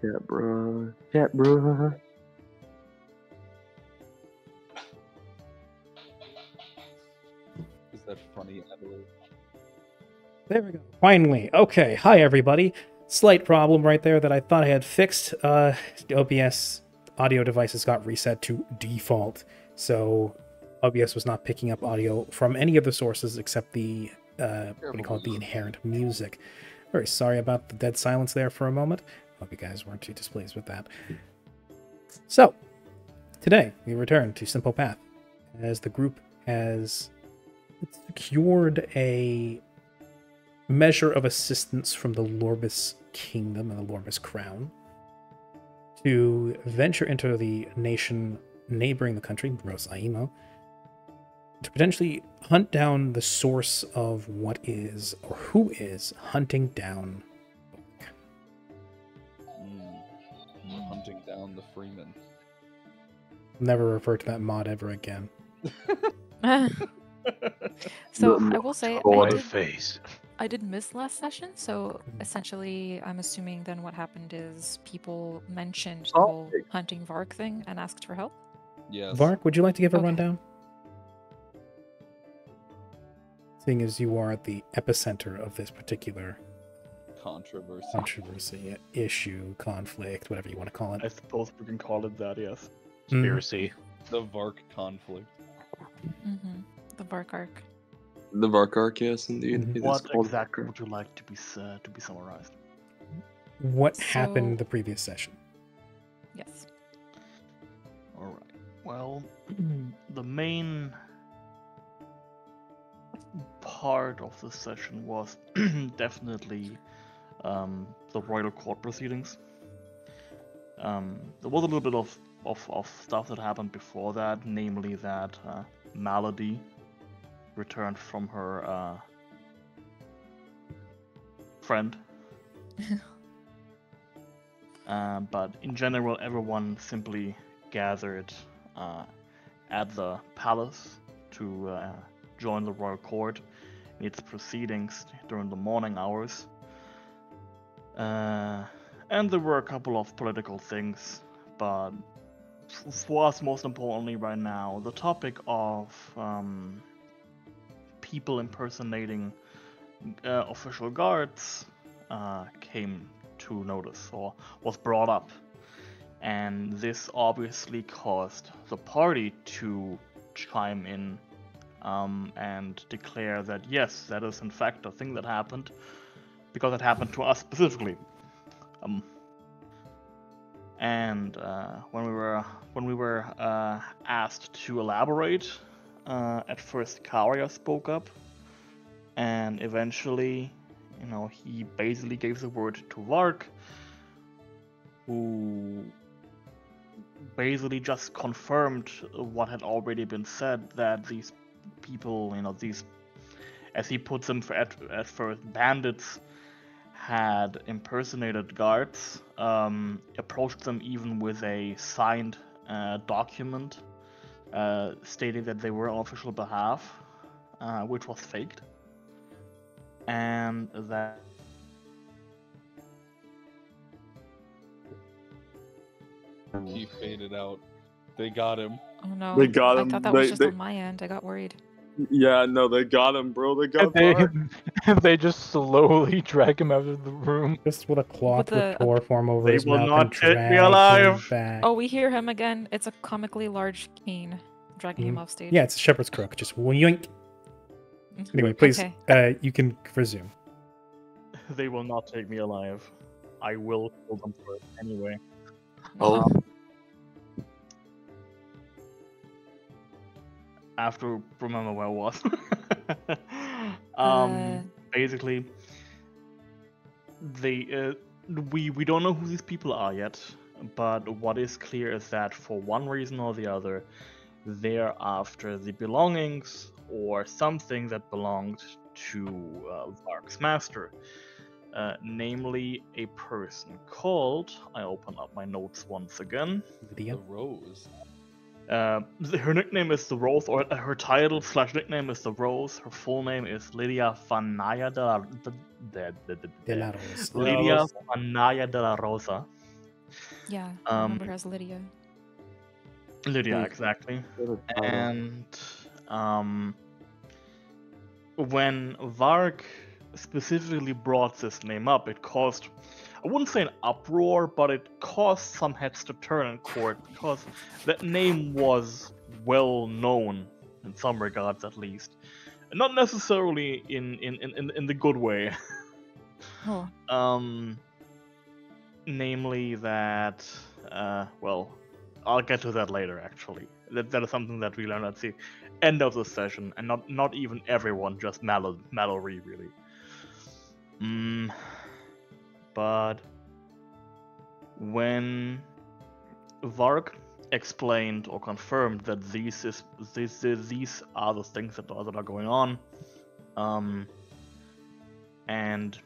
Chat, bruh. Chat, bruh. Is that funny, Adelaide? There we go. Finally. Okay. Hi, everybody. Slight problem right there that I thought I had fixed. OBS audio devices got reset to default. So OBS was not picking up audio from any of the sources except the, what do you call it, the inherent music. Very sorry about the dead silence there for a moment. Hope you guys weren't too displeased with that. So, today we return to Simple Path, as the group has secured a measure of assistance from the Lorbis Kingdom and the Lorbis Crown to venture into the nation neighboring the country, Gros Aimo, to potentially hunt down the source of what is, or who is, hunting down. Hunting down the Freeman. Never refer to that mod ever again. So I will say face. I did miss last session, so essentially I'm assuming then what happened is people mentioned the whole hunting Vark thing and asked for help. Yes. Vark, would you like to give a Okay. rundown? Seeing as you are at the epicenter of this particular controversy, issue, conflict, whatever you want to call I it. suppose we can call it that, yes. Conspiracy. The Vark conflict. Mm-hmm. The Vark arc. The Varkark, yes, indeed. Mhm. It is What called exactly Varkark. would you like to be summarized? What So- happened the previous session? Yes. All right. Well, the main part of the session was definitely the royal court proceedings. There was a little bit of stuff that happened before that, namely that Malady returned from her friend. But in general, everyone simply gathered at the palace to join the royal court in its proceedings during the morning hours. And there were a couple of political things, but for us, most importantly right now, the topic of people impersonating official guards came to notice, or was brought up. And this obviously caused the party to chime in and declare that yes, that is in fact a thing that happened, because it happened to us specifically. And when we were asked to elaborate, at first Karya spoke up, and eventually, he basically gave the word to Vark, who basically just confirmed what had already been said, that these people, these, as he puts them at first, bandits, had impersonated guards, approached them even with a signed document stating that they were on official behalf, which was faked, and that He faded out. They got him. Oh no. They got him. I thought that was just on my end. I got worried. Yeah, no, they got him, bro. They got They, Vark. they just slowly drag him out of the room. Just with a cloth With a- retort form over They his will mouth not and get me drag him alive. back. Oh, we hear him again. It's a comically large cane dragging him Mhm. off stage. Yeah, it's a shepherd's crook. Just yoink. Anyway, please, Okay. you can resume. they will not take me alive. I will kill them first anyway. Oh, I have to remember where I was. Basically, we don't know who these people are yet, but what is clear is that for one reason or the other, they're after the belongings or something that belonged to Vark's master, namely a person called, I open up my notes once again, Lydia. The Rose. her nickname is the Rose, or her title / nickname is the Rose. Her full name is Lydia Fanaya De La Rose. Lydia Fanaya de la Rosa. Yeah, I remember her as Lydia. Lydia, Hmm. exactly. What a title. And when Varg specifically brought this name up, it caused, I wouldn't say an uproar, but it caused some heads to turn in court because that name was well known in some regards, at least, and not necessarily in the good way. Oh, Namely that, well, I'll get to that later. Actually, that is something that we learned at the end of the session, and not even everyone, just Mallory, really. But when Varg explained or confirmed that these are the things that are going on, and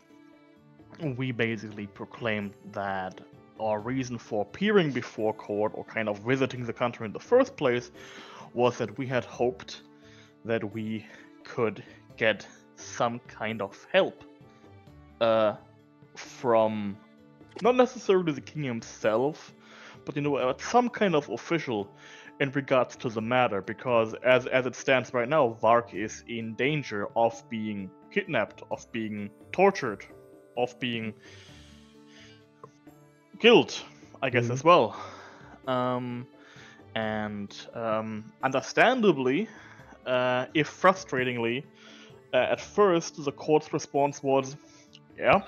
we basically proclaimed that our reason for appearing before court or kind of visiting the country in the first place was that we had hoped that we could get some kind of help from not necessarily the king himself, but some kind of official in regards to the matter, because as it stands right now, Vark is in danger of being kidnapped, of being tortured, of being killed, I guess, as well. Understandably, if frustratingly, at first the court's response was, yeah,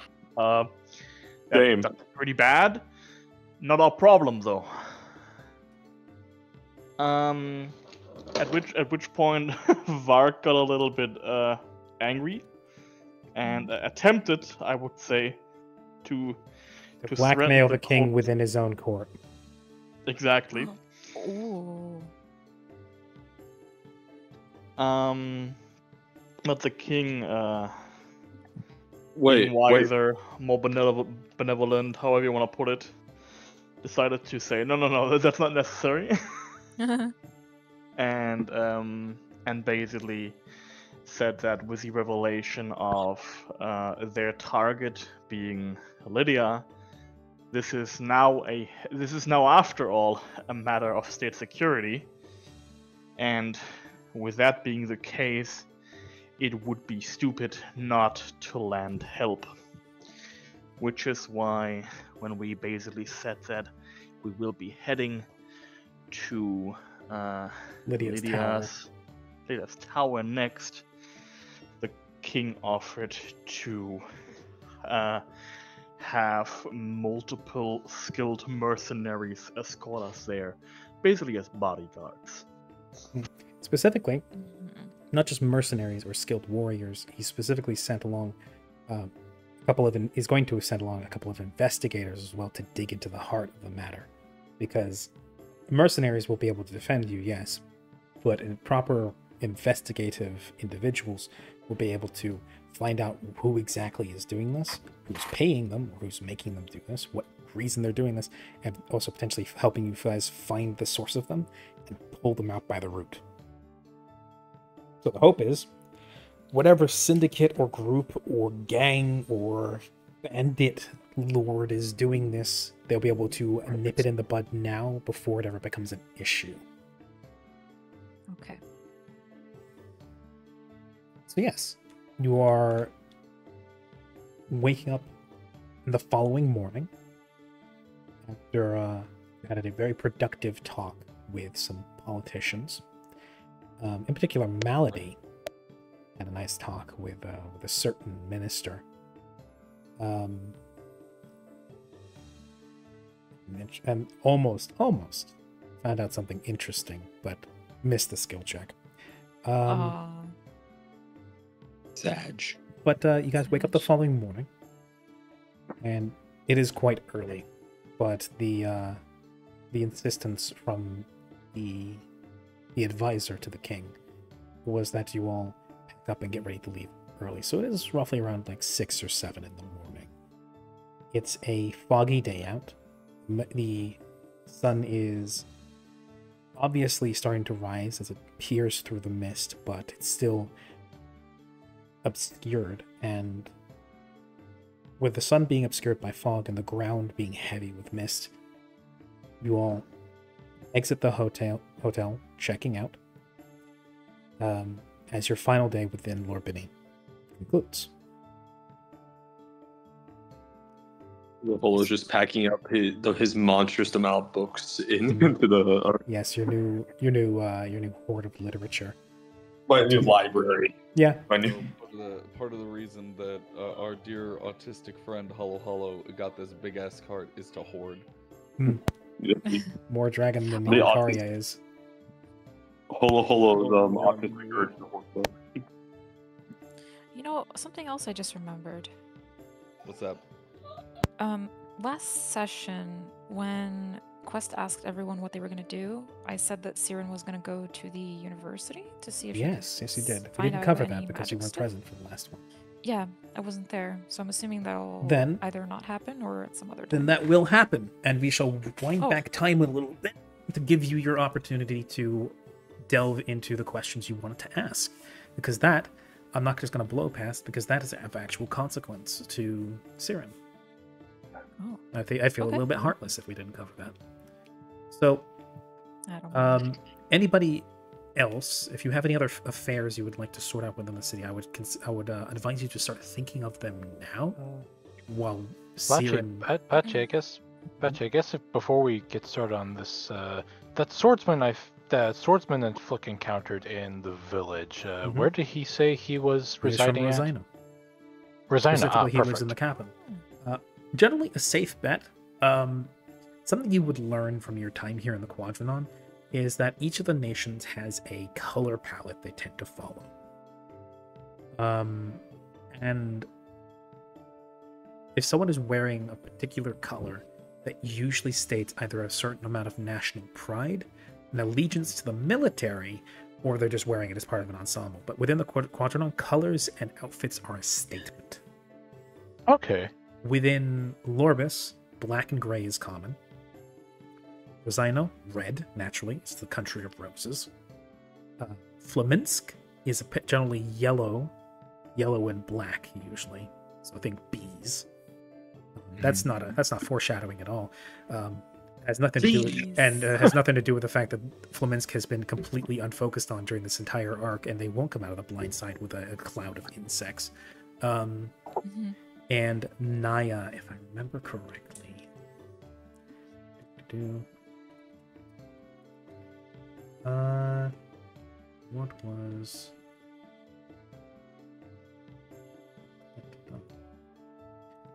Same. that's pretty bad. Not our problem, though. At which point Vark got a little bit angry and attempted, I would say, to blackmail threaten the king court. within his own court. Exactly. Ooh. But the king, Wait, being wiser, more benevolent, however you want to put it, decided to say, no, that's not necessary. And basically said that with the revelation of their target being Lydia, this is now after all a matter of state security, and with that being the case, it would be stupid not to lend help. Which is why when we basically said that we will be heading to Lydia's Lydia's tower next, the king offered to have multiple skilled mercenaries escort us there, basically as bodyguards. Specifically, not just mercenaries or skilled warriors. He specifically sent along he's going to send along a couple of investigators as well to dig into the heart of the matter, because mercenaries will be able to defend you, yes, but proper investigative individuals will be able to find out who exactly is doing this, who's paying them, or who's making them do this, what reason they're doing this, and also potentially helping you guys find the source of them and pull them out by the root. So the hope is, whatever syndicate or group or gang or bandit lord is doing this, they'll be able to nip it in the bud now before it ever becomes an issue. Okay. So yes, you are waking up the following morning after you had a very productive talk with some politicians. In particular, Malady had a nice talk with a certain minister. And almost found out something interesting, but missed the skill check. Sag. But you guys wake up the following morning, and it is quite early. But the insistence from the advisor to the king was that you all pack up and get ready to leave early. So it is roughly around like 6 or 7 in the morning. It's a foggy day out. The sun is obviously starting to rise as it peers through the mist, but it's still obscured, and with the sun being obscured by fog and the ground being heavy with mist, You all exit the hotel, checking out, as your final day within Lorbini concludes. Holo's just packing up his monstrous amount of books into the Yes, your new hoard of literature. my new library. Yeah. My new. Part of the reason that our dear autistic friend Holo got this big ass cart is to hoard. More dragon than The Lucaria is. Holo's autistic urge to hoard books. You know, something else I just remembered. What's up? Last session, when Quest asked everyone what they were going to do, I said that Siren was going to go to the university to see if Yes, you did. We find didn't out cover any that because you magic weren't stuff. present for the last one. Yeah, I wasn't there, so I'm assuming that'll Then- either not happen or at some other time. Then that will happen, and we shall wind Oh. back time a little bit to give you your opportunity to delve into the questions you wanted to ask. Because that, I'm not just going to blow past, because that is of actual consequence to Siren. Oh, I feel a Okay. little bit heartless if we didn't cover that. So, I don't know. anybody else, if you have any other affairs you would like to sort out within the city, I would advise you to start thinking of them now, while Siren. Patchy, I guess if, before we get started on this, that swordsman and Flick encountered in the village, where did he say he was He's from residing at? Rosina. Rosina, Specifically, he lives perfect. in the capital. Generally, a safe bet. Something you would learn from your time here in the Quadranon is that each of the nations has a color palette they tend to follow. And if someone is wearing a particular color, that usually states either a certain amount of national pride, an allegiance to the military, or they're just wearing it as part of an ensemble. But within the Quadranon, colors and outfits are a statement. Okay. Within Lorbis, black and gray is common. Rosino, red, naturally. It's the country of roses. Flaminsk is generally yellow and black, usually. So I think bees. That's not foreshadowing at all. Has nothing to do with, and has nothing to do with the fact that Flaminsk has been completely unfocused on during this entire arc, and they won't come out of the blind side with a cloud of insects. And Naya, if I remember correctly. What was...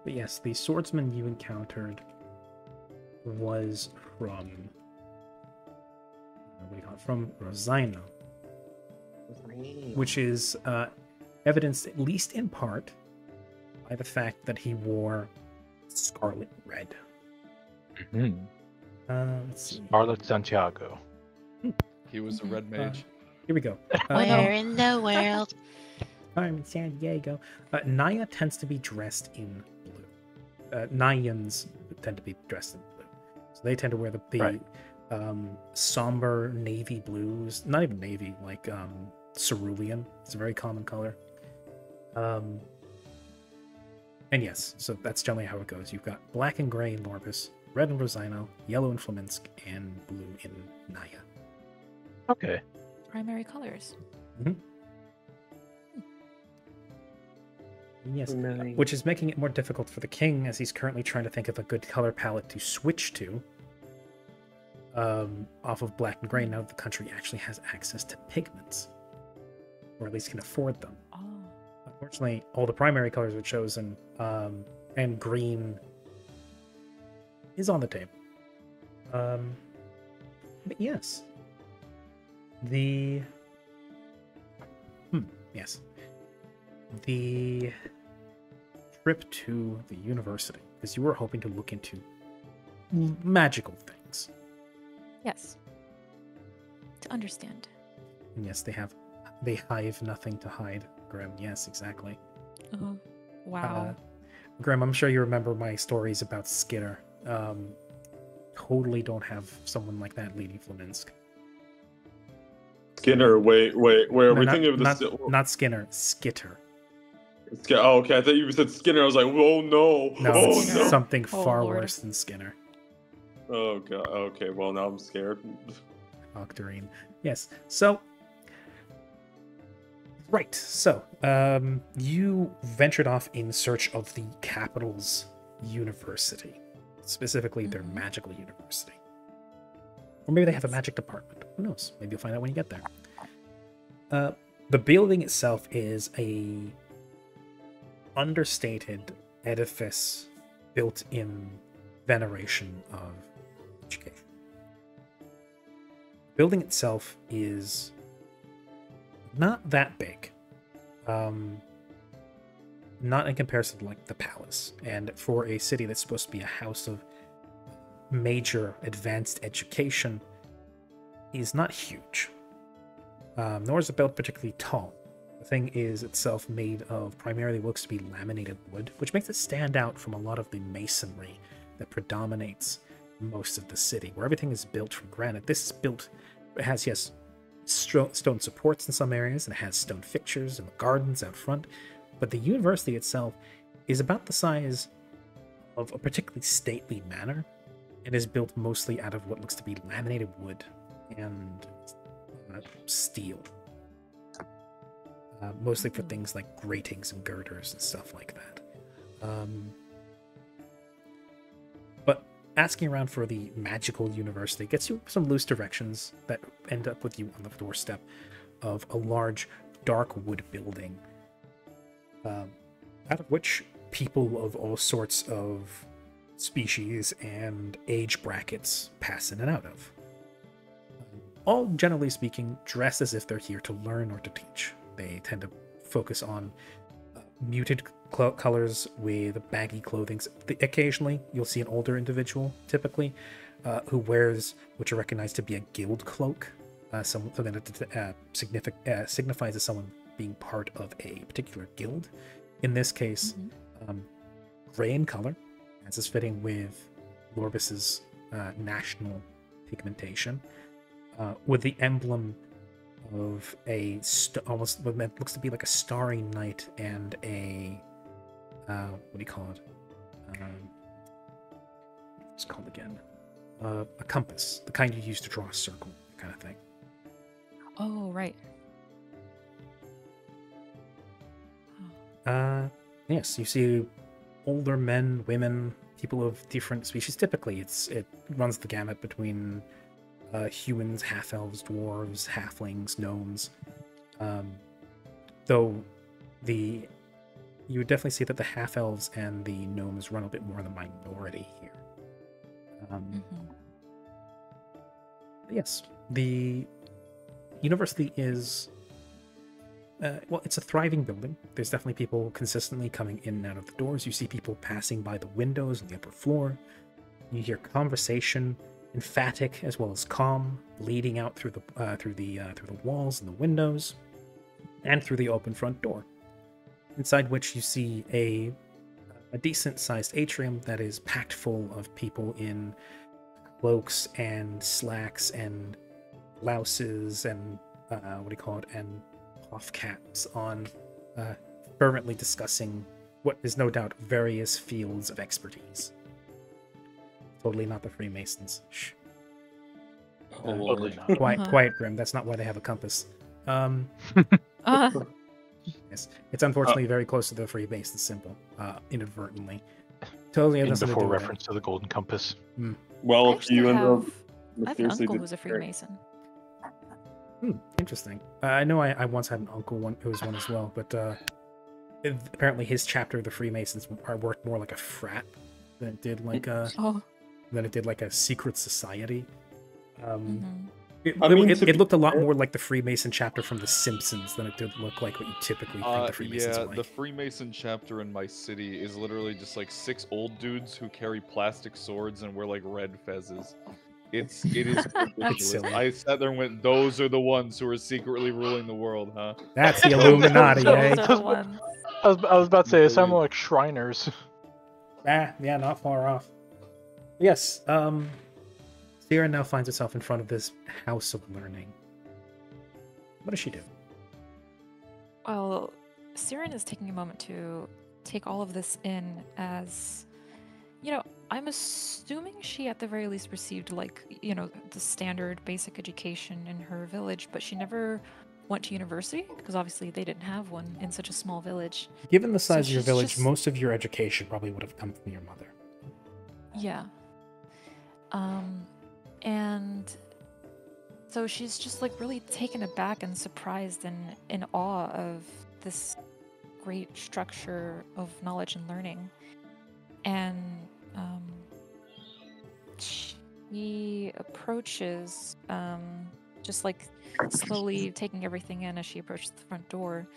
But yes, the swordsman you encountered was from Rosino, which is evidenced, at least in part, by the fact that he wore scarlet red. Let's see. Scarlet Santiago. He was a red mage. Here we go. Where in the world? I'm in San Diego. Naya tends to be dressed in blue. Nayans tend to be dressed in blue. So they tend to wear the somber navy blues. Not even navy, like cerulean. It's a very common color. And yes, so that's generally how it goes. You've got black and gray in Lorbis, red in Rosino, yellow in Flaminsk, and blue in Naya. Okay. Primary colors. Yes, which is making it more difficult for the king, as he's currently trying to think of a good color palette to switch to off of black and gray, now that the country actually has access to pigments, or at least can afford them. Oh. Unfortunately, all the primary colors are chosen, and green is on the table. But yes, the trip to the university, because you were hoping to look into magical things. Yes. To understand. And yes, they hive nothing to hide, Grim. Yes, exactly. Wow. Grim, I'm sure you remember my stories about Skinner. Totally don't have someone like that leading Flaminsk. Skinner, wait. Are we thinking of the... Not Skinner, Skitter. Oh, okay. I thought you said Skinner. I was like, oh no. No, Oh, it's no. something Oh, far Lord. worse than Skinner. Oh god. Okay. Well, now I'm scared. Octarine. Yes. So, right. So, you ventured off in search of the capital's university, specifically their magical university. Or maybe they have a magic department. Who knows? Maybe you'll find out when you get there. The building itself is a understated edifice built in veneration of education. The building itself is not that big. Not in comparison to like the palace. And for a city that's supposed to be a house of major advanced education, is not huge. Nor is it built particularly tall. The thing is itself made of primarily looks to be laminated wood, which makes it stand out from a lot of the masonry that predominates most of the city, where everything is built from granite. This is built, it has, yes, stone supports in some areas, and it has stone fixtures and gardens out front, but the university itself is about the size of a particularly stately manor. It is built mostly out of what looks to be laminated wood and steel. Mostly for things like gratings and girders and stuff like that. But asking around for the magical university gets you some loose directions that end up with you on the doorstep of a large dark wood building, out of which people of all sorts of species and age brackets pass in and out of. All, generally speaking, dressed as if they're here to learn or to teach. They tend to focus on muted colors with baggy clothing. Occasionally, you'll see an older individual, typically, who wears what you recognize to be a guild cloak, something that signifies as someone being part of a particular guild. In this case, gray in color, as is fitting with Lorbus's national pigmentation, with the emblem of a almost what looks to be like a starry night and a what do you call it? What's it called again? A compass, the kind you use to draw a circle, kind of thing. Oh, right. Yes, you see older men, women, people of different species. Typically, it runs the gamut between humans, half-elves, dwarves, halflings, gnomes. Though you would definitely see that the half-elves and the gnomes run a bit more in the minority here. Yes, the university is well, it's a thriving building. There's definitely people consistently coming in and out of the doors. You see people passing by the windows on the upper floor. You hear conversation, emphatic as well as calm, bleeding out through the walls and the windows, and through the open front door. Inside which you see a decent-sized atrium that is packed full of people in cloaks and slacks and blouses and and off caps on, fervently discussing what is no doubt various fields of expertise. Totally not the Freemasons. Shh. Oh, Lord. Quiet, Grim. That's not why they have a compass. Yes, it's unfortunately very close to the Freemasons symbol, inadvertently. Totally In nothing to before do with reference to the golden compass. Well, I if you end up I have an mysteriously uncle who's a disappearing- Freemason. Interesting. I know I once had an uncle who was one as well, but apparently his chapter of the Freemasons worked more like a frat than it did like a secret society. It looked a lot more like the Freemason chapter from The Simpsons than it did look like what you typically think the Freemasons Yeah, are like. the Freemason chapter in my city is literally just like 6 old dudes who carry plastic swords and wear like red fezzes. It is ridiculous. silly. I sat there and went, those are the ones who are secretly ruling the world, huh? That's the Illuminati, Those eh? are the ones. I was about to say, it sounded like Shriners. Yeah, not far off. Yes, Sierra now finds herself in front of this house of learning. What does she do? Well, Siren is taking a moment to take all of this in as, I'm assuming she at the very least received like, the standard basic education in her village, but she never went to university because obviously they didn't have one in such a small village. Given the So size of your she's village, just- most of your education probably would have come from your mother. Yeah. And so she's just like really taken aback and surprised and in awe of this great structure of knowledge and learning. And she approaches, just like slowly taking everything in as she approaches the front door.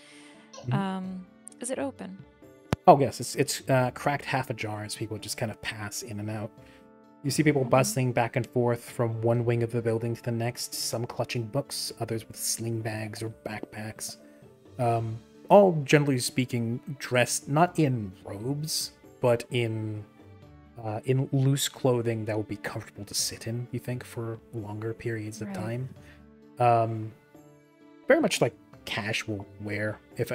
Is it open? Oh yes, it's cracked half ajar as people just kind of pass in and out. You see people bustling back and forth from one wing of the building to the next, some clutching books, others with sling bags or backpacks. All, generally speaking, dressed not in robes, but in loose clothing that would be comfortable to sit in, you think, for longer periods of Right. time. Very much like casual wear, if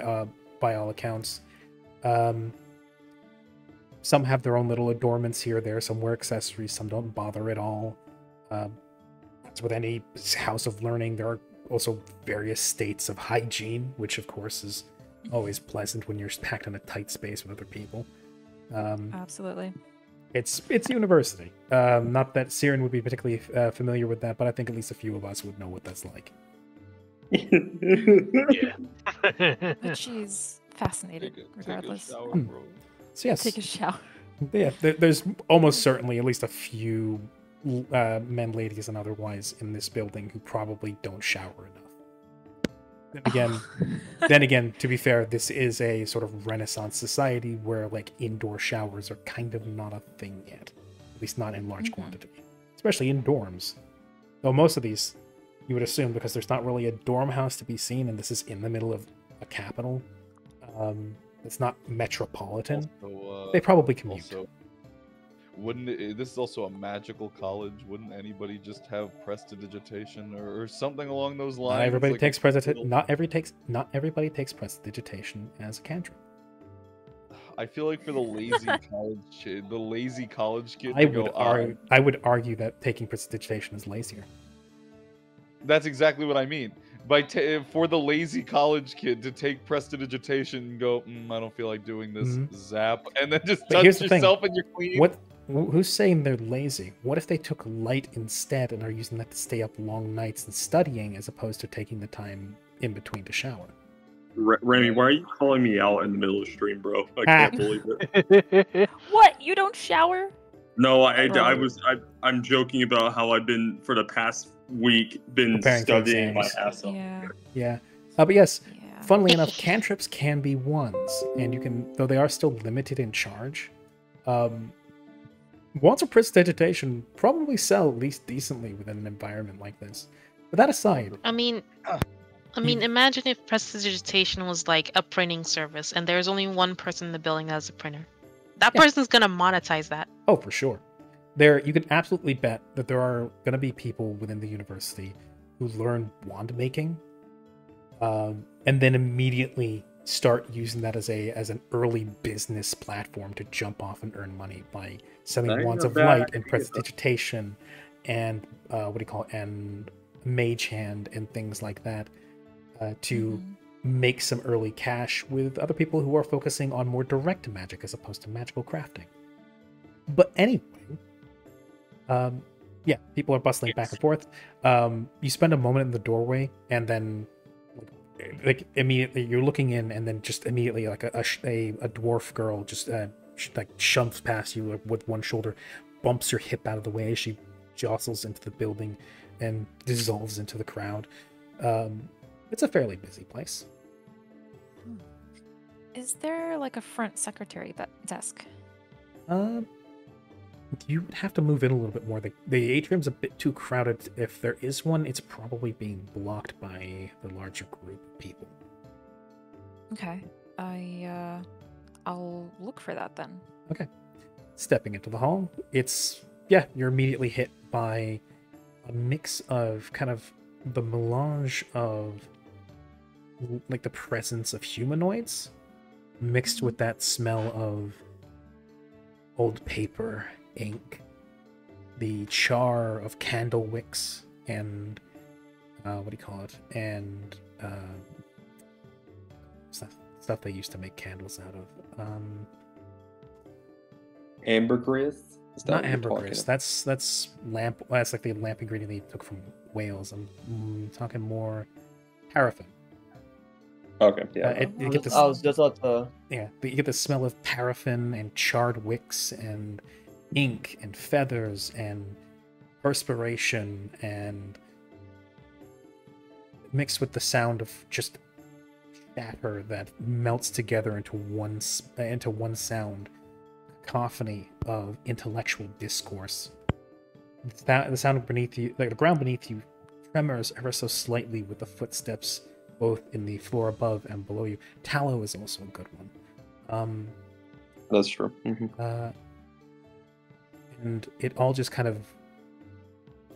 by all accounts. Some have their own little adornments here or there. Some wear accessories. Some don't bother at all. As with any house of learning, there are also various states of hygiene, which of course is always pleasant when you're packed in a tight space with other people. Absolutely. It's university. Not that Siren would be particularly familiar with that, but I think at least a few of us would know what that's like. Yeah. But she's fascinated regardless. Take a shower, Hmm. bro. So yes, Take a shower. yeah, there's almost certainly at least a few men, ladies, and otherwise in this building who probably don't shower enough. Then again, to be fair, this is a sort of Renaissance society where like indoor showers are kind of not a thing yet, at least not in large quantity, especially in dorms. Though most of these, you would assume, because there's not really a dorm house to be seen, and this is in the middle of a capital. It's not metropolitan. Also, They probably commute. Also, this is also a magical college? Wouldn't anybody just have prestidigitation or something along those lines? Not everybody Like takes a little- Not everybody takes prestidigitation as a cantrip. I feel like for the lazy college kid, I to go, would argue that taking prestidigitation is lazier. that's exactly what I mean. For the lazy college kid to take prestidigitation and go, I don't feel like doing this, zap, and then just But here's touch the thing. yourself and you're clean. Who's saying they're lazy? What if they took light instead and are using that to stay up long nights and studying as opposed to taking the time in between to shower? Remy, why are you calling me out in the middle of stream, bro? I can't believe it. What? You don't shower? No, I'm joking about how I've been for the past week been Preparing for studying my exams. ass off. Yeah. But yes, Yeah. funnily enough, cantrips can be wands, and you can, though they are still limited in charge. Wands of prestidigitation probably sell at least decently within an environment like this. But that aside, I mean, imagine if prestidigitation was like a printing service, and there's only one person in the building that has a printer. That Yeah. person's gonna monetize that. oh, for sure. You can absolutely bet that there are going to be people within the university who learn wand making, and then immediately start using that as an early business platform to jump off and earn money by selling That's wands a of bad light and idea. prestidigitation and and mage hand and things like that to make some early cash with other people who are focusing on more direct magic as opposed to magical crafting. But anyway, yeah, people are bustling back and forth. You spend a moment in the doorway, and then like immediately you're looking in, and then just immediately like a dwarf girl just like shoves past you with one shoulder, bumps your hip out of the way as she jostles into the building and dissolves into the crowd. It's a fairly busy place. Is there like a front secretary desk? You would have to move in a little bit more. The atrium's a bit too crowded. If there is one, it's probably being blocked by the larger group of people. Okay. I'll look for that then. Okay. Stepping into the hall, you're immediately hit by a mix of kind of the melange of like the presence of humanoids mixed with that smell of old paper ink, the char of candle wicks, and what do you call it? And stuff they used to make candles out of. Ambergris? Is that Not what you're talking ambergris. about? That's lamp. That's like the lamp ingredient they took from Wales. I'm talking more paraffin. Okay, yeah. You get this. I was just about to. Yeah, but you get the smell of paraffin and charred wicks and ink and feathers and perspiration, and mixed with the sound of just shatter that melts together into one sound, cacophony of intellectual discourse. The sound beneath you, like the ground beneath you, tremors ever so slightly with the footsteps both in the floor above and below you. Tallow is also a good one. That's true. And it all just kind of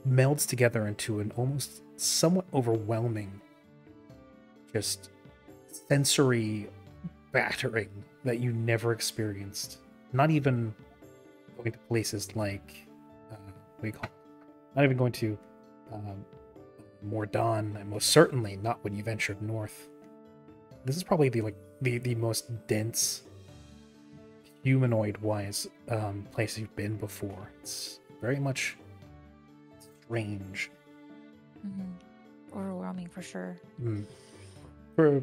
melds together into an almost somewhat overwhelming, just sensory battering that you never experienced. Not even going to places like, what do you call it? Not even going to Mordaunt, and most certainly not when you ventured north. This is probably the most dense, humanoid-wise place you've been before. It's very much strange. Overwhelming for sure. For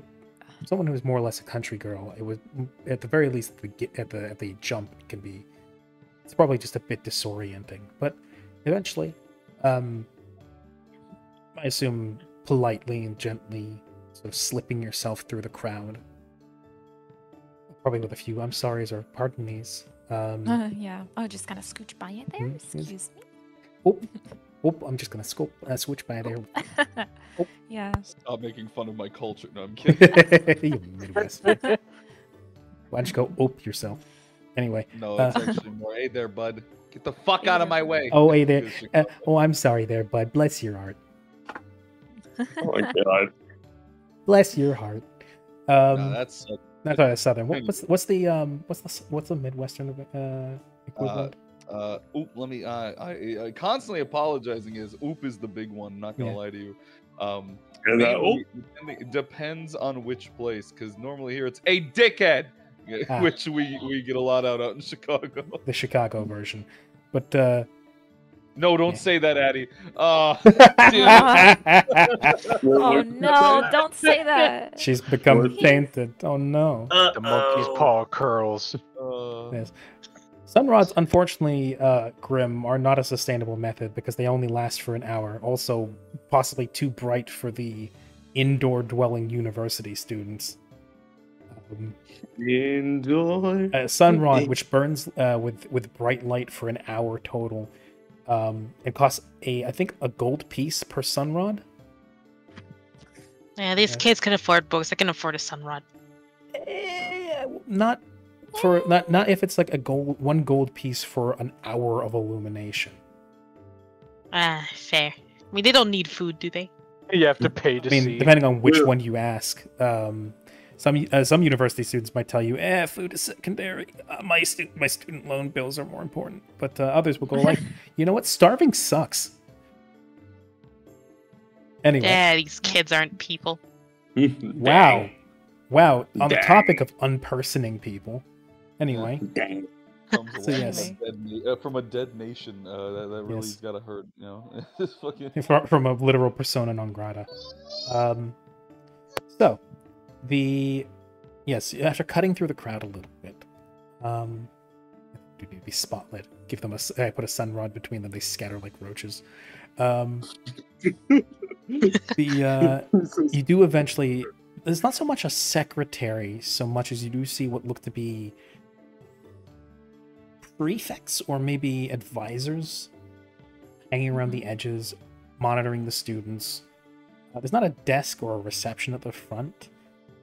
someone who's more or less a country girl, it was at the very least at the jump it can be. It's probably just a bit disorienting, but eventually, I assume politely and gently, sort of slipping yourself through the crowd, probably with a few "I'm sorry's" or "pardon me's." Yeah. Oh, just kind of scooch by it there. Excuse me. Oh, I'm just gonna switch by there. Yeah. Stop making fun of my culture. No, I'm kidding. You Midwest. Why don't you go ope yourself? Anyway. No, it's actually more. Hey there, bud. Get the fuck out of my way. Oh, hey there. I'm sorry there, bud. Bless your heart. Oh my god. Bless your heart. No, that's not a southern. What's the Midwestern equivalent? Let me. I constantly apologizing is oop is the big one. Not gonna lie to you. It depends on which place, because normally here it's a dickhead, which we get a lot out in Chicago. The Chicago version, but no, don't say that, Addie. Oh no, don't say that. She's become tainted. Oh no. The monkey's paw curls. Yes. Sunrods, unfortunately, Grim, are not a sustainable method because they only last for an hour. Also, possibly too bright for the indoor-dwelling university students. Indoor. Sunrod, which burns with bright light for an hour total. It costs I think a gold piece per sunrod. Yeah, these kids can afford books. I can afford a sunrod. Not if it's like one gold piece for an hour of illumination. Fair. I mean, they don't need food, do they? You have to pay to see. Depending on which one you ask. Some university students might tell you, food is secondary. My student loan bills are more important. But others will go like, you know what? Starving sucks. Anyway. Yeah, these kids aren't people. Wow. On the topic of unpersoning people. Anyway. Comes So yes. From a dead nation. That really's gotta hurt, you know. It's fucking... From a literal persona non grata. So, after cutting through the crowd a little bit, the spotlit, give them I put a sunrod between them, they scatter like roaches. You do eventually, there's not so much a secretary so much as you do see what look to be prefects or maybe advisors hanging around the edges, monitoring the students. There's not a desk or a reception at the front,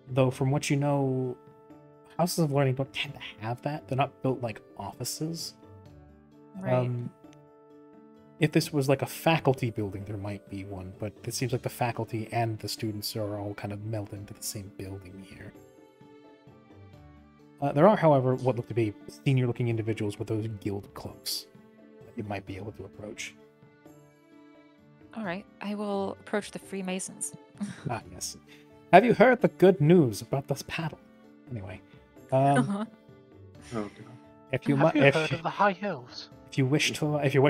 though from what you know, houses of learning don't tend to have that. They're not built like offices. Right. If this was like a faculty building, there might be one, but it seems like the faculty and the students are all kind of melded into the same building here. There are, however, what look to be senior-looking individuals with those guild cloaks. that you might be able to approach. All right, I will approach the Freemasons. Ah, yes. Have you heard the good news about this paddle? Anyway, Oh, God. if you Have you if, heard of the High Hills? if you wish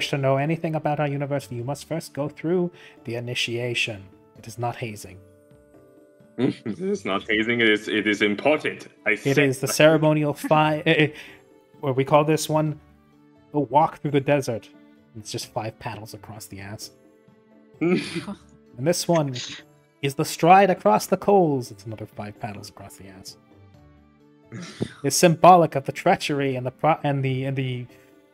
to know anything about our university, you must first go through the initiation. It is not hazing. It's not hazing. It is important. It is the ceremonial where we call this one the walk through the desert. It's just 5 paddles across the ass. And this one is the stride across the coals. It's another 5 paddles across the ass. It's symbolic of the treachery and the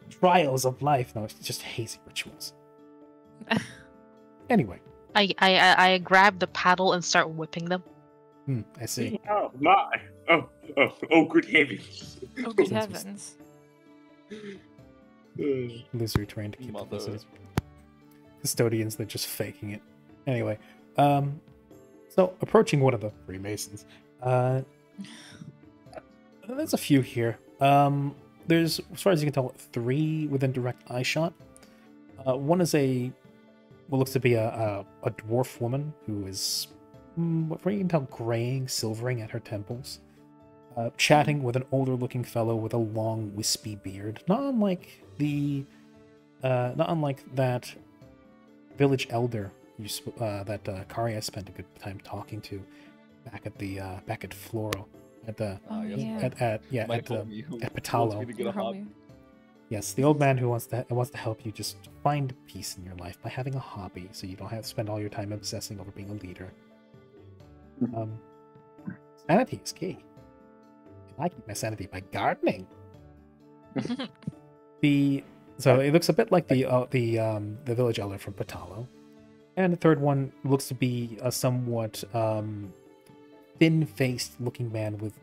trials of life. No, it's just hazy rituals. Anyway. I grab the paddle and start whipping them. I see. Oh my! Oh! Good heavens! Oh, good heavens. Illusory trying to keep Mother. publicity. Custodians, they're just faking it. Anyway, so approaching one of the Freemasons. There's a few here. There's, as far as you can tell, 3 within direct eye shot. One is what looks to be a dwarf woman who is, what you can tell, graying, silvering at her temples. Chatting with an older-looking fellow with a long, wispy beard. Not unlike that village elder that Karya spent a good time talking to back at Floral at the My at homie who at wants Patalo. me to get a hobby. Yes, the old man who wants to help you just find peace in your life by having a hobby, so you don't have to spend all your time obsessing over being a leader. Sanity is key. I keep my sanity by gardening. So it looks a bit like the village elder from Patalo, and the third one looks to be a somewhat thin-faced looking man with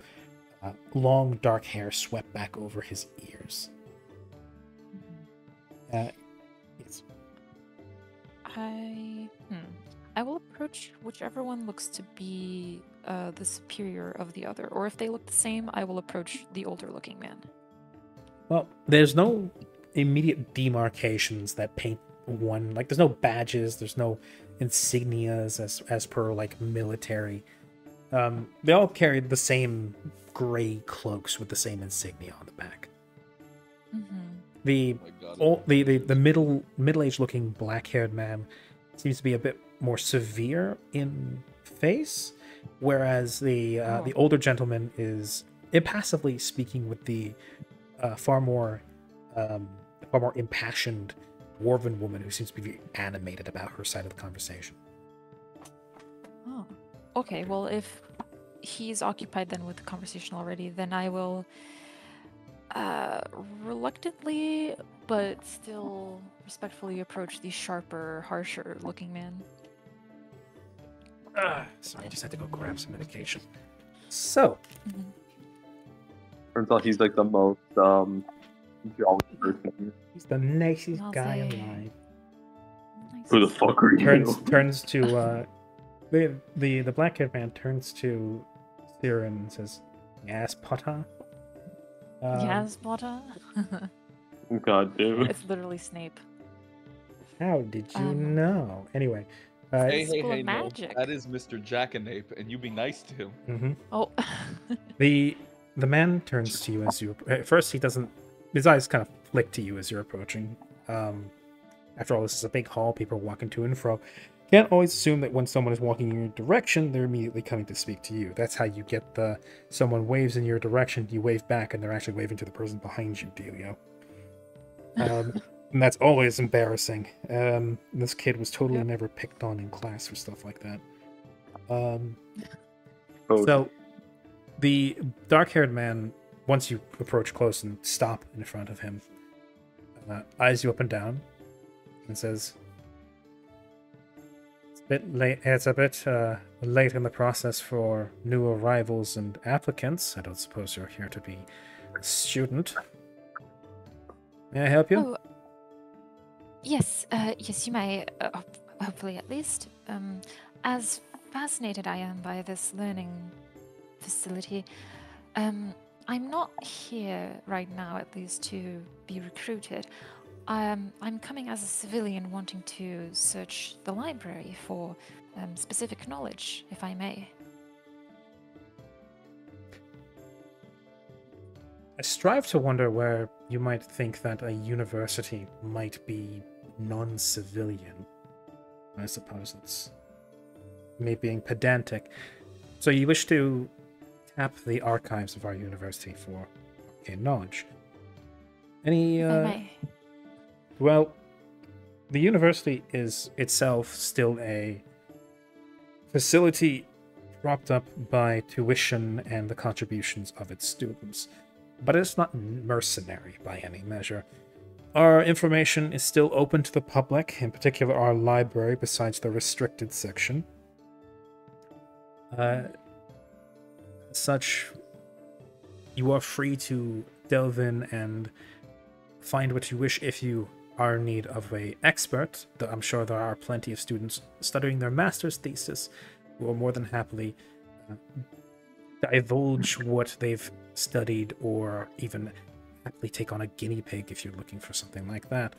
long dark hair swept back over his ears. Yes. I will approach whichever one looks to be the superior of the other, or if they look the same, I will approach the older looking man. Well, there's no immediate demarcations that paint one. Like, there's no badges, there's no insignias as per like military. They all carry the same gray cloaks with the same insignia on the back. The middle-aged looking black-haired man seems to be a bit more severe in face, whereas the older gentleman is impassively speaking with the far more impassioned dwarven woman who seems to be very animated about her side of the conversation. Oh, okay. Well, if he's occupied then with the conversation already, then I will reluctantly but still respectfully approach the sharper, harsher looking man. Sorry, I just had to go grab some medication. So, Turns out he's like the most jolly person. he's the nicest I'll guy say- alive. Who the fuck are you? Turns to the black-haired man turns to Siren and says, "Yes, Potter." Yes, Potter. God damn it. It's literally Snape. How did you know? Anyway, Hey, School of no. Magic. That is Mr. Jackanape, and you be nice to him. mhm. Oh. The man turns to you as you. At first, he doesn't. His eyes kind of flick to you as you're approaching. After all, this is a big hall. People are walking to and fro. Can't always assume that when someone is walking in your direction, they're immediately coming to speak to you. That's how you get someone waves in your direction, you wave back, and they're actually waving to the person behind you, dealio. And that's always embarrassing. This kid was totally never picked on in class for stuff like that. So, the dark-haired man, once you approach close and stop in front of him, eyes you up and down, and says, "It's a bit late. It's a bit late in the process for new arrivals and applicants. I don't suppose you're here to be a student. May I help you?" Oh, yes, yes, you may, hopefully at least. As fascinated I am by this learning facility, I'm not here right now, at least, to be recruited. I'm coming as a civilian wanting to search the library for specific knowledge, if I may. I strive to wonder where you might think that a university might be non-civilian. I suppose it's me being pedantic. So you wish to tap the archives of our university for arcane knowledge. Any, If I may. Well, the university is itself still a facility propped up by tuition and the contributions of its students, but it's not mercenary by any measure. Our information is still open to the public, in particular our library, besides the restricted section. Such, you are free to delve in and find what you wish if you are in need of an expert. I'm sure there are plenty of students studying their master's thesis who will more than happily divulge what they've studied, or even happily take on a guinea pig if you're looking for something like that.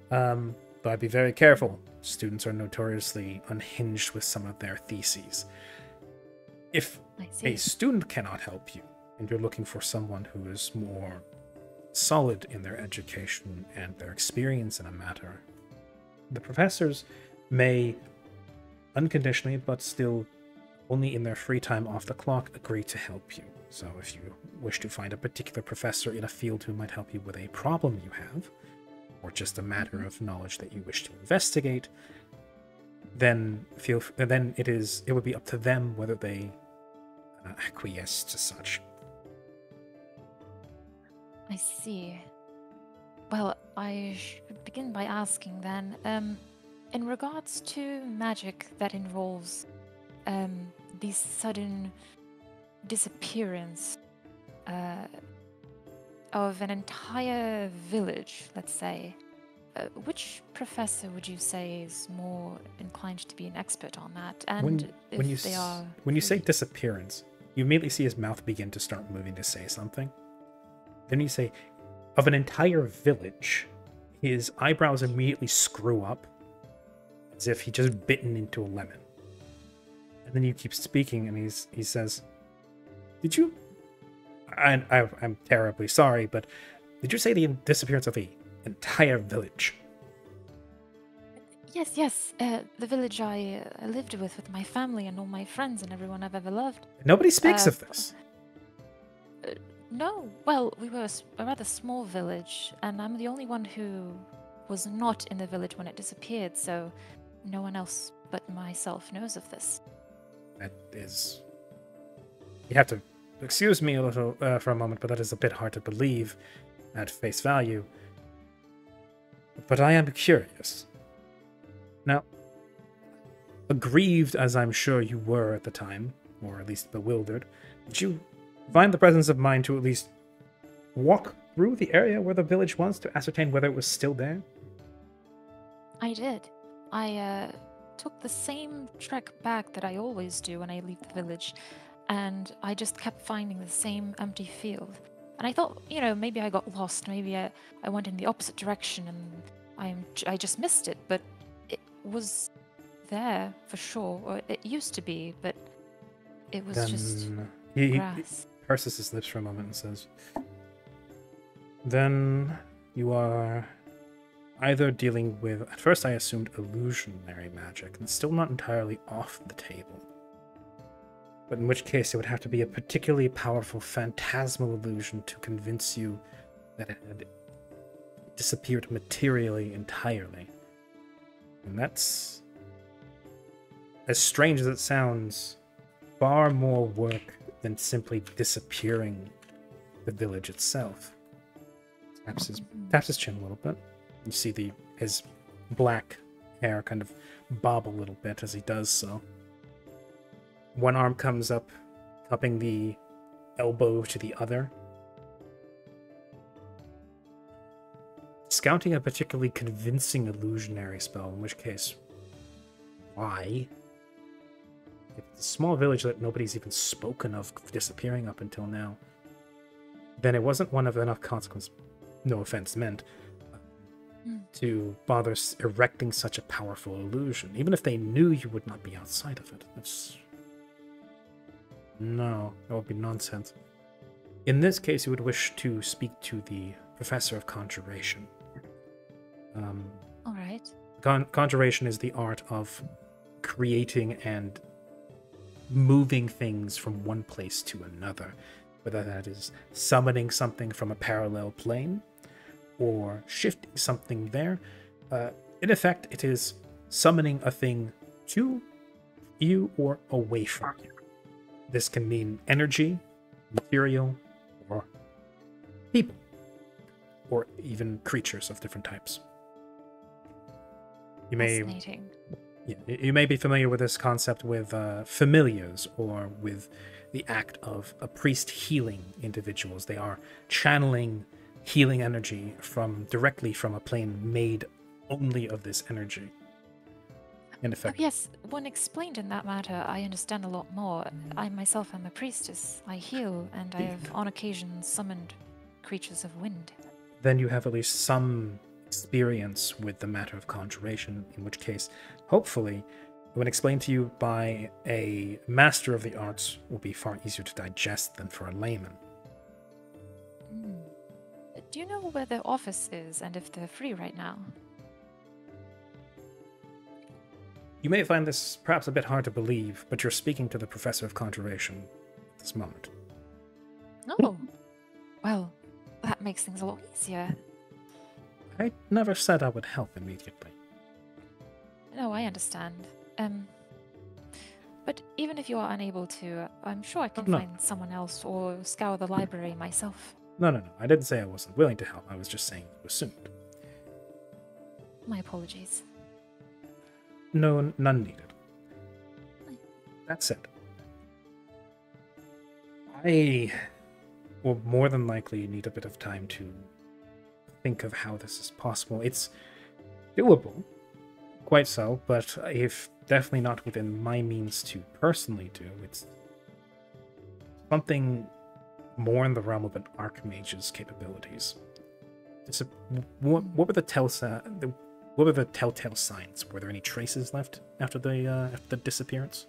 But I'd be very careful. Students are notoriously unhinged with some of their theses. If a student cannot help you, and you're looking for someone who is more solid in their education and their experience in a matter, the professors may unconditionally, but still only in their free time off the clock, agree to help you. So if you wish to find a particular professor in a field who might help you with a problem you have, or just a matter of knowledge that you wish to investigate, then it would be up to them whether they acquiesce to such. I see. Well, I should begin by asking then, in regards to magic that involves the sudden disappearance of an entire village, let's say, which professor would you say is more inclined to be an expert on that? And when you say disappearance, you immediately see his mouth begin to start moving to say something. Then you say, of an entire village. His eyebrows immediately screw up, as if he just bitten into a lemon. And then you keep speaking, and he says, "Did you? I'm terribly sorry, but did you say the disappearance of the entire village?" Yes. The village I lived with my family and all my friends and everyone I've ever loved. Nobody speaks of this. No. Well, we were a rather small village, and I'm the only one who was not in the village when it disappeared, so no one else but myself knows of this. That is... You have to excuse me a little for a moment, but that is a bit hard to believe at face value. But I am curious. Now, aggrieved as I'm sure you were at the time, or at least bewildered, did you find the presence of mind to at least walk through the area where the village was to ascertain whether it was still there? I did. I took the same trek back that I always do when I leave the village, and I just kept finding the same empty field. And I thought, maybe I got lost, maybe I went in the opposite direction and I just missed it, but it was there for sure, or it used to be, but it was just grass. He purses his lips for a moment and says, "Then you are either dealing with, at first I assumed illusionary magic, and it's still not entirely off the table. But in which case it would have to be a particularly powerful phantasmal illusion to convince you that it had disappeared materially entirely. And that's, as strange as it sounds, far more work than simply disappearing the village itself." Taps his chin a little bit. You see his black hair kind of bob a little bit as he does so. One arm comes up, cupping the elbow to the other. Scouting a particularly convincing illusionary spell, in which case, why? If it's a small village that nobody's even spoken of disappearing up until now, then it wasn't one of enough consequence, no offense meant, to bother erecting such a powerful illusion, even if they knew you would not be outside of it. No, that would be nonsense. In this case, you would wish to speak to the Professor of Conjuration. All right. Conjuration is the art of creating and moving things from one place to another, whether that is summoning something from a parallel plane or shifting something there. In effect, it is summoning a thing to you or away from you. This can mean energy, material, or people, or even creatures of different types. You may be familiar with this concept with familiars, or with the act of a priest healing individuals. They are channeling healing energy directly from a plane made only of this energy. In effect. Oh, yes, when explained in that matter, I understand a lot more. I myself am a priestess. I heal, and I have on occasion summoned creatures of wind. Then you have at least some experience with the matter of conjuration, in which case, hopefully, when explained to you by a master of the arts, will be far easier to digest than for a layman. Do you know where their office is, and if they're free right now? You may find this perhaps a bit hard to believe, but you're speaking to the Professor of Conjuration at this moment. Oh, well, that makes things a lot easier. I never said I would help immediately. No, I understand. But even if you are unable to, I'm sure I can find someone else or scour the library myself. No. I didn't say I wasn't willing to help. I was just saying you assumed. My apologies. No, none needed. That said, I will more than likely need a bit of time to think of how this is possible. It's doable, quite so, but if definitely not within my means to personally do. It's something more in the realm of an archmage's capabilities. What were the telltale signs? Were there any traces left after the disappearance?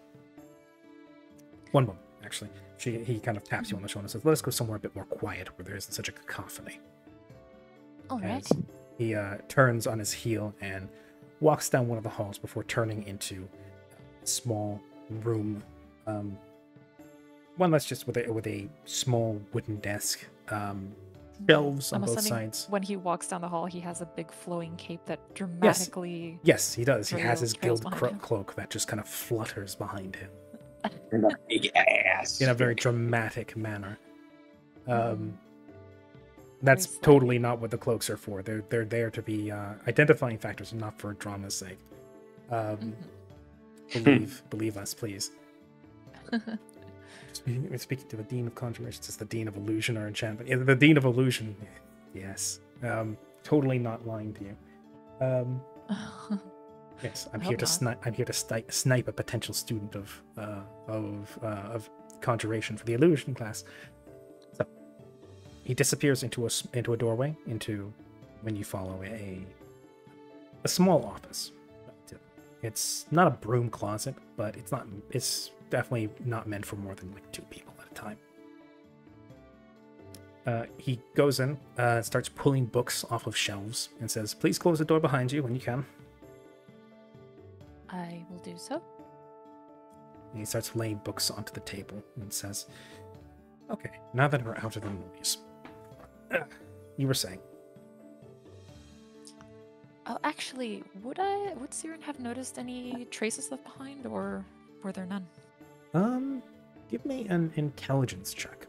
One moment, actually. He kind of taps you on the shoulder and says, "Let us go somewhere a bit more quiet, where there isn't such a cacophony." All right. He turns on his heel and walks down one of the halls before turning into a small room. One that's just with a small wooden desk, shelves on both sides. When he walks down the hall, he has a big flowing cape that dramatically... Yes, he does. He has his guild cloak that just kind of flutters behind him. And a big ass. In a very dramatic manner. That's totally not what the cloaks are for. They're there to be identifying factors, not for drama's sake. Believe us, please. Speaking to the Dean of Conjuration, it's the Dean of Illusion or Enchantment. Yeah, the Dean of Illusion, yes. Totally not lying to you. Yes, I'm here to snipe a potential student of Conjuration for the Illusion class. So he disappears into a doorway when you follow a small office. It's not a broom closet, but it's definitely not meant for more than like 2 people at a time. He goes in, starts pulling books off of shelves, and says, "Please close the door behind you when you can." I will do so. And he starts laying books onto the table and says, "Okay, now that we're out of the movies, you were saying." Oh, actually, would Siren have noticed any traces left behind, or were there none? Give me an intelligence check.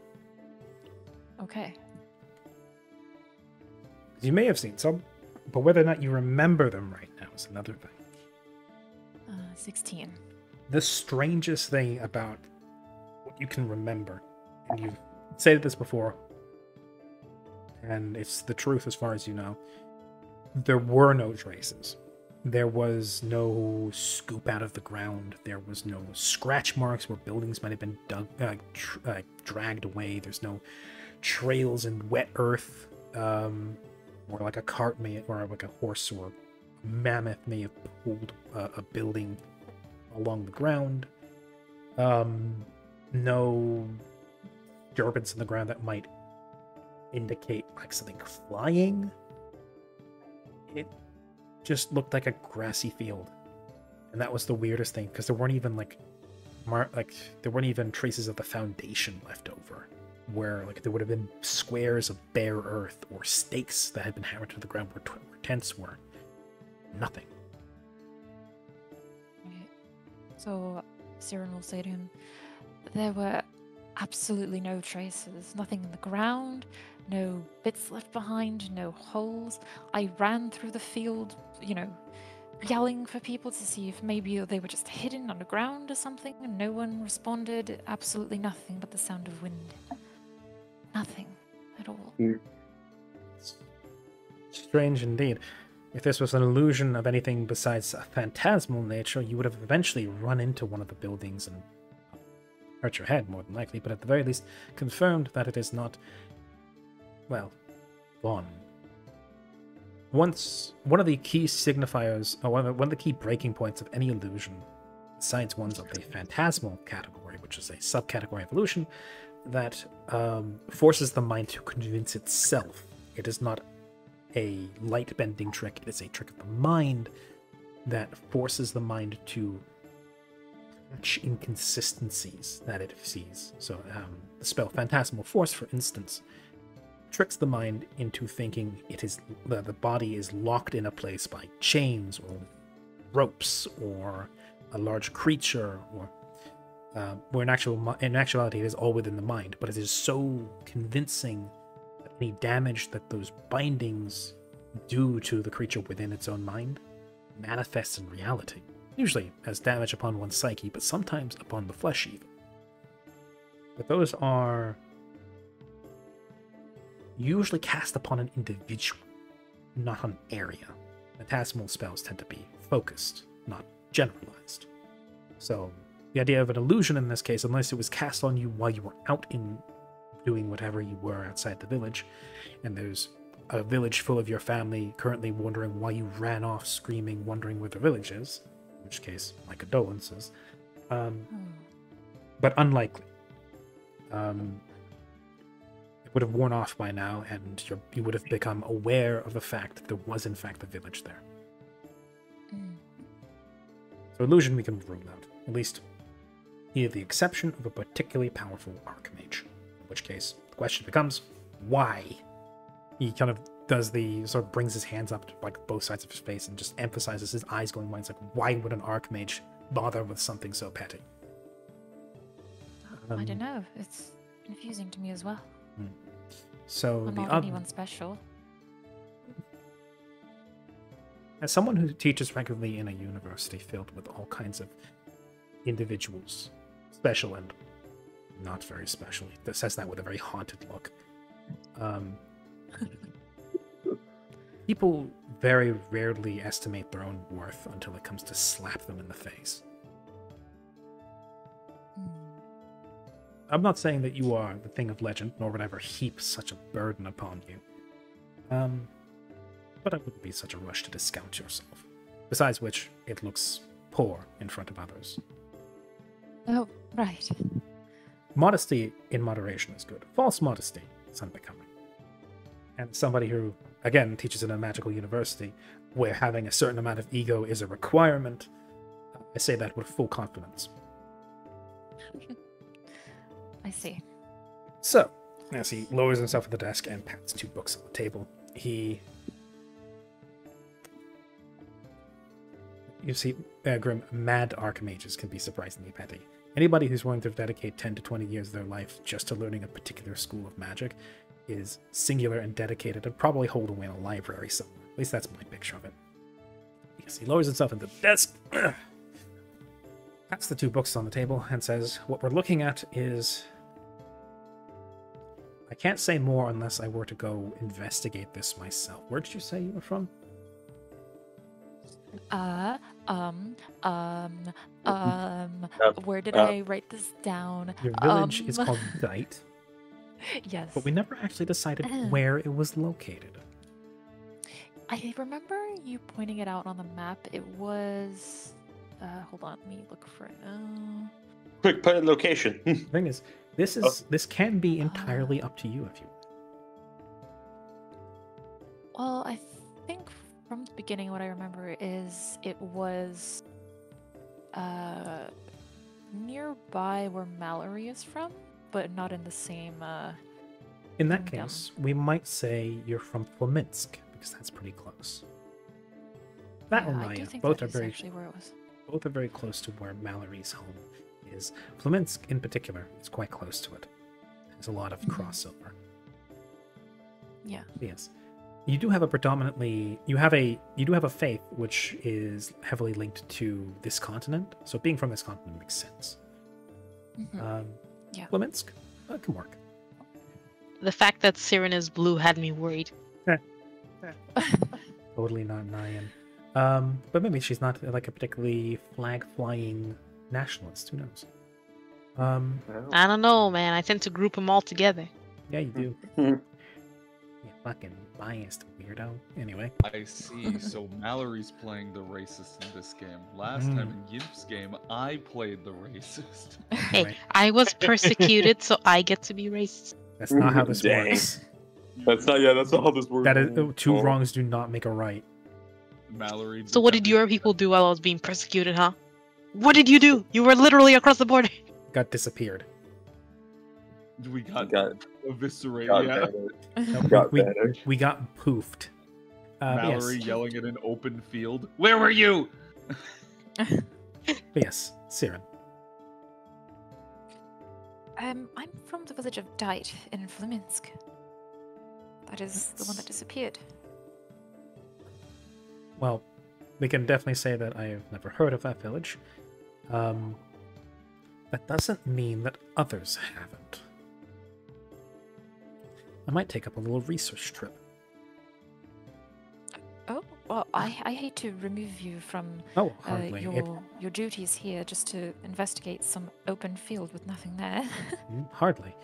Okay. You may have seen some, but whether or not you remember them right now is another thing. 16. The strangest thing about what you can remember, and you've said this before, and it's the truth as far as you know, there were no traces. There was no scoop out of the ground. There was no scratch marks where buildings might have been dragged away. There's no trails in wet earth or like a cart may, or like a horse or a mammoth may have pulled a building along the ground. No disturbance in the ground that might indicate like something flying. It just looked like a grassy field, and that was the weirdest thing, because there weren't even there weren't even traces of the foundation left over, where like there would have been squares of bare earth or stakes that had been hammered to the ground where tents were. Nothing. So Siren will say to him, there were absolutely no traces, nothing in the ground, no bits left behind, no holes. I ran through the field, yelling for people to see if maybe they were just hidden underground or something, and no one responded. Absolutely nothing but the sound of wind. Nothing at all. Strange indeed. If this was an illusion of anything besides a phantasmal nature, you would have eventually run into one of the buildings and hurt your head, more than likely, but at the very least confirmed that it is not, well, gone. Once, one of the key signifiers, or one of the key breaking points of any illusion, besides ones of the phantasmal category, which is a subcategory of illusion, that forces the mind to convince itself. It is not a light-bending trick, it is a trick of the mind that forces the mind to catch inconsistencies that it sees. So the spell Phantasmal Force, for instance, tricks the mind into thinking it is the body is locked in a place by chains or ropes or a large creature, or where in actuality it is all within the mind, but it is so convincing that any damage that those bindings do to the creature within its own mind manifests in reality, usually as damage upon one's psyche, but sometimes upon the flesh even. But those are usually cast upon an individual, not an area. Phantasmal spells tend to be focused, not generalized. So the idea of an illusion in this case, unless it was cast on you while you were out in doing whatever you were outside the village, and there's a village full of your family currently wondering why you ran off screaming, wondering where the village is, in which case, my condolences. But unlikely. It would have worn off by now, and you would have become aware of the fact that there was in fact a village there. So illusion we can rule out, at least with the exception of a particularly powerful archmage. In which case, the question becomes, why? He kind of brings his hands up to like both sides of his face and just emphasizes, his eyes going wide. It's like, why would an archmage bother with something so petty? I don't know. It's confusing to me as well. So I'm not anyone special. As someone who teaches regularly in a university filled with all kinds of individuals, special and not very special, that says that with a very haunted look, people very rarely estimate their own worth until it comes to slap them in the face. I'm not saying that you are the thing of legend, nor would I ever heap such a burden upon you. But I wouldn't be such a rush to discount yourself. Besides which, it looks poor in front of others. Oh, right. Modesty in moderation is good. False modesty is unbecoming. And somebody who, again, teaches in a magical university, where having a certain amount of ego is a requirement, I say that with full confidence. I see. So, as he lowers himself at the desk and pats 2 books on the table, you see, Grim, mad archmages can be surprisingly petty. Anybody who's willing to dedicate 10 to 20 years of their life just to learning a particular school of magic is singular and dedicated and probably hold away in a library somewhere. At least that's my picture of it. Yes, he lowers himself at the desk, pats the 2 books on the table, and says, what we're looking at is... I can't say more unless I were to go investigate this myself. Where did you say you were from? Where did I write this down? Your village is called Dite. Yes. But we never actually decided where it was located. I remember you pointing it out on the map. It was. Hold on, let me look for it. Quick, put a location. The thing is, this can be entirely up to you if you. Well, I think from the beginning, what I remember is it was nearby where Mallory is from, but not in the same. In that kingdom. case, we might say you're from Flaminsk because that's pretty close. That or I do Maya, think both that are is very actually where it was. both are very close to where Mallory's home is. Flaminsk, in particular, is quite close to it. There's a lot of crossover. Yeah. Yes, you do have a predominantly you do have a faith which is heavily linked to this continent. So being from this continent makes sense. Yeah. Flaminsk can work. The fact that Siren is blue had me worried. Totally not Nyan. But maybe she's not like a particularly flag-flying nationalist. Who knows? I don't know, man. I tend to group them all together. Yeah, you do. You fucking biased weirdo. Anyway. I see. So Mallory's playing the racist in this game. Last time in Yimp's game, I played the racist. Hey, Right. I was persecuted, so I get to be racist. That's not how this Dang. works. That's not how this works. That is two Oh. wrongs do not make a right. Mallory. So what did your people do while I was being persecuted, huh? What did you do? You were literally across the border. Got disappeared. We got Got, eviscerated. got Yeah. better. No, Got we, better. we got poofed. Mallory Yes. yelling at an open field. Where were you? But yes, Siren. I'm from the village of Dite in Flaminsk. That is the one that disappeared. Well, we can definitely say that I have never heard of that village. That doesn't mean that others haven't. I might take up a little research trip. Oh, well, I hate to remove you from Oh, hardly. your duties here just to investigate some open field with nothing there. Hardly.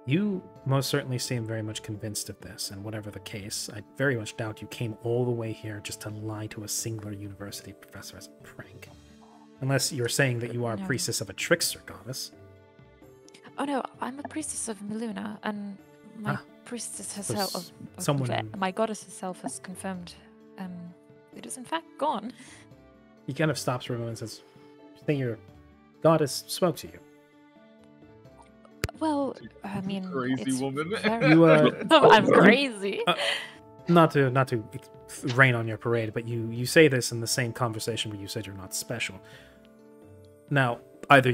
You most certainly seem very much convinced of this, and whatever the case, I very much doubt you came all the way here just to lie to a singular university professor as a prank. Unless you're saying that you are a No. priestess of a trickster goddess. Oh no, I'm a priestess of Miluna, and my priestess herself, s- someone- my goddess herself has confirmed it is in fact gone. He kind of stops for a moment and says, "I think your goddess spoke to you." Well, I mean, Crazy it's woman. very- You, I'm crazy. not to rain on your parade, but you say this in the same conversation where you said you're not special. Now, either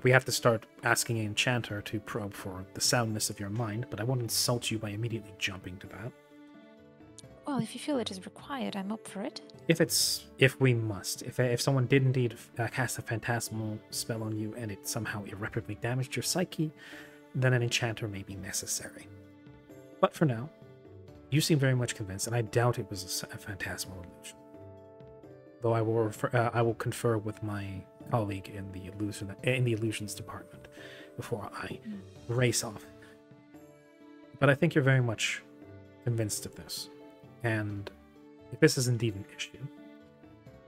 we have to start asking an enchanter to probe for the soundness of your mind, but I won't insult you by immediately jumping to that. Well, if you feel it is required, I'm up for it. If we must, if someone did indeed cast a phantasmal spell on you and it somehow irreparably damaged your psyche, then an enchanter may be necessary. But for now, you seem very much convinced, and I doubt it was a phantasmal illusion. Though I will confer with my colleague in the illusions department before I race off. But I think you're very much convinced of this, and if this is indeed an issue,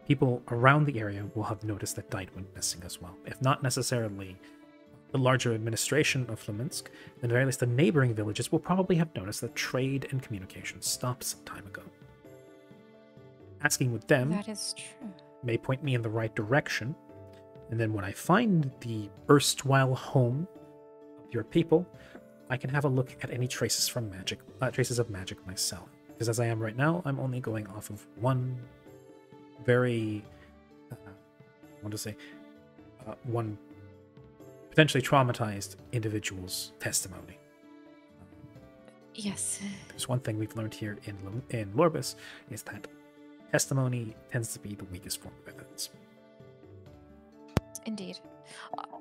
people around the area will have noticed that Dite went missing as well. If not necessarily the larger administration of Flaminsk, then at the very least the neighboring villages will probably have noticed that trade and communication stopped some time ago. Asking with them That is true. may point me in the right direction, and then when I find the erstwhile home of your people, I can have a look at any traces of magic myself. Because as I am right now, I'm only going off of one very, one potentially traumatized individual's testimony. Yes. There's one thing we've learned here in Lorbus is that testimony tends to be the weakest form of evidence. Indeed.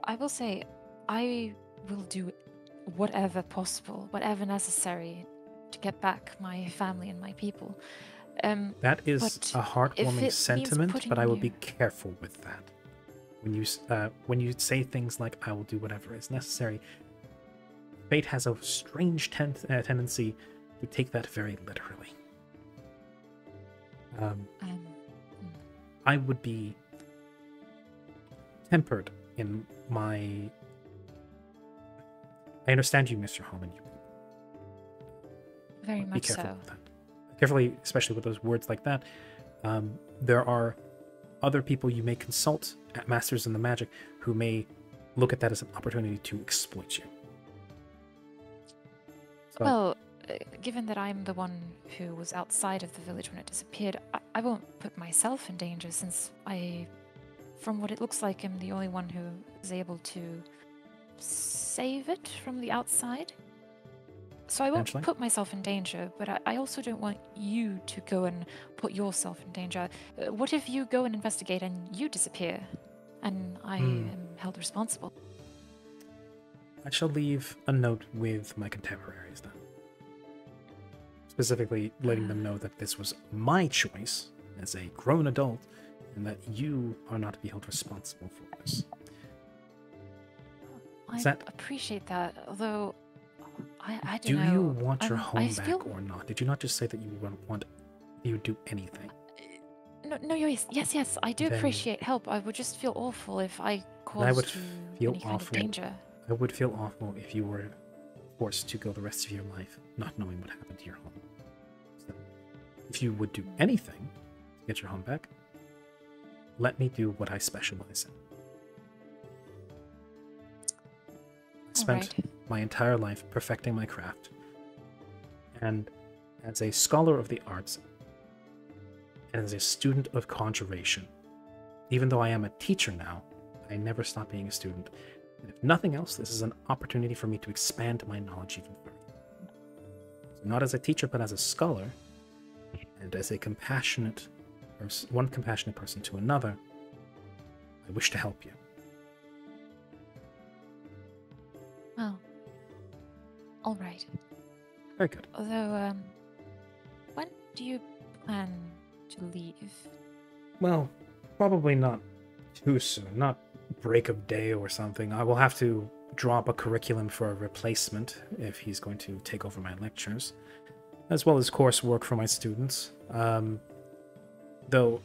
I will say, I will do whatever possible, whatever necessary to get back my family and my people. That is but a if it heartwarming means sentiment, putting but I will be you- careful with that. When you say things like "I will do whatever is necessary," fate has a strange tendency to take that very literally. I would be tempered in my... I understand you, Mr. Holman. Very Be much careful so. with that. Carefully, especially with those words like that. There are other people you may consult at Masters in the Magic who may look at that as an opportunity to exploit you. So, Well, given that I'm the one who was outside of the village when it disappeared, I won't put myself in danger since I, from what it looks like, am the only one who is able to save it from the outside. So I won't Potentially. put myself in danger, but I also don't want you to go and put yourself in danger. What if you go and investigate and you disappear, and I am held responsible? I shall leave a note with my contemporaries then. Specifically letting them know that this was my choice as a grown adult, and that you are not to be held responsible for this. I that- appreciate that, although I Do don't know. you want your I home feel- back or not? Did you not just say that you wouldn't want you would do anything? No, yes, I do Then- appreciate help. I would just feel awful if I I would caused you feel any kind of awful. danger. I would feel awful if you were forced to go the rest of your life not knowing what happened to your home. So, if you would do anything to get your home back, let me do what I specialize in. I spent Alright. my entire life perfecting my craft, and as a scholar of the arts, and as a student of conjuration, even though I am a teacher now, I never stop being a student. And if nothing else, this is an opportunity for me to expand my knowledge even further. So not as a teacher, but as a scholar, and as a compassionate person, one compassionate person to another, I wish to help you. Well, all right. Very good. Although, when do you plan to leave? Well, probably not too soon. Not break of day or something. I will have to drop a curriculum for a replacement if he's going to take over my lectures, as well as coursework for my students. Though,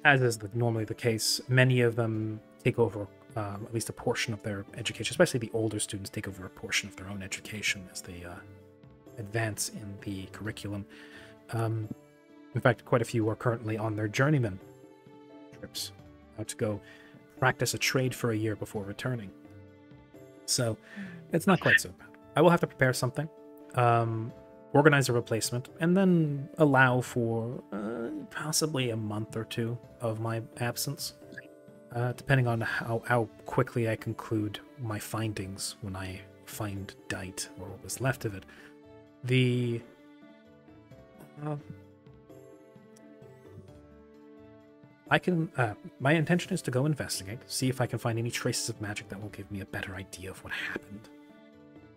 as is normally the case, many of them take over at least a portion of their education, especially the older students take over a portion of their own education as they advance in the curriculum. In fact, quite a few are currently on their journeyman trips, out to go practice a trade for a year before returning. So, it's not quite so bad. I will have to prepare something, organize a replacement, and then allow for possibly a month or two of my absence, depending on how quickly I conclude my findings when I find Dite, or what was left of it. The... my intention is to go investigate, see if I can find any traces of magic that will give me a better idea of what happened.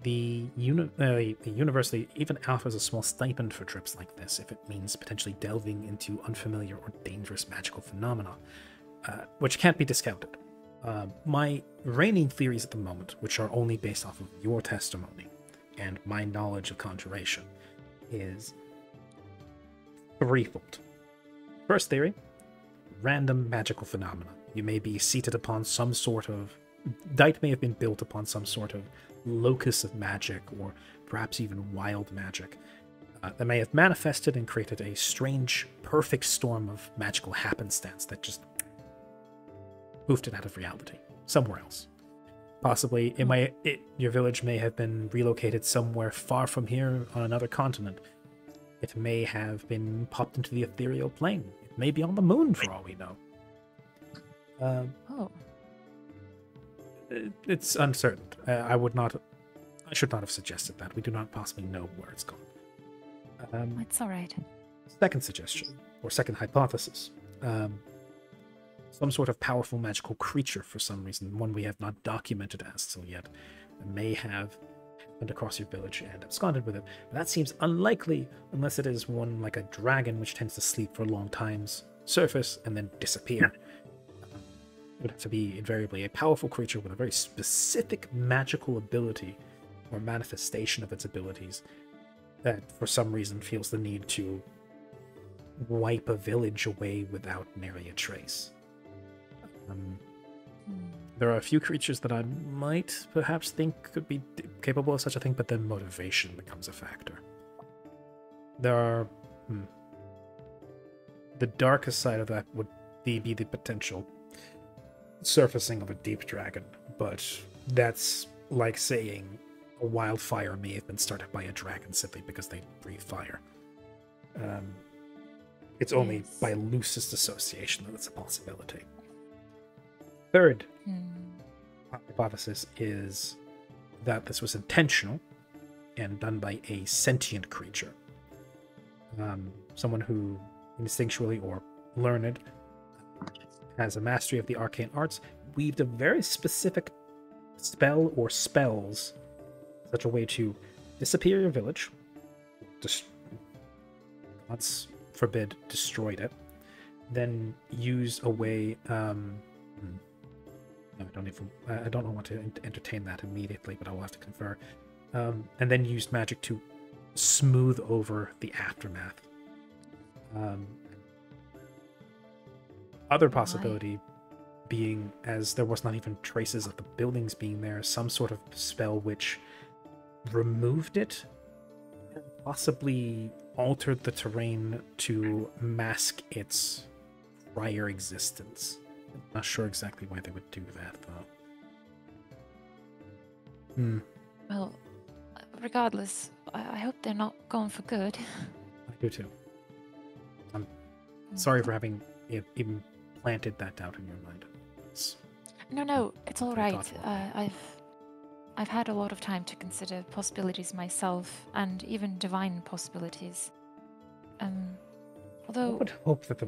The university even offers a small stipend for trips like this if it means potentially delving into unfamiliar or dangerous magical phenomena, which can't be discounted. My reigning theories at the moment, which are only based off of your testimony and my knowledge of conjuration, is threefold. First theory: random magical phenomena. You may be seated upon some sort of... Dite may have been built upon some sort of locus of magic, or perhaps even wild magic, that may have manifested and created a strange, perfect storm of magical happenstance that just poofed it out of reality, somewhere else. Possibly, your village may have been relocated somewhere far from here on another continent. It may have been popped into the ethereal plane. It may be on the moon, for all we know. Oh, It's uncertain. I should not have suggested that. We do not possibly know where it's gone. it's all right. Second suggestion, or second hypothesis. Some sort of powerful magical creature, for some reason, one we have not documented as till yet, may have happened across your village and absconded with it. But that seems unlikely unless it is one like a dragon, which tends to sleep for long times, surface, and then disappear. It would have to be invariably a powerful creature with a very specific magical ability or manifestation of its abilities that for some reason feels the need to wipe a village away without nary a trace. There are a few creatures that I might perhaps think could be capable of such a thing, but then motivation becomes a factor. There are... The darkest side of that would be the potential surfacing of a deep dragon, but that's like saying a wildfire may have been started by a dragon simply because they breathe fire. It's only by loosest association that it's a possibility. Third hypothesis is that this was intentional and done by a sentient creature. Someone who instinctually or learned has a mastery of the arcane arts, weaved a very specific spell or spells such a way to disappear your village, gods forbid, destroyed it, then use a way no, I don't want to entertain that immediately, but I will have to confer. And then used magic to smooth over the aftermath. Other possibility being, as there was not even traces of the buildings being there, some sort of spell which removed it, and possibly altered the terrain to mask its prior existence. I'm not sure exactly why they would do that, though. Well, regardless, I hope they're not gone for good. I do too. I'm sorry for having even planted that doubt in your mind. No, it's all right. thoughtful. I've had a lot of time to consider possibilities myself, and even divine possibilities. I Although would hope that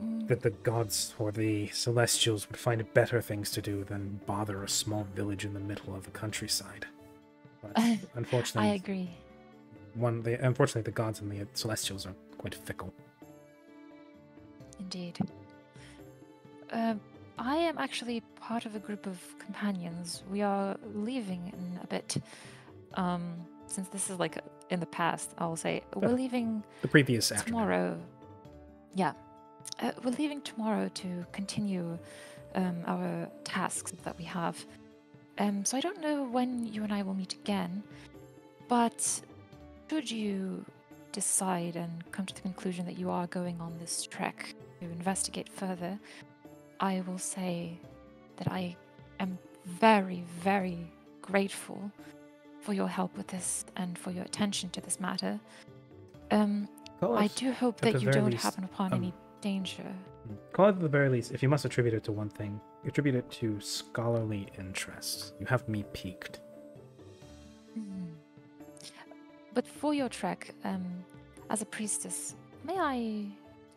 the gods or the celestials would find better things to do than bother a small village in the middle of the countryside. But unfortunately, I agree. Unfortunately, the gods and the celestials are quite fickle. Indeed. I am actually part of a group of companions. We are leaving in a bit. Since this is like in the past, I'll say we're leaving The previous afternoon. tomorrow. Yeah. We're leaving tomorrow to continue our tasks that we have. So I don't know when you and I will meet again, but should you decide and come to the conclusion that you are going on this trek to investigate further, I will say that I am very, very grateful for your help with this and for your attention to this matter. I do hope that you don't happen upon any danger. Call it at the very least, if you must attribute it to one thing, attribute it to scholarly interest. You have me piqued. But for your trek, as a priestess, may I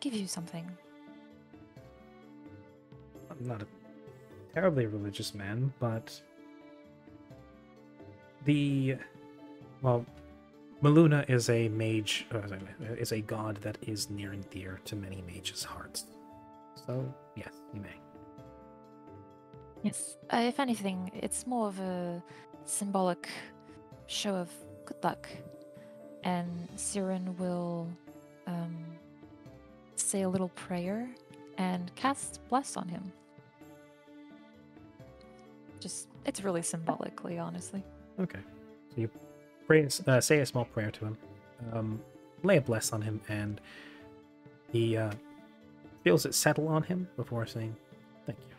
give you something? I'm not a terribly religious man, but Maluna is a mage, is a god that is near and dear to many mages' hearts. So, yes, you may. Yes. If anything, it's more of a symbolic show of good luck. And Siren will say a little prayer and cast Bless on him. It's really symbolically, honestly. Okay. So you pray, say a small prayer to him, lay a bless on him, and he feels it settle on him before saying, "Thank you."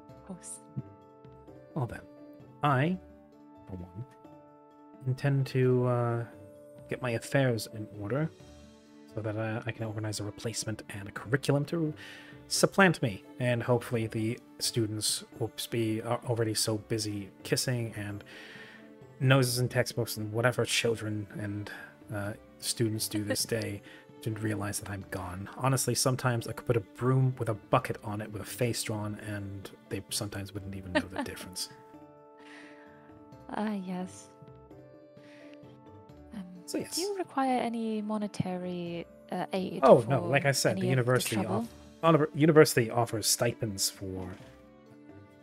Of course. Well then, I, for one, intend to get my affairs in order so that I can organize a replacement and a curriculum to supplant me, and hopefully the students will be already so busy kissing and noses in textbooks and whatever children and students do this day to realize that I'm gone. Honestly, sometimes I could put a broom with a bucket on it with a face drawn, and they sometimes wouldn't even know the difference. Yes. So yes. Do you require any monetary aid? Oh no, like I said, the any of university trouble? university offers stipends for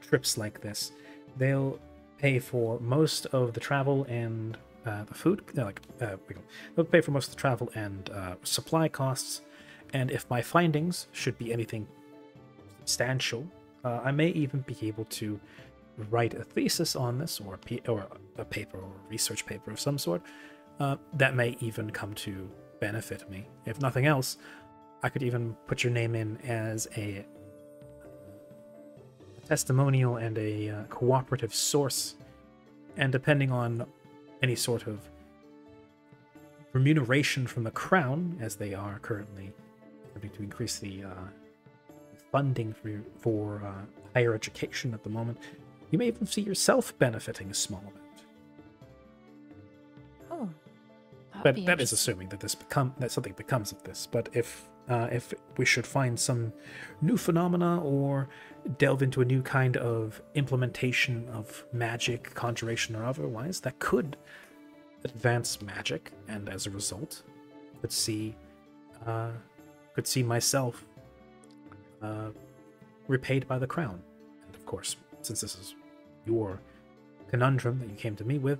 trips like this. They'll pay for most of the travel and the food, they'll pay for most of the travel and supply costs. And if my findings should be anything substantial, I may even be able to write a thesis on this, or a paper or a research paper of some sort. That may even come to benefit me. If nothing else, I could even put your name in as a testimonial and a cooperative source, and depending on any sort of remuneration from the crown, as they are currently having to increase the funding for higher education at the moment, you may even see yourself benefiting a small amount. Oh, But that is assuming that that something becomes of this. But if we should find some new phenomena or delve into a new kind of implementation of magic, conjuration or otherwise, that could advance magic, and as a result, could see myself repaid by the crown. And of course, since this is your conundrum that you came to me with,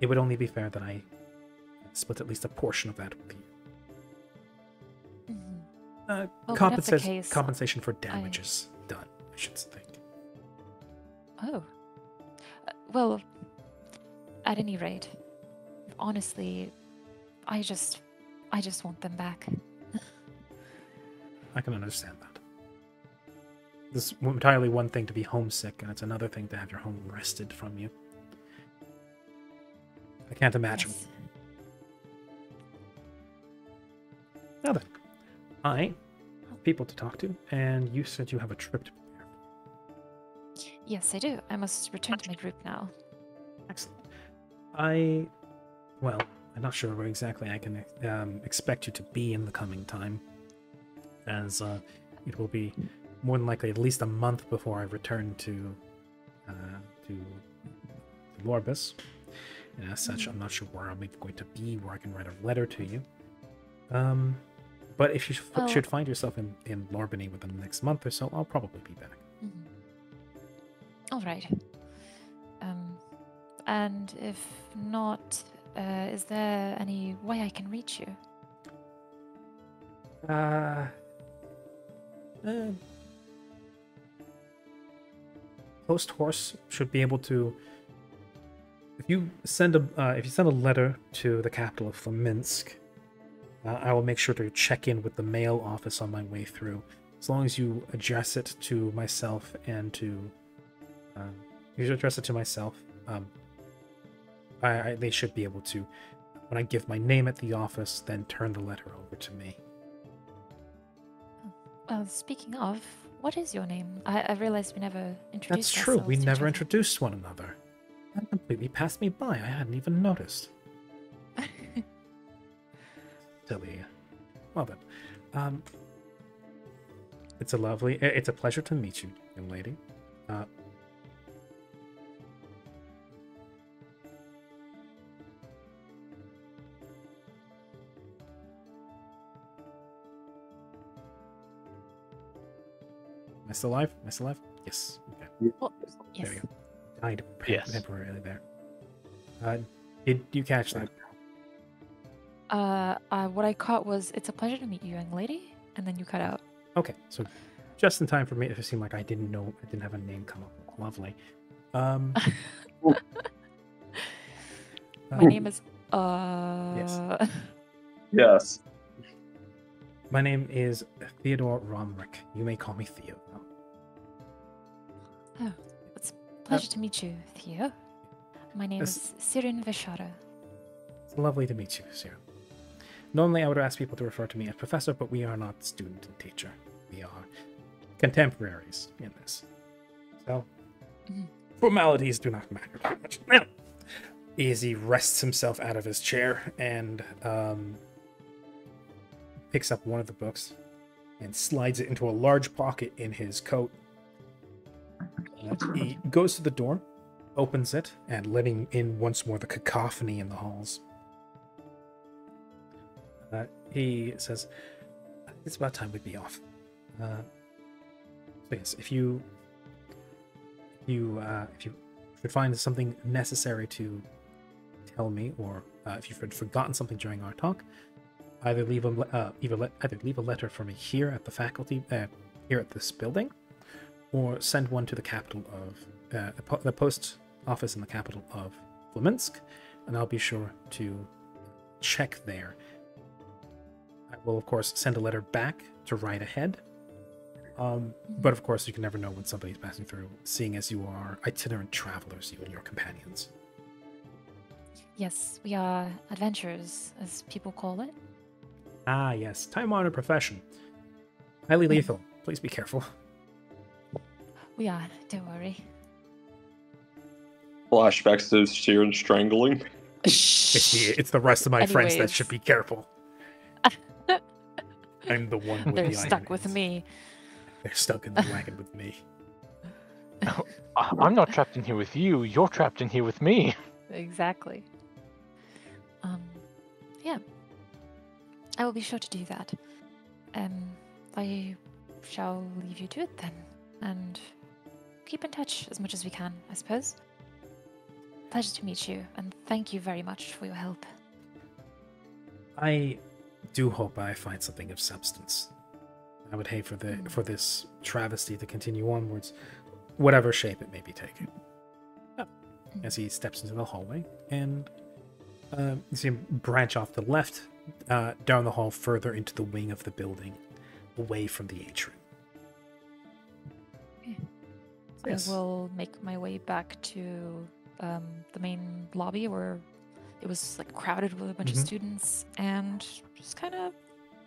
it would only be fair that I split at least a portion of that with you. Well, that's the case, compensation for damages done, I should think. Oh. Well, at any rate, honestly, I just want them back. I can understand that. This is entirely one thing to be homesick, and it's another thing to have your home wrested from you. I can't imagine. Yes. Now then, I have people to talk to, and you said you have a trip to prepare. Yes, I do. I must return to my group now. Excellent. Well, I'm not sure where exactly I can expect you to be in the coming time, as it will be more than likely at least a month before I return to Lorbus. And as such, I'm not sure where I'm going to be, where I can write a letter to you. But if you should find yourself in Lorbany within the next month or so, I'll probably be back. All right. And if not, is there any way I can reach you? Post Horse should be able to. If you send a letter to the capital of Flaminsk, I will make sure to check in with the mail office on my way through. As long as you address it to myself and to they should be able to, when I give my name at the office, then turn the letter over to me. Speaking of, what is your name? I realized we never introduced That's true. ourselves We to each never other. introduced one another. That completely passed me by. I hadn't even noticed. Silly. Well then, it's a pleasure to meet you, young lady. Am I still alive? Yes. Okay. Well, yes. There we go. Died Yes. temporarily there. Did you catch that? What I caught was, "It's a pleasure to meet you, young lady," and then you cut out. Okay, so just in time for me to seem like I didn't have a name come up. Lovely. My name is Yes. Yes. My name is Theodore Romrick. You may call me Theo. Oh, it's a pleasure to meet you, Theo. My name Yes. is Sirin Vishara. It's lovely to meet you, Sarah. Normally, I would ask people to refer to me as professor, but we are not student and teacher. We are contemporaries in this. So, formalities do not matter too much. Now, as he rests himself out of his chair and picks up one of the books and slides it into a large pocket in his coat. He goes to the door, opens it, and letting in once more the cacophony in the halls. He says, "It's about time we'd be off." So yes, if you should find something necessary to tell me, or if you've forgotten something during our talk, either leave a letter for me here at the faculty, here at this building, or send one to the capital of the post office in the capital of Flaminsk, and I'll be sure to check there. I will, of course, send a letter back to Ride Ahead. But of course, you can never know when somebody's passing through, seeing as you are itinerant travelers, you and your companions. Yes, we are adventurers, as people call it. Ah, yes. Time-honored profession. Highly lethal. Please be careful. We are, don't worry. Flashbacks to Sheeran strangling. It's the rest of my friends that Anyways. should be careful. I'm the one with They're the stuck with irons. me. They're stuck in the wagon with me. I'm not trapped in here with you. You're trapped in here with me. Exactly. Yeah. I will be sure to do that. I shall leave you to it then, and keep in touch as much as we can, I suppose. Pleasure to meet you, and thank you very much for your help. I do hope I find something of substance. I would hate for this travesty to continue onwards, whatever shape it may be taking. As he steps into the hallway, and you see him branch off to the left, down the hall further into the wing of the building, away from the atrium. Yes. I will make my way back to the main lobby where it was like crowded with a bunch of students, and just kind of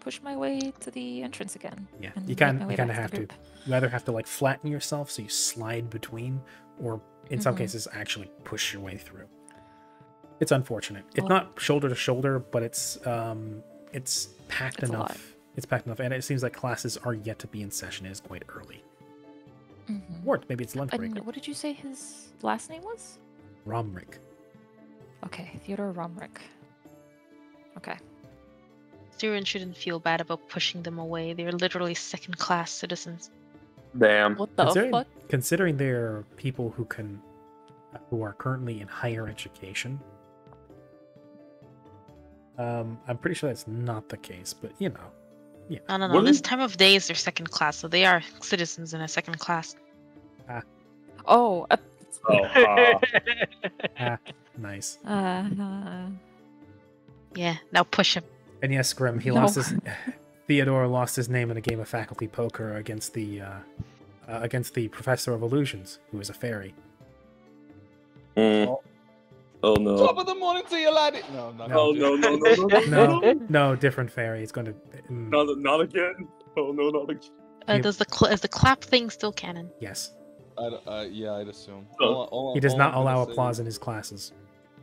push my way to the entrance again. Yeah, and you make kind my way of back have the to. group. You either have to like flatten yourself so you slide between, or in some cases actually push your way through. It's unfortunate. It's Well- not shoulder to shoulder, but it's packed It's a lot. enough. It's packed enough, and it seems like classes are yet to be in session. It is quite early. Mhm. Or maybe it's lunch break. And what did you say his last name was? Romrick. Okay, Theodore Romrick. Okay. Students shouldn't feel bad about pushing them away. They're literally second-class citizens. Damn. What the fuck? Considering they're people who are currently in higher education, I'm pretty sure that's not the case. But you know, No. What This is- time of day is their second class, so they are citizens in a second class. Oh, nice. Yeah, now push him. And yes, Grim, he No. lost his Theodore lost his name in a game of faculty poker against the professor of illusions, who is a fairy. Oh no. Top of the morning to you, laddie. No, not No. No. No, different fairy. It's going to. Not again. Oh no, not again. Is the clap thing still canon? Yes, Yeah, I'd assume. Oh. he does all not I'm gonna allow say applause is- in his classes.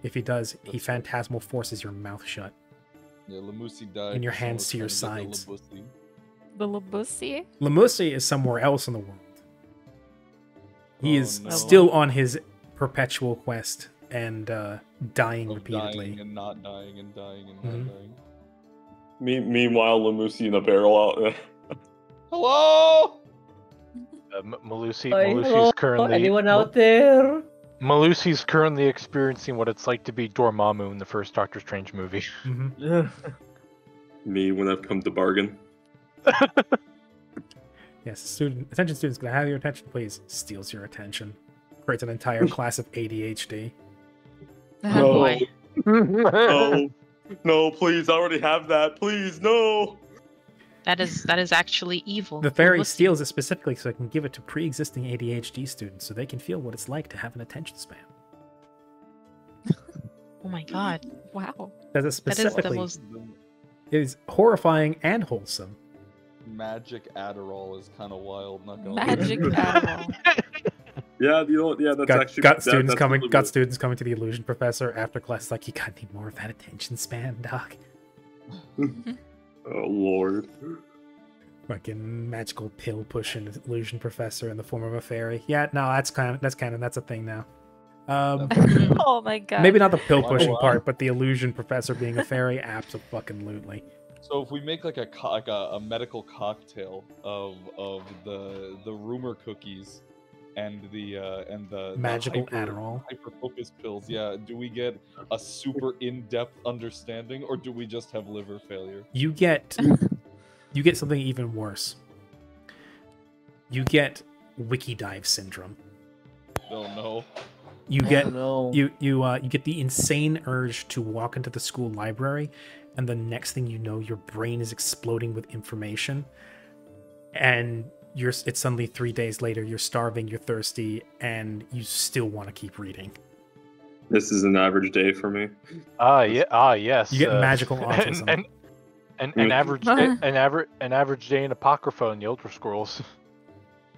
If he does, he That's right. phantasmal forces your mouth shut. Yeah, Lamusi died. And your so hands it's to your kinda like a sides. Labusi. the Labusi? Lamusi is somewhere else in the world. He Oh, is no. still on his perpetual quest and dying Of repeatedly. dying and not dying and dying and Mhm. not dying. Meanwhile, Lamusi in a barrel out. Hello. Malusi, Hi, Malusi's hello, currently anyone out there? Malusi's currently experiencing what it's like to be Dormammu in the first Doctor Strange movie. Mhm. Me when I've come to bargain. Yes, attention students, can I have your attention, please? Steals your attention. Creates an entire class of ADHD. No. boy. No. No, please, I already have that. Please, no. That is actually evil. The fairy Look, steals it specifically so it can give it to pre-existing ADHD students so they can feel what it's like to have an attention span. Oh my god. Wow. Does it That is the specifically? most. It is horrifying and wholesome. Magic Adderall is kind of wild. Not gonna lie. Magic Adderall. Yeah, you know what? Yeah, that's Got, actually got that- students that's coming. really Got what- students coming to the illusion professor after class. Like, you gotta need more of that attention span, doc. Oh lord. Fucking magical pill pushing illusion professor in the form of a fairy. Yeah, no, that's canon. That's a thing now. Oh my god. Maybe not the pill Wow. pushing part, but the illusion professor being a fairy. Absolutely. So if we make like a medical cocktail of the rumor cookies and the Magical hyper Adderall. focus pills. Yeah, do we get a super in-depth understanding, or do we just have liver failure? You get something even worse. You get wiki dive syndrome. Oh no. You get no. you get the insane urge to walk into the school library, and the next thing you know, your brain is exploding with information, and it's suddenly 3 days later. You're starving, you're thirsty, and you still want to keep reading. This is an average day for me. Yes. You get magical autism. An average day in Apocrypha in the Elder Scrolls.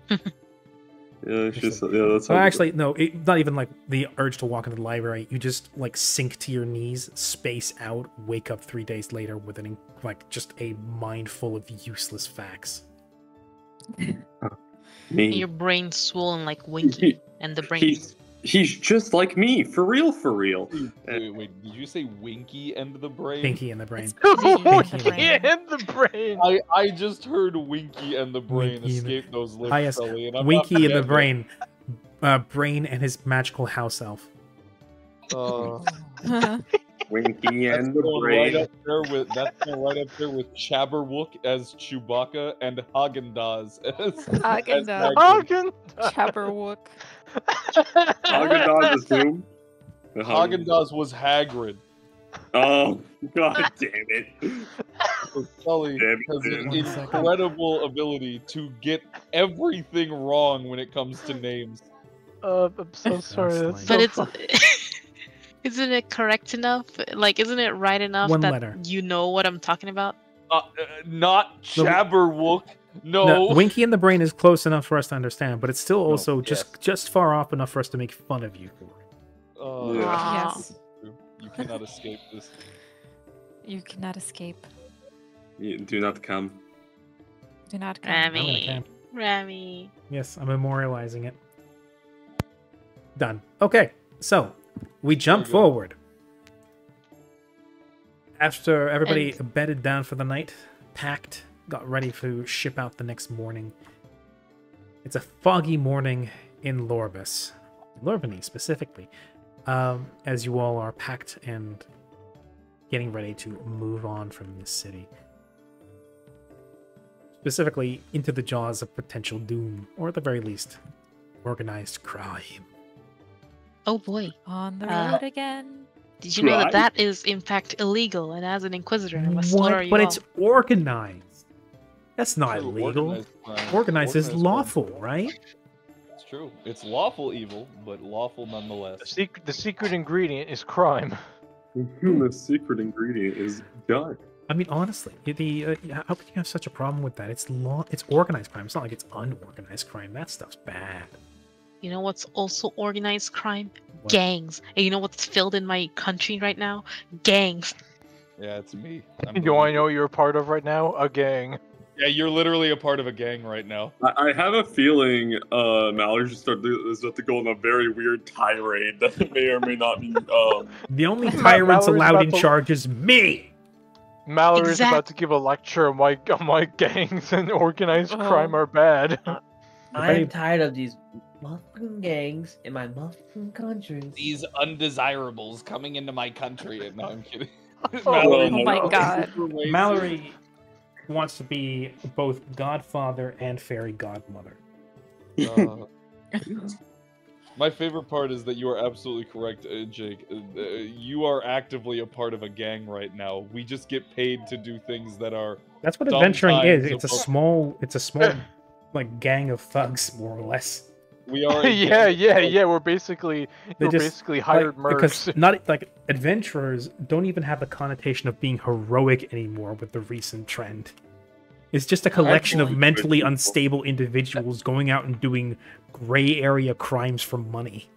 Yeah, it's just that's. Well, actually, no. Not even like the urge to walk into the library. You just like sink to your knees, space out, wake up 3 days later with just a mind full of useless facts. Me. Your brain's swollen like Winky and the brain. He's just like me, for real, for real. Wait, did you say Winky and the brain? Pinky in the brain. And the brain. I just heard Winky and the brain Winky escape those lips, Ah, yes. Sully, and I'm Winky not in the forgetting brain. Brain and his magical house elf. it. Winky That's and the going right brain. up there with Chabberwook as Chewbacca and Haagen-Dazs as Haagen-Dazs. Hagen. Chapperwook. Haagen-Dazs is whom? Haagen-Dazs was Hagrid. Oh, god damn it. Sully Damn has it, an man. 1 second. incredible ability to get everything wrong when it comes to names. I'm so sorry. That's That's But so it's isn't it correct enough? Like, isn't it right enough One that letter. you know what I'm talking about? Not Chabberwook. No. Winky in the brain is close enough for us to understand, but it's still also yes. just far off enough for us to make fun of you for it. Yeah. Yes. You cannot escape this. You cannot escape. You do not come. Do not come. I'm gonna Rami. camp. Rami. Yes, I'm memorializing it. Done. Okay, so we jump There you go. forward. After everybody bedded down for the night, packed, got ready to ship out the next morning. It's a foggy morning in Lorbus. Lorbany, specifically. As you all are packed and getting ready to move on from this city. Specifically, into the jaws of potential doom, or at the very least, organized crime. Oh boy. On the Uh, road again. Did you know Right. that that is in fact illegal? And as an inquisitor, I must slaughter What? you But all. it's organized. That's not True, illegal. crime. Organized is crime. lawful, right? It's true. It's lawful evil, but lawful nonetheless. the secret ingredient is crime. The secret ingredient is gun. I mean, honestly, how could you have such a problem with that? It's organized crime. It's not like it's unorganized crime. That stuff's bad. You know what's also organized crime? What? Gangs. And you know what's filled in my country right now? Gangs. Yeah, it's me. You want to know what you're a part of right now? A gang. Yeah, you're literally a part of a gang right now. I have a feeling Mallory is about to go on a very weird tirade that may or may not be. The only tyrant's Mallory's allowed about in to- charge is me. Mallory's about to give a lecture on why gangs and organized crime are bad. I am tired of these motherfucking gangs in my motherfucking countries. These undesirables coming into my country. No, I'm kidding. Oh my God. Mallory wants to be both godfather and fairy godmother. My favorite part is that you are absolutely correct, Jake. You are actively a part of a gang right now. We just get paid to do things that are. That's what adventuring is. Sometimes It's a small, like gang of thugs, more or less. We are. a yeah, gang. yeah, yeah. We're basically Just, hired like, because mercs. not like adventurers don't even have the connotation of being heroic anymore with the recent trend. It's just a collection of believe mentally it. unstable individuals going out and doing gray area crimes for money.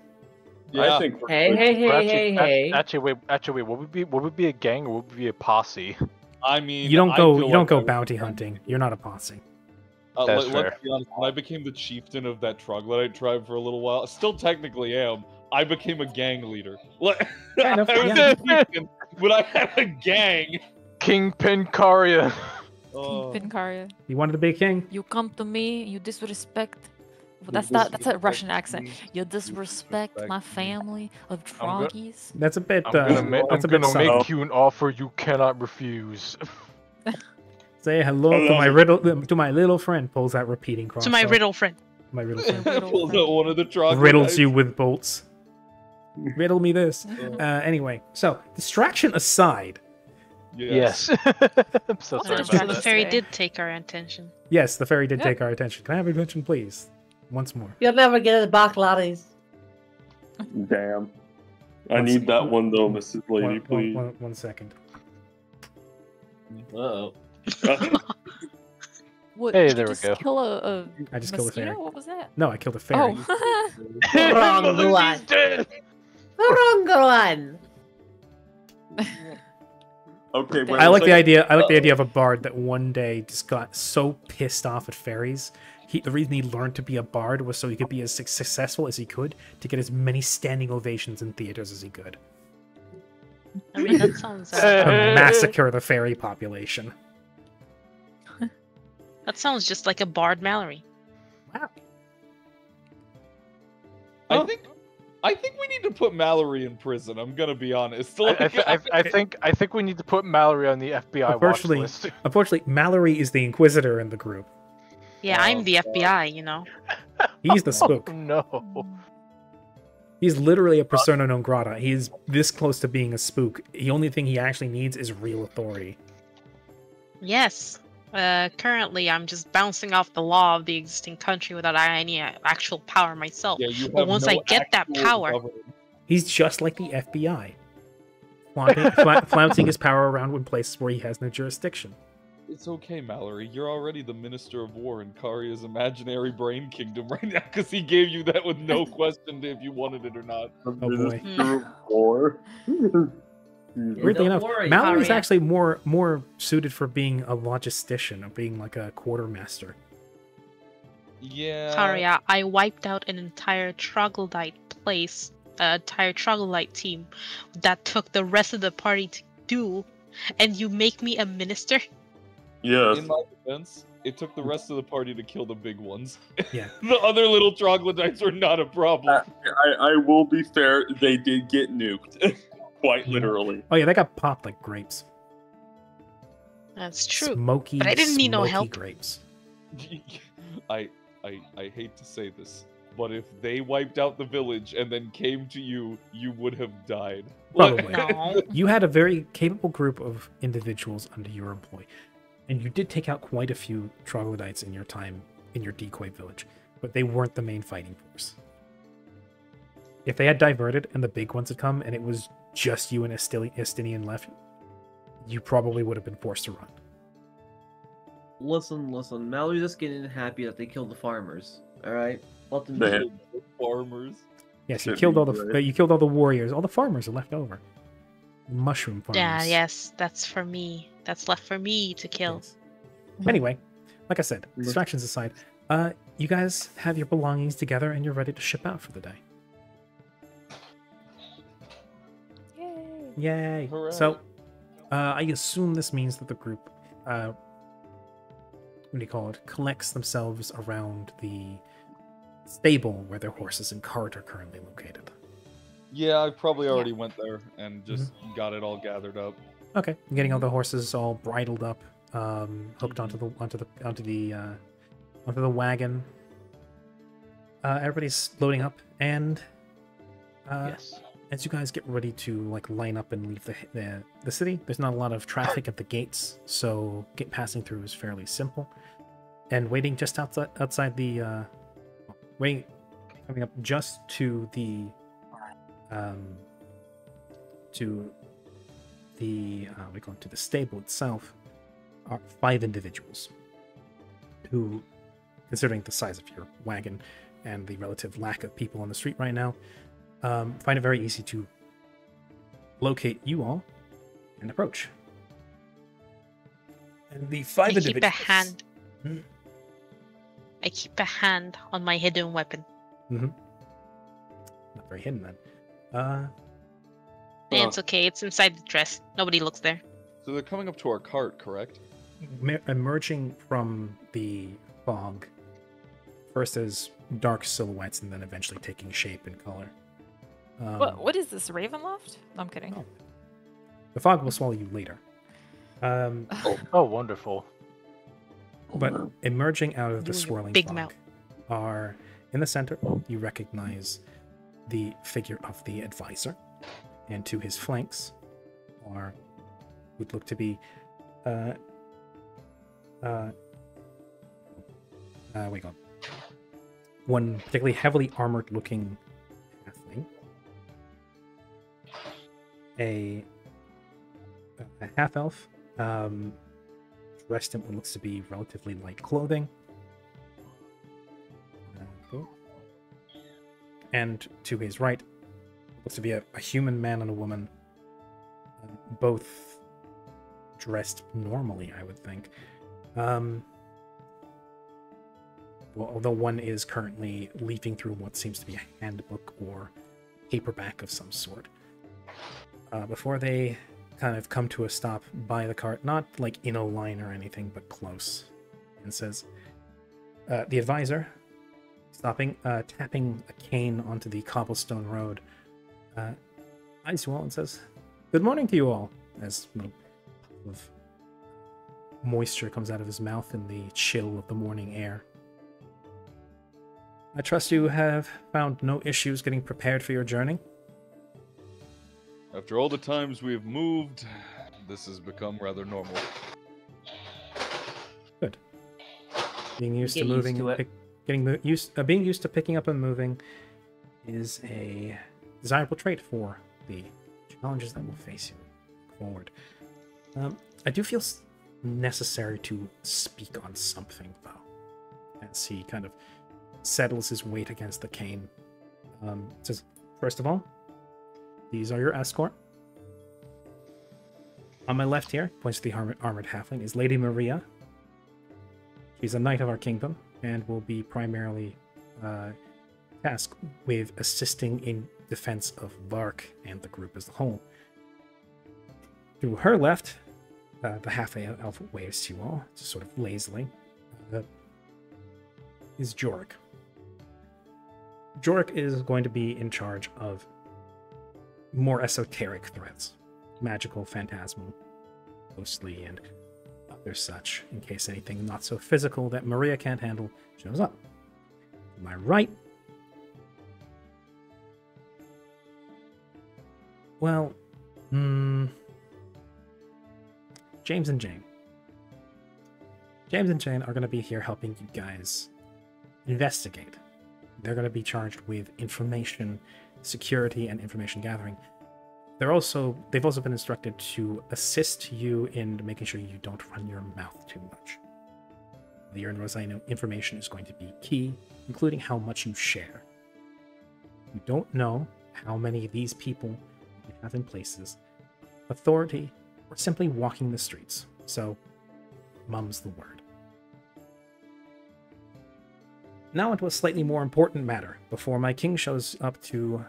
Yeah. I think. Hey. Actually, wait. What would be a gang or what would be a posse? I mean, You don't I go feel like I would- bounty hunting. You're not a posse. That's let's fair. be honest. When I became the chieftain of that troglodyte tribe for a little while, still technically am. I became a gang leader. Kind of, I was yeah. a chieftain, but I had a gang. Kingpin Karya. Oh. Pincaria. You wanted to be a king? You come to me, you disrespect That's a Russian accent. You disrespect my family of I'm go- Troggies. That's a bit. I'm gonna That's a bit subtle. make you an offer you cannot refuse. Say hello to my riddle to my little friend. Pulls out repeating crossbow. To my riddle friend. My riddle friend. Pulls out one of the troglodytes. Riddles you with bolts. Riddle me this. Anyway, so distraction aside. Yes. I'm so sorry So about the that. fairy did take our attention. Yes, the fairy did Yeah. take our attention. Can I have your attention, please? Once more. You'll never get it back, laddies. Damn. I need that one though, Mrs. Lady, please. One second. Uh-oh. What, Hey, did there you we just go. Kill a I just killed a mosquito? fairy. What was that? No, I killed a fairy. Oh. Wrong one. Wrong one. Okay, wait I a like the second. idea. I like the idea of a bard that one day just got so pissed off at fairies. The reason he learned to be a bard was so he could be as successful as he could to get as many standing ovations in theaters as he could. I mean, that sounds To massacre the fairy population. that sounds just like a Bard Mallory. I think we need to put Mallory in prison. I'm gonna be honest. I think we need to put Mallory on the FBI watch Unfortunately, list. unfortunately, Mallory is the Inquisitor in the group. Yeah, I'm the FBI, you know. He's the spook. Oh, no. He's literally a persona non grata. He's this close to being a spook. The only thing he actually needs is real authority. Yes. Currently, I'm just bouncing off the law of the existing country without any actual power myself. Yeah, you But have once no I get that actual power, government. He's just like the FBI, flaunting his power around in places where he has no jurisdiction. It's okay, Mallory. You're already the Minister of War in Karya's imaginary brain kingdom right now because he gave you that with no question if you wanted it or not. Oh boy. Minister of War. Weirdly Don't enough, worry, Mallory's Harriet. actually more suited for being a logistician or being like a quartermaster. Yeah. Karya, I wiped out an entire troglodyte place, entire troglodyte team that took the rest of the party to do, and you make me a minister? Yes. In my defense, it took the rest of the party to kill the big ones. Yeah. The other little troglodytes were not a problem. I will be fair, they did get nuked. Quite literally. Oh yeah, they got popped like grapes. That's true. Smoky, But I didn't need no smoky help. grapes. I hate to say this, but if they wiped out the village and then came to you, you would have died. Probably. No. You had a very capable group of individuals under your employ, and you did take out quite a few troglodytes in your time in your decoy village, but they weren't the main fighting force. If they had diverted and the big ones had come and it was just you and Estinian left, you probably would have been forced to run. Listen. Mallory's just getting happy that they killed the farmers. All right, let them They do had- it. The farmers. Yes, you Shouldn't killed all be the right. you killed all the warriors. All the farmers are left over. Mushroom farmers. Yeah, yes, that's for me. That's left for me to kill. Yes. Anyway, like I said, distractions aside, you guys have your belongings together and you're ready to ship out for the day. Yay. Yay! Hooray. So, I assume this means that the group, what do you call it, collects themselves around the stable where their horses and cart are currently located. Yeah, I probably already went there and just got it all gathered up. Okay, getting all the horses all bridled up, hooked onto the wagon. Everybody's loading up, and Yes. as you guys get ready to like line up and leave the city, there's not a lot of traffic at the gates, so passing through is fairly simple. And waiting just outside the coming up just to the to the stable itself are 5 individuals who, considering the size of your wagon and the relative lack of people on the street right now, find it very easy to locate you all and approach. And the 5 I keep individuals. a hand. Hmm? I keep a hand on my hidden weapon. Not very hidden then. It's okay. It's inside the dress. Nobody looks there. So they're coming up to our cart, correct? Emerging from the fog, first as dark silhouettes and then eventually taking shape and color. What is this, Ravenloft? No, I'm kidding. Oh. The fog will swallow you later. Oh, wonderful. But emerging out of the You and your swirling big fog mouth. are, in the center, you recognize the figure of the advisor, and to his flanks are would look to be wait on. One particularly heavily armored looking halfling, a half elf, dressed in what looks to be relatively light clothing. Cool. And to his right, looks to be a human man and a woman, both dressed normally, I would think. Well, although one is currently leafing through what seems to be a handbook or paperback of some sort. Before they kind of come to a stop by the cart, not like in a line or anything, but close, and says, the advisor, stopping, tapping a cane onto the cobblestone road, eyes you all and says, "Good morning to you all," as a little puff of moisture comes out of his mouth in the chill of the morning air. "I trust you have found no issues getting prepared for your journey." After all the times we have moved, this has become rather normal. Good. Being used to Get used moving, to and it. being used to picking up and moving is a desirable trait for the challenges that will face you forward. I do feel necessary to speak on something, though, as he kind of settles his weight against the cane. Says, first of all, these are your escort. On my left here, points to the armored halfling, is Lady Maria. She's a knight of our kingdom and will be primarily tasked with assisting in defense of Vark and the group as a whole. To her left, the half-elf waves to you all, just sort of lazily, is Jorik. Jorik is going to be in charge of more esoteric threats, magical, phantasmal, ghostly, and other such, in case anything not so physical that Maria can't handle shows up. To my right, well, James and Jane. James and Jane are going to be here helping you guys investigate. They're going to be charged with information security and information gathering. They've also been instructed to assist you in making sure you don't run your mouth too much. Your information is going to be key, including how much you share. You don't know how many of these people you have in places, authority, or simply walking the streets. So, mum's the word. Now into a slightly more important matter, before my king shows up to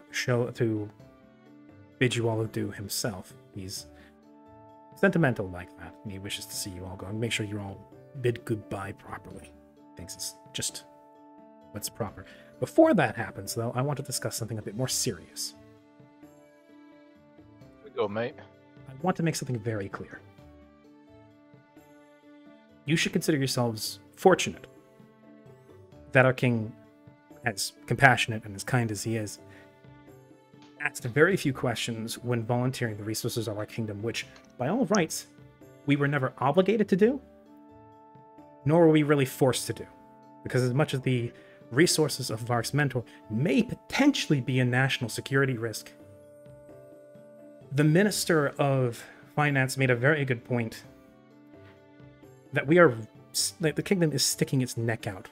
bid you all adieu himself. He's sentimental like that, and he wishes to see you all go and make sure you all bid goodbye properly. Thinks it's just what's proper. Before that happens, though, I want to discuss something a bit more serious. Here we go, mate. I want to make something very clear. You should consider yourselves fortunate that our king, as compassionate and as kind as he is, asked very few questions when volunteering the resources of our kingdom, which, by all rights, we were never obligated to do, nor were we really forced to do. Because as much as the resources of Vark's mentor may potentially be a national security risk, the Minister of Finance made a very good point that the kingdom is sticking its neck out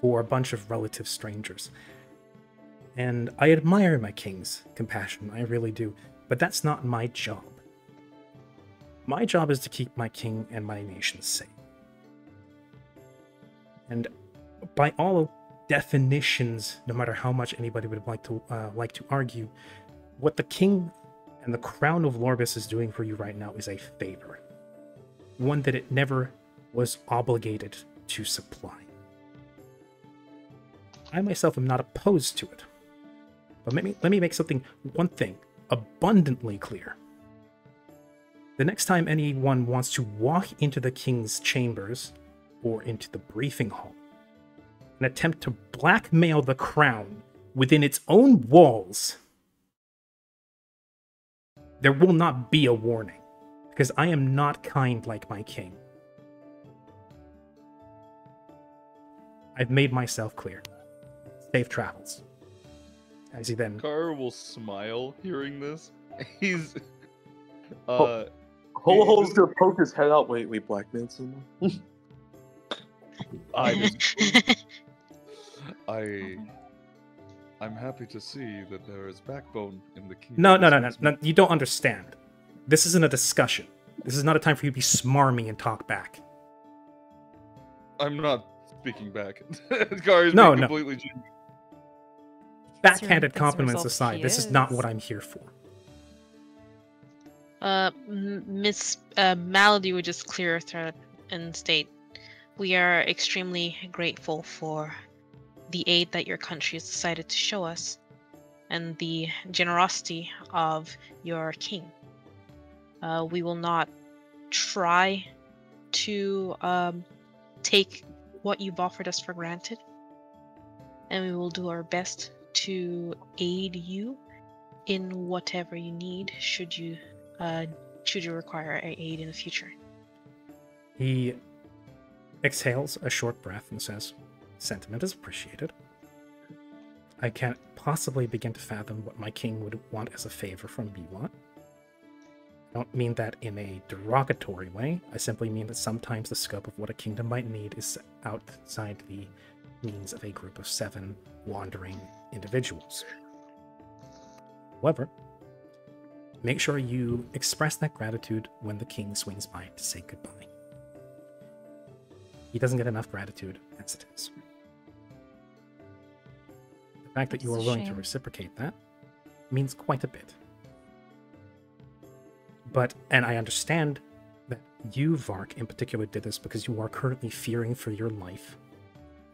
for a bunch of relative strangers. And I admire my king's compassion, I really do, but that's not my job. My job is to keep my king and my nation safe. And by all definitions, no matter how much anybody would like to argue, what the king and the crown of Lorbis is doing for you right now is a favor. One that it never was obligated to supply. I myself am not opposed to it. But let me make one thing abundantly clear. The next time anyone wants to walk into the king's chambers or into the briefing hall and attempt to blackmail the crown within its own walls, there will not be a warning, because I am not kind like my king. I've made myself clear. Safe travels. As he then... Kara will smile hearing this. He's... Holo's gonna poke his head out. Wait, we blackmailed someone? I'm happy to see that there is backbone in the kingdom. No, you don't understand. This isn't a discussion. This is not a time for you to be smarmy and talk back. I'm not speaking back. Kara's No. completely genuine. Backhanded compliments aside, this is not what I'm here for. Miss Malady would just clear her throat and state, we are extremely grateful for the aid that your country has decided to show us and the generosity of your king. We will not try to take what you've offered us for granted, and we will do our best to aid you in whatever you need should you require aid in the future. He exhales a short breath and says, "Sentiment is appreciated. I can't possibly begin to fathom what my king would want as a favor from me. What? I don't mean that in a derogatory way. I simply mean that sometimes the scope of what a kingdom might need is outside the means of a group of 7 wandering individuals. However, make sure you express that gratitude when the king swings by to say goodbye. He doesn't get enough gratitude as it is. The fact that you are willing to reciprocate that means quite a bit. And I understand that you, Vark, in particular, did this because you are currently fearing for your life.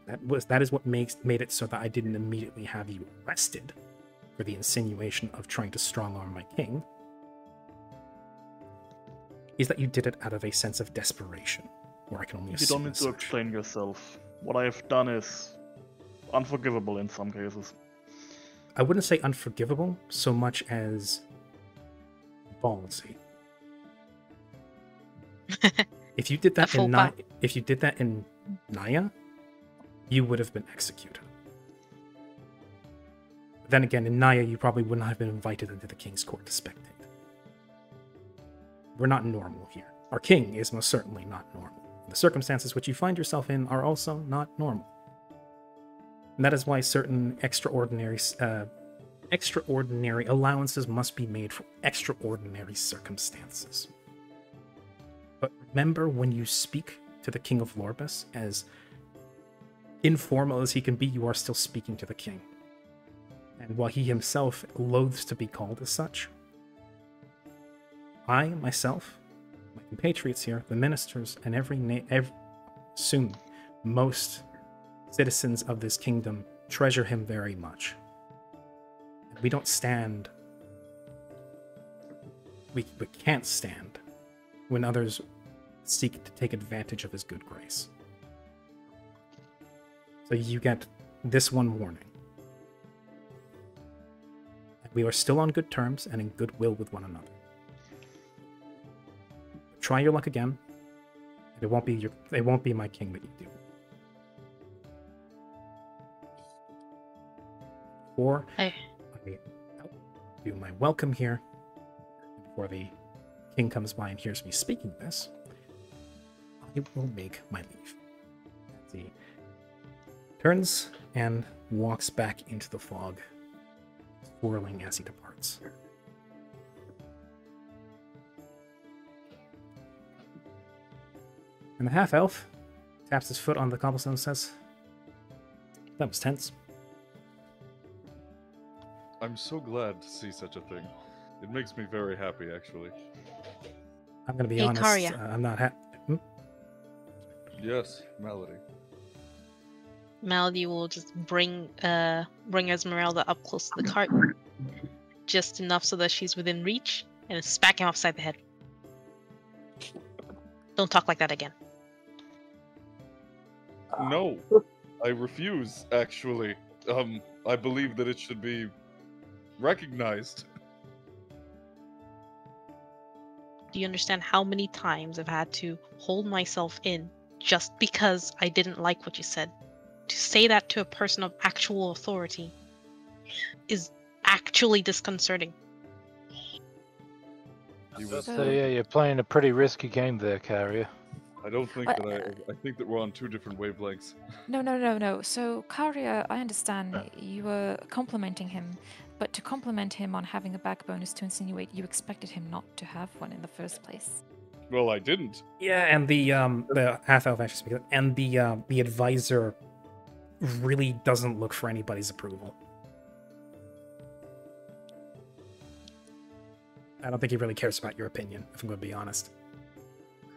That is what made it so that I didn't immediately have you arrested for the insinuation of trying to strong-arm my king. Is that you did it out of a sense of desperation, or I can only assume. You don't need to explain yourself. What I have done is unforgivable in some cases. I wouldn't say unforgivable so much as ballsy. If you did that in Naya, you would have been executed. Then again, in Naya, you probably would not have been invited into the king's court to spectate. We're not normal here. Our king is most certainly not normal. The circumstances which you find yourself in are also not normal. And that is why certain extraordinary allowances must be made for extraordinary circumstances. But remember, when you speak to the King of Lorbus, as informal as he can be, you are still speaking to the king. And while he himself loathes to be called as such, I, myself, my compatriots here, the ministers, and soon most citizens of this kingdom treasure him very much. We don't stand... We can't stand when others seek to take advantage of his good grace. So you get this one warning. We are still on good terms and in goodwill with one another. Try your luck again, and it won't be my king that you do. Before I do my welcome here, before the king comes by and hears me speaking this, I will make my leave. He turns and walks back into the fog, swirling as he departs. And the half-elf taps his foot on the cobblestone and says, "That was tense." I'm so glad to see such a thing. It makes me very happy, actually. I'm going to be honest, I'm not happy. Yes, Melody. Melody will just bring Esmeralda up close to the cart, just enough so that she's within reach, and smack him upside the head. Don't talk like that again. No, I refuse. Actually, I believe that it should be recognized. Do you understand how many times I've had to hold myself in just because I didn't like what you said? To say that to a person of actual authority is actually disconcerting. So yeah, you're playing a pretty risky game there, Carrier. I don't think that I think that we're on two different wavelengths. No. So, Karia, I understand you were complimenting him, but to compliment him on having a backbone is to insinuate you expected him not to have one in the first place. Well, I didn't. Yeah, and the half elf actually speaks, and the advisor really doesn't look for anybody's approval. I don't think he really cares about your opinion, if I'm going to be honest.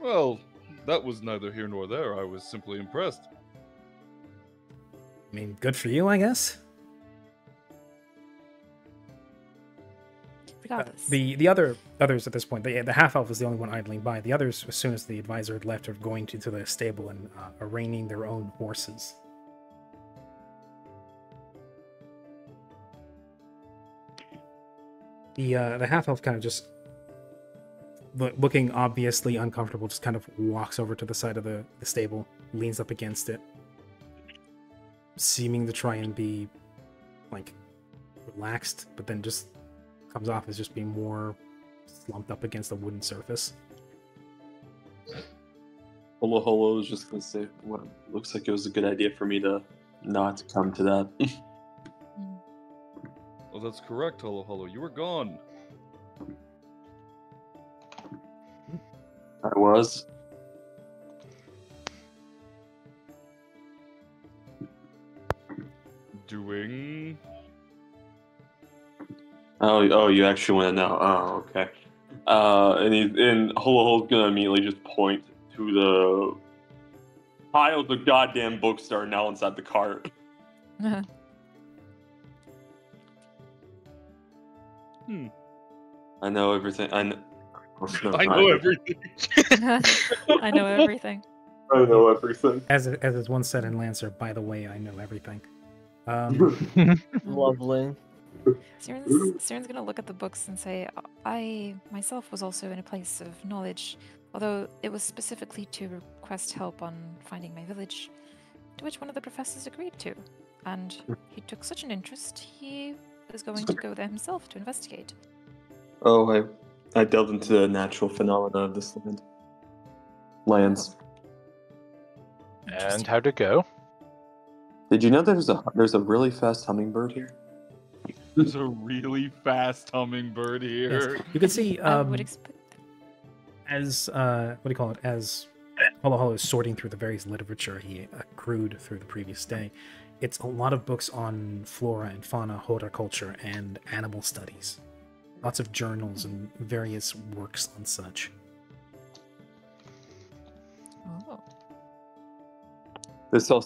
Well, that was neither here nor there. I was simply impressed. I mean, good for you, I guess. Regardless. The others at this point, the half elf was the only one idling by. The others, as soon as the advisor had left, are going to the stable and arraigning their own horses. The half elf kind of just looking obviously uncomfortable, just kind of walks over to the side of the stable, leans up against it, seeming to try and be like relaxed, but then just comes off as just being more slumped up against the wooden surface. Holo was just gonna say, well, looks like it was a good idea for me to not come to that. Oh, that's correct, Holo. You were gone. I was. Doing... Oh, you actually want to know? Oh, okay. And Holo's gonna immediately just point to the piles of goddamn books that are now inside the cart. I know everything. I know everything. I know everything. I know everything. As is once said in Lancer, by the way, I know everything. Lovely. Siren's gonna look at the books and say, I myself was also in a place of knowledge, although it was specifically to request help on finding my village, to which one of the professors agreed to. And he took such an interest, he was going to go there himself to investigate. Oh, I delved into the natural phenomena of this lands. And how'd it go? Did you know there's a really fast hummingbird here? There's a really fast hummingbird here. Yes. You can see I would expect as what do you call it? As Holo is sorting through the various literature he accrued through the previous day, it's a lot of books on flora and fauna, horticulture, and animal studies. Lots of journals and various works on such. Oh.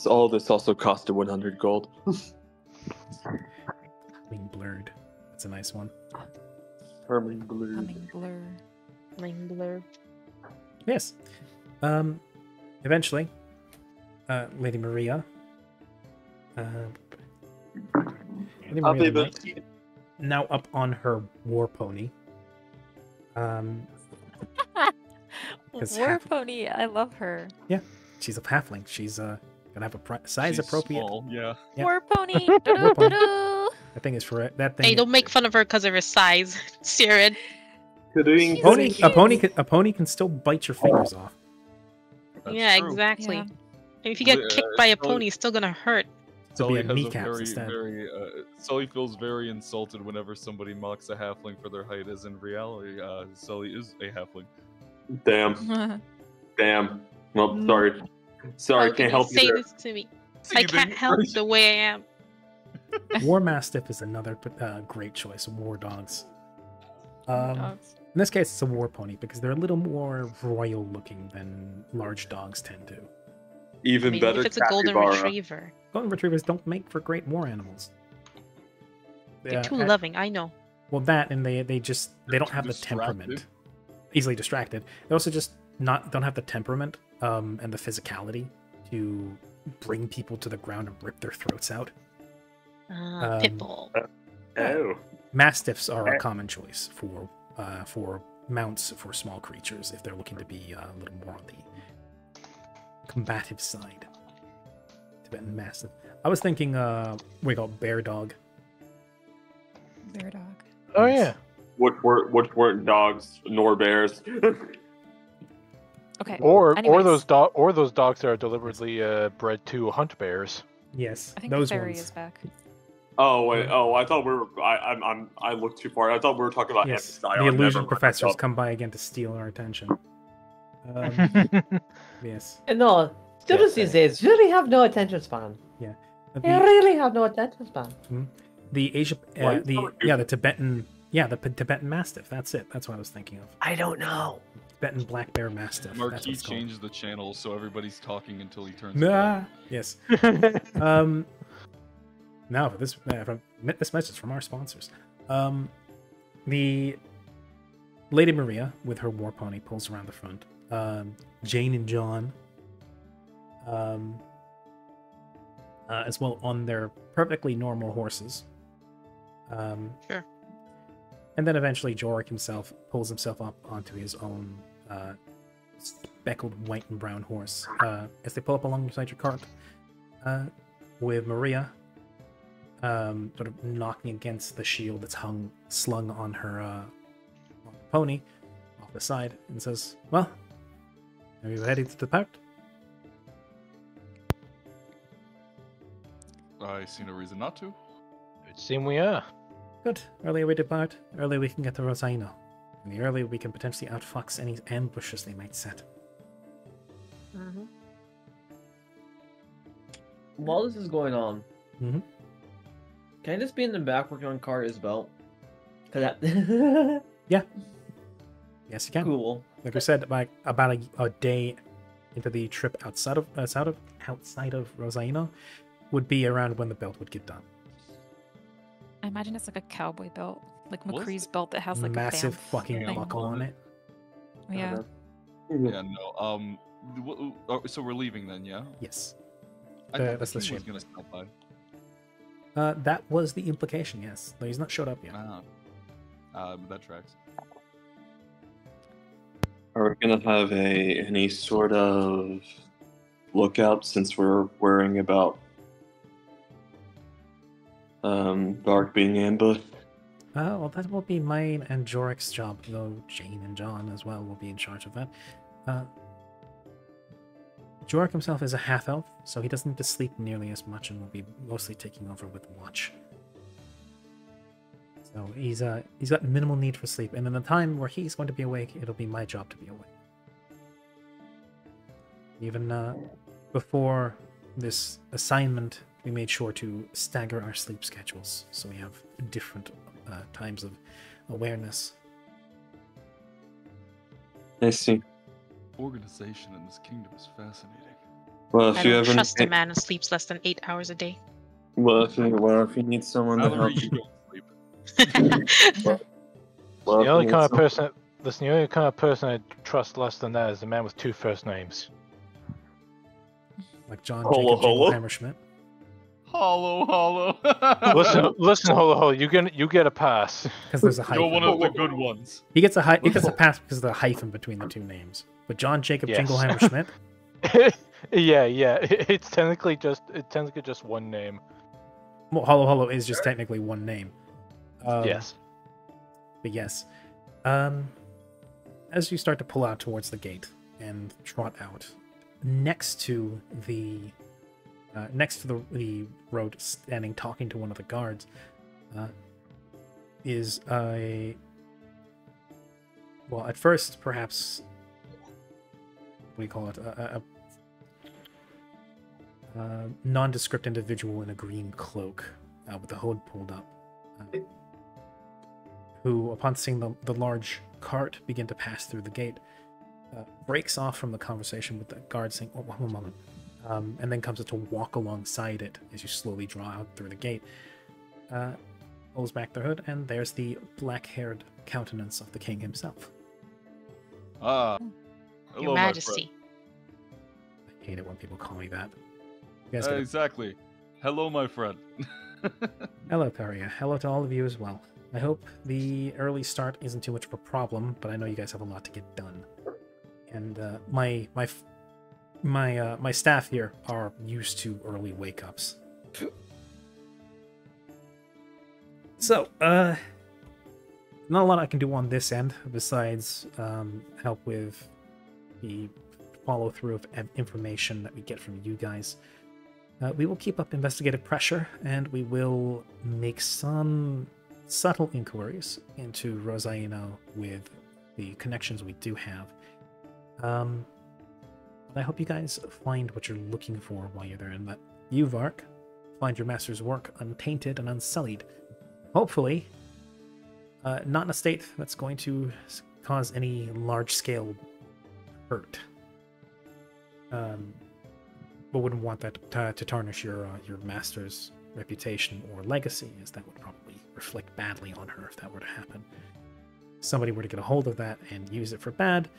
All this also costed 100 gold. Being blurred. That's a nice one. Herming blue. Humming blur. Ring blur. Yes. Eventually, Lady Maria. Lady Maria Knight, now up on her war pony. 'Cause War pony, I love her. Yeah, she's a halfling. She's gonna have a size appropriate. Small, yeah. Yeah. War pony. War pony. Do-do-do-do. That thing is for that thing. Hey, don't make fun of her because of her size, Siren. A pony can still bite your fingers off. That's Yeah, true. exactly. Yeah. And if you get kicked by a pony, it's still gonna hurt. To be Sully a has kneecap very, instead. Sully feels very insulted whenever somebody mocks a halfling for their height, as in reality, Sully is a halfling. Damn. Well, sorry. How Can't can help you say you there. this to me? I can't help the way I am. War Mastiff is another great choice. War dogs. Dogs. In this case, it's a war pony because they're a little more royal looking than large dogs tend to. Even I mean, better, if it's a golden capybara. retriever, Golden retrievers don't make for great war animals. they're too loving. I know. Well, that and they don't have the Distracted. temperament. Easily distracted. They also just don't have the temperament and the physicality to bring people to the ground and rip their throats out. Pitbull. Oh. Mastiffs are a common choice for mounts for small creatures if they're looking to be a little more on the combative side. Tibetan Mastiff. I was thinking, what do you call it, bear dog. Bear dog. Oh yeah. Which weren't dogs nor bears. Okay. Or anyways, those dogs that are deliberately bred to hunt bears. Yes, I think those the fairy ones. is back. Oh wait. Oh, I thought we were. I looked too far. I thought we were talking about Yes, Amphicyon. the Never illusion mind. professors Oh. come by again to steal our attention. Yes. And no, students these days really have no attention span. Yeah. They really have no attention span. The Asia, Why? the Tibetan, Tibetan Mastiff. That's it. That's what I was thinking of. I don't know. Tibetan Black Bear Mastiff. That's what Marquis it's called. changes the channel so everybody's talking until he turns. Nah. Yes. Now for this message from our sponsors. The Lady Maria with her war pony pulls around the front. Jane and John, as well on their perfectly normal horses. Sure. And then eventually Jorik himself pulls himself up onto his own speckled white and brown horse as they pull up alongside your cart, with Maria sort of knocking against the shield that's slung on her pony off the side, and says, "Well, are you ready to depart?" I see no reason not to. It seems we are. Good. Earlier we depart, earlier we can get to Rosaino. And the earlier we can potentially outfox any ambushes they might set. While this is going on, Mhm. can I just be in the back working on Car Isabel? Cause that Yes, you can. cool. Like I said, about a day into the trip outside of Rosaino would be around when the belt would get done. I imagine it's like a cowboy belt, like What's McCree's belt that has like Massive a Banff fucking thing. buckle on it. Yeah. Yeah, no. So we're leaving then, yeah? Yes. I thought that's the King was ship. gonna stop by. That was the implication, yes. Though he's not showed up yet. But that tracks. Are we gonna have any sort of lookout since we're worrying about Dark being ambushed? Well, that will be mine and Jorik's job, though Jane and John as well will be in charge of that. Jorik himself is a half-elf, so he doesn't need to sleep nearly as much and will be mostly taking over with watch. So he's got minimal need for sleep, and in the time where he's going to be awake, it'll be my job to be awake. Even before this assignment, we made sure to stagger our sleep schedules, so we have different times of awareness. I see. Organization in this kingdom is fascinating. Well, I if you don't ever trust a man who sleeps less than 8 hours a day. if you need someone to Valerie, help you don't sleep. well, The only if you kind need of person, listen, the only kind of person I trust less than that is a man with 2 first names. Like John Holo, Jacob holo. Jingleheimer Schmidt. Hollow. Listen, Holo, you get a pass. Because there's a You're one hyphen. of the good ones. He gets a pass because of the hyphen between the two names. But John Jacob Yes. Jingleheimer Schmidt, yeah. It's technically just one name. well, Holo is just technically one name. Yes. But yes, as you start to pull out towards the gate and trot out, next to the road, standing talking to one of the guards, is at first perhaps, what do you call it, a nondescript individual in a green cloak with the hood pulled up, who, upon seeing the large cart begin to pass through the gate, breaks off from the conversation with the guard, saying, "Oh, one moment. and then comes to walk alongside it as you slowly draw out through the gate. Pulls back the hood, and there's the black-haired countenance of the king himself. Ah, Your hello, my Majesty. I hate it when people call me that. You guys gotta- Exactly. Hello, my friend. Hello, Karia. Hello to all of you as well. I hope the early start isn't too much of a problem, but I know you guys have a lot to get done. And my staff here are used to early wake-ups. So, not a lot I can do on this end besides help with the follow-through of information that we get from you guys. We will keep up investigative pressure, and we will make some subtle inquiries into Rosaino with the connections we do have. But I hope you guys find what you're looking for while you're there, and that you, Vark, find your master's work untainted and unsullied. Hopefully, not in a state that's going to cause any large-scale hurt. But wouldn't want that to tarnish your master's reputation or legacy, as that would probably reflect badly on her if that were to happen. If somebody were to get a hold of that and use it for bad,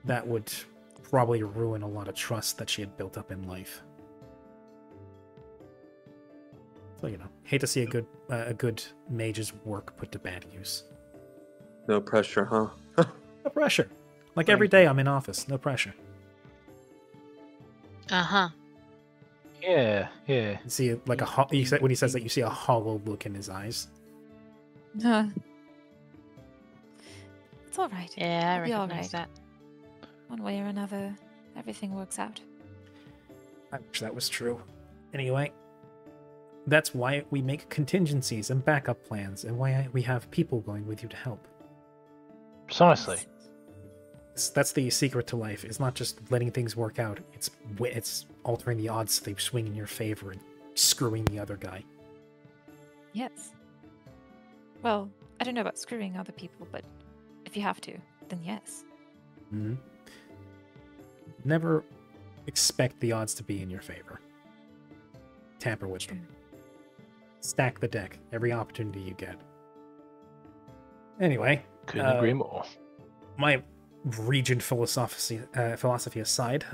that would probably ruin a lot of trust that she had built up in life. So, you know, hate to see a good mage's work put to bad use. No pressure, huh? No pressure. Like every day I'm in office, no pressure. Uh-huh. Yeah. You see, like when he says that, you see a hollow look in his eyes. It's all right. Yeah, I It'll be all recognize right. that. One way or another, everything works out. I wish that was true. Anyway, that's why we make contingencies and backup plans, and why we have people going with you to help. Precisely. That's the secret to life. It's not just letting things work out. It's altering the odds so they swing in your favor and screwing the other guy. Yes. Well, I don't know about screwing other people, but if you have to, then yes. Mm-hmm. Never expect the odds to be in your favor. Tamper with them. Stack the deck every opportunity you get. Anyway, Couldn't agree more. My regent philosophy aside,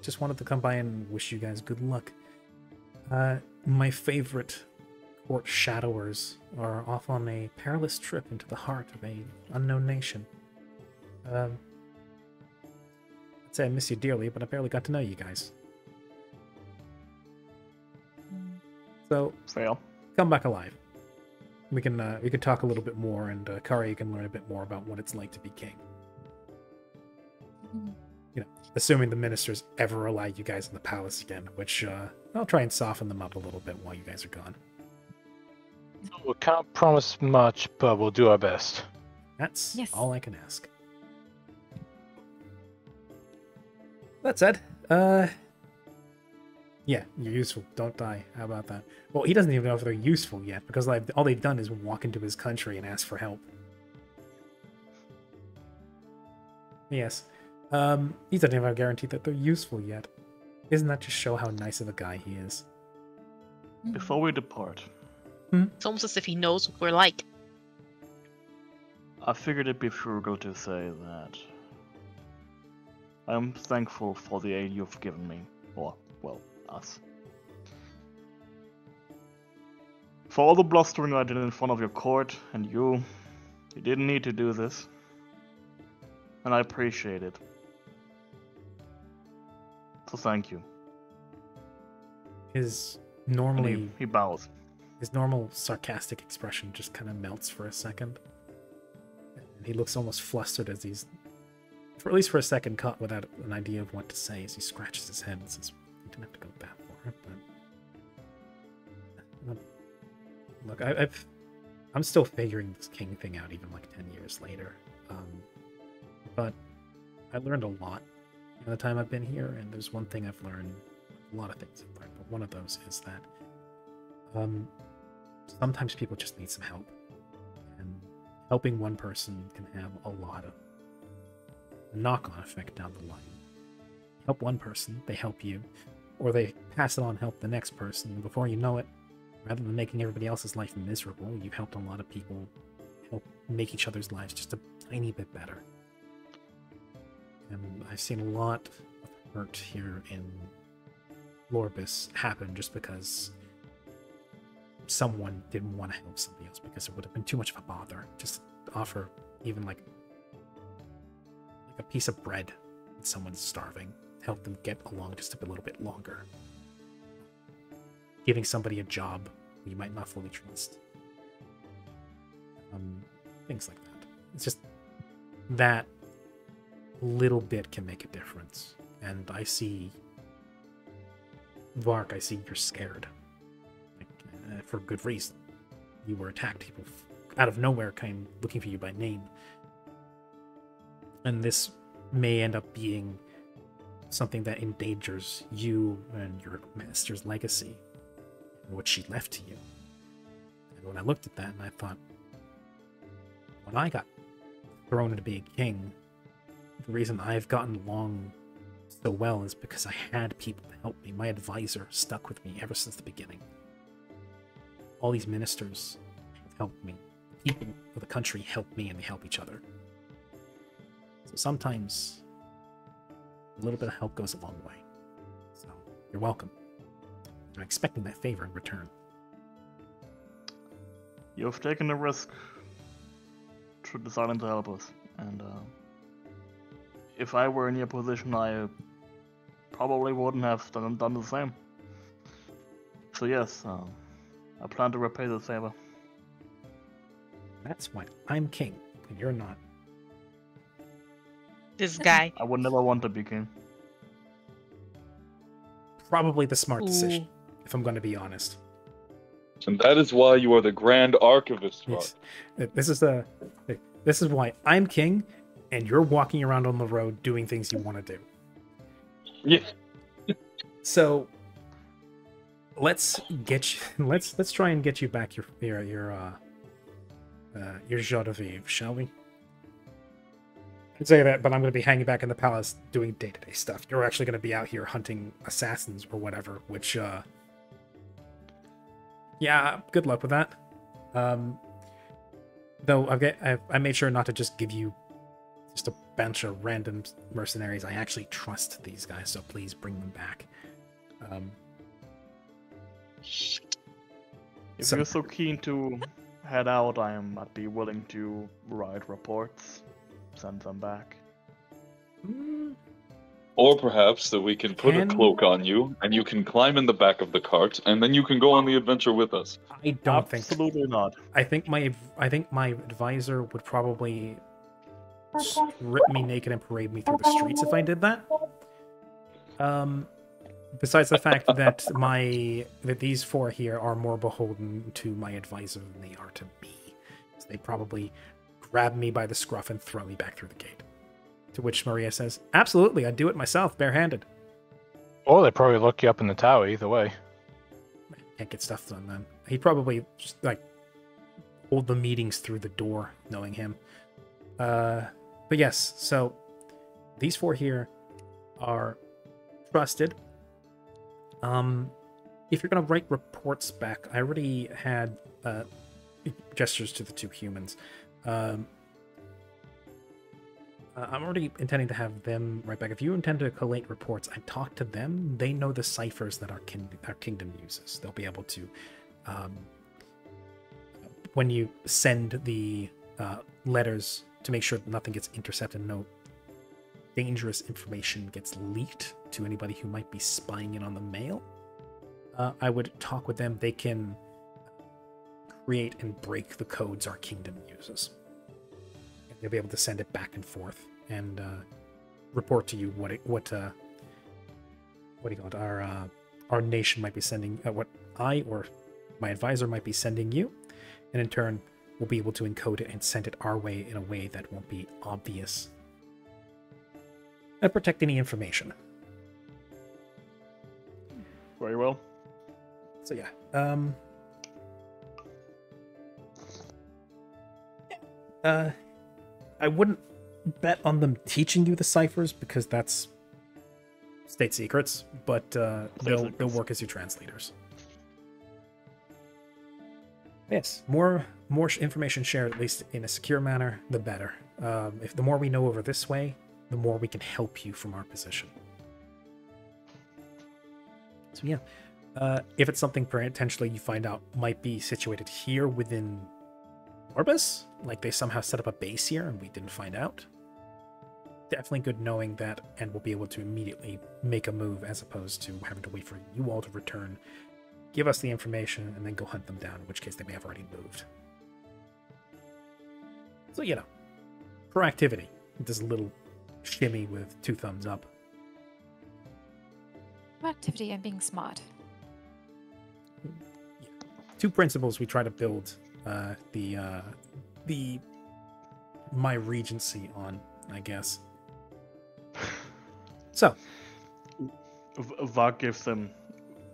just wanted to come by and wish you guys good luck. My favorite court shadowers are off on a perilous trip into the heart of a unknown nation. I'd say I miss you dearly, but I barely got to know you guys. So, Fail. come back alive. We can talk a little bit more, and Kari can learn a bit more about what it's like to be king. You know, assuming the ministers ever allow you guys in the palace again, which I'll try and soften them up a little bit while you guys are gone. We can't promise much, but we'll do our best. That's Yes. all I can ask. That said, yeah, you're useful. Don't die. How about that? Well, he doesn't even know if they're useful yet, because all they've done is walk into his country and ask for help. Yes. He doesn't even have a guarantee that they're useful yet. Isn't that just show how nice of a guy he is? Before we depart, It's almost as if he knows what we're like. I figured it'd be frugal to say that I'm thankful for the aid you've given me, or, well, us. For all the blustering I did in front of your court, and you didn't need to do this. And I appreciate it. So thank you. His And normally he bows. his normal sarcastic expression just kind of melts for a second. And he looks almost flustered as he's, for at least for a second, caught without an idea of what to say as he scratches his head and says, "You didn't have to go that far." But look, I'm still figuring this king thing out even like 10 years later. But I learned a lot in the time I've been here, and there's one thing I've learned, a lot of things I've learned, but one of those is that sometimes people just need some help. And helping one person can have a lot of knock-on effect down the line. help one person, they help you, or they pass it on, help the next person, and before you know it, rather than making everybody else's life miserable, you've helped a lot of people help make each other's lives just a tiny bit better. And I've seen a lot of hurt here in Lorbis happen just because someone didn't want to help somebody else, because it would have been too much of a bother just to offer even like a piece of bread when someone's starving, help them get along just a little bit longer. Giving somebody a job you might not fully trust. Things like that. It's just that little bit can make a difference. And I see, Vark, I see you're scared. Like, for good reason. You were attacked. People out of nowhere came looking for you by name. And this may end up being something that endangers you and your master's legacy, and what she left to you. And when I looked at that, and I thought, when I got thrown to be a king, the reason I've gotten along so well is because I had people to help me. My advisor stuck with me ever since the beginning. All these ministers have helped me. People of the country help me, and they help each other. So sometimes a little bit of help goes a long way. So you're welcome. I'm expecting that favor in return. You've taken a risk to deciding to help us, and if I were in your position, I probably wouldn't have done the same. So yes, I plan to repay this favor. That's why I'm king, and you're not. This guy. I would never want to be king. Probably the smart decision, if I'm going to be honest. And that is why you are the Grand Archivist. Yes. This is why I'm king, and you're walking around on the road doing things you want to do. Yeah. So let's try and get you back your joie de vivre, shall we? I'd say that, but I'm going to be hanging back in the palace doing day-to-day stuff. You're actually going to be out here hunting assassins or whatever, which, yeah, good luck with that. Though I made sure not to just give you just a bunch of random mercenaries. I actually trust these guys, so please bring them back. If you're so keen to head out, I'd be willing to write reports, send them back. Or perhaps that we can put a cloak on you, and you can climb in the back of the cart, and then you can go on the adventure with us. I don't think. Absolutely not. I think my advisor would probably strip me naked and parade me through the streets if I did that. Besides the fact that these four here are more beholden to my advisor than they are to me. So they probably grab me by the scruff and throw me back through the gate. To which Maria says, absolutely, I'd do it myself, barehanded. Or they probably look you up in the tower, either way. Can't get stuff done then. He'd probably just, like, hold the meetings through the door, knowing him. But yes, so these four here are trusted. If you're going to write reports back, I already had gestures to the two humans. I'm already intending to have them write back. If you intend to collate reports, I talk to them. They know the ciphers that our kingdom uses. They'll be able to, when you send the letters, to make sure that nothing gets intercepted, no dangerous information gets leaked to anybody who might be spying in on the mail. I would talk with them. They can create and break the codes our kingdom uses. They'll be able to send it back and forth and report to you what do you call it? Our nation might be sending, what I or my advisor might be sending you, and in turn we'll be able to encode it and send it our way in a way that won't be obvious and protect any information. Very well. So yeah, I wouldn't bet on them teaching you the ciphers, because that's state secrets, but they'll work as your translators. Yes, more information shared, at least in a secure manner, the better. If the more we know over this way, the more we can help you from our position. So yeah, if it's something potentially you find out might be situated here within Orbis, like they somehow set up a base here and we didn't find out, definitely good knowing that, and we'll be able to immediately make a move as opposed to having to wait for you all to return, give us the information, and then go hunt them down, in which case they may have already moved. So, you know, proactivity. There's a little shimmy with 2 thumbs up. Activity and being smart. 2 principles we try to build the my regency on, I guess. So, Varg gives them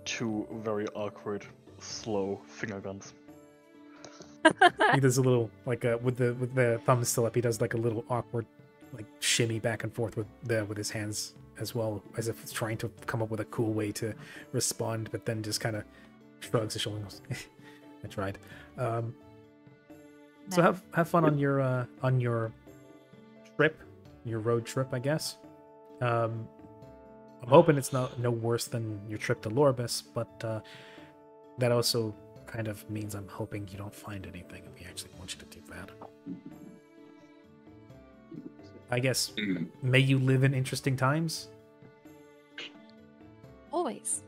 2 very awkward, slow finger guns. he does a little like with the thumb still up. He does like a little awkward like shimmy back and forth with his hands as well, as if it's trying to come up with a cool way to respond, but then just kind of shrugs his shoulders. I tried. So have fun on your trip, your road trip, I guess. I'm hoping it's no worse than your trip to Lorbis, but that also kind of means I'm hoping you don't find anything, and we actually want you to do that. I guess, may you live in interesting times? Always.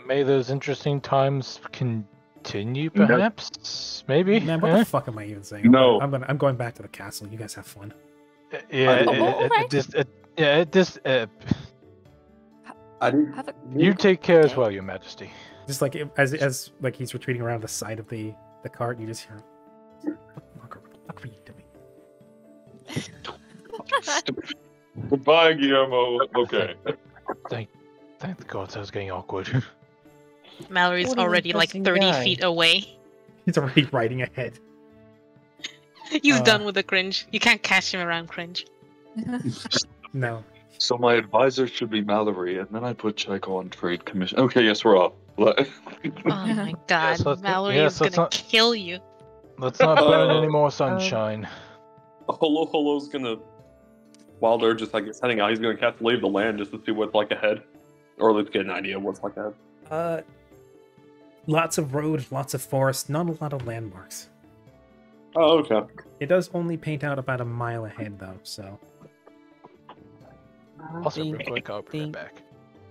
May those interesting times continue, perhaps? Maybe? Man, what the fuck am I even saying? No. I'm going back to the castle. You guys have fun. You take care as well, Your Majesty. Just like as like he's retreating around the side of the cart, you just hear, "What the fuck are you doing?" Goodbye, Guillermo. Okay. Thank the gods, I was getting awkward. Mallory's What an already like interesting 30 guy. feet away. He's already riding ahead. He's done with the cringe. You can't catch him around cringe. No. So my advisor should be Mallory, and then I put Chico on trade commission. Okay, yes, we're off. Oh my god, Yes, Mallory yes, is let's gonna not- kill you. Let's not burn any more sunshine. Holo's gonna, while they're just like heading out, he's gonna cast Lay of the Land just to see what's like ahead, or at least get an idea of what's like ahead. Lots of road, lots of forest, not a lot of landmarks. Oh, okay. It does only paint out about a mile ahead, though, so... Also, real quick, I'll bring it back.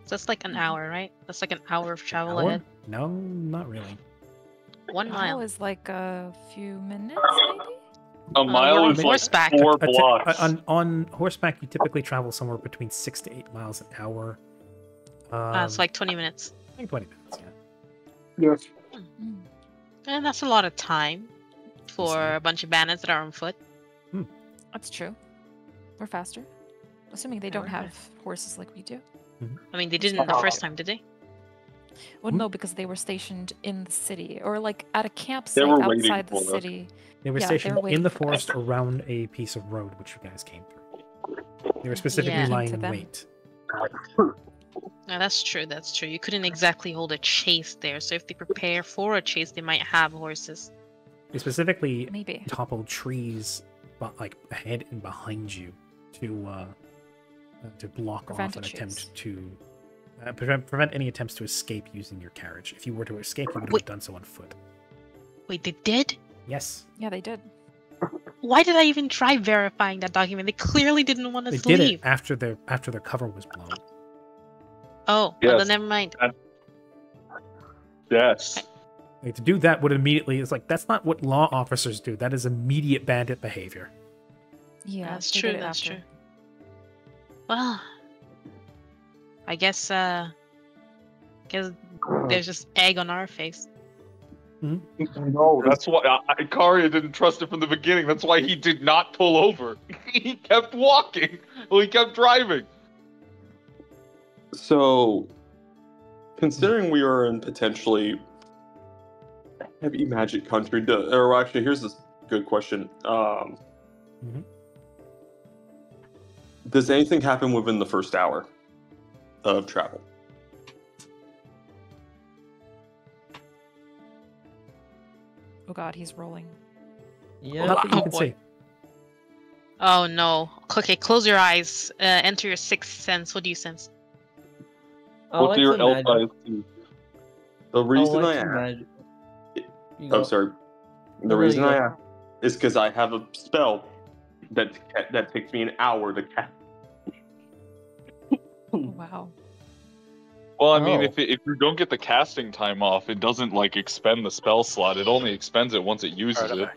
So that's like an hour, right? That's like an hour of travel Hour? ahead. No, not really. 1 mile. Is like a few minutes, maybe? A mile we're on is like horseback. 4 blocks. On horseback, you typically travel somewhere between 6 to 8 miles an hour. It's like 20 minutes. Like 20 minutes, yeah. Yes. And that's a lot of time for a bunch of bandits that are on foot. That's true. We're faster. Assuming they don't have horses like we do. I mean, they didn't the first time, did they? Well, no, because they were stationed in the city, or like at a They campsite were waiting outside the for us. city. They were Yeah, stationed they were in the waiting for us. forest around a piece of road which you guys came through. They were specifically Yeah. lying To in them. wait. No, that's true. That's true. You couldn't exactly hold a chase there. So if they prepare for a chase, they might have horses. They specifically Maybe. toppled trees, like ahead and behind you, to block Prevent off a an attempt chase. to prevent any attempts to escape using your carriage. If you were to escape, you would have Wait. done so on foot. Wait, they did? Yes, Yeah, they did. Why did I even try verifying that document? They clearly didn't want they us to did leave. it after their cover was blown. Oh, well, Yes. then never mind. Yes. Like, to do that would immediately, it's like, that's not what law officers do. That is immediate bandit behavior. Yeah, That's they true. did it That's after. true. Well, I guess there's just egg on our face. No, that's why Ikaria didn't trust it from the beginning. That's why he did not pull over. He kept walking. Well, he kept driving. So, considering we are in potentially heavy magic country, or actually, here's this good question. Does anything happen within the first hour? of travel. Oh god, he's rolling. Yeah. Not that you Oh, can boy. see. Oh no. Okay, close your eyes. Enter your sixth sense. What do you sense? I What's like your to L imagine. size too? The I reason like I to ask, imagine. You oh go. sorry, the No, reason you I go. ask is because I have a spell that takes me an hour to cast. Wow. Well, I mean, Oh. if you don't get the casting time off, it doesn't like expend the spell slot. It only expends it once it uses it.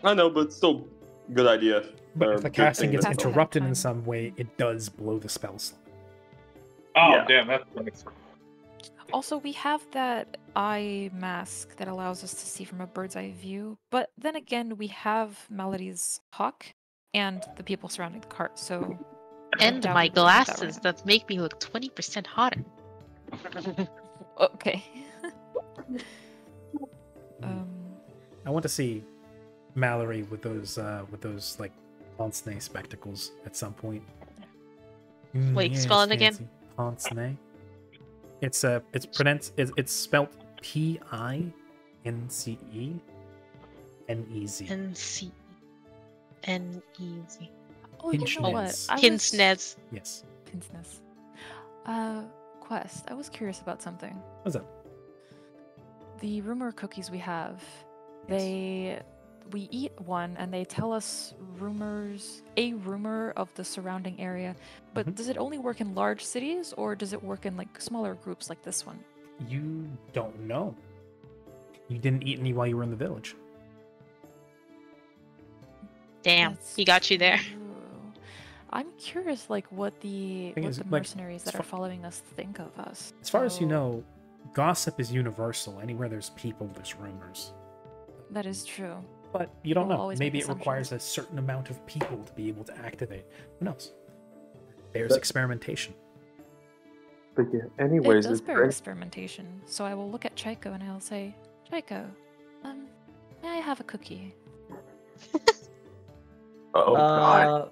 I know, but still, good idea. But or if the good casting thing gets to know. Casting interrupted in time. some way, it does blow the spell slot. Oh Yeah. damn, that's nice. Also, we have that eye mask that allows us to see from a bird's eye view, but then again, we have Melody's hawk and the people surrounding the cart, so. I And doubt my we really need that right glasses now. that make me look 20% hotter. Okay. um. I want to see Mallory with those like pince-nez spectacles at some point. Wait, spell it again. Pince-nez. It's pronounced. It's spelled Pince, Neze. N-C. N-E-Z. Oh, you know what? Pince-nez. Pince-nez. Yes. Pince-nez. Quest. I was curious about something. What's that? The rumor cookies we have, Yes. we eat one and they tell us a rumor of the surrounding area, but Mhm. does it only work in large cities or does it work in like smaller groups like this one? You don't know. You didn't eat any while you were in the village. Damn, That's he got you there. true. I'm curious, like what the Thing is, like, mercenaries that as are far- following us think of us. As far as you So, know, gossip is universal. Anywhere there's people, there's rumors. that is true. But you don't We'll know. always Maybe make it requires a certain amount of people to be able to activate. Who knows? There's But- experimentation. But yeah, It anyways, does it's bear great. experimentation. So I will look at Chaiko and I'll say, Chaiko, may I have a cookie? Oh god.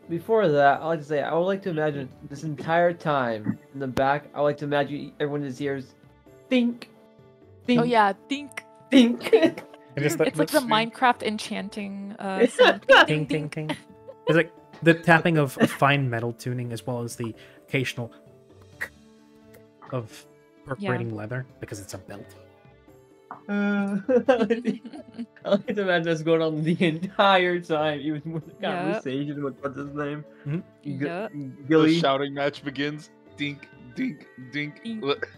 Before that, I like to say I would like to imagine this entire time in the back. I would like to imagine everyone in his ears, think, think, Oh yeah, think. think. And just It's like the Minecraft enchanting sound. ting ting ting. It's like the tapping of fine metal tuning as well as the occasional of perforating leather because it's a belt. I like to imagine this going on the entire time, even with the Yeah. conversation with what's his name, Yeah. The Gilly. shouting match begins. Dink, dink, dink. Dink.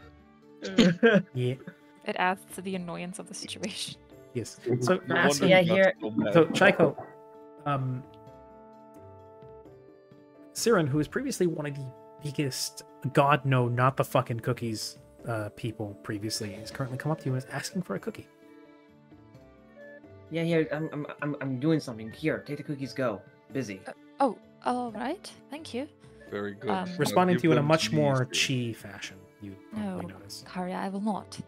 Yeah. It adds to the annoyance of the situation. Yes. So No Ah, wonder yeah, he got here- so mad. So, Chaiko, Siren, who was previously one of the biggest, God no, not the fucking cookies people previously, has currently come up to you and is asking for a cookie. Yeah, I'm doing something. Here, take the cookies. Go. Busy. Oh, all right. Thank you. Very good. Um, Now Responding give to you in a them much to me, more Siri. chi fashion, you probably No, notice. Karya, I will not.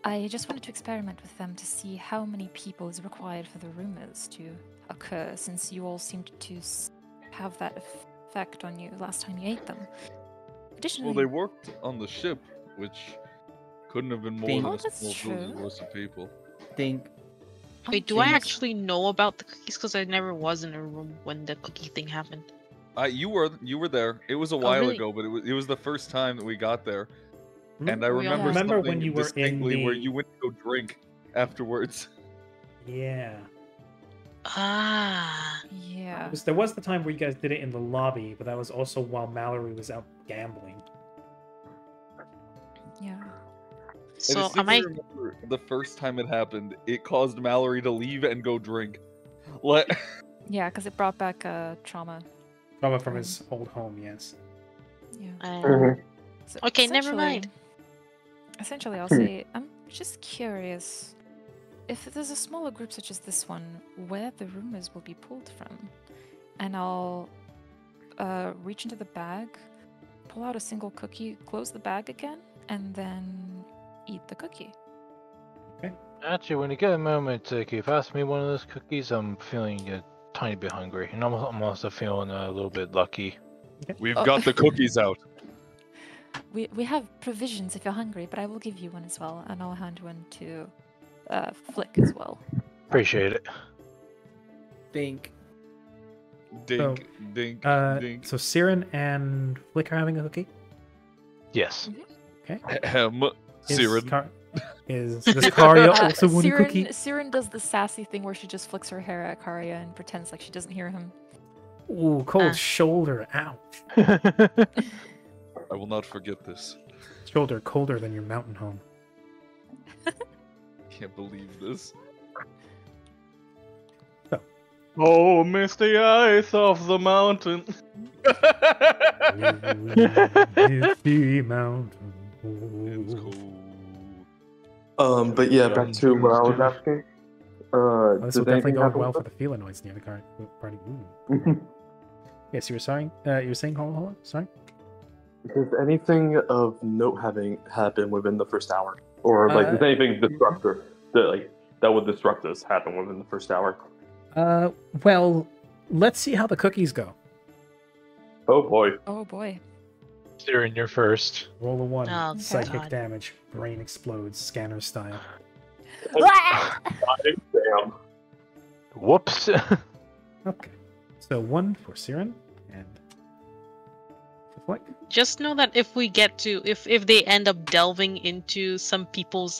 I just wanted to experiment with them to see how many people is required for the rumors to occur, since you all seemed to have that effect on you last time you ate them. Additionally, Well, they worked on the ship, which couldn't have been more Think- than Oh, a that's small true. village's worth of people. Think. I'm Wait, do I curious- actually know about the cookies? Because I never was in a room when the cookie thing happened. You were there. It was a while really? ago, but it was the first time that we got there, Hmm? and I Were we all remember there? Remember when something you were in distinctly where the- you went to go drink afterwards. Yeah. Ah. Yeah. There was the time where you guys did it in the lobby, but that was also while Mallory was out gambling. Yeah. I So am distinctly I? remember the first time it happened, it caused Mallory to leave and go drink. Let Yeah, because it brought back trauma. Probably from his old home, yes. Yeah. So Okay, never essentially- mind. Essentially, I'll say I'm just curious if there's a smaller group such as this one, where the rumors will be pulled from, and I'll reach into the bag, pull out a single cookie, close the bag again, and then eat the cookie. Actually, when you get a moment, can you pass me one of those cookies? I'm feeling a tiny bit hungry, and I'm also feeling a little bit lucky. We've Oh. got the cookies out. We have provisions if you're hungry, but I will give you one as well, and I'll hand one to Flick as well. Appreciate it. Think. Dink, dink, dink. So Siren and Flick are having a cookie. Yes. Ahem. Is Siren. Does Karya also want a cookie? Siren does the sassy thing where she just flicks her hair at Karya and pretends like she doesn't hear him. Ooh, cold shoulder. Ouch. I will not forget this. Shoulder colder than your mountain home. Can't believe this. Oh, miss the ice of the mountain. Misty mountain. It's cold. But yeah, back to what I was asking. This will definitely go well for the felinoids near the party. Ooh. Yes, you were saying. You were saying, hold on. Sorry. Does anything of note having happened within the first hour, or like does anything destructive that would destruct us happen within the first hour? Well, let's see how the cookies go. Oh boy. Oh boy. Siren, you're first. Roll a 1. Oh, Psychic God. damage. Brain explodes. Scanner style. Damn. Whoops. Okay. So 1 for Siren and for Flick. Just know that if we get to, if they end up delving into some people's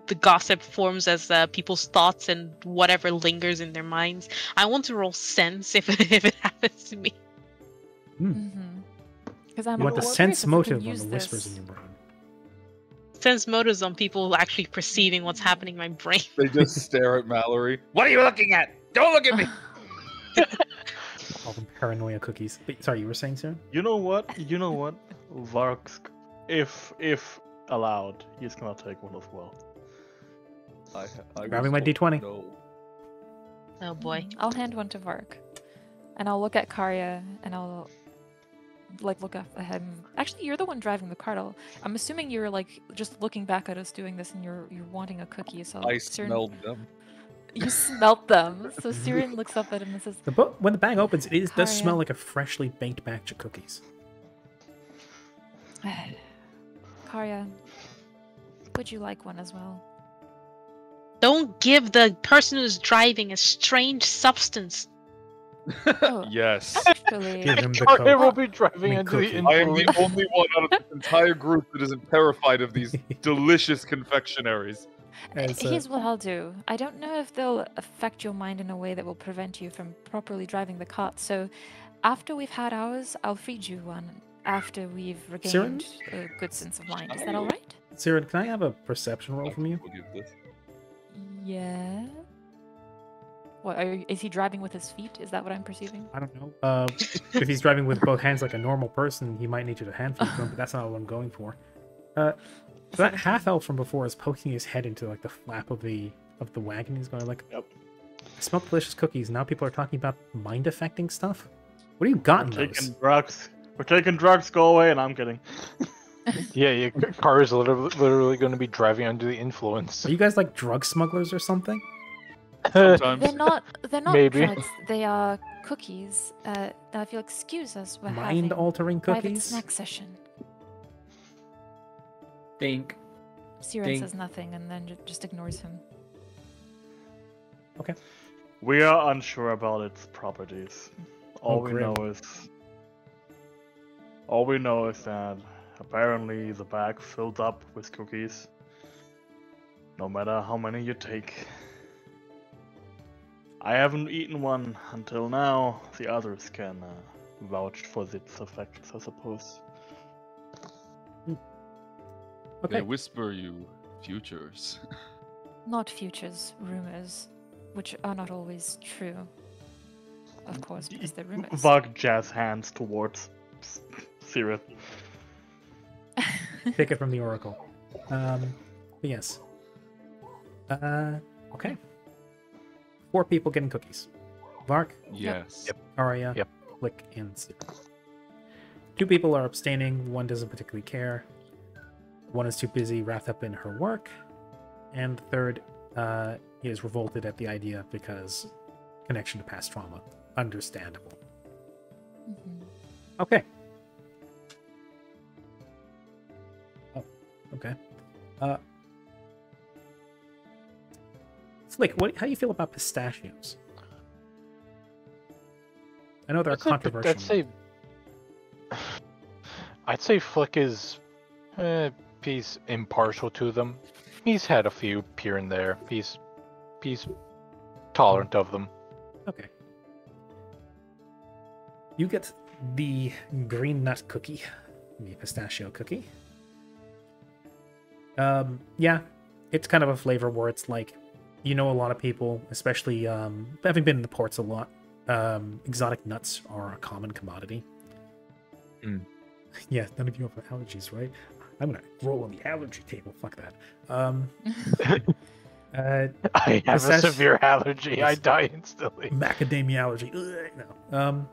the gossip forms as people's thoughts and whatever lingers in their minds, I want to roll sense if it happens to me. Because I'm You want the curious sense if we can motive on use the whispers this. in your brain. Sense motives on people actually perceiving what's happening in my brain. They just stare at Mallory. What are you looking at? Don't look at me! Call them paranoia cookies. But, sorry, you were saying, Siren? You know what? Vark's, if allowed, he's gonna take one as well. I Grabbing was my told D20. no. Oh boy. I'll hand one to Vark, and I'll look at Karya, and I'll look at him. Actually, you're the one driving the cart. I'm assuming you're just looking back at us doing this, and you're wanting a cookie. So I Siren, smelled them. You smelt them. So Siren looks up at him and says, When the bag opens, it does Karya. smell like a freshly baked batch of cookies. "Karya, would you like one as well?" Don't give the person who's driving a strange substance. Oh, Yes. actually, Give him the Karya will coke. be driving Make into the cookie. I am the influence. only one out of this entire group that isn't terrified of these delicious confectionaries. As, here's what I'll do. I don't know if they'll affect your mind in a way that will prevent you from properly driving the cart. So, after we've had ours, I'll feed you one. After we've Siren? regained a good sense of mind. Is that all right? Siren, can I have a perception roll from you? We'll give this. Yeah. What? Is he driving with his feet? Is that what I'm perceiving? I don't know. If he's driving with both hands like a normal person, he might need you to hand feed to him, but that's not what I'm going for. So that half elf from before is poking his head into the flap of the wagon. He's going Yep. I smell delicious cookies. Now people are talking about mind affecting stuff. What do you got in We're those? taking drugs. We're taking drugs. Go away. And I'm kidding. Yeah, Karya's literally going to be driving under the influence. Are you guys like drug smugglers or something? Sometimes. They're not. They're not Maybe. drugs. They are cookies. Now, if you'll excuse us, we're Mind having altering private cookies? snack session. Think. Siren Ding. says nothing and then just ignores him. We are unsure about its properties. All we grim. know is that apparently the bag filled up with cookies. No matter how many you take. I haven't eaten one until now. The others can vouch for its effects, I suppose. They Okay. whisper you futures. Not futures, rumors, which are not always true. Of course, because they're rumors. Vark jazz hands towards Siren. Take it from the oracle. But yes. Okay. 4 people getting cookies. Vark, Yes. Arya, Yep. Flick, and Siren. 2 people are abstaining. 1 doesn't particularly care. 1 is too busy, wrapped up in her work. And the 3rd is revolted at the idea because connection to past trauma. Understandable. Mhm. Okay. Oh, okay. Flick, how do you feel about pistachios? I know they're controversial. I'd say Flick is he's impartial to them. He's had a few here and there. He's tolerant of them. Okay. You get the green nut cookie, the pistachio cookie. Yeah, it's kind of a flavor where it's like, a lot of people, especially having been in the ports a lot, exotic nuts are a common commodity. Yeah, none of you have allergies, right? I'm gonna roll on the allergy table. Fuck that. I have a severe allergy. I die instantly. Macadamia allergy. No.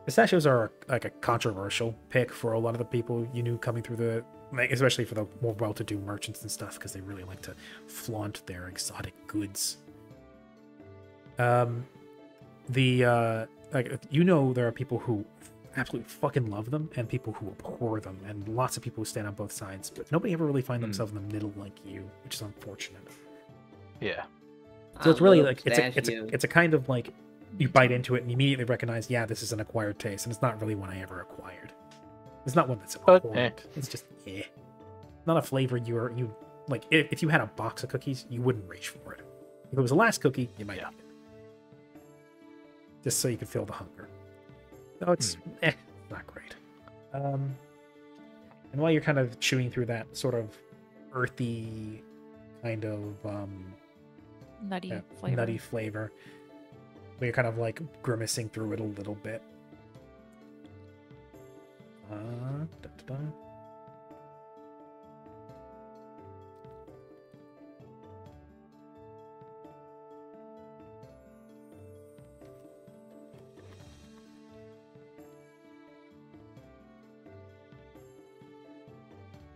Pistachios are like a controversial pick for a lot of the people coming through especially for the more well-to-do merchants and stuff, because they really like to flaunt their exotic goods. There are people who absolutely fucking love them and people who abhor them, and lots of people who stand on both sides, but nobody ever really find themselves in the middle like you, which is unfortunate. Yeah. So it's really like it's a kind of like you bite into it and immediately recognize, yeah, this is an acquired taste, and it's not really one I ever acquired. It's not one that's abhorrent. It's just not a flavor you like. If you had a box of cookies, you wouldn't reach for it. If it was the last cookie, you might eat it, just so you could feel the hunger. So it's not great. And while you're kind of chewing through that sort of earthy kind of nutty flavor, but you're kind of like grimacing through it a little bit.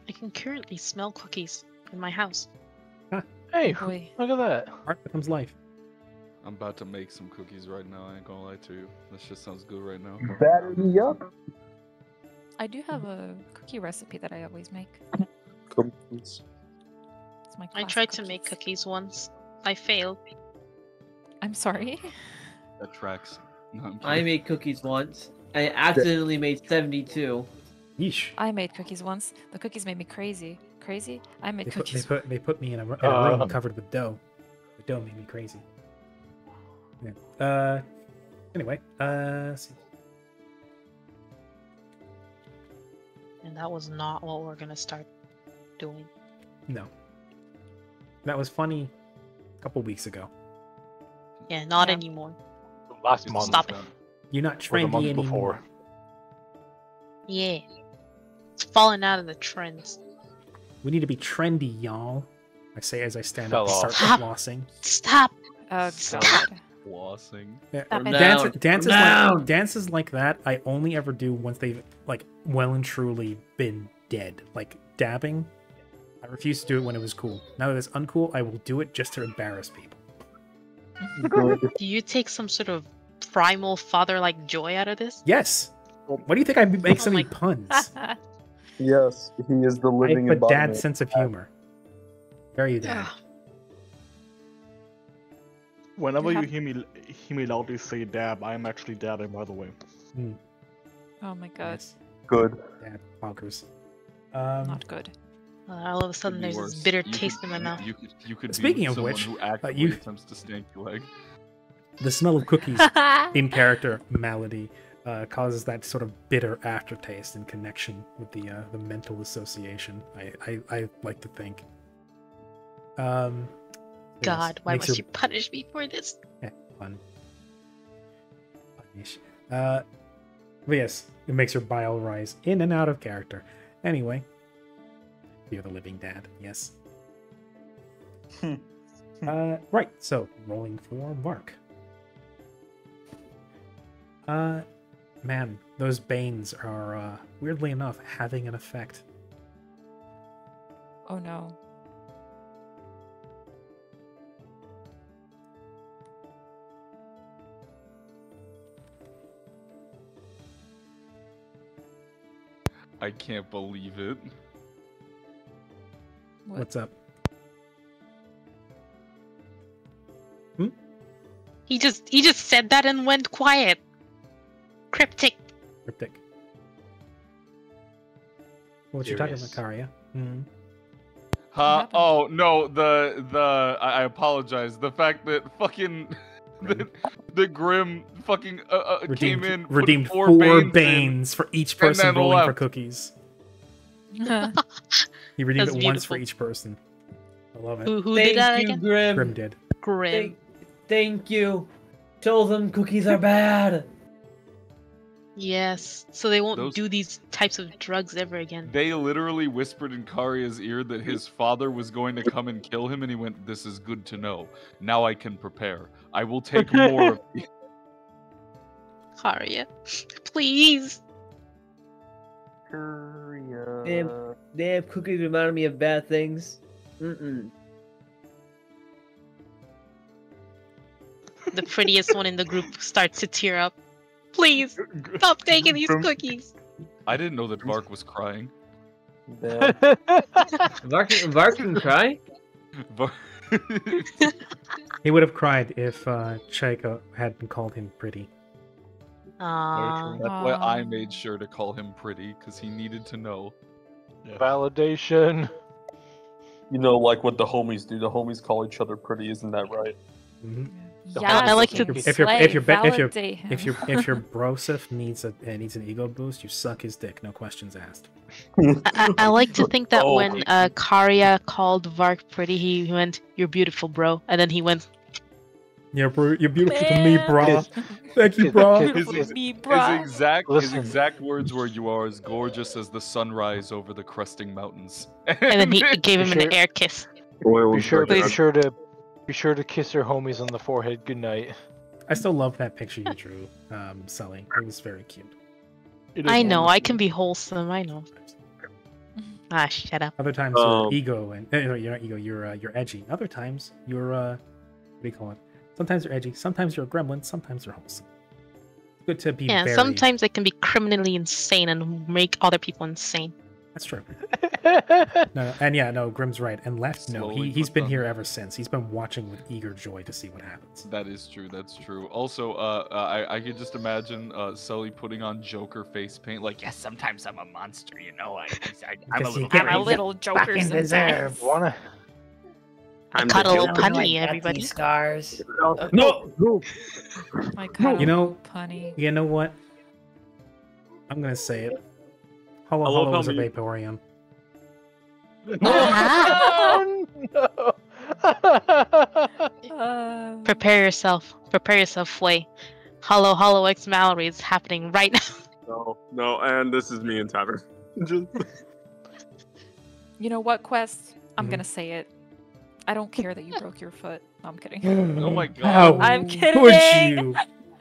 I can currently smell cookies in my house. Hey, Boy. look at that. Art becomes life. I'm about to make some cookies right now. I ain't gonna lie to you. This just sounds good right now. Batter me up. I do have a cookie recipe that I always make. Cookies. It's my I classic tried to make cookies once. I failed. I'm sorry. That tracks. No, I'm I kidding. made cookies once. I accidentally made 72. Yeesh. I made cookies once. The cookies made me crazy. Crazy? I made They cookies. put me in a room covered with dough. The dough made me crazy. Yeah. Anyway. Let's see. And that was not what we're gonna start doing. No. That was funny a couple weeks ago. Yeah, not Yeah. anymore. Last month. Stop it. You're not Or the trendy month anymore. before. Yeah. It's falling out of the trends. We need to be trendy, y'all. I say as I stand Fell up and off. start flossing. Stop! Oh Stop. god. Flossing. Yeah. Stop it. Down. Dances like that I only ever do once they've like well and truly been dead. Like dabbing, I refuse to do it when it was cool. Now that it's uncool, I will do it just to embarrass people. Do you take some sort of primal father-like joy out of this? Yes. Why do you think I make so Oh many my- puns? Yes, he is the I living have a embodiment. dad's sense of humor. Very dad. Ugh. Whenever You you hear me loudly say dab, I am actually dabbing, by the way. Oh my god. Yes. Good. Dad bonkers. Not good. All of a sudden, Could be there's this worse. bitter You taste could- in my mouth. You could Speaking be of someone which, who actively you- attempts to stank your leg. The smell of cookies in character malady causes that sort of bitter aftertaste in connection with the mental association. I like to think. Yes, God, why makes must your- you punish me for this? Fun. Punish. But yes, it makes your bile rise in and out of character. Anyway, you're the living dad. Yes. Right. So rolling for Mark. Man, those banes are weirdly enough having an effect. Oh no. I can't believe it. What's up? He just said that and went quiet. Cryptic. Cryptic. What you talking about, Karia? Oh no, I apologize. The fact that fucking the Grim fucking came in, redeemed put 4 Banes Banes for each and person then rolling for left. cookies. He redeemed That's it once for beautiful. each person. I love it. Who did that Thank you, again? Grim. Grim did. Grim. Thank you. Tell them cookies are bad. Yes. So they won't Those- do these types of drugs ever again. They literally whispered in Karia's ear that his father was going to come and kill him, and he went, "This is good to know. Now I can prepare. I will take more of you." Karia, please. Damn cookies reminded me of bad things. The prettiest one in the group starts to tear up. Please stop taking these cookies. I didn't know that Vark was crying. Vark can cry? He would have cried if Chaika hadn't called him pretty. Aww. That's why I made sure to call him pretty, because he needed to know. Validation. You know, like what the homies do. The homies call each other pretty, isn't that right? Mm-hmm. I like to if your brosif needs an ego boost, you suck his dick, no questions asked. I like to think that Oh, when Karia called Vark pretty, he went, "You're beautiful, bro," and then he went, You're beautiful to me, bro. Thank you, bro. His exact words were, "You are as gorgeous as the sunrise over the cresting mountains." and then he gave him an air kiss. Be sure to kiss your homies on the forehead. Good night. I still love that picture you drew, Sully. It was very cute. I know, I can be wholesome. I know. Ah, shut up. Other times you're ego and you're not ego. You're edgy. Other times you're what do you call it? Sometimes you're edgy. Sometimes you're a gremlin. Sometimes you're wholesome. It's good to be. Yeah, very... sometimes I can be criminally insane and make other people insane. That's true. No, Grim's right. And left, no, he's been here ever since. He's been watching with eager joy to see what happens. That is true. That's true. Also, I could just imagine Sully putting on Joker face paint, like, yes, sometimes I'm a monster, you know. I'm a little Joker's deserve. Wanna? I caught a little punny, everybody. Scars. No. I caught You know, punny. You know what? I'm gonna say it. Hollow is a Vaporeon. Prepare yourself. Prepare yourself, Flay. Hollow X Mallory is happening right now. No, and this is me and Tavern. You know what, Quest? I'm gonna say it. I don't care that you broke your foot. No, I'm kidding. Oh my god. How I'm kidding. could you?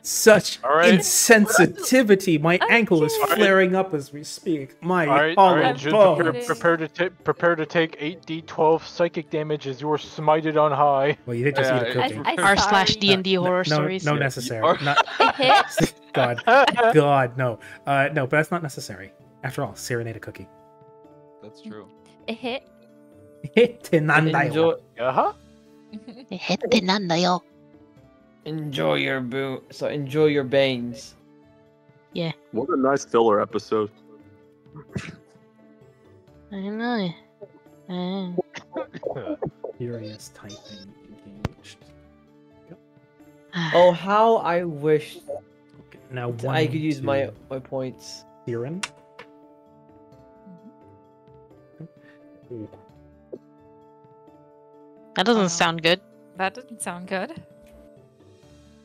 Such right. insensitivity. My ankle is kidding. flaring up as we speak. My All right, hollow just bones. prepare to take 8d12 psychic damage as you are smited on high. Well, you did just eat a cookie. R/D&D horror stories. No, necessary. Not... It hit. God, no. No, but that's not necessary. After all, serenade a cookie. That's true. It hit. Enjoy, enjoy your enjoy your bangs. Yeah. What a nice filler episode. I know. Furious typing engaged. Oh, how I wish Okay, now I could use my points. Siren. That doesn't sound good. That doesn't sound good.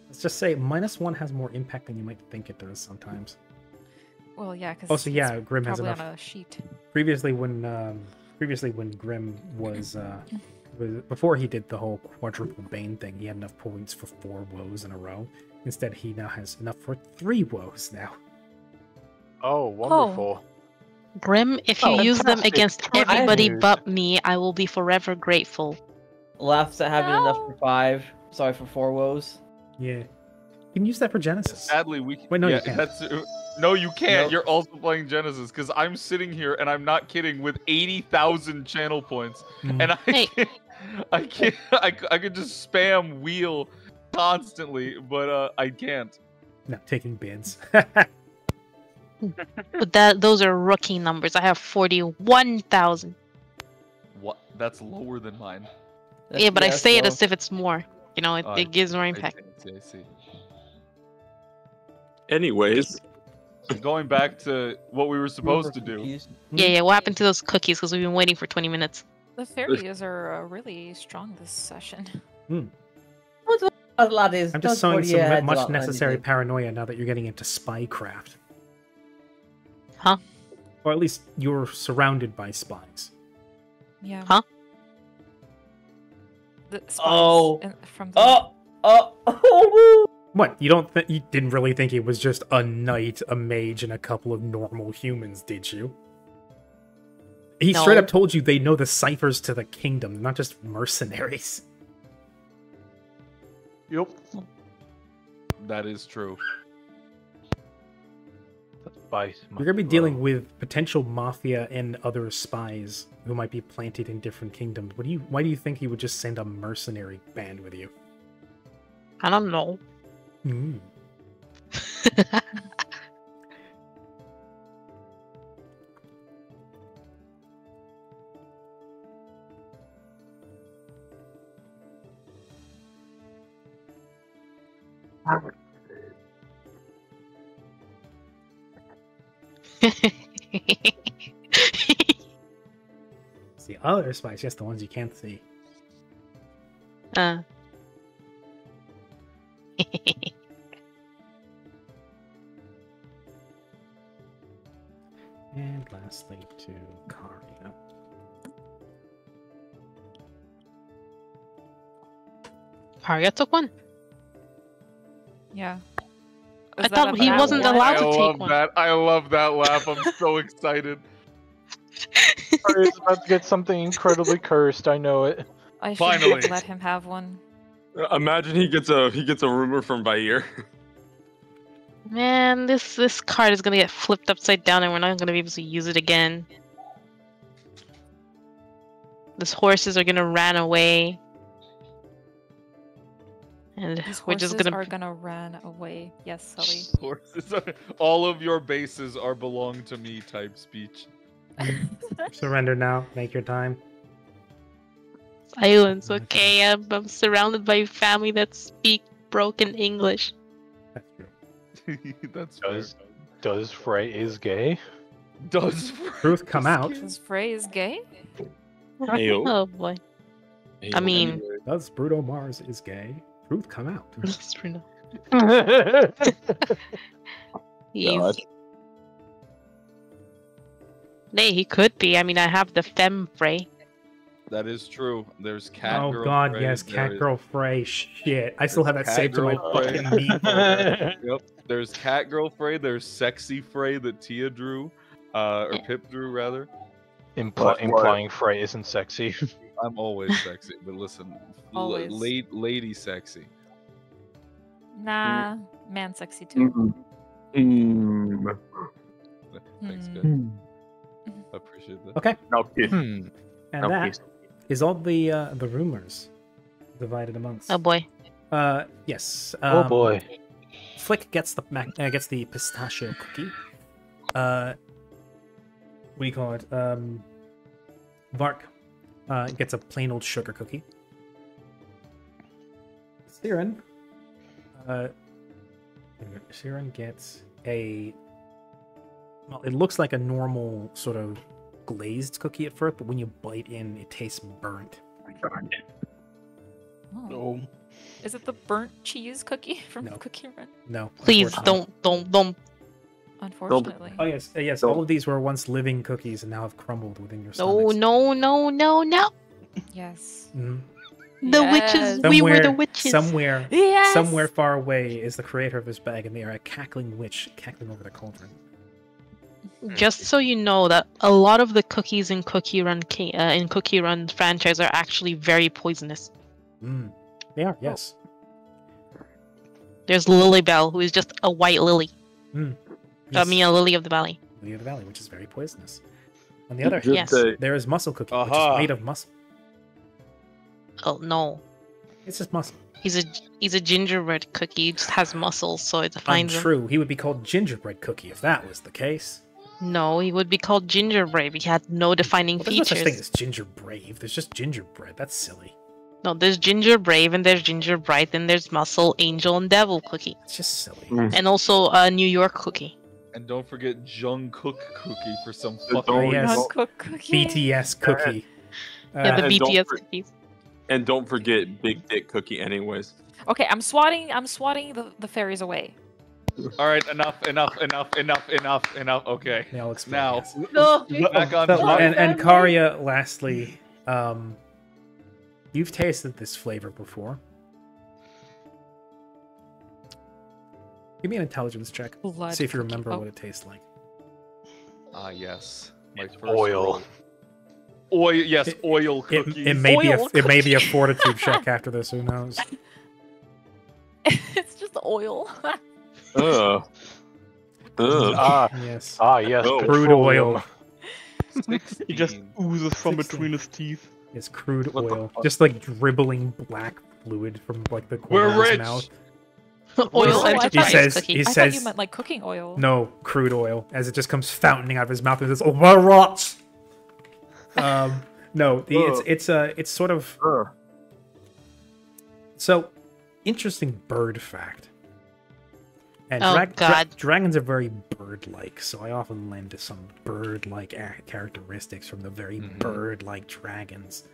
Let's just say -1 has more impact than you might think it does sometimes. Well, yeah, because Oh, so yeah, Grim has probably enough. on a sheet. Previously, when Grim was before he did the whole quadruple bane thing, he had enough points for 4 woes in a row. Instead, he now has enough for 3 woes now. Oh, wonderful. Grim, if you use them fantastic. against everybody Good. but me, I will be forever grateful. Laughs at having enough for 5. Sorry for 4 woes. Yeah, you can use that for Genesis. Sadly, we Wait, no, yeah, you can't. that's No, you can't. Nope. You're also playing Genesis because I'm sitting here and I'm not kidding with 80,000 channel points, and Hey. I could just spam wheel constantly, but I can't. Not taking bids. But those are rookie numbers. I have 41,000. What? That's lower than mine. Yeah, but I that's say it low. as if it's more. You know, it gives more impact. I see. Anyways, Going back to what we were supposed to do. Yeah. What happened to those cookies? Because we've been waiting for 20 minutes. The fairies are really strong this session. A lot is. I'm just sowing some much necessary paranoia now that you're getting into spycraft. Huh? Or at least you're surrounded by spies. Yeah. Huh? The spies Oh. From the... What? You didn't really think it was just a knight, a mage, and a couple of normal humans, did you? He straight No. up told you they know the ciphers to the kingdom, they're not just mercenaries. Yep. That is true. You're gonna be dealing with potential mafia and other spies who might be planted in different kingdoms. Why do you think he would just send a mercenary band with you? I don't know. Mm. It's the other spies, just the ones you can't see. uh. And lastly to Karia. Karya took one. Yeah. I thought he wasn't allowed to take one. I love that laugh. I'm so excited. He's about to get something incredibly cursed. I know it. I should Finally. have let him have one. imagine he gets a rumor from Bayer. Man, this card is gonna get flipped upside down, and we're not gonna be able to use it again. These horses are gonna run away, and These we're just horses gonna. are gonna run away. Yes, Sully. Horses are, all of your bases are belong to me type speech. Surrender now. Make your time. Silence, okay? I'm surrounded by family that speak broken English. That's true. That's fair. Does Frey is gay? Does Truth come out. Is Frey is gay? Heyo. Oh boy. I mean, Does Bruno Mars is gay? Truth come out. that's Bruno. God. Hey, he could be. I mean, I have the femme Frey. That is true. There's cat Oh girl. god, Frey, yes, there Cat is- Girl Frey. Shit. I still have that Cat saved to my Girl Frey. fucking meat folder. Yep. There's cat girl Frey. There's sexy Frey that Tia drew, or Pip drew rather. Implying Frey isn't sexy. I'm always sexy, but listen, Always. lady sexy. Nah, man sexy too. Thanks, Hmm. good. I appreciate that. Okay. Okay. And Okay. that is all the rumors divided amongst. Oh boy. Yes. Oh boy. Flick gets the pistachio cookie. What do you call it? Vark gets a plain old sugar cookie. Siren gets a, well, it looks like a normal sort of glazed cookie at first, but when you bite in, it tastes burnt. Oh. Is it the burnt cheese cookie from No. Cookie Run? No. Please unfortunately. don't. Unfortunately. Oh yes. All of these were once living cookies and now have crumbled within your No, stomachs. no. Yes. Mhm. The witches. We were the witches. Yes! Somewhere far away is the creator of this bag, and they are a cackling witch cackling over the cauldron. Just so you know that a lot of the cookies in Cookie Run franchise are actually very poisonous. They are, yes. There's Lilybell, who is just a white lily. Lily of the Valley. Lily of the Valley, which is very poisonous. On the other hand, Yes. there is Muscle Cookie, which is made of muscle. Oh no, It's just muscle. he's a gingerbread cookie. He just has muscles, so it defines him. Untrue. He would be called Gingerbread Cookie if that was the case. No, he would be called gingerbread. He had no defining Well, there's no features. such thing as gingerbrave. There's just gingerbread. That's silly. No, there's gingerbrave and there's gingerbright, and there's muscle, angel, and devil cookie, It's just silly. and also a New York cookie. And don't forget Jungkook cookie for some Don't- fucking yes. reason. Cook cookie. BTS Cookie. Yeah, the and don't BTS for- cookies. And don't forget Big Dick Cookie, anyways. Okay, I'm swatting the fairies away. All right, enough. Okay. They all explode. Now, yes. No. back on So, track. and Karya, lastly, you've tasted this flavor before. Give me an intelligence check. Blood See if you cookie. remember Oh. what it tastes like. Ah, yes. My first Oil. roll. Oil, yes, oil cookies. It may be Oil it may be a fortitude check after this. Who knows? It's just oil. Ugh. Ugh. Yes. Yes. Oh. Crude petroleum. oil. He just oozes from 16. between his teeth. It's crude What the oil. fuck? Just like dribbling black fluid from like the corner We're of his rich. mouth. Oil Oh, I enterprise thought- says- cookie. he I thought says- you meant like cooking oil. No, crude oil, as it just comes fountaining out of his mouth and says, "Oh, my rocks." No, it's sort of Ugh. so interesting bird fact. And Oh, God. dragons are very bird-like, so I often lend to some bird-like characteristics from the very Mhm. bird-like dragons.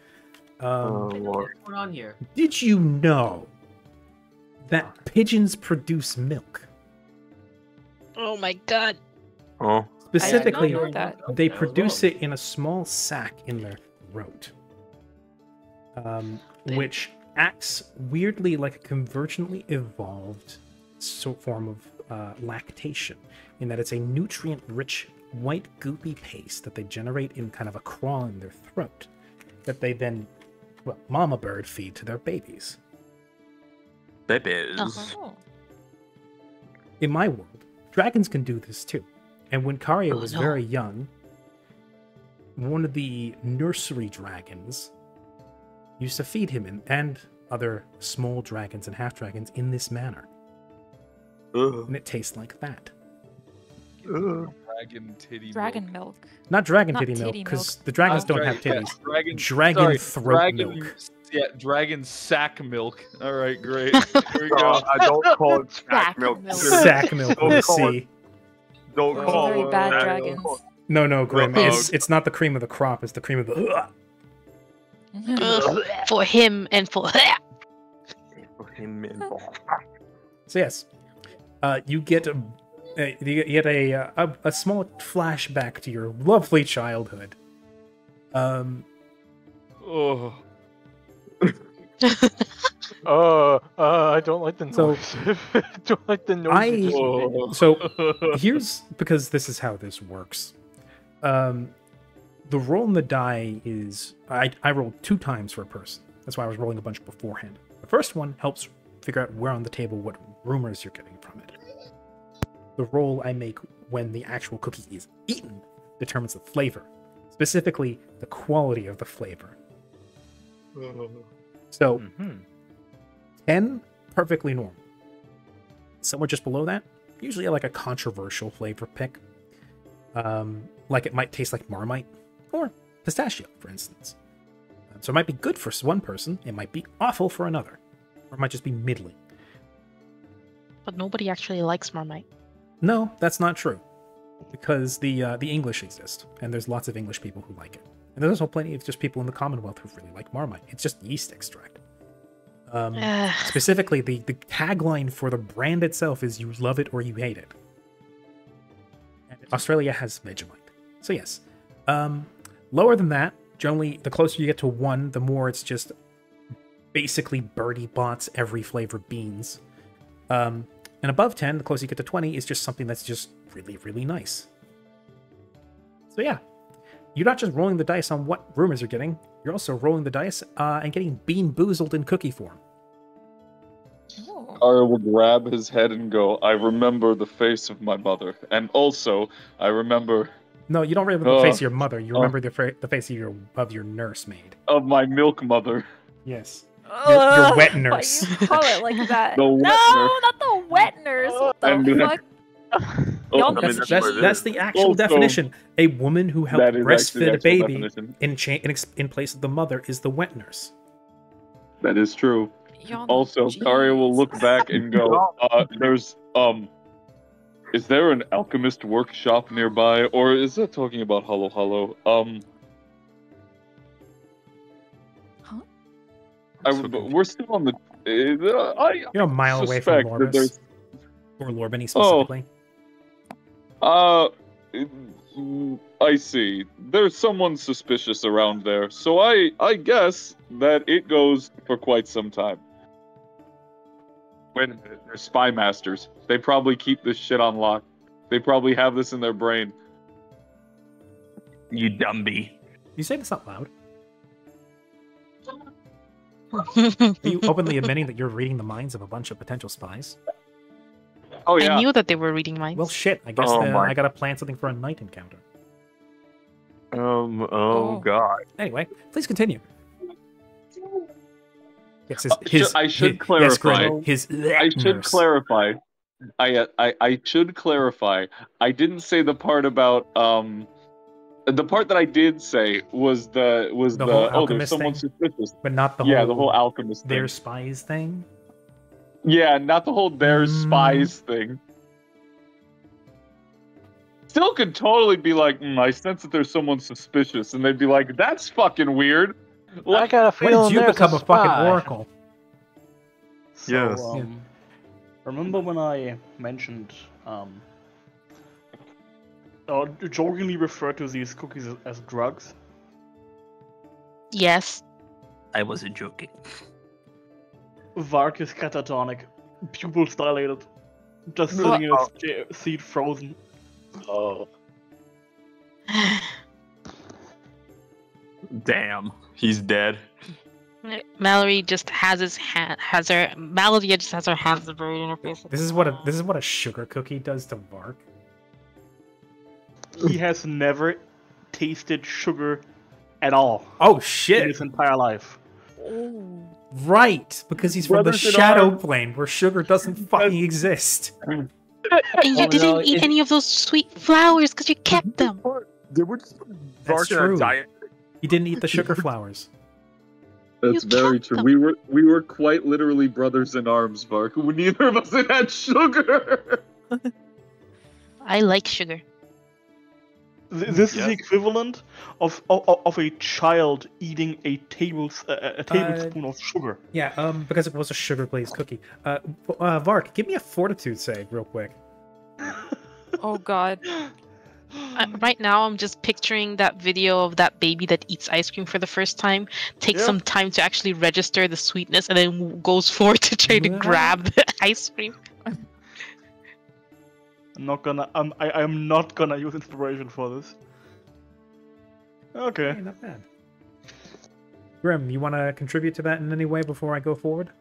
Oh, Lord. What's going on here? Did you know that pigeons produce milk? Oh my god. Oh. Specifically, I did not know that. they That was produce wrong. it in a small sac in their throat, which acts weirdly like a convergently evolved form of lactation, in that it's a nutrient-rich white goopy paste that they generate in kind of a crawl in their throat, that they then, well, mama bird feed to their babies. Babies. Oh. In my world, dragons can do this too. And when Karya Oh, was no. very young, one of the nursery dragons used to feed him and other small dragons and half dragons in this manner. Ugh. And it tastes like that. Ugh. Dragon titty Dragon milk. Not dragon Not titty milk, titty because the dragons don't have Yeah, titties. dragon, Dragon sorry, throat dragon, milk. Yeah, dragon sack milk. All right, great. Here we go. I don't call it sack Sack milk. milk. Sack milk with a Don't call it- C. Don't Those call are very it bad that. dragons. No, Grim. Oh. It's not the cream of the crop, it's the cream of the... Ugh, for him and for So yes, you get a small flashback to your lovely childhood. Oh, I don't like the So- noise. I don't like the noise. you just made. oh. So here's, because this is how this works. The roll in the die is I rolled 2 times for a person. That's why I was rolling a bunch beforehand. The first one helps figure out where on the table what rumors you're getting from it. The roll I make when the actual cookie is eaten determines the flavor, specifically the quality of the flavor. So Mhm. 10, perfectly normal. Somewhere just below that, usually like a controversial flavor pick. Like it might taste like Marmite or pistachio, for instance. So it might be good for one person, it might be awful for another, or it might just be middling. But nobody actually likes Marmite. No, that's not true, because the English exist, and there's lots of English people who like it. And there's also plenty of just people in the Commonwealth who really like Marmite. It's just yeast extract. Specifically, the tagline for the brand itself is "You love it or you hate it." And Australia has Vegemite, so yes. Lower than that, generally, the closer you get to 1, the more it's just basically Birdie Bots every flavor beans. And above 10, the closer you get to 20, is just something that's just really, really nice. So yeah, you're not just rolling the dice on what rumors you're getting, you're also rolling the dice and getting bean boozled in cookie form. Oh. Arya will grab his head and go, I remember the face of my mother. And also, I remember No, you don't remember the face of your mother. You remember the face of your nursemaid. of my milk mother. Yes. Your wet Why nurse. you call it like that? The No, wet nurse. not the wet nurse. What the And- fuck? Oh, Y'all I mean, need that's what it That's is. the actual Also, definition. A woman who helped that is actually the breastfeed a actual baby definition. in place of the mother is the wet nurse. That is true. Y'all Also, Karya will look back and go, is there an alchemist workshop nearby? Or is that talking about Hollow Hollow? Huh? We're still on the... You're a mile away from suspect that Lorbus. there's- Or Lorbany specifically. I see. There's someone suspicious around there, so I guess that it goes for quite some time. Wait a minute, they're spy masters. They probably keep this shit on lock. They probably have this in their brain. You dumby. You say this out loud. Are you openly admitting that you're reading the minds of a bunch of potential spies? Oh yeah. I knew that they were reading minds. Well, shit. I guess I gotta plan something for a night encounter. Oh god. Anyway, please continue. Yes, I should clarify. His I should nurse. clarify. I should clarify. I didn't say the part about the part that I did say was The whole there's alchemist someone thing? suspicious. But not the whole. Yeah, the whole alchemist thing. Their spies thing. Yeah, not the whole there's spies thing. Still could totally be like, I sense that there's someone suspicious, and they'd be like, that's fucking weird. I got a When feeling did you there's become a fucking spy. oracle? So, Yes. remember when I mentioned, or jokingly referred to these cookies as drugs? Yes. I wasn't joking. Vark is catatonic, pupils dilated, just sitting in his seat frozen. Oh. Damn. He's dead. Mallory just has Mallory just has her hands buried in her face. This is what a sugar cookie does to Vark. He has never tasted sugar at all Oh in shit! his entire life. Right, because he's from the Brothers in shadow arms. plane where sugar doesn't fucking exist. And you Oh, didn't no, eat any of those sweet flowers because you kept them. They were just That's Vark on a true. diet. He didn't eat the sugar flowers. That's You very kept true. them. We were quite literally brothers in arms, Vark. Neither of us had sugar. I like sugar. This is the equivalent of a child eating a tablespoon of sugar. Yeah, because it was a sugar glazed cookie. Vark, give me a fortitude save real quick. Oh god. Right now, I'm just picturing that video of that baby that eats ice cream for the first time, takes Yeah. some time to actually register the sweetness, and then goes forward to try to grab the ice cream. I'm not gonna use inspiration for this. Okay. Hey, not bad. Grim, you want to contribute to that in any way before I go forward?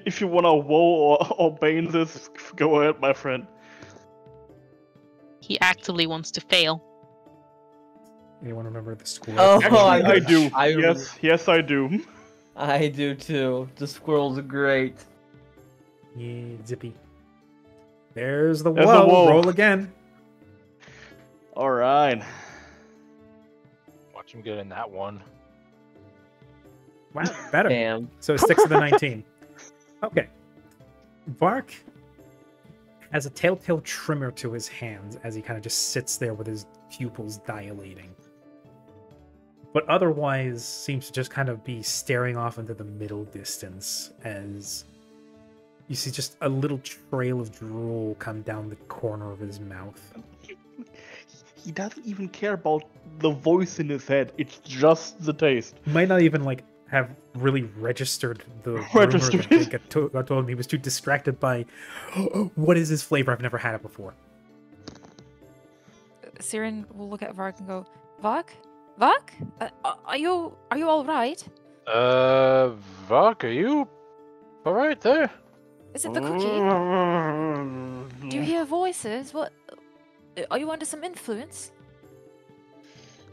If you wanna woe or bane this, go ahead, my friend. He actively wants to fail. Anyone remember the squirrel? Oh, Actually, I do. I- Yes, I do. I do too. The squirrels are great. Yeah, zippy. There's the There's the whoa. whoa. Roll again. All right. Watch him get in that one. Wow, better. Damn. So 6 of the 19. Okay. Vark has a telltale tremor to his hands as he kind of just sits there with his pupils dilating. But otherwise seems to just kind of be staring off into the middle distance as you see just a little trail of drool come down the corner of his mouth. He doesn't even care about the voice in his head. It's just the taste. He might not even like have really registered the Registered rumor it. that got told him. He was too distracted by what is this flavor? I've never had it before. Siren will look at Vark and go, Vark? Vark? Are you all right? Vark, are you all right there? Is it the cookie? Do you hear voices? What? Are you under some influence?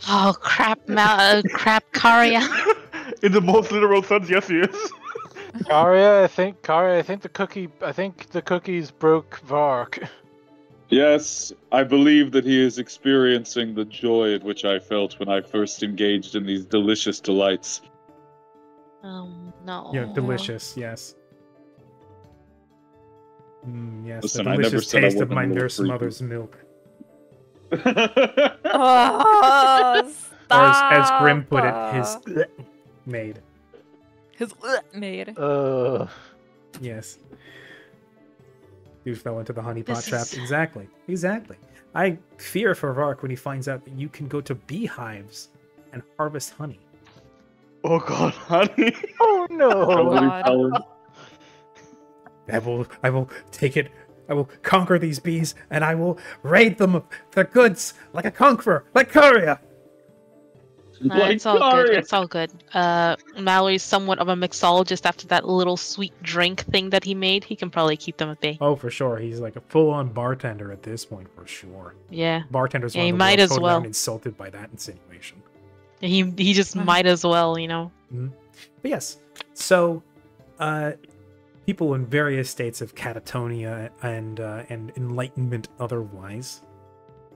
Oh crap, crap, Karya. In the most literal sense, yes, he is. Karya, I think the cookies broke Vark. Yes, I believe that he is experiencing the joy at which I felt when I first engaged in these delicious delights. No. Yeah, delicious. Yes. Yes, Listen, the I never delicious said I taste of wasn't a my little nurse creepy. mother's milk. Oh, Or as Grim stop! put it, his maid. His maid. Yes. Dude fell into the honeypot This trap. is- Exactly. Exactly. I fear for Vark when he finds out that you can go to beehives and harvest honey. Oh god, honey. Oh no! God. I will take it. I will conquer these bees, and I will raid them of their goods like a conqueror, like Karya. It's all good. It's all good. Mallory's somewhat of a mixologist after that little sweet drink thing that he made. He can probably keep them at bay. Oh, for sure. He's like a full-on bartender at this point, for sure. Yeah. Bartender's Yeah, one he of the might world as totally well. insulted by that insinuation. He just might as well, you know. But yes, so people in various states of catatonia and enlightenment otherwise.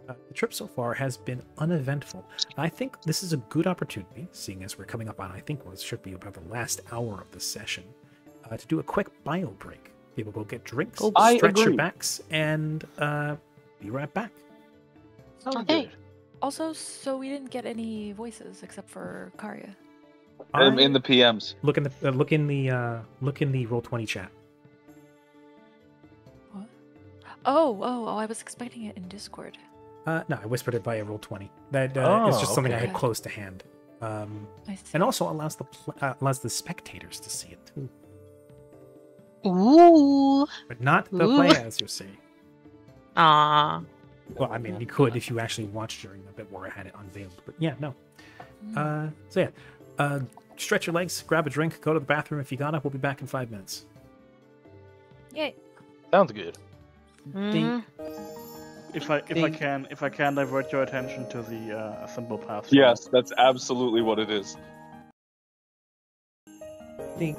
The trip so far has been uneventful. I think this is a good opportunity, seeing as we're coming up on, I think what should be about the last hour of the session, to do a quick bio break. People go get drinks, I stretch your agree. backs, and be right back. Okay. Also, so we didn't get any voices except for Karya. In the PMs. Look in the look in the Roll20 chat. What? Oh! I was expecting it in Discord. No, I whispered it via Roll20. That is just Oh, something I okay. had close to hand. I see. And also allows the spectators to see it too, Ooh. but not the Ooh. players. You see. Ah. Well, I mean, you could if you actually watched during the bit where I had it unveiled. But yeah, no. So yeah, stretch your legs, grab a drink, go to the bathroom if you got up. We'll be back in 5 minutes. Yay! Sounds good. Mhm. If I can divert your attention to the simple path. Yes, that's absolutely what it is. Ding.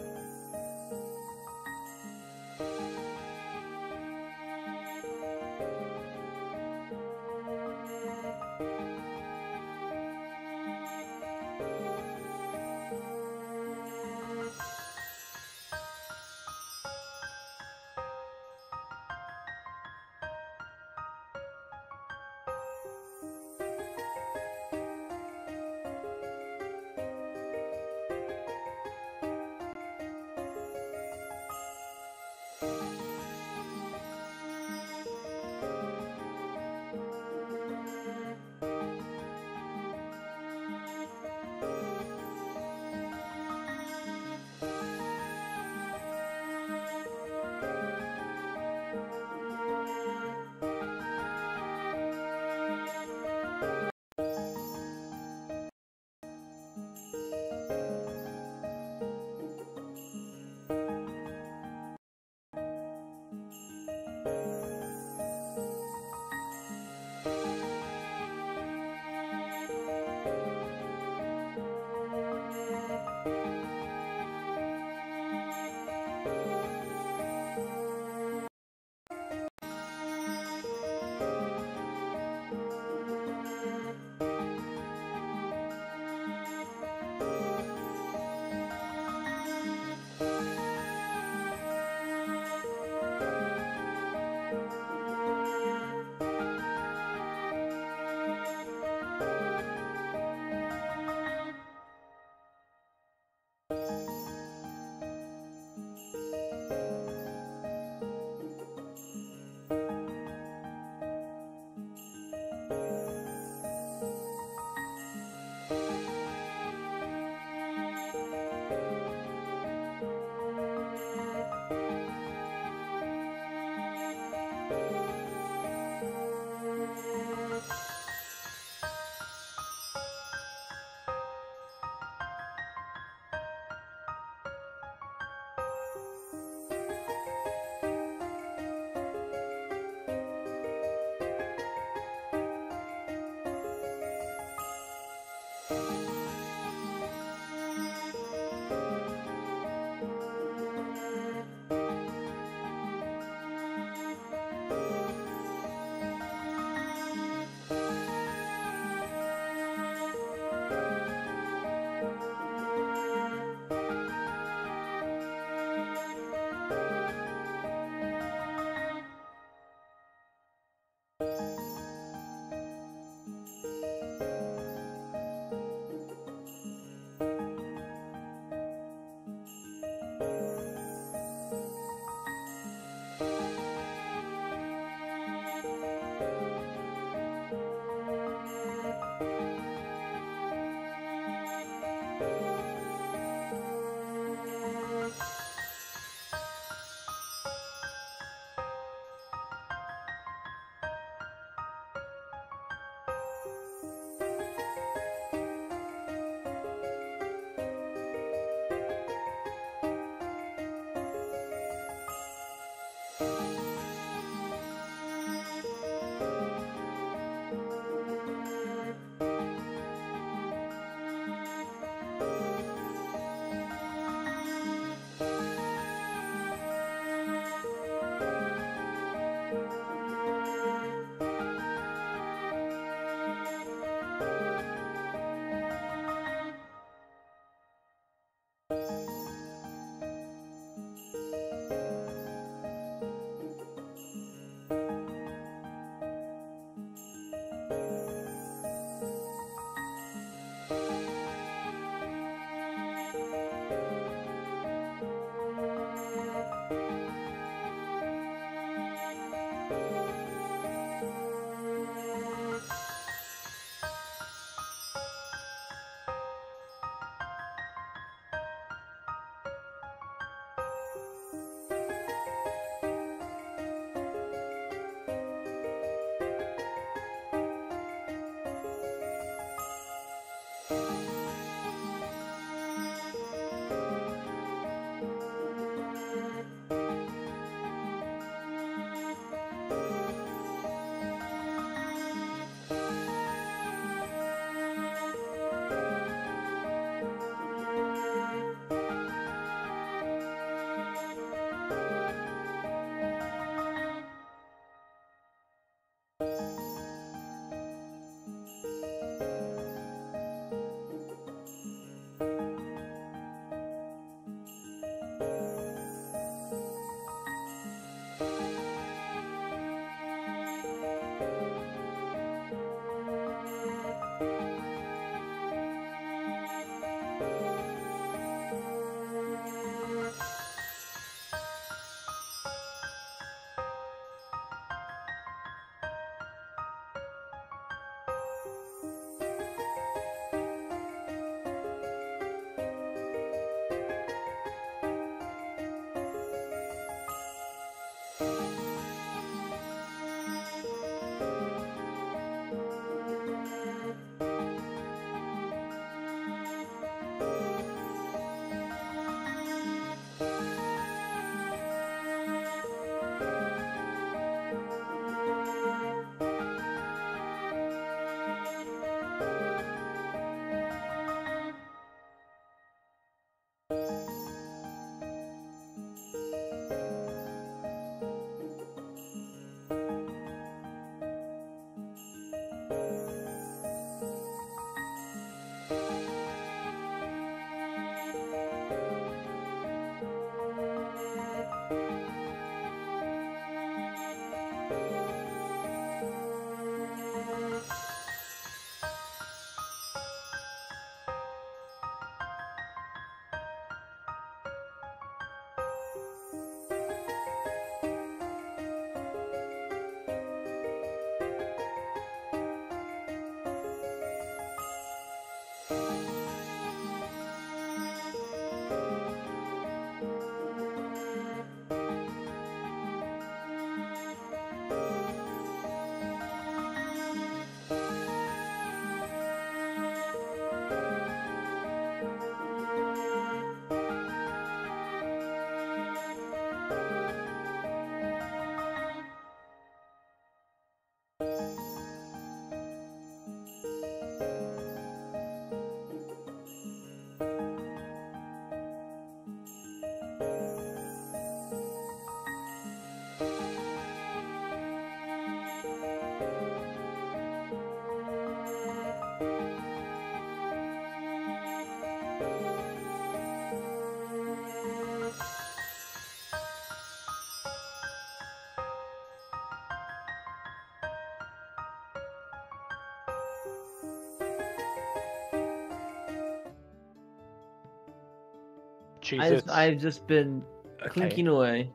I've just been clinking away.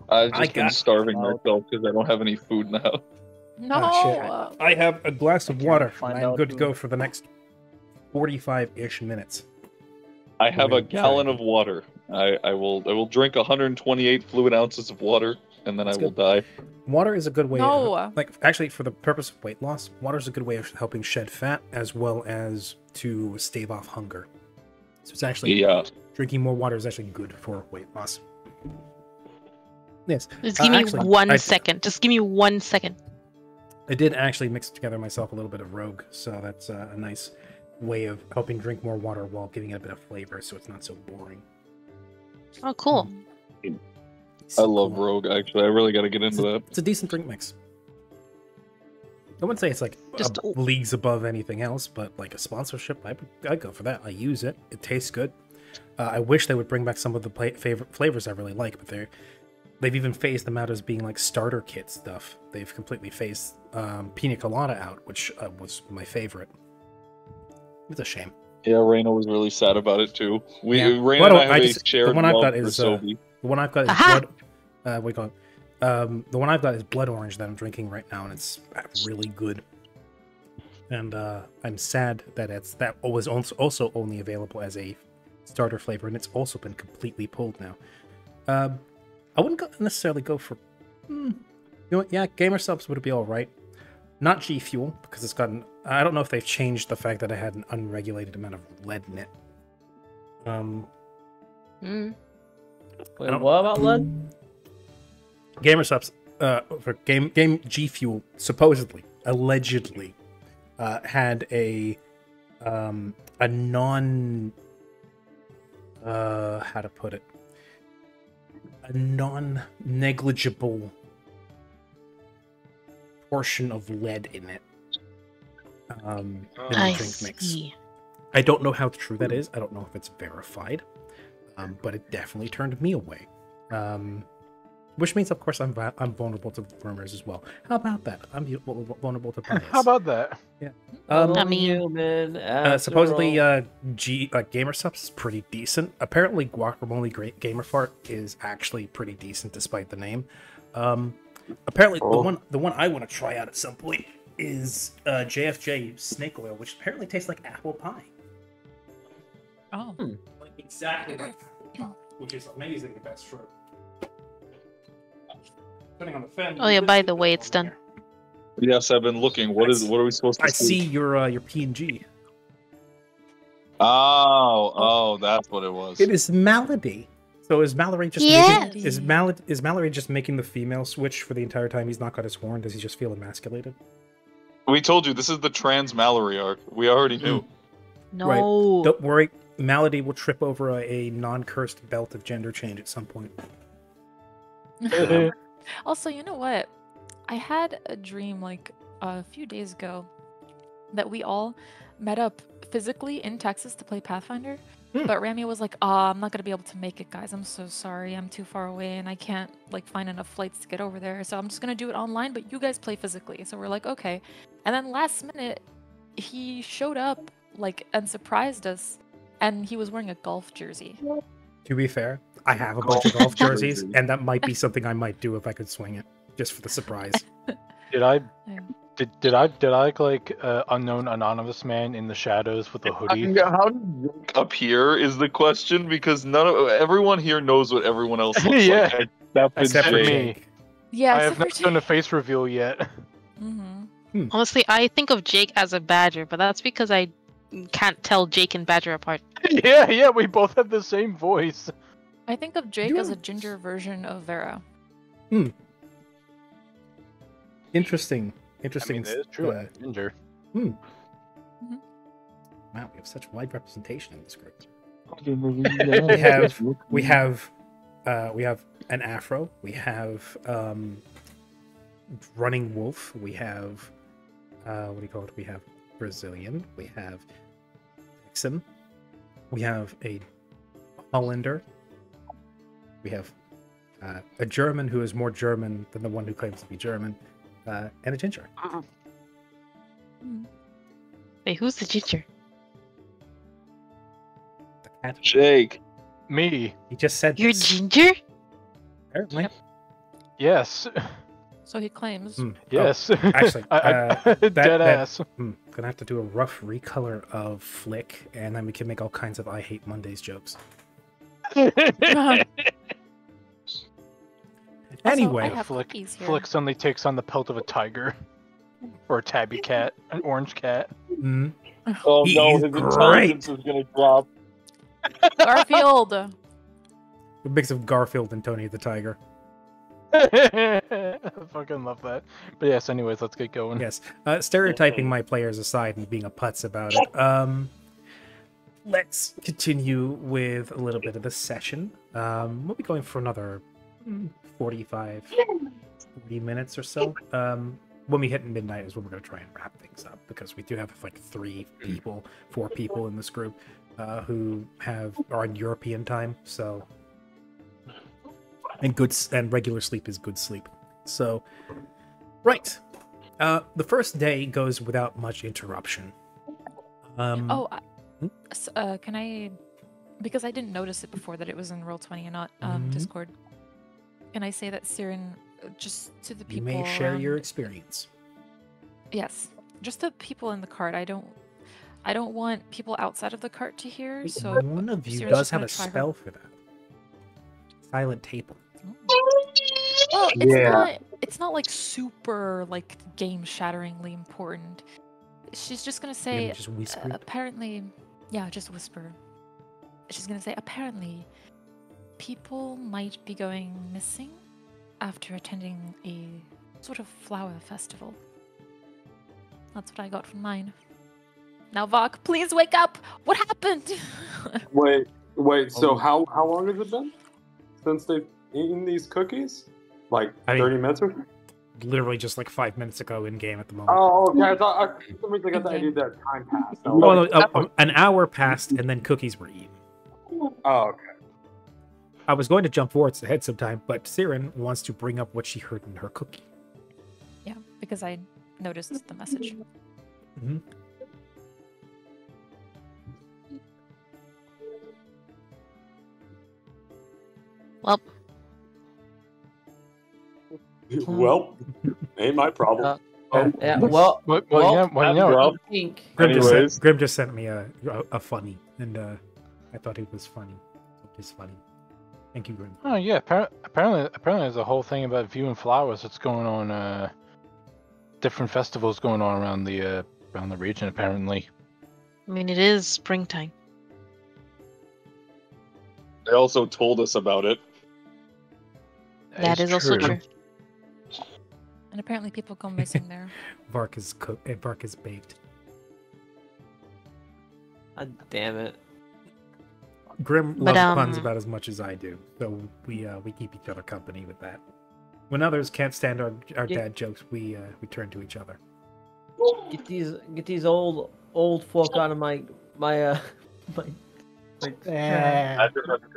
I've I just been got- starving myself because I don't have any food now. No. Ah, shit. I have a glass of can't water, find and I'm out good to who- go for the next 45-ish minutes. I have a Sorry. gallon of water. I will drink 128 fluid ounces of water, and then That's I will good. die. Water is a good way. No. Like, actually, for the purpose of weight loss, water is a good way of helping shed fat as well as to stave off hunger. So it's actually Yeah. drinking more water is actually good for weight loss. Yes. Just give me actually, one second. Just give me 1 second. I did actually mix together myself a little bit of Rogue, so that's a nice way of helping drink more water while giving it a bit of flavor, so it's not so boring. Oh, cool. I love Rogue, actually. I really got to get into that. It's a decent drink mix. I wouldn't say it's like Just- leagues above anything else, but like a sponsorship, I'd go for that. I use it. It tastes good. I wish they would bring back some of the favorite flavors I really like, but they've even phased them out as being like starter kit stuff. They've completely phased Pina Colada out, which was my favorite. It's a shame. Yeah, Reina was really sad about it too. Yeah. Reina and I have a shared the one I've love got for is Sobe. the one I've got is Aha! blood. What do you call it? The one I've got is blood orange that I'm drinking right now, and it's really good. And I'm sad that that was also only available as a starter flavor, and it's also been completely pulled now. I wouldn't necessarily go for. You know what? Yeah, Gamer Subs would be all right. Not G Fuel because it's gotten. I don't know if they've changed the fact that it had an unregulated amount of lead in it. Wait, what about lead? Gamer Subs for game G Fuel supposedly, allegedly, had a non how to put it, a non-negligible portion of lead in it. In the I drink mix. see. I don't know how true that is. I don't know if it's verified, but it definitely turned me away. Which means, of course, I'm vulnerable to rumors as well. How about that? I'm vulnerable to bias. How about that? Yeah. I mean- human. after Supposedly, all. GamerSupps is pretty decent. Apparently, Guacamole Great Gamerfart is actually pretty decent despite the name. Apparently, the one I want to try out at some point is JFJ Snake Oil, which apparently tastes like apple pie. Oh. Like exactly like apple pie, which is amazing if that's true. Depending on the fan. Oh yeah, by the way, it's done. Yes, I've been looking. What are we supposed to I see your P&G. Oh, that's what it was. It is Malady. So is Mallory just Yes! making, is Mallory just making the female switch for the entire time he's not got his horn? Does he just feel emasculated? We told you this is the trans Mallory arc. We already knew. No. Right. Don't worry, Malady will trip over a non-cursed belt of gender change at some point. Also, you know what? I had a dream like a few days ago that we all met up physically in Texas to play Pathfinder. But Rami was like, I'm not going to be able to make it, guys. I'm so sorry. I'm too far away and I can't like find enough flights to get over there. So I'm just going to do it online, but you guys play physically. So we're like, okay. And then last minute, he showed up like and surprised us. And he was wearing a golf jersey. To be fair, I have a bunch of golf jerseys, and that might be something I might do if I could swing it, just for the surprise. Did I like unknown anonymous man in the shadows with a hoodie? How did you look up here is the question, because everyone here knows what everyone else looks Yeah. like. Except for me. Jake. Yeah, I have except not for done a face reveal yet. Mm-hmm. Honestly, I think of Jake as a badger, but that's because I can't tell Jake and Badger apart. yeah, we both have the same voice. I think of Jake as a ginger version of Vera. Interesting. I mean, it is true. Ginger. Wow, we have such wide representation in this group. we have an afro. We have running wolf. We have what do you call it? We have Brazilian. We have Texan. We have a Hollander. We have a German who is more German than the one who claims to be German, and a ginger. Wait, who's the ginger? The cat. Jake. Me. He just said You're this. ginger? Apparently. Yes. So he claims. Yes. Oh, actually, dead ass. Gonna have to do a rough recolor of Flick, and then we can make all kinds of I Hate Mondays jokes. Anyway, I have Flick, cookies here. Flick suddenly takes on the pelt of a tiger. Or a tabby cat. An orange cat. Oh He's no, his great. intelligence is gonna drop. Garfield. A mix of Garfield and Tony the Tiger. I fucking love that. But yes, anyways, let's get going. Yes. Stereotyping my players aside and being a putz about it. Let's continue with a little bit of the session. We'll be going for another 40 minutes or so. When we hit midnight is when we're going to try and wrap things up, because we do have like 4 people in this group who are on European time, so and regular sleep is good sleep. So, right. The first day goes without much interruption. Can I, because I didn't notice it before that it was in Roll20 and not Discord, can I say that Siren, just to the people... You may share your experience. Yes. Just the people in the cart. I don't want people outside of the cart to hear, so... One of you Siren's does just have gonna a try her- spell for that. Silent Table. Well, it's not like super like game-shatteringly important. She's just gonna say, Just whisper it? apparently, yeah, just whisper. She's gonna say, apparently, people might be going missing after attending a sort of flower festival. That's what I got from mine. Now, Vok, please wake up! What happened? Wait. So how long has it been since they've eaten these cookies? Like 30 minutes or literally just like 5 minutes ago in game at the moment. Oh, okay. I thought for some reason I got the idea that time passed. Oh, no, an hour passed and then cookies were eaten. Oh, okay. I was going to jump forwards ahead sometime, but Siren wants to bring up what she heard in her cookie. Yeah, because I noticed the message. Mm-hmm. Well, ain't my problem. Yeah, well, you know, Well, I think anyways, Grim just sent me a funny, and I thought it was funny. It's funny. Thank you, Grim. oh yeah, apparently there's a whole thing about viewing flowers that's going on. Different festivals going on around the region. Apparently, I mean, it is springtime. they also told us about it. That is also true. And apparently people go missing there. Bark is cooked. Bark is baked. God damn it. Grim loves puns about as much as I do, so we keep each other company with that. When others can't stand our dad jokes, we turn to each other. Get these old folk out of my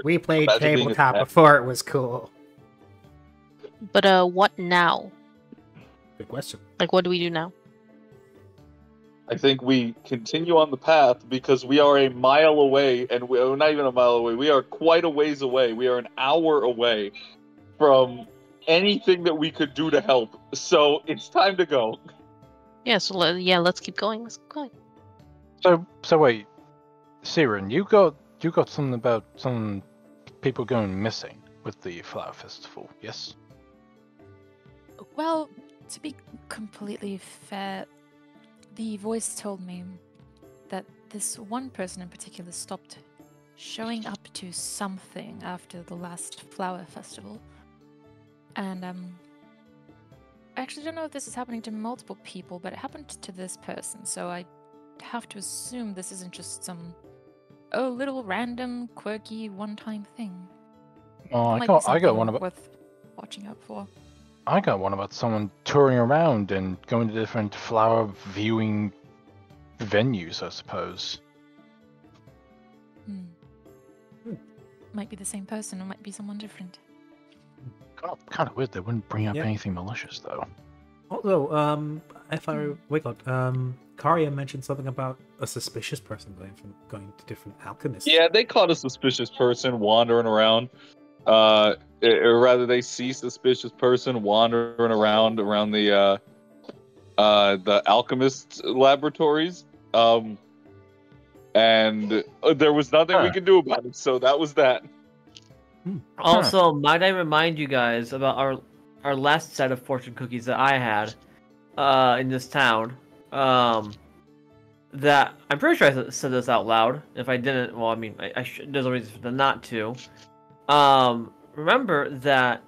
we played Imagine being tabletop a- before it was cool. But what now? Good question. Like, what do we do now? I think we continue on the path because we are a mile away, and we're not even a mile away. We are quite a ways away. We are an hour away from anything that we could do to help. So it's time to go. Yeah, so let's keep going. Let's keep going. So wait, Siren, you got something about some people going missing with the flower festival, yes? Well, to be completely fair, the voice told me that this one person in particular stopped showing up to something after the last flower festival. And I actually don't know if this is happening to multiple people, but it happened to this person, so I have to assume this isn't just some little random, quirky, one-time thing. Oh, It might I be got something one about worth watching out for. I got one about someone touring around and going to different flower viewing venues, I suppose. Might be the same person, or might be someone different. Kind of weird they wouldn't bring up Yeah. anything malicious, though. Also, if I wake up, Karia mentioned something about a suspicious person going to different alchemists. Yeah, they caught a suspicious person wandering around. Or rather, they see suspicious person wandering around the alchemist laboratories. And there was nothing we could do about it. So that was that. Also, might I remind you guys about our last set of fortune cookies that I had in this town? That I'm pretty sure I said this out loud. If I didn't, well, I mean, I should. There's a reason for not to. Remember that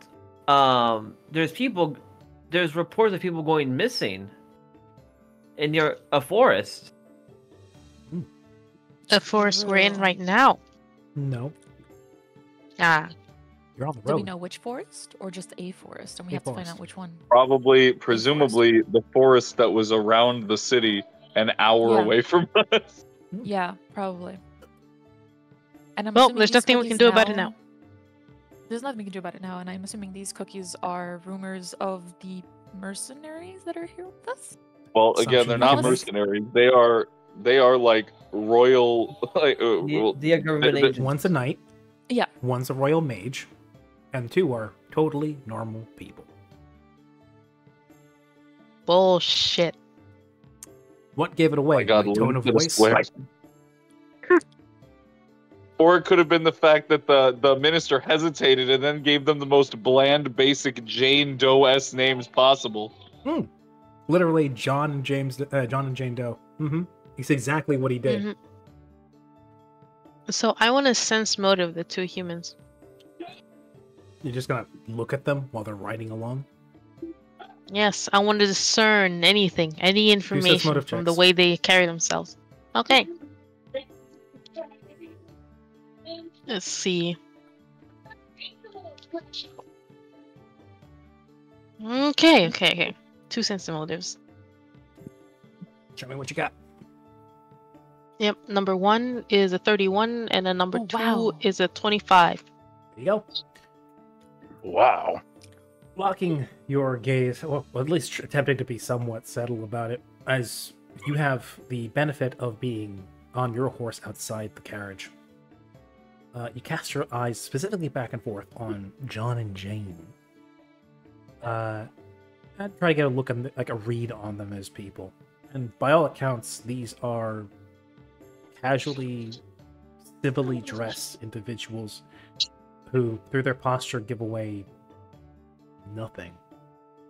there's reports of people going missing in a forest. The forest we're in right now. No. Ah. You're on the Do road. we know which forest, or just a forest, and we have to find out which one? Presumably, the forest that was around the city, an hour Yeah. away from us. Yeah, probably. And I'm Well, assuming there's these nothing we can cookies do about it now. There's nothing we can do about it now, and I'm assuming these cookies are rumors of the mercenaries that are here with us. Well, again, they're not mercenaries. They are like royal. The government agents. One's a knight. Yeah. One's a royal mage, and two are totally normal people. Bullshit. What gave it away? My God, My tone of Lynn voice. swear. Or it could have been the fact that the minister hesitated and then gave them the most bland, basic Jane Doe-esque names possible. Literally, John and Jane Doe. It's exactly what he did. Mhm. So I want to sense motive the two humans. You're just gonna look at them while they're riding along. Yes, I want to discern anything, any information motive from the checks. way they carry themselves. Okay. Let's see. Okay. 2 sense motives. Show me what you got. Yep. Number 1 is a 31, and then number Oh, 2 wow. is a 25. There you go. Wow. Locking your gaze, well, at least attempting to be somewhat settled about it, as you have the benefit of being on your horse outside the carriage. You cast your eyes specifically back and forth on John and Jane. And try to get a look on, like a read on them as people. And by all accounts, these are casually, civilly dressed individuals who, through their posture, give away nothing.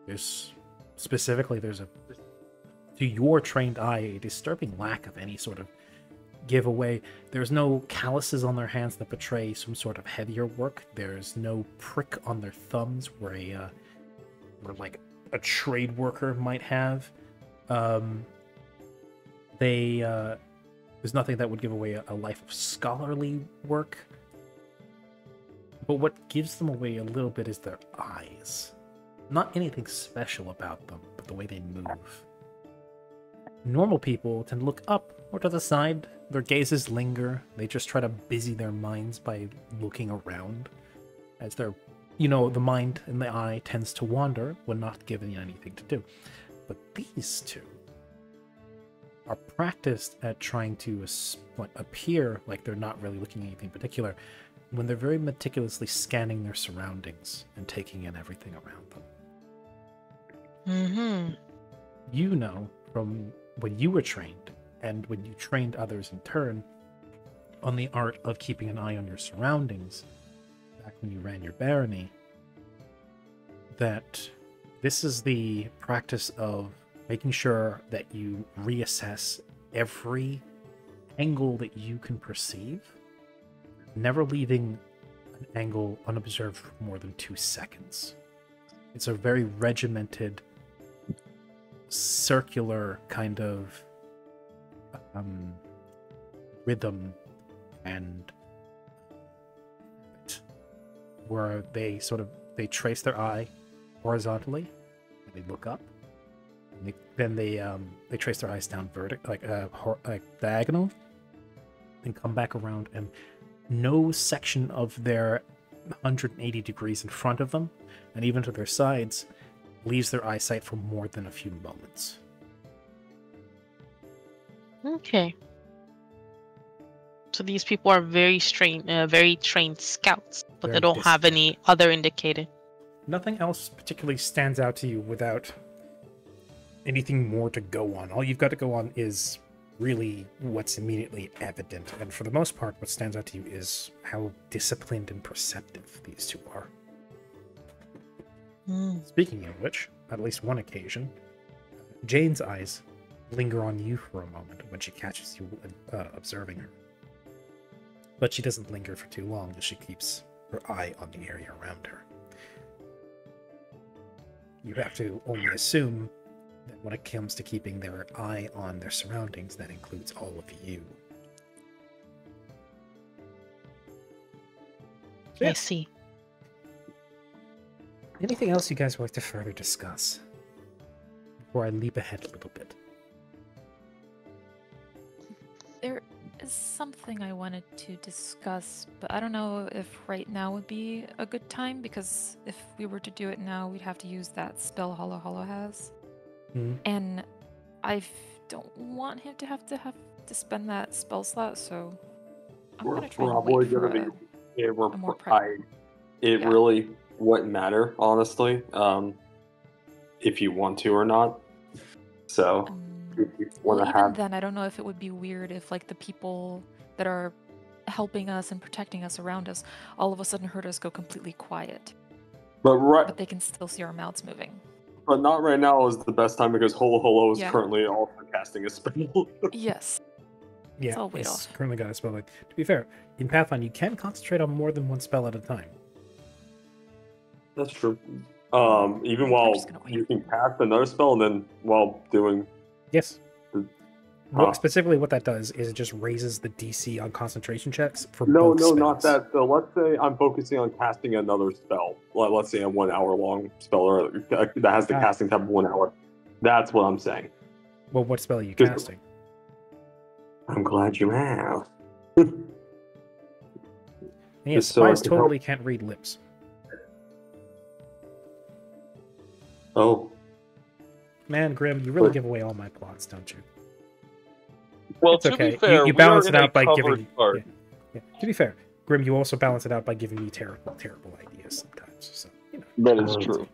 There's a, to your trained eye, a disturbing lack of any sort of giveaway. There's no calluses on their hands that betray some sort of heavier work. There's no prick on their thumbs where like a trade worker might have. There's nothing that would give away a life of scholarly work. But what gives them away a little bit is their eyes. Not anything special about them, but the way they move. Normal people tend to look up or to the side. Their gazes linger. They just try to busy their minds by looking around. As their, the mind and the eye tends to wander when not given anything to do. But these two are practiced at trying to appear like they're not really looking at anything particular, when they're very meticulously scanning their surroundings and taking in everything around them. Mm-hmm. You know from when you were trained, and when you trained others in turn, on the art of keeping an eye on your surroundings, back when you ran your barony, that this is the practice of making sure that you reassess every angle that you can perceive, never leaving an angle unobserved for more than 2 seconds. It's a very regimented, circular kind of rhythm, and where they trace their eye horizontally, and they look up, and then they trace their eyes down like diagonal, and come back around, and no section of their 180 degrees in front of them, and even to their sides, leaves their eyesight for more than a few moments. Okay. So these people are very trained scouts, but Very they don't have disciplined. any other indicator. Nothing else particularly stands out to you without anything more to go on. All you've got to go on is really what's immediately evident. And for the most part, what stands out to you is how disciplined and perceptive these two are. Speaking of which, at least one occasion, Jane's eyes linger on you for a moment when she catches you observing her. But she doesn't linger for too long, as she keeps her eye on the area around her. You have to only assume that when it comes to keeping their eye on their surroundings, that includes all of you. I see. Anything else you guys would like to further discuss before I leap ahead a little bit? There is something I wanted to discuss, but I don't know if right now would be a good time, because if we were to do it now, we'd have to use that spell Hollow has. And I don't want him to have to spend that spell slot, so I'm We're gonna try and probably wait for gonna be. Yeah, a more prep. It Yeah. really wouldn't matter, honestly, if you want to or not. So, if you want Well, to even have. then, I don't know if it would be weird if, like, the people that are helping us and protecting us around us all of a sudden heard us go completely quiet. But they can still see our mouths moving. But not right now is the best time, because Holo is Yeah. currently also casting a spell. Yes. Yeah, So I'll wait he's off. currently got a spell. Like, to be fair, in Pathfinder, you can concentrate on more than one spell at a time. That's true. Even while you can cast another spell, and then while doing. Yes. Specifically, what that does is it just raises the DC on concentration checks for No, both no, spells. not that. So let's say I'm focusing on casting another spell. Let's say a 1 hour long spell or that has the casting time of 1 hour. That's what I'm saying. Well, what spell are you casting? I'm glad you asked. Yeah, Just so I spies can totally can't read lips. Oh. Man, Grim, you really give away all my plots, don't you? Well, It's to okay. be fair, You we balance are it in a out by covered giving. card. Yeah. To be fair, Grim, you also balance it out by giving me terrible ideas sometimes. So That is true.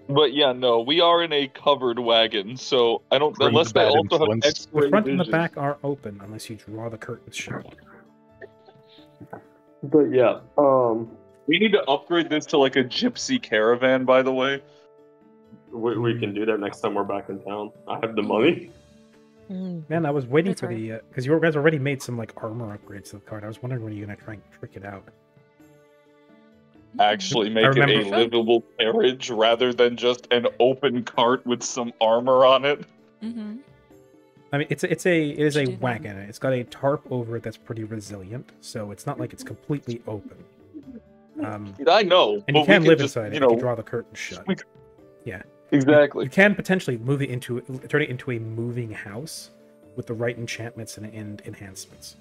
But yeah, no, we are in a covered wagon, so I don't. Grim's Unless they bad also have influence. X-ray the front and the vision. back are open unless you draw the curtains shut. But yeah, We need to upgrade this to like a gypsy caravan, by the way. we can do that next time we're back in town. I have the money. Man, I was waiting It's for the because you guys already made some like armor upgrades to the card. I was wondering when you're gonna try and trick it out. Actually, make it a remember- livable carriage rather than just an open cart with some armor on it. Mm-hmm. I mean, it is a Should do that. wagon. It's got a tarp over it that's pretty resilient, so it's not like it's completely open. I know, And but you can we live just, inside it you if know, you draw the curtain shut. Yeah, exactly. You can potentially move it turn it into a moving house with the right enchantments and enhancements.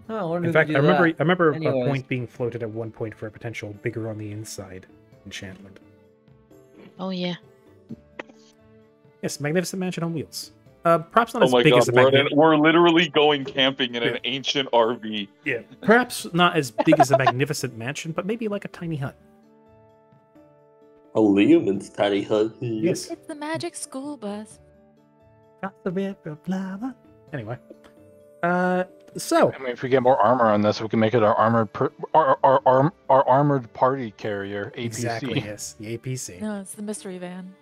Oh, I wonder In who fact, could I do remember that. a Anyways. point being floated at one point for a potential bigger on the inside enchantment. Oh yeah. Yes, Magnificent Mansion on wheels. Perhaps not Oh as my big god, as the we're literally going camping in an ancient RV. Yeah, perhaps not as big as a Magnificent Mansion, but maybe like a tiny hut. A Leoman's tiny hut. Yes. It's the magic school bus. Anyway, so I mean, if we get more armor on this, we can make it our our armored party carrier, APC. exactly, yes, the APC. No, it's the mystery van.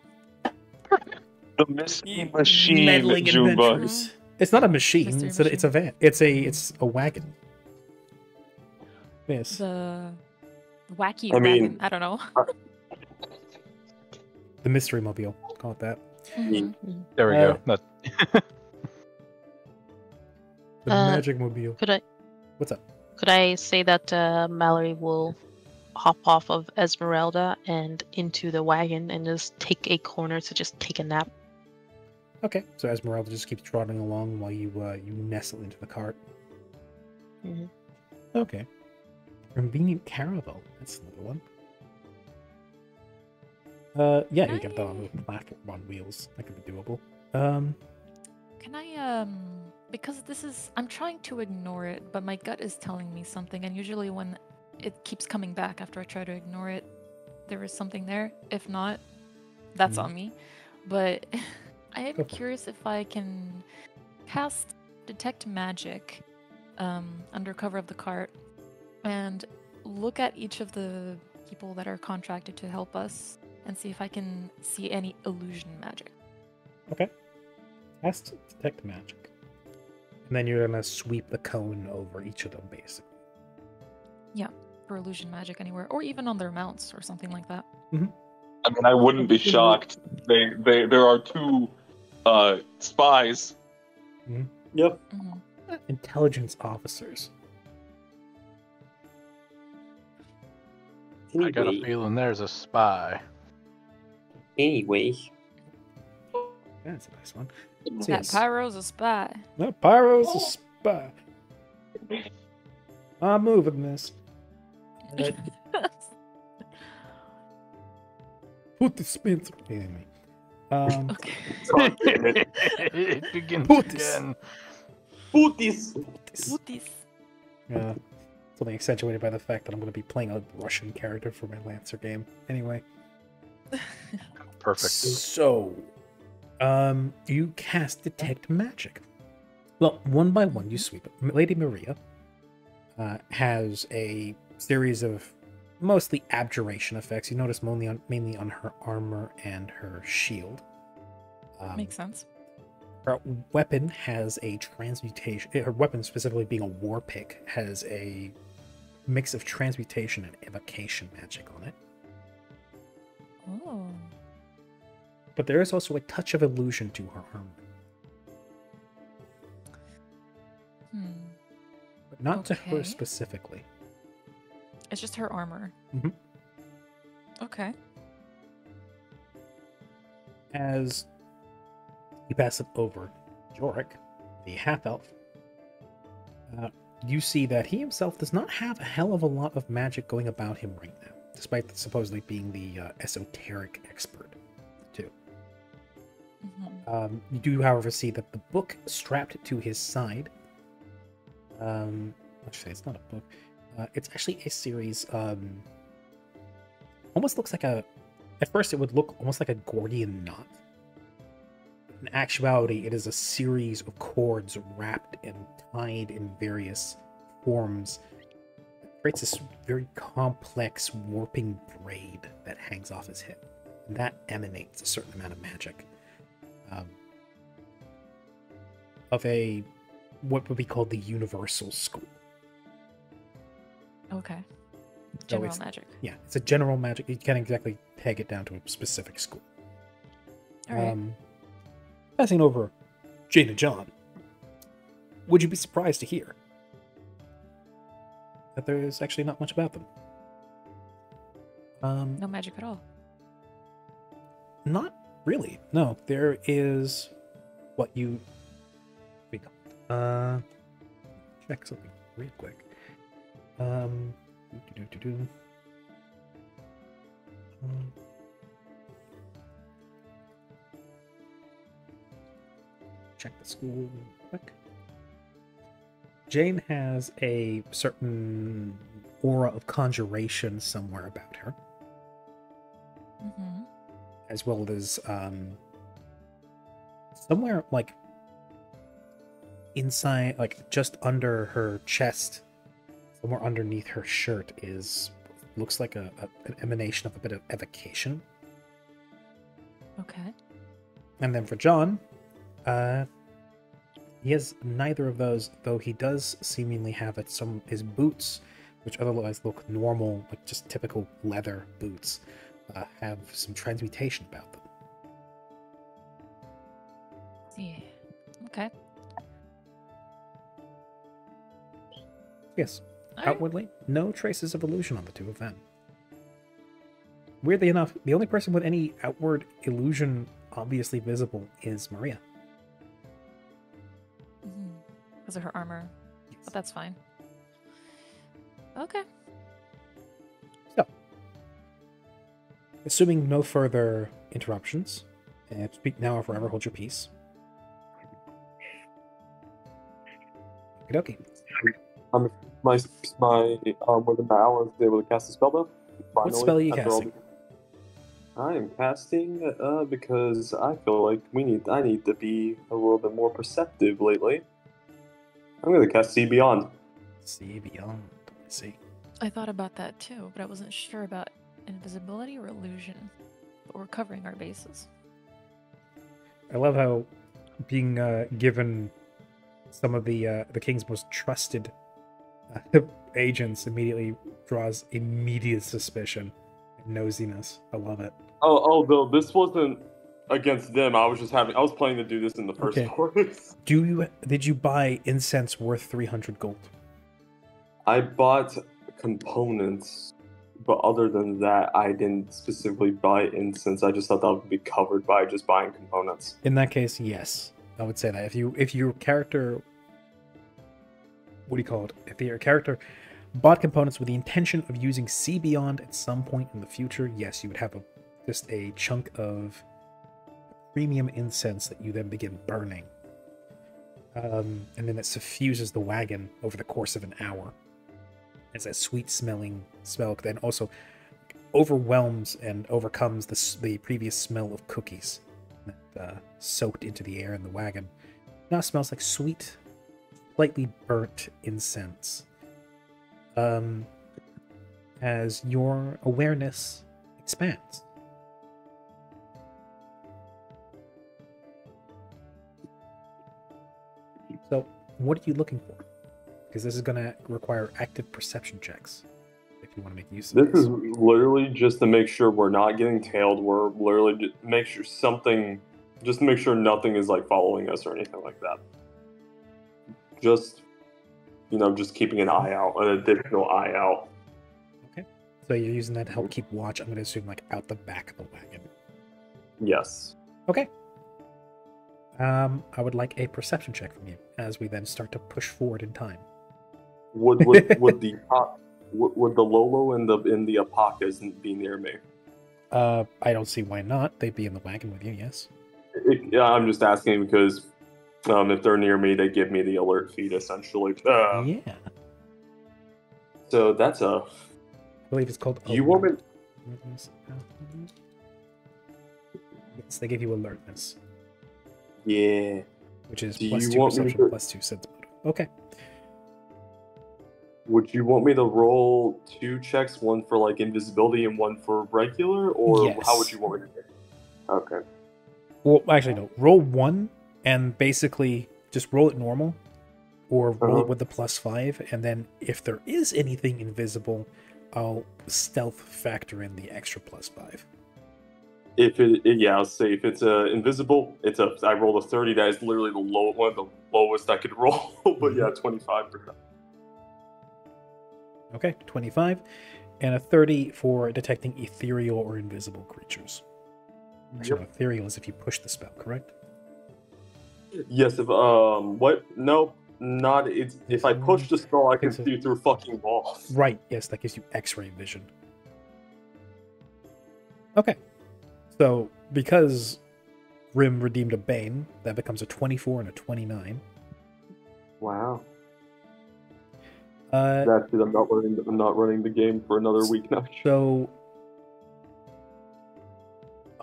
The Mystery Machine, Meddling Jumba. adventures. It's not a machine. Mystery It's a van. It's a wagon. Yes. The wacky I mean- wagon. I don't know. The mystery mobile. Call it that. Mhm. There we go. That, The magic mobile. Could I? What's up? Could I say that Mallory will hop off of Esmeralda and into the wagon and just take a corner to just take a nap? Okay, so Esmeralda just keeps trotting along while you nestle into the cart. Mhm. Okay. Convenient caravel. That's another one. Yeah, you get that on the platform on wheels. That could be doable. Can I because I'm trying to ignore it, but my gut is telling me something, and usually when it keeps coming back after I try to ignore it, there is something there. If not, that's on me. But I am Go for it. curious if I can cast Detect Magic under cover of the cart and look at each of the people that are contracted to help us and see if I can see any illusion magic. Okay. Cast detect magic. And then you're gonna sweep the cone over each of them, basically. For illusion magic anywhere, or even on their mounts or something like that. I mean, I wouldn't be shocked. There are two spies. Yep. Mhm. Intelligence officers. I got a feeling there's a spy. Anyway. That's a nice one. That Pyro's a spy. No, Pyro's a spy. I'm moving this. Put the Spencer. Anyway. Okay. It begins Put this. again. Booties. Booties. Something accentuated by the fact that I'm going to be playing a Russian character for my Lancer game. Anyway. Perfect. So, you cast Detect Magic. Well, one by one, you sweep it. Lady Maria has a series of mostly abjuration effects. You notice mainly on her armor and her shield. Makes sense. Her weapon has a transmutation. Her weapon, specifically being a war pick, has a mix of transmutation and evocation magic on it. Oh. but there is also a touch of illusion to her armor. But not to her Okay. specifically. It's just her armor. Mhm. Okay. As you pass it over, Jorik, the half-elf, you see that he himself does not have a hell of a lot of magic going about him right now, despite supposedly being the esoteric expert, too. You do, however, see that the book strapped to his side, let's say it's not a book, it's actually a series, almost looks like at first it would look almost like a Gordian knot. In actuality, it is a series of cords wrapped and tied in various forms. It creates this very complex warping braid that hangs off his hip. And that emanates a certain amount of magic. Of what would be called the universal school. Okay. So General magic. Yeah, it's a general magic. You can't exactly peg it down to a specific school. All right. Passing over Jane and John, would you be surprised to hear that there's actually not much about them? No magic at all. Not really. No, there is what you check something real quick. Check the school real quick. Jane has a certain aura of conjuration somewhere about her. As well as somewhere like inside, like just under her chest, somewhere underneath her shirt looks like an emanation of a bit of evocation. Okay. And then for John, he has neither of those, though he does seemingly have his boots, which otherwise look normal, like just typical leather boots, have some transmutation about them. See. Okay. Yes. All right. Outwardly, no traces of illusion on the two of them. Weirdly enough, the only person with any outward illusion obviously visible is Maria. Because of her armor. But that's fine. Okay. So, assuming no further interruptions, and speak now or forever hold your peace. Okie dokie. My within my hour was able to cast a spell though. What spell are you casting? I am casting because I feel like I need to be a little bit more perceptive lately. I'm gonna cast See Beyond. See Beyond. Let's see. I thought about that too, but I wasn't sure about invisibility or illusion. But we're covering our bases. I love how being given some of the king's most trusted agents immediately draws immediate suspicion and nosiness. I love it. Though this wasn't against them. I was planning to do this in the first place. Did you buy incense worth 300 gold? I bought components, but other than that, I didn't specifically buy incense. I just thought that would be covered by just buying components. In that case, yes, I would say that if your character, if your character bought components with the intention of using See Beyond at some point in the future, yes, you would have just a chunk of premium incense that you then begin burning. And then it suffuses the wagon over the course of an hour. As a sweet-smelling smell then also overwhelms and overcomes the previous smell of cookies that soaked into the air in the wagon. Now it smells like sweet, slightly burnt incense. As your awareness expands. So, what are you looking for? Because this is going to require active perception checks. if you want to make use of This is literally just to make sure we're not getting tailed. We're literally just make sure just to make sure nothing is like following us or anything like that. Just, just keeping an eye out, an additional eye out. Okay. So you're using that to help keep watch, I'm going to assume, like, out the back of the wagon. Yes. Okay. I would like a perception check from you as we then start to push forward in time. Would the Lolo and the Apakas be near me? I don't see why not. They'd be in the wagon with you, yes. Yeah, I'm just asking because if they're near me, they give me the alert feed essentially. Yeah. So that's I believe it's called. Do you want me? Yes, they give you alertness. Yeah. Which is Do plus you 2 want me perception, to- plus 2 sense motive. Okay. Would you want me to roll 2 checks, one for like invisibility and one for regular, or Yes. how would you want me to do it? Okay. Well, actually, no. Roll 1 and basically just roll it normal, or roll it with the plus 5, and then if there is anything invisible, I'll stealth factor in the extra plus 5. If I'll say if it's invisible, I rolled a 30. That is literally one of the lowest I could roll. But yeah, 25%. Okay, 25, and a 30 for detecting ethereal or invisible creatures. Actually, no, ethereal is if you push the spell, correct? Yes. If what? No, not. It's if I push the spell, I can It's a- see through fucking walls. Right. Yes, that gives you X-ray vision. Okay. So because Rim redeemed a Bane, that becomes a 24 and a 29. Wow. That's it. I'm not running the game for another week now. So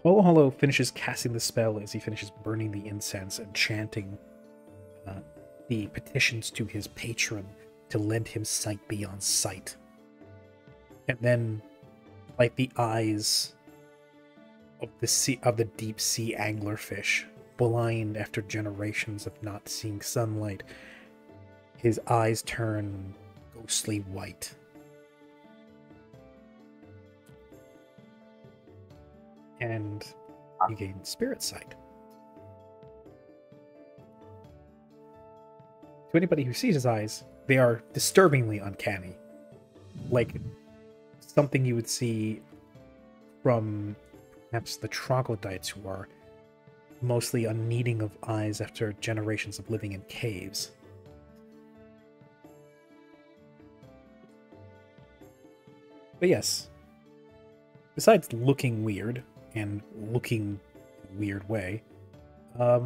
Hollow finishes casting the spell as he finishes burning the incense and chanting the petitions to his patron to lend him sight beyond sight. And then, like the eyes of the deep sea anglerfish, blind after generations of not seeing sunlight, his eyes turn ghostly white. And you gain spirit sight. To anybody who sees his eyes, they are disturbingly uncanny. Like something you would see from perhaps the troglodytes, who are mostly unneeding of eyes after generations of living in caves. But yes, besides looking weird and looking a weird way, I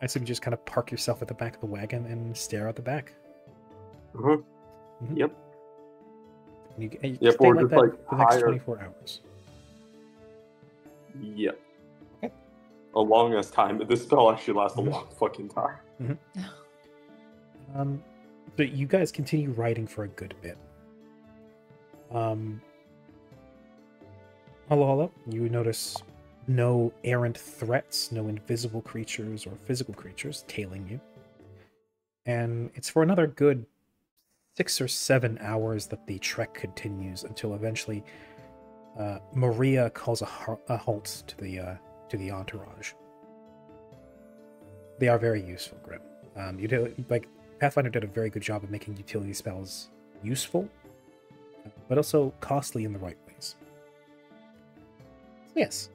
assume you just kind of park yourself at the back of the wagon and stare out the back. Yep. And you Yep, stay or like just, that like, for the next higher. 24 hours. Yep. Okay. A long ass time. This spell actually lasts a long fucking time. So you guys continue riding for a good bit. Hello. You notice no errant threats, no invisible creatures or physical creatures tailing you. And it's for another good 6 or 7 hours that the trek continues until eventually Maria calls a halt to the entourage. They are very useful, Grim. Pathfinder did a very good job of making utility spells useful, but also costly in the right ways. So yes,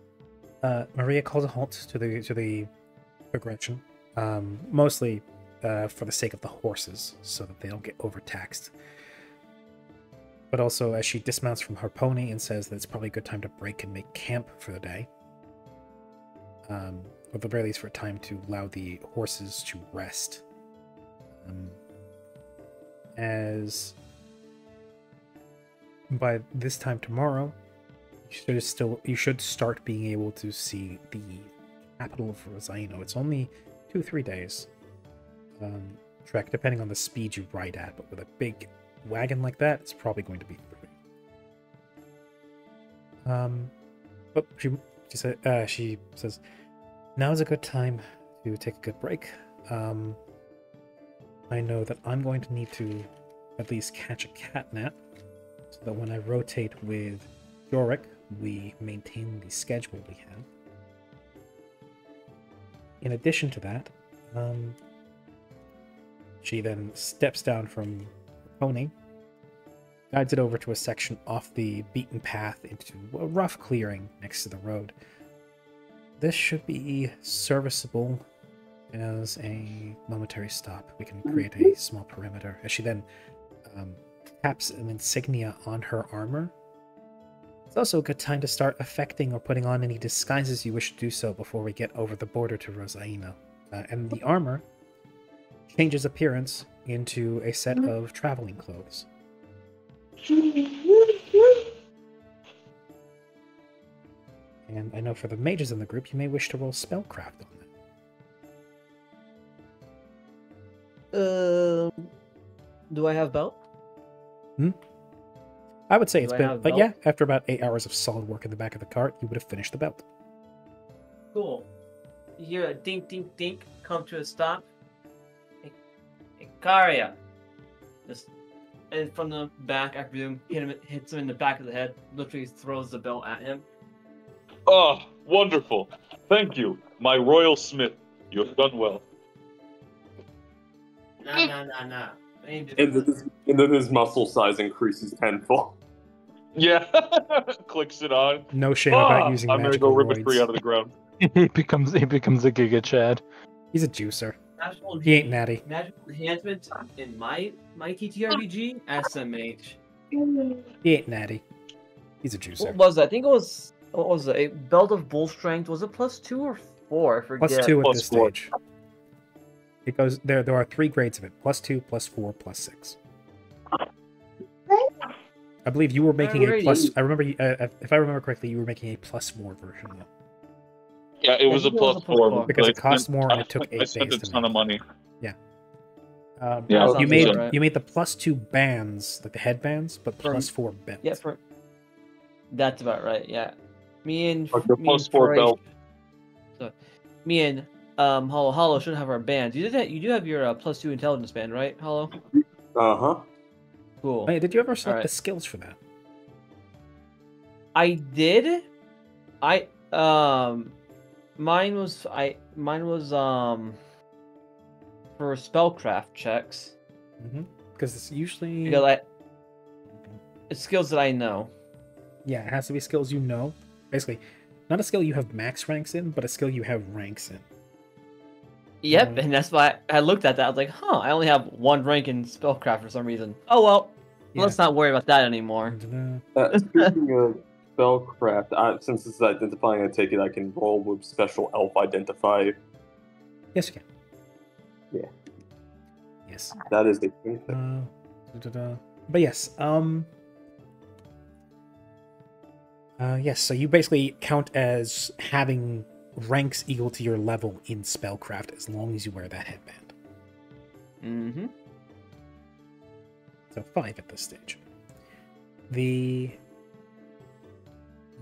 Maria calls a halt to the progression, mostly for the sake of the horses, so that they don't get overtaxed. But also as she dismounts from her pony and says that it's probably a good time to break and make camp for the day. Or at the very least for a time to allow the horses to rest. As by this time tomorrow, you should start being able to see the capital of Rosaino. It's only 2-3 days trek, depending on the speed you ride at, but with a big wagon like that, it's probably going to be 3. But she says, now is a good time to take a good break. I know that I'm going to need to at least catch a cat nap. so that when I rotate with Yorick, we maintain the schedule we have. In addition to that, she then steps down from her pony, guides it over to a section off the beaten path into a rough clearing next to the road. This should be serviceable as a momentary stop. We can create a small perimeter. As she then taps an insignia on her armor, it's also a good time to start affecting or putting on any disguises you wish to do so before we get over the border to Rosaina. And the armor changes appearance into a set of traveling clothes. And I know for the mages in the group, you may wish to roll spellcraft on that. Do I have belt? I would say it's Do I been, have but yeah, belt? after about 8 hours of solid work in the back of the cart, you would have finished the belt. Cool. You hear a dink, dink, dink come to a stop. Ikaria. Just and from the back, I presume, hits him in the back of the head, literally throws the belt at him. Oh, wonderful. Thank you, my royal smith. You have done well. Nah. And then his muscle size increases tenfold. Yeah, clicks it on. No shame about using I'm gonna magical go rip a tree roids. out of the ground. He becomes a Giga Chad. He's a juicer. Magical He ain't natty. Magical enhancement in my TTRPG, SMH. He ain't natty. He's a juicer. What was it? I think it was, what was it? A belt of bull strength. Was it +2 or 4? I forget. +2 at this +4. stage. It goes there. There are 3 grades of it: +2, +4, +6. I believe you were making a Alrighty. plus. I remember, if I remember correctly, you were making a +4 version of it. Yeah, it was a think it was a +4 +4. Because but it cost I more spent- and it took 8 I spent days a to ton make. of money. Yeah, Yeah, sounds you made about right. you made the +2 bands, like the headbands, but For- +4 belts. Yeah, that's about right. Yeah, me and Like the me and +4 Foray- belt. So, me and Hollow should have our bands. You do have your +2 intelligence band, right, Hollow? Uh-huh. Cool. Wait, did you ever select Alright. the skills for that? I did. Mine was for spellcraft checks Because it's usually because it's skills that I know. yeah, it has to be skills you know. Basically, not a skill you have max ranks in, but a skill you have ranks in. Yep, and that's why I looked at that. I was like, huh, I only have 1 rank in spellcraft for some reason. Oh well, Yeah. let's not worry about that anymore. Speaking of spellcraft, since this is identifying, I take it I can roll with special elf identify. Yes, you can. Yeah. Yes. That is the thing. But yes, yes, so you basically count as having ranks equal to your level in spellcraft as long as you wear that headband. Mm-hmm. So 5 at this stage.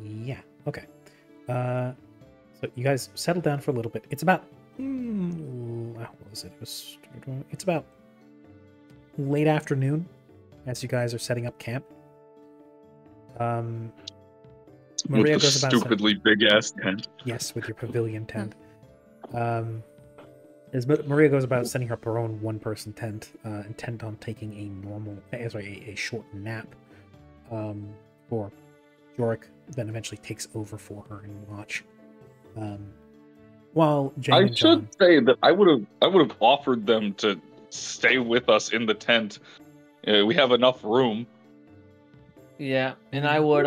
Yeah, okay. So you guys settle down for a little bit. It's about what was it? It's about late afternoon as you guys are setting up camp. Maria With the goes about stupidly big ass tent. yes, with your pavilion tent. As Maria goes about setting up her own one-person tent, intent on taking a short nap. For Yorick then eventually takes over for her and watch. While Jane I and John, should say that I would have offered them to stay with us in the tent. We have enough room. Yeah, and I would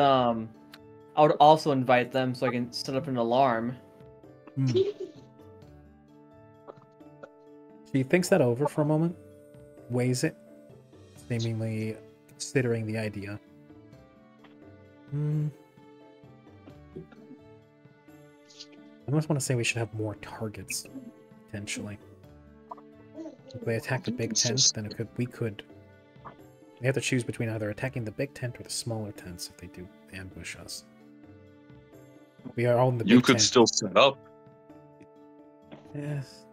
also invite them so I can set up an alarm. She thinks that over for a moment, weighs it, seemingly considering the idea. I almost want to say we should have more targets, potentially. If they attack the big tent, then we could. They have to choose between either attacking the big tent or the smaller tents if they do ambush us. We are all in the big You could tent. still set up. Yes.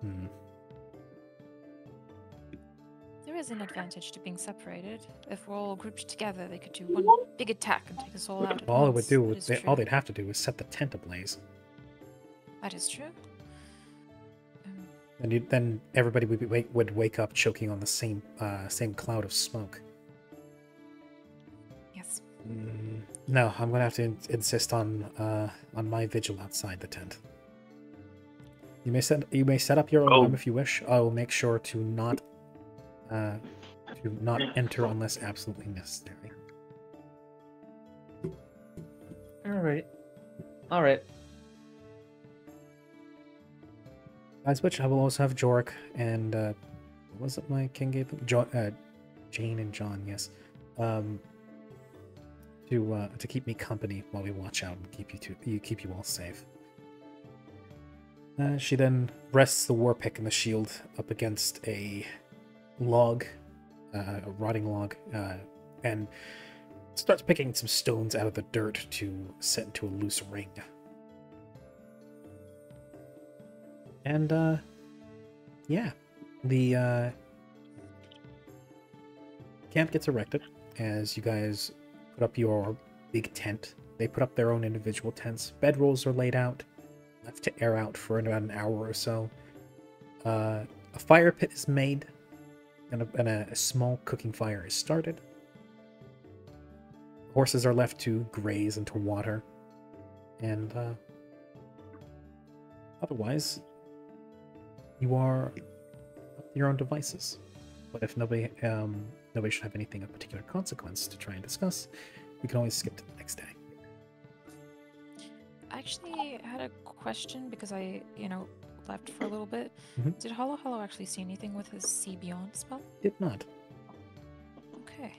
There is an advantage to being separated. If we're all grouped together, they could do one big attack and take us all out at All it would once. do, That is all true. they'd have to do is set the tent ablaze. That is true. And then everybody would wake up choking on the same cloud of smoke. Yes. No, I'm gonna have to insist on my vigil outside the tent. You may set up your alarm if you wish. I will make sure to not enter unless absolutely necessary. All right. As which I will also have Jorik and what was it my king gave them? Jane and John, yes. To keep me company while we watch out and keep you all safe. She then rests the war pick and the shield up against a log, a rotting log, and starts picking some stones out of the dirt to set into a loose ring. And yeah, the camp gets erected as you guys put up your big tent. They put up their own individual tents. Bedrolls are laid out, left to air out for about an hour or so. A fire pit is made, and a small cooking fire is started. Horses are left to graze and to water, and otherwise, you are up to your own devices. But if nobody should have anything of particular consequence to try and discuss, we can always skip to the next day. I actually had a question because I, left for a little bit. Mhm. Did Hollow Hollow actually see anything with his See Beyond spell? Did not. Okay.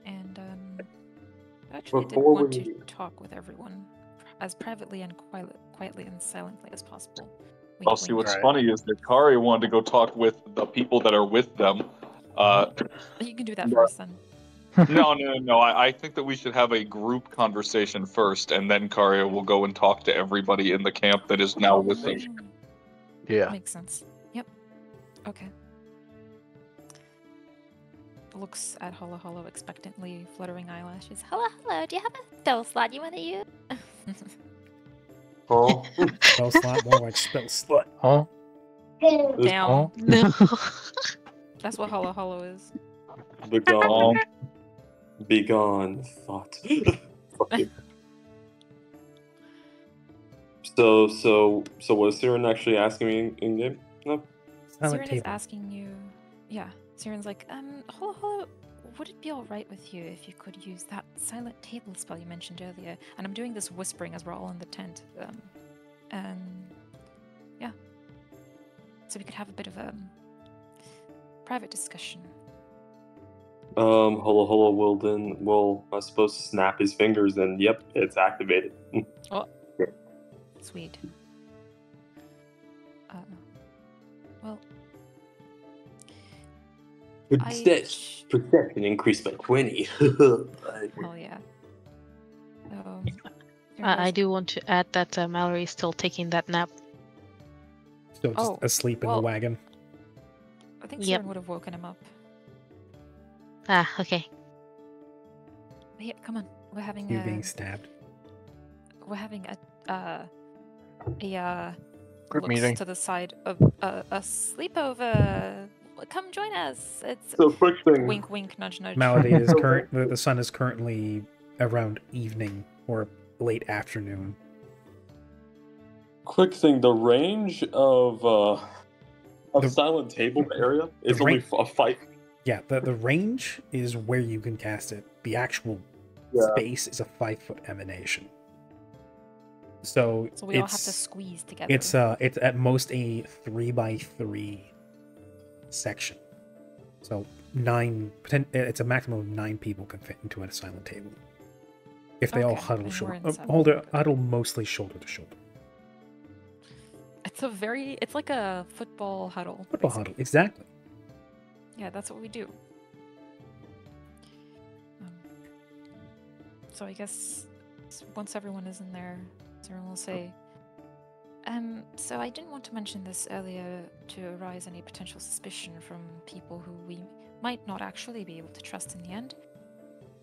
And I actually did Before want we- to talk with everyone as privately and quietly and silently as possible. Wink, I'll see wink. what's funny is that Kari wanted to go talk with the people that are with them. You can do that first then. No. I think that we should have a group conversation first, and then Karia will go and talk to everybody in the camp that is now with them. Yeah. Makes sense. Yep. Okay. Looks at Hollow Hollow expectantly, fluttering eyelashes. Hello, do you have a spell slot you want to use? Oh, Spell slot, more like spell slut. Huh? Damn. Huh? No. That's what Hollow Hollow is. begone, thought. Fuck you. So was Siren actually asking me in game? No. Silent Siren is table. asking you. Yeah, Siren's like, Hollow Hollow, would it be alright with you if you could use that silent table spell you mentioned earlier? And I'm doing this whispering as we're all in the tent. And yeah. So we could have a bit of a private discussion. Hello will I suppose snap his fingers and yep, it's activated. Sweet. Well, Perception increased by 20. oh yeah. I do want to add that Mallory is still taking that nap. Still just asleep in the wagon. I think Yep. Siren would have woken him up. Ah, okay. Here, come on. We're having You being stabbed. We're having a Group looks meeting. to the side of a sleepover. Come join us. It's So quick thing. wink, wink, nudge, nudge. Malady is the sun is currently around evening or late afternoon. Quick thing, the range of silent table area is only a 5. Yeah, the range is where you can cast it. The actual space is a 5-foot emanation. So we all have to squeeze together. It's at most a 3x3 section. So it's a maximum of 9 people can fit into a silent table. If they all huddle huddle mostly shoulder to shoulder. It's like a football huddle. Football huddle, exactly. Yeah, that's what we do. So I guess once everyone is in there, Siren will say, So I didn't want to mention this earlier to arise any potential suspicion from people who we might not actually be able to trust in the end.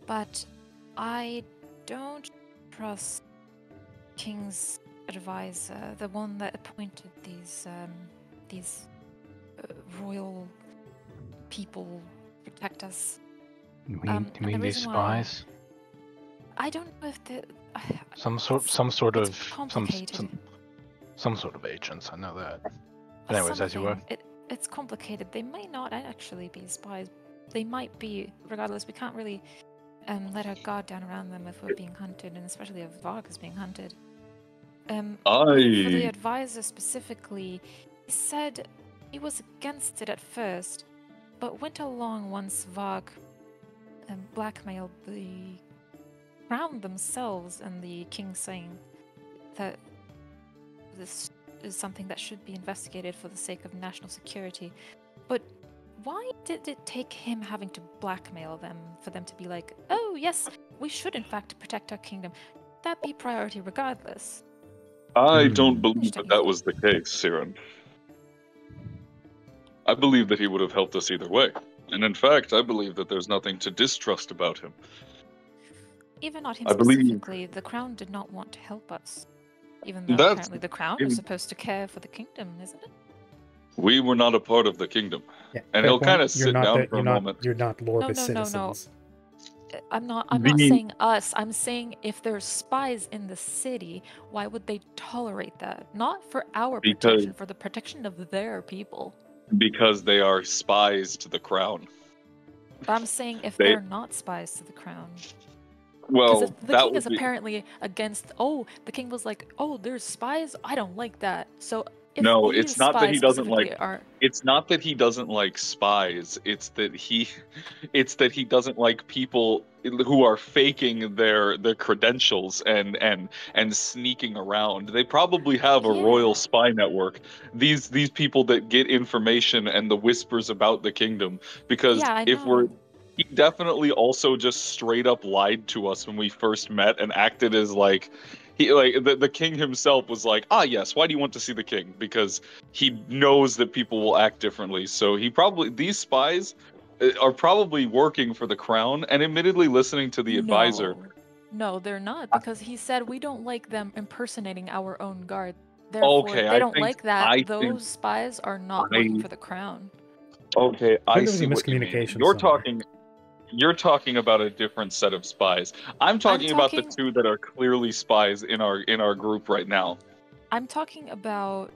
But I don't trust King's advisor, the one that appointed these royal people to protect us. You and the mean these reason why- spies? I don't know if the Some sort it's of complicated. some sort of agents. I know that. But anyways, as you were. It's complicated. They might not actually be spies. They might be. Regardless, we can't really let our guard down around them if we're being hunted, and especially if Varg is being hunted. For the advisor specifically, he said he was against it at first, but went along once Varg blackmailed the crown themselves and the king, saying that this is something that should be investigated for the sake of national security. But why did it take him having to blackmail them for them to be like, oh yes, we should in fact protect our kingdom? That be priority regardless. I don't believe that was the case, Siren. I believe that he would have helped us either way. And in fact, I believe that there's nothing to distrust about him. Even not him I believe- specifically, the crown did not want to help us. Even though apparently the crown is supposed to care for the kingdom, isn't it? We were not a part of the kingdom. Yeah, And he'll kind of sit down for a moment. You're not Lorbe's No. citizens. I'm not saying us. I'm saying if there's spies in the city, why would they tolerate that? Not for our protection, for the protection of their people. Because they are spies to the crown. But I'm saying if they're not spies to the crown. Well, if the king is apparently against. Oh, the king was like, "Oh, there's spies. I don't like that." So if no, these it's not that he doesn't like. are- It's not that he doesn't like spies. It's that he doesn't like people who are faking their credentials and sneaking around. They probably have a royal spy network. These people that get information and the whispers about the kingdom. Because he definitely also just straight up lied to us when we first met and acted as like the king himself was like, ah, yes, why do you want to see the king? Because he knows that people will act differently. So these spies are probably working for the crown and admittedly listening to the advisor. No, they're not, because he said we don't like them impersonating our own guard. Therefore, they don't like that. Those spies are not working for the crown. Okay, I see what you mean. You're talking about a different set of spies. I'm talking about the two that are clearly spies in our group right now. I'm talking about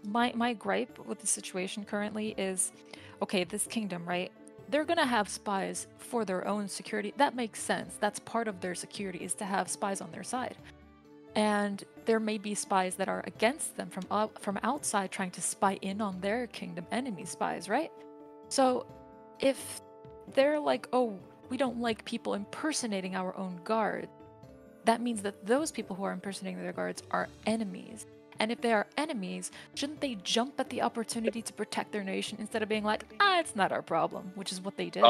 my gripe with the situation currently is, okay, this kingdom, right? They're gonna have spies for their own security. That makes sense. That's part of their security, is to have spies on their side. And there may be spies that are against them from outside, trying to spy in on their kingdom, enemy spies, right? So if they're like, oh, we don't like people impersonating our own guard, that means that those people who are impersonating their guards are enemies. And if they are enemies, shouldn't they jump at the opportunity to protect their nation instead of being like, it's not our problem, which is what they did?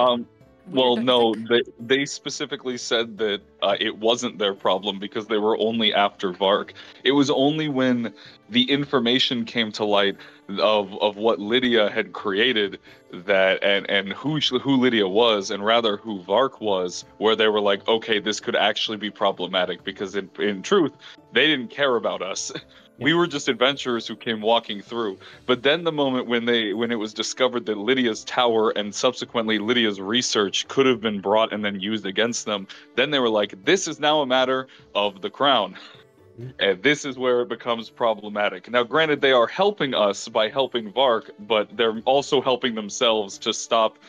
Well, no, they specifically said that it wasn't their problem because they were only after Vark. It was only when the information came to light of what Lydia had created that and who Lydia was, and rather who Vark was, where they were like, okay, this could actually be problematic, because in truth, they didn't care about us. We were just adventurers who came walking through. But then the moment when it was discovered that Lydia's tower and subsequently Lydia's research could have been brought and then used against them, then they were like, this is now a matter of the crown. And this is where it becomes problematic. Now, granted, they are helping us by helping Vark, but they're also helping themselves to stop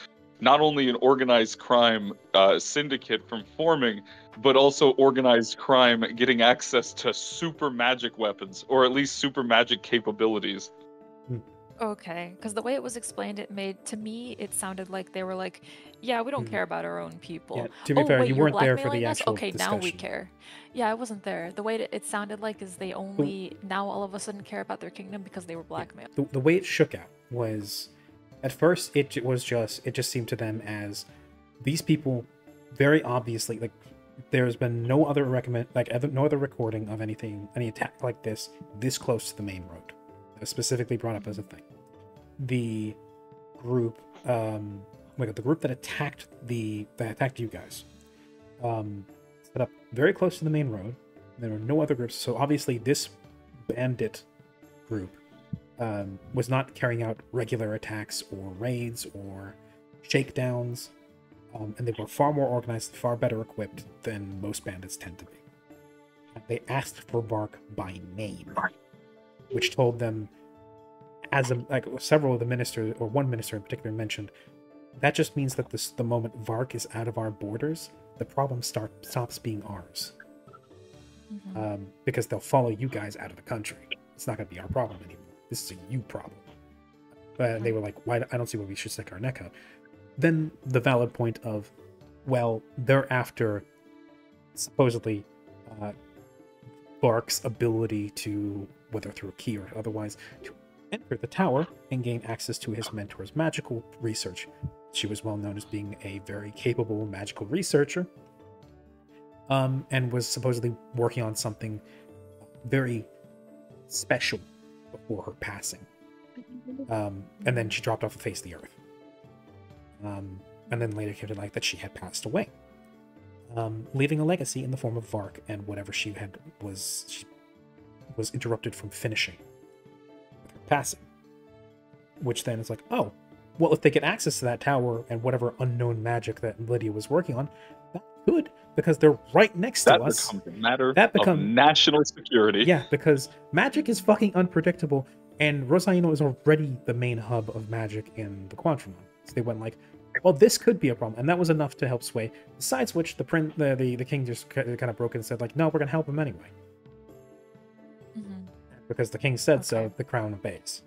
not only an organized crime syndicate from forming, but also organized crime getting access to super magic weapons, or at least super magic capabilities. Okay, because the way it was explained, it sounded like they were like, yeah, we don't care about our own people. Yeah, to be fair, wait, you you're weren't there for the blackmailing us? actual Okay, discussion. now we care. Yeah, I wasn't there. The way it sounded like is they only now all of a sudden care about their kingdom because they were blackmailed. The way it shook out was, at first, it just seemed to them as these people very obviously, like, there's been no other no other recording of any attack like this close to the main road. It was specifically brought up as a thing. The group, the group that attacked you guys, set up very close to the main road. There were no other groups, so obviously this bandit group was not carrying out regular attacks or raids or shakedowns, and they were far more organized, far better equipped than most bandits tend to be. They asked for Vark by name, which told them, several of the ministers, or one minister in particular mentioned, that just means that the moment Vark is out of our borders, the problem stops being ours. Because they'll follow you guys out of the country. It's not going to be our problem anymore. This is a you problem. But they were like, "Why? I don't see why we should stick our neck out." Then the valid point of, well, they're after supposedly Bark's ability to, whether through a key or otherwise, to enter the tower and gain access to his mentor's magical research. She was well known as being a very capable magical researcher, and was supposedly working on something very special before her passing. And then she dropped off the face of the earth. And then later came to light that she had passed away, leaving a legacy in the form of Vark, and whatever she was interrupted from finishing with her passing. Which then is like, oh, well, if they get access to that tower and whatever unknown magic that Lydia was working on, that's good, because they're right next to us. That becomes a matter of national security. Yeah, because magic is fucking unpredictable, and Rosaino is already the main hub of magic in the Quantum. So they went like, well, this could be a problem, and that was enough to help sway. Besides which, the king just kind of broke and said like, no, we're gonna help him anyway, because the king said so. The crown obeys.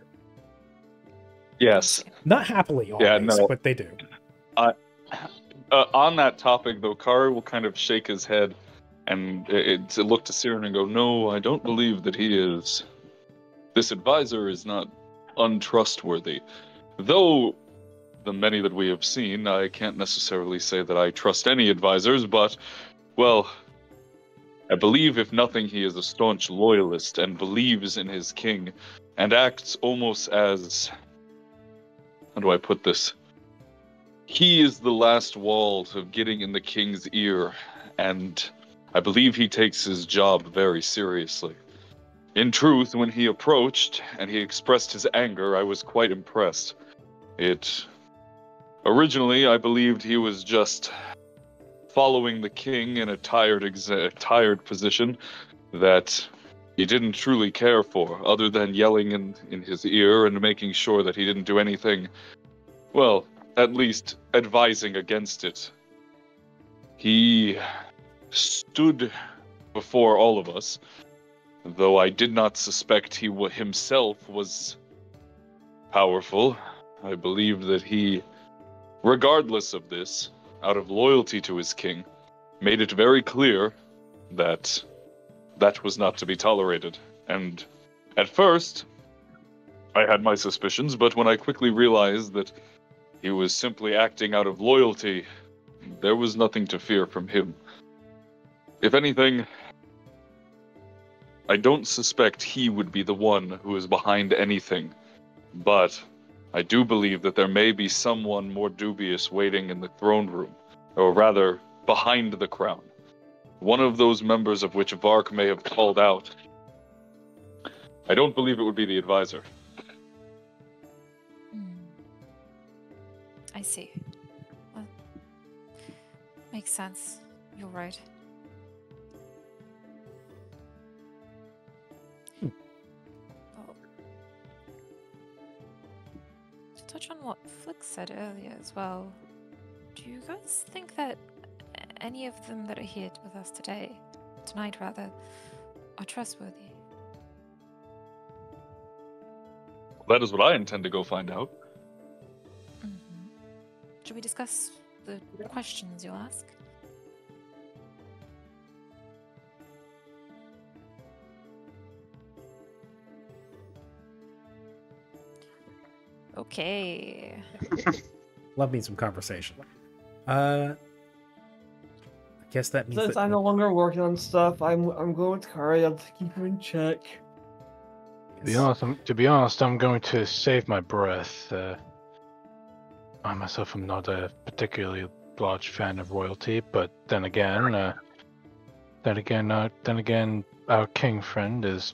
Yes. Not happily, always, but they do. On that topic, though, Kari will kind of shake his head and look to Siren and go, "No, I don't believe that he is. This advisor is not untrustworthy. Though the many that we have seen, I can't necessarily say that I trust any advisors, but, well, I believe, if nothing, he is a staunch loyalist and believes in his king, and acts almost as... how do I put this? He is the last wall of getting in the king's ear, and I believe he takes his job very seriously. In truth, when he approached and he expressed his anger, I was quite impressed. Originally, I believed he was just following the king in a tired position that he didn't truly care for, other than yelling in his ear and making sure that he didn't do anything, well, at least advising against it. He stood before all of us, though I did not suspect he himself was powerful. I believe that he, regardless of this, out of loyalty to his king, made it very clear that that was not to be tolerated. And at first, I had my suspicions, but when I quickly realized that he was simply acting out of loyalty, there was nothing to fear from him. If anything, I don't suspect he would be the one who is behind anything, but I do believe that there may be someone more dubious waiting in the throne room, or rather, behind the crown. One of those members of which Vark may have called out. I don't believe it would be the advisor. I see. Well, makes sense. You're right. Oh. To touch on what Flick said earlier as well, do you guys think that any of them that are here with us tonight rather, are trustworthy? That is what I intend to go find out. Should we discuss the questions you'll ask? Okay. Love me some conversation. I guess that means Since that I'm no longer working on stuff, I'm going with Kari. I'm to keep her in check. To be honest, I'm going to save my breath. I myself am not a particularly large fan of royalty, but then again, our king friend is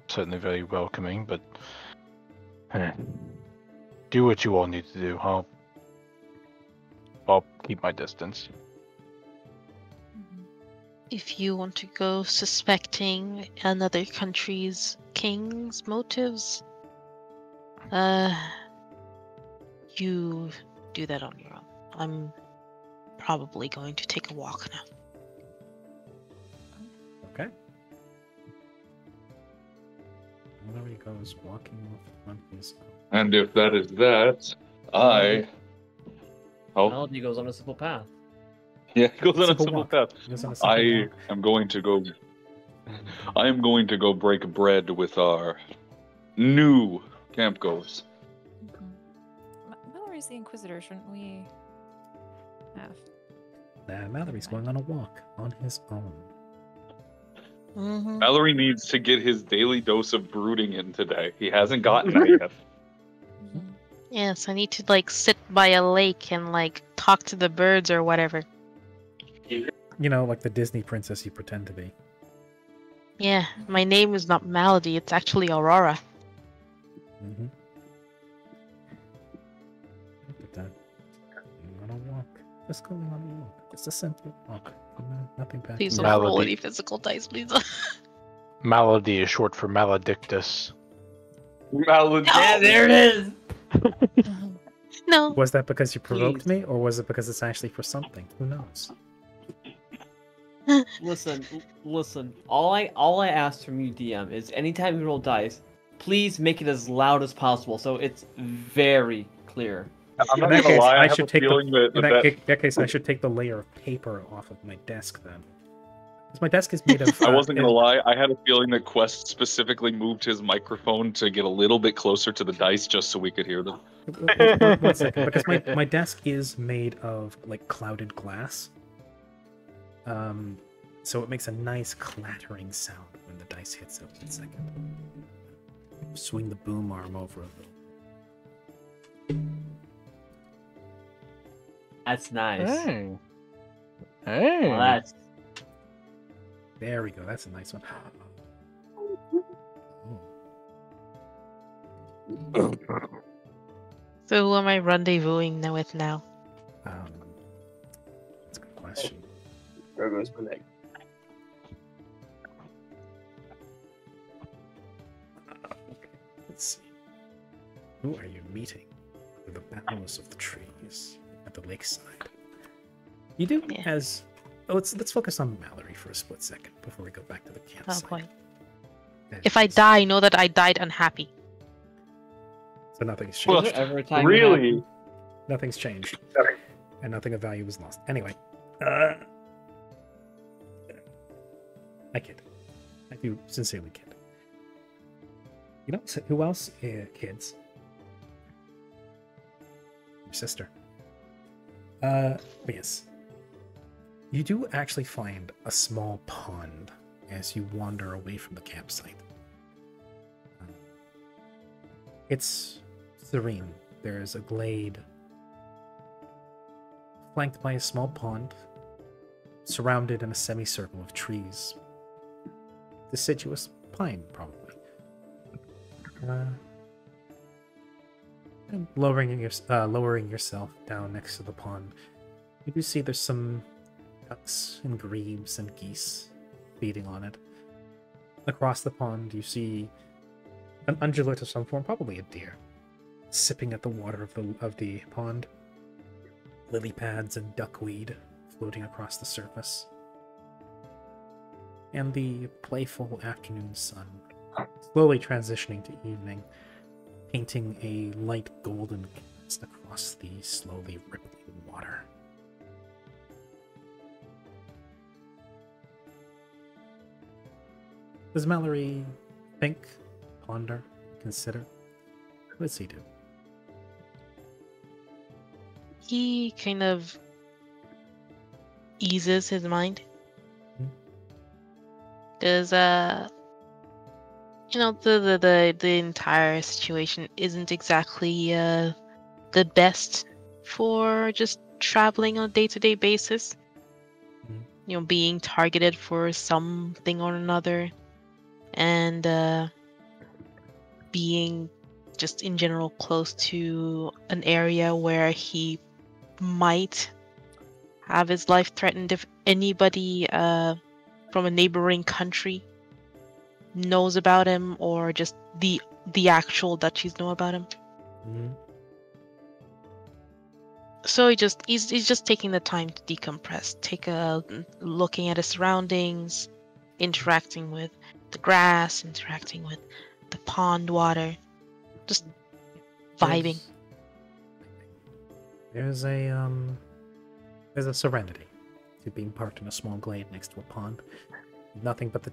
certainly very welcoming. But do what you all need to do. I'll keep my distance. If you want to go suspecting another country's king's motives, you do that on your own. I'm probably going to take a walk now. Okay. There he goes, walking on his own. And if that is that, I. Oh, Melody goes on a simple path. yeah, it goes on a Simple simple walk. path. He goes on a simple I walk. am going to go. I am going to go break bread with our new campgoers. Mallory's the Inquisitor, shouldn't we have? Nah, Mallory's going on a walk on his own. Mm-hmm. Mallory needs to get his daily dose of brooding in today. He hasn't gotten that yet. Yes, I need to like sit by a lake and like talk to the birds or whatever. You know, like the Disney princess you pretend to be. Yeah, my name is not Malady, it's actually Aurora. Mm-hmm. Look at that. Going on a walk. Just going on a walk. Just a simple walk. Nothing bad. Please Malady. don't roll any physical dice, please. Malady is short for maledictus. Yeah, there it is. No. Was that because you provoked Please. me, or was it because it's actually for something? Who knows? Listen. All I ask from you, DM, is anytime you roll dice, please make it as loud as possible, so it's very clear. I'm In not that gonna case, lie, I I have a should take feeling that in that case, I should take the layer of paper off of my desk then. Because my desk is made of. I wasn't gonna lie, I had a feeling that Quest specifically moved his microphone to get a little bit closer to the dice just so we could hear them. One second, because my desk is made of like clouded glass. So it makes a nice clattering sound when the dice hits it. 1 second. Swing the boom arm over a little. That's nice. Hey. Hey. Well, that's There we go. That's a nice one. So who am I rendezvousing with now? That's a good question. There goes my leg. Let's see. Who are you meeting with the boughs of the trees at the lakeside? You do Yeah. as. Oh, let's focus on Mallory for a split second before we go back to the Oh campsite. boy. That If I is- die, know that I died unhappy. so nothing's is changed. there ever a time Really? Nothing's changed, and nothing of value was lost. Anyway, I kid. I do sincerely kid. You know who else kids? Your sister. But yes. You do actually find a small pond as you wander away from the campsite. It's serene. There is a glade flanked by a small pond, surrounded in a semicircle of trees. Deciduous pine, probably. And lowering yourself down next to the pond, you do see there's some ducks and grebes and geese feeding on it. Across the pond, you see an ungulate of some form, probably a deer, sipping at the water of the pond. Lily pads and duckweed floating across the surface. And the playful afternoon sun, slowly transitioning to evening, painting a light golden cast across the slowly rippling water. Does Mallory think, ponder, consider? What does he do? He kind of eases his mind. Mhm. Because the entire situation isn't exactly the best for just traveling on a day-to-day basis. Mhm. Being targeted for something or another, and being just in general close to an area where he might have his life threatened if anybody from a neighboring country knows about him, or just the actual Dutchies know about him. Mhm. So he's just taking the time to decompress, looking at his surroundings, interacting with the grass, interacting with the pond water, just vibing. There's there's a serenity to being parked in a small glade next to a pond. Nothing but the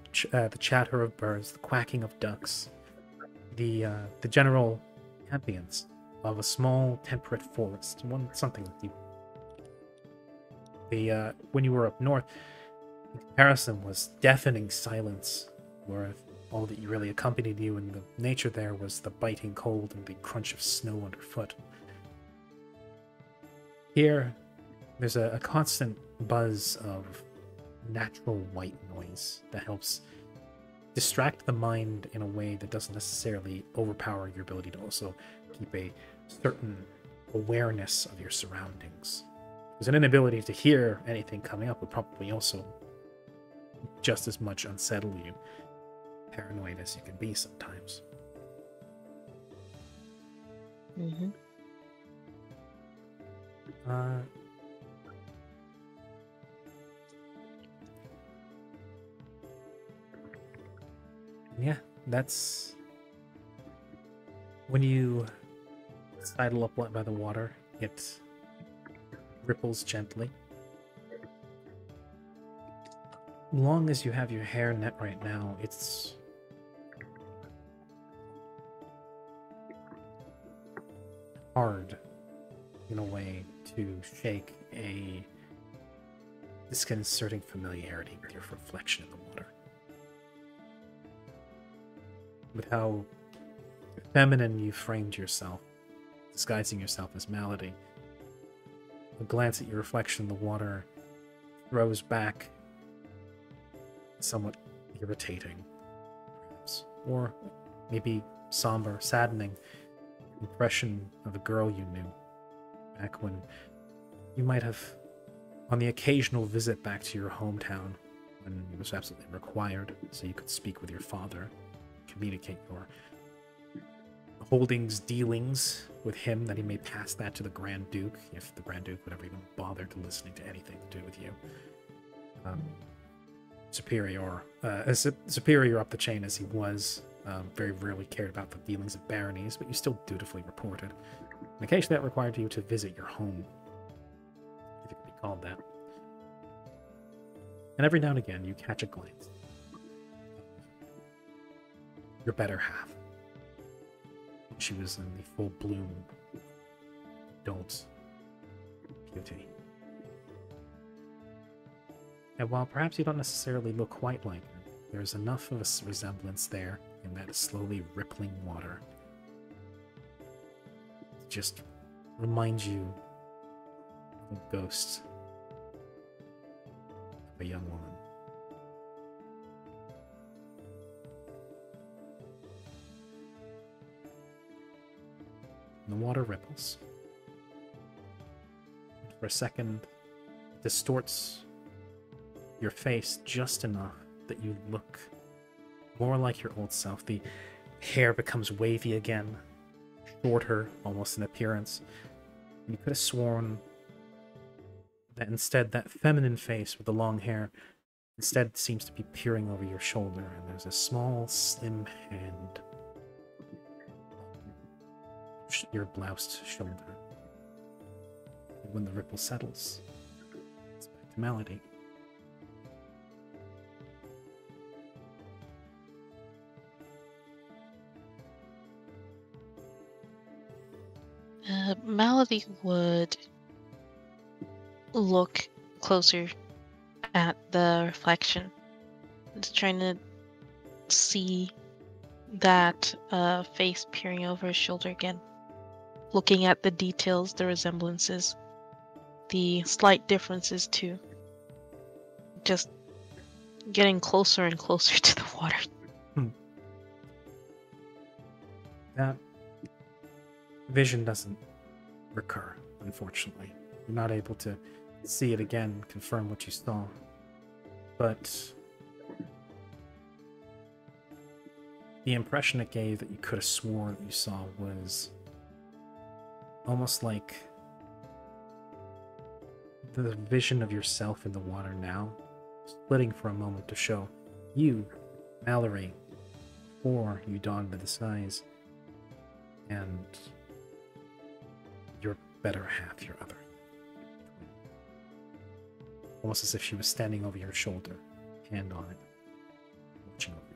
chatter of birds, the quacking of ducks, the general ambience of a small temperate forest. Something that when you were up north, in comparison was deafening silence, where all that you really accompanied you in the nature there was the biting cold and the crunch of snow underfoot. Here, there's a constant buzz of natural white noise that helps distract the mind in a way that doesn't necessarily overpower your ability to also keep a certain awareness of your surroundings. Because an inability to hear anything coming up would probably also just as much unsettle you, paranoid as you can be sometimes. Mm-hmm. Yeah, that's when you sidle up by the water, it ripples gently. Long as you have your hair net right now, it's hard in a way to shake a disconcerting familiarity with your reflection in the water. With how feminine you framed yourself, disguising yourself as Malady, a glance at your reflection in the water throws back somewhat irritating, perhaps, or maybe somber, saddening impression of a girl you knew back when you might have, on the occasional visit back to your hometown, when it was absolutely required, so you could speak with your father, communicate your holdings, dealings with him, that he may pass that to the Grand Duke, if the Grand Duke would ever even bother to listening to anything to do with you. As superior up the chain as he was, very rarely cared about the feelings of baronies, but you still dutifully reported. And occasionally that required you to visit your home, if it could be called that. And every now and again, you catch a glance of your better half. She was in the full bloom adult beauty. And while perhaps you don't necessarily look quite like her, there's enough of a resemblance there in that slowly rippling water to just remind you of a ghost of a young woman. And the water ripples. For a second, it distorts your face just enough that you look more like your old self. The hair becomes wavy again, shorter almost in appearance. You could have sworn that instead that feminine face with the long hair instead seems to be peering over your shoulder, and there's a small, slim hand on your bloused shoulder. And when the ripple settles, it's back to Malady. Malady would look closer the reflection. Just trying to see that face peering over his shoulder again. Looking at the details, the resemblances, the slight differences too. Just getting closer and closer to the water. That vision doesn't recur, unfortunately. You're not able to see it again, confirm what you saw. But the impression it gave that you could have sworn that you saw was almost like the vision of yourself in the water now, splitting for a moment to show you, Mallory, before you dawned by the skies, and your better half, your other. Almost as if she was standing over your shoulder, hand on it, watching over you.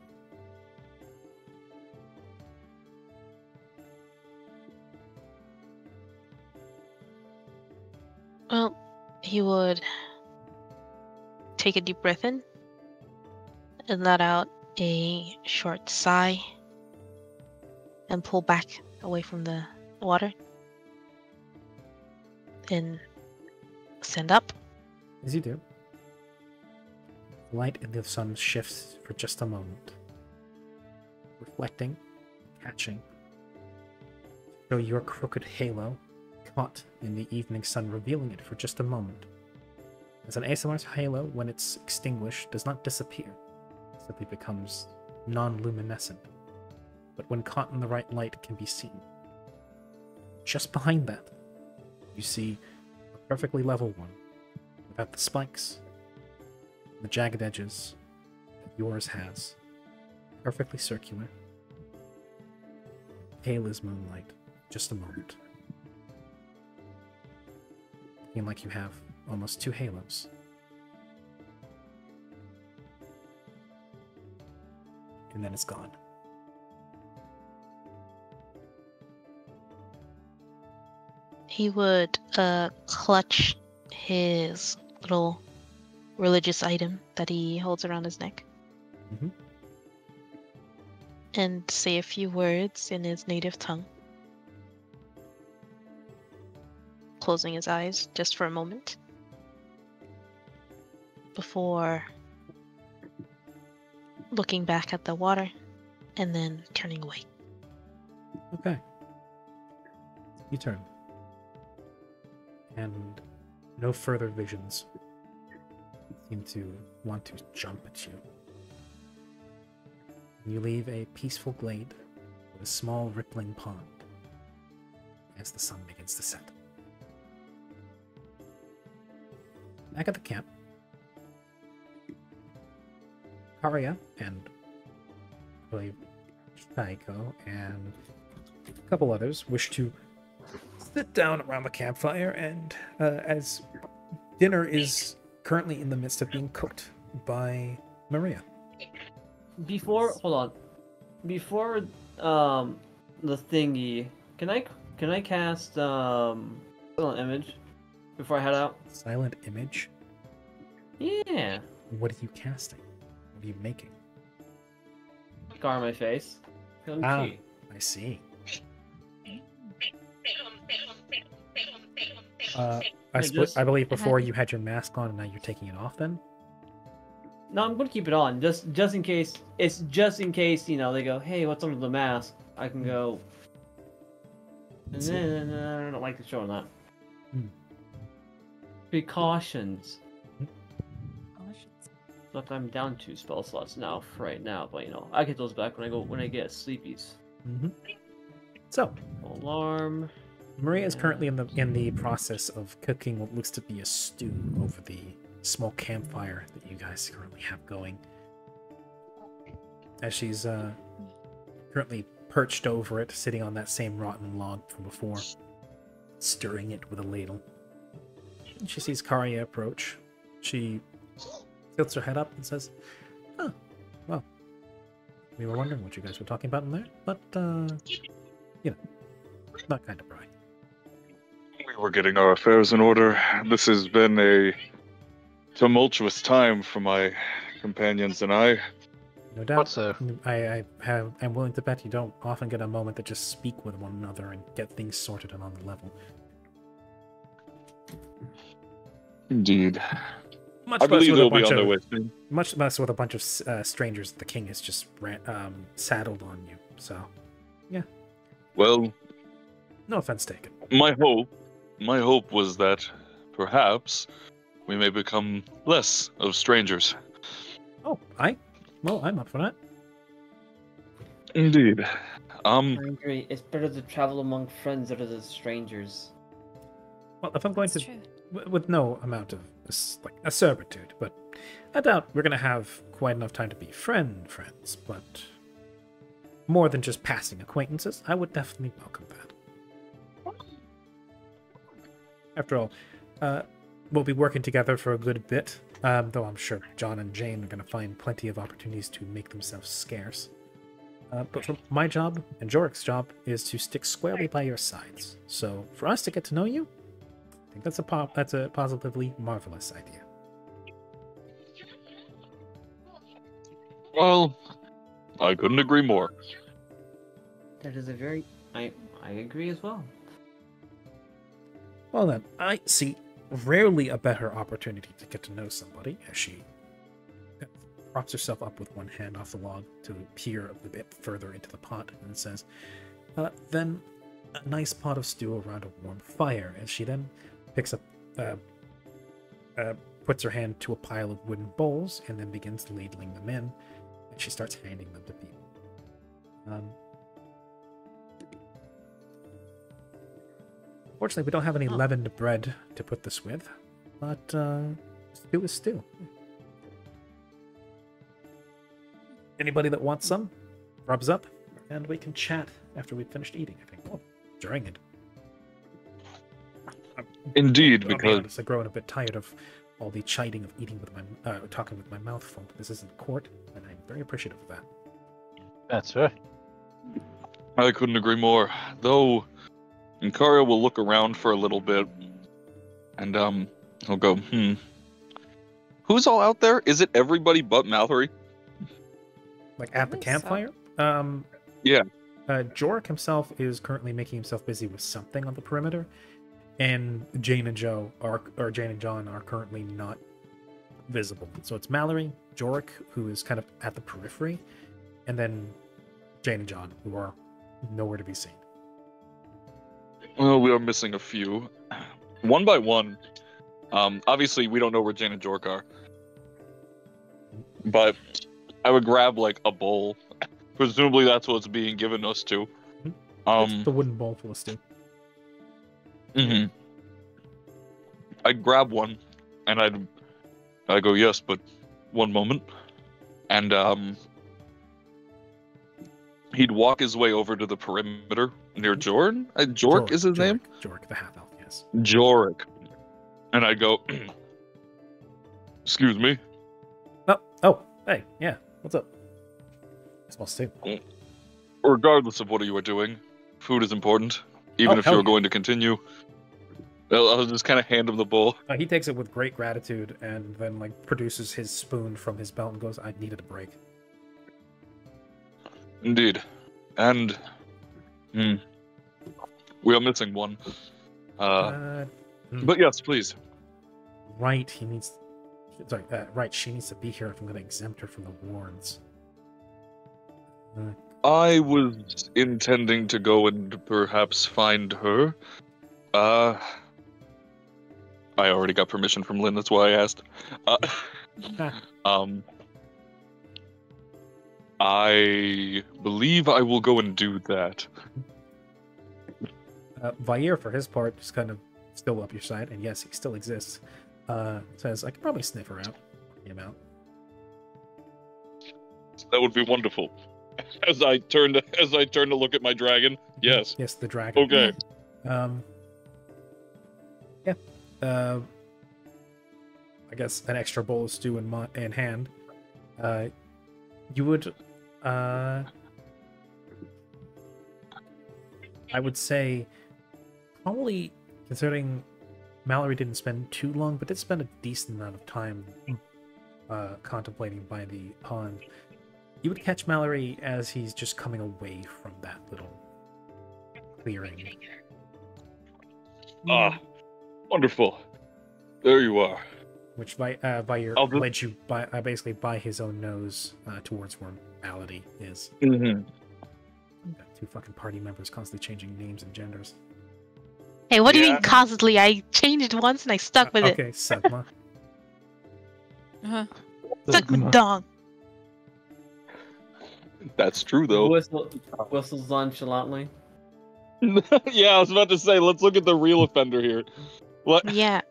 Well, he would take a deep breath in and let out a short sigh and pull back away from the water and stand up. As you do, the light in the sun shifts for just a moment, reflecting, catching, show your crooked halo caught in the evening sun, revealing it for just a moment. As an ASMR's halo, when it's extinguished, does not disappear, it simply becomes non-luminescent. But when caught in the right light, it can be seen. Just behind that, you see a perfectly level one, without the spikes, the jagged edges that yours has. Perfectly circular. Pale as moonlight. Just a moment. Looking like you have almost two halos. And then it's gone. He would clutch his little religious item that he holds around his neck. Mm-hmm. And say a few words in his native tongue. Closing his eyes just for a moment. Before looking back at the water and then turning away. Okay. You turn. And no further visions seem to want to jump at you. You leave a peaceful glade with a small rippling pond as the sun begins to set. Back at the camp, Karia and I believe Shaiko and a couple others wish to sit down around the campfire, and as dinner is currently in the midst of being cooked by Maria. Hold on. Before the thingy, can I cast an image before I head out? Silent image? Yeah. What are you casting? What are you making? Scar on my face. Ah, I see. I believe before you had your mask on and now you're taking it off then? No, I'm gonna keep it on just in case. It's just in case, you know, they go, "Hey, what's under the mask?" I can go. I don't like to show that. Precautions. Look, I'm down 2 spell slots now for right now, but you know, I get those back when I get sleepies. So, alarm. Maria is currently in the process of cooking what looks to be a stew over the small campfire that you guys currently have going. As she's currently perched over it, sitting on that same rotten log from before, stirring it with a ladle. And she sees Karia approach. She tilts her head up and says, "Oh, well, we were wondering what you guys were talking about in there, but, you know, not kind of bright." We were getting our affairs in order. This has been a tumultuous time for my companions and I. No doubt. What's a I'm willing to bet you don't often get a moment to just speak with one another and get things sorted and on the level. Indeed. Much I less believe with they'll a be bunch on their of way soon. much less with a bunch of strangers the king has just saddled on you. So, Well, no offense taken. my hope was that perhaps we may become less of strangers. Oh, I'm up for that. Indeed. I agree. It's better to travel among friends rather than strangers. Well, if I'm going That's to, true. with no amount of like acerbitude, but I doubt we're gonna have quite enough time to be friends. But more than just passing acquaintances, I would definitely welcome that. After all, we'll be working together for a good bit, though I'm sure John and Jane are gonna find plenty of opportunities to make themselves scarce. But for my job and Jorik's job is to stick squarely by your sides. So for us to get to know you, I think that's a positively marvelous idea. Well, I couldn't agree more. That is a very... I agree as well. Well then, I see rarely a better opportunity to get to know somebody, as she props herself up with one hand off the log to peer a bit further into the pot and says, then a nice pot of stew around a warm fire, as she then picks up, puts her hand to a pile of wooden bowls and then begins ladling them in, and she starts handing them to people. Fortunately, we don't have any leavened bread to put this with, but stew is stew. Anybody that wants some, rubs up, and we can chat after we've finished eating, I think. Well, during it. Indeed, I'll be because honest, I've grown a bit tired of all the chiding of eating with my, talking with my mouth full. This isn't court, and I'm very appreciative of that. That's right. I couldn't agree more. Though, Inkario will look around for a little bit, and he'll go, who's all out there? Is it everybody but Mallory? Like at the think so. campfire? Yeah. Jorik himself is currently making himself busy with something on the perimeter, and Jane and John are currently not visible. So it's Mallory, Jorik, who is kind of at the periphery, and then Jane and John, who are nowhere to be seen. Well, we are missing a few. One by one. Obviously, we don't know where Jane and Jork are. But I would grab, like, a bowl. Presumably that's what's being given us to. It's the wooden bowl full of stew. Mm-hmm. I'd grab one, and I'd go, yes, but one moment. And, he'd walk his way over to the perimeter near Jordan. Jork is his name? Jorik, the half-elf, yes. Jorik. And I'd go, excuse me? Oh, hey, yeah, what's up? I smell stew. Regardless of what you are doing, food is important, even if you're going to continue. I'll just kind of hand him the bowl. He takes it with great gratitude and then, like, produces his spoon from his belt and goes, I needed a break. Indeed. And we are missing one. But yes, please. Right, she needs to be here if I'm going to exempt her from the warrants. I was intending to go and perhaps find her. I already got permission from Lynn, that's why I asked. I believe I will go and do that. Vair, for his part, is kind of still up your side, and yes, he still exists. Says, I could probably sniff her out. Him out. That would be wonderful. As I turn to look at my dragon, yes. Yes, the dragon. Okay. Yeah. I guess an extra bowl of stew in hand. You would, I would say, probably considering Mallory didn't spend too long, but did spend a decent amount of time contemplating by the pond. You would catch Mallory as he's just coming away from that little clearing. Ah, wonderful. There you are. Which by your I'll just- led you by basically by his own nose towards where Malady is. Mhm. Got two fucking party members constantly changing names and genders. Hey, what do you Yeah. mean constantly? I changed once and I stuck with it. Okay, Sugma. Uh-huh. Stuck with Dong. That's true, though. Whistles nonchalantly. Yeah, I was about to say, let's look at the real offender here. What? Yeah.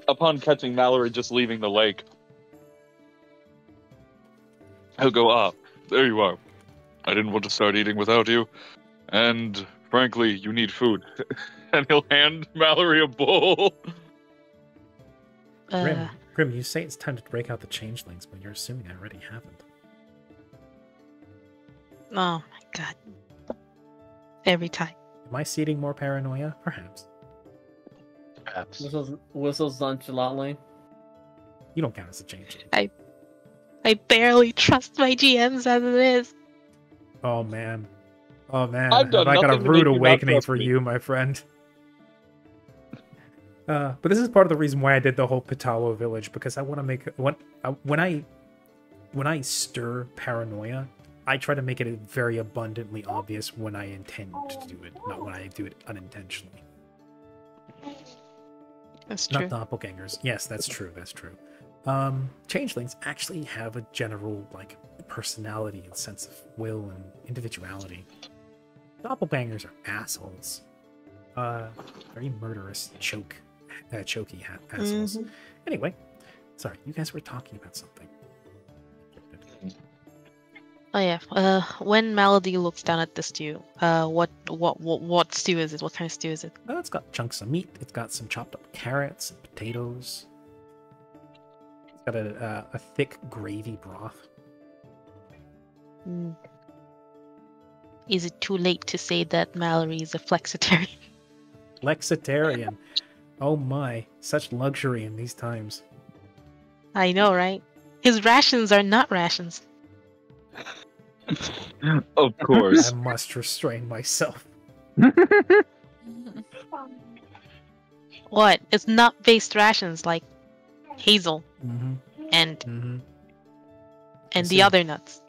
Upon catching Mallory just leaving the lake, he'll go, there you are. I didn't want to start eating without you. And, frankly, you need food. And he'll hand Mallory a bowl. Grim, you say it's time to break out the changelings, but you're assuming I already haven't. Oh my god. Every time. Am I seeding more paranoia? Perhaps. Perhaps. Whistles nonchalantly. You don't count as a changeling. I barely trust my GMs as it is. Oh man. Oh man. I've done Have I got a nothing to rude make you not awakening trust for me. you, my friend. But this is part of the reason why I did the whole Patawa village, because I want to make when I stir paranoia, I try to make it very abundantly obvious when I intend to do it, not when I do it unintentionally. That's true. Not doppelgangers. Yes, that's true. That's true. Changelings actually have a general like personality and sense of will and individuality. Doppelgangers are assholes. Very murderous, choky assholes. Mhm. Anyway, sorry, you guys were talking about something. Oh yeah. When Malady looks down at the stew, what stew is it? What kind of stew is it? It's got chunks of meat. It's got some chopped up carrots and potatoes. It's got a thick gravy broth. Mm. Is it too late to say that Mallory is a flexitarian? Flexitarian. Oh my, such luxury in these times. I know, right? His rations are not rations. Of course. I must restrain myself. What? It's nut-based rations like hazel Mm-hmm. and Mm-hmm. and see. the other nuts.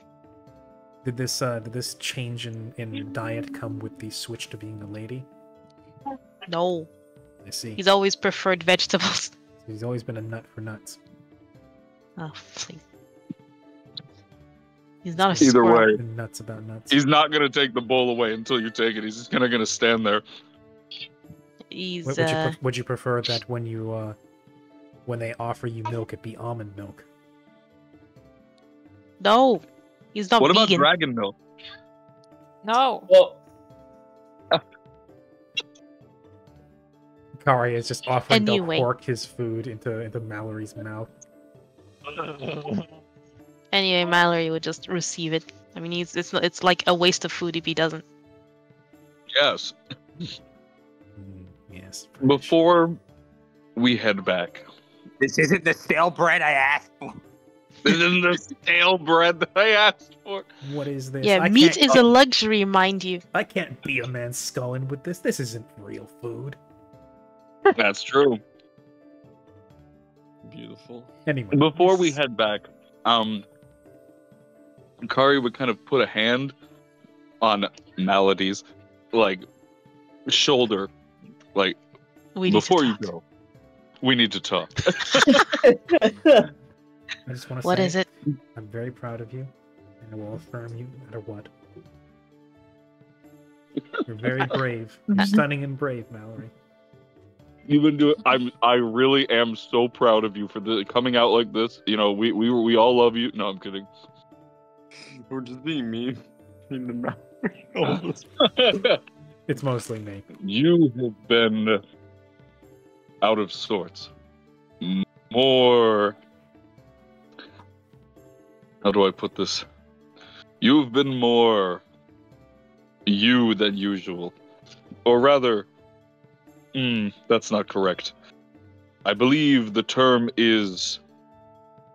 Did this change in diet come with the switch to being a lady? No, I see. he's always preferred vegetables. He's always been a nut for nuts. Oh, please. He's not a Either squirrel. way. Been nuts about nuts. He's not going to take the bowl away until you take it. He's just kind of going to stand there. He's Would you prefer that when you when they offer you milk, it be almond milk? no, he's not What about vegan. dragon milk? No. Well, Kari is just offering Anyway. to cork his food into Mallory's mouth. Anyway, Mallory would just receive it. I mean, it's like a waste of food if he doesn't. Yes. Yes. Before we head back, This isn't the stale bread I asked for. this is the stale bread that I asked for. What is this? Yeah, I meat can't- is a luxury, mind you. I can't beat a man's skull in with this. This isn't real food. That's true. Beautiful. Anyway. Before we head back, Kari would kind of put a hand on Melody's, like, shoulder, like, We need before to you talk. go, we need to talk. I just want to What say, is it? I'm very proud of you, and I will affirm you no matter what. You're very brave. You're stunning and brave, Mallory. You've been doing. I really am so proud of you for coming out like this. You know, we all love you. No, I'm kidding. We're just being mean. In the mouth. It's mostly me. You have been out of sorts. More. How do I put this? You've been more you than usual. Or rather, that's not correct. I believe the term is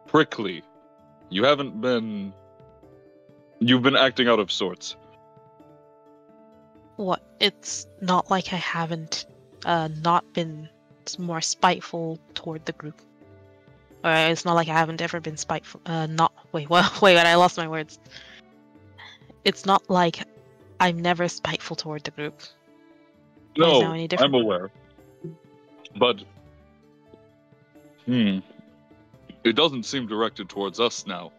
prickly. You've been acting out of sorts. What? It's not like I haven't not been more spiteful toward the group. Or it's not like I haven't ever been spiteful. Wait, I lost my words. It's not like I'm never spiteful toward the group. Why is No, now any different? I'm aware. But, it doesn't seem directed towards us now.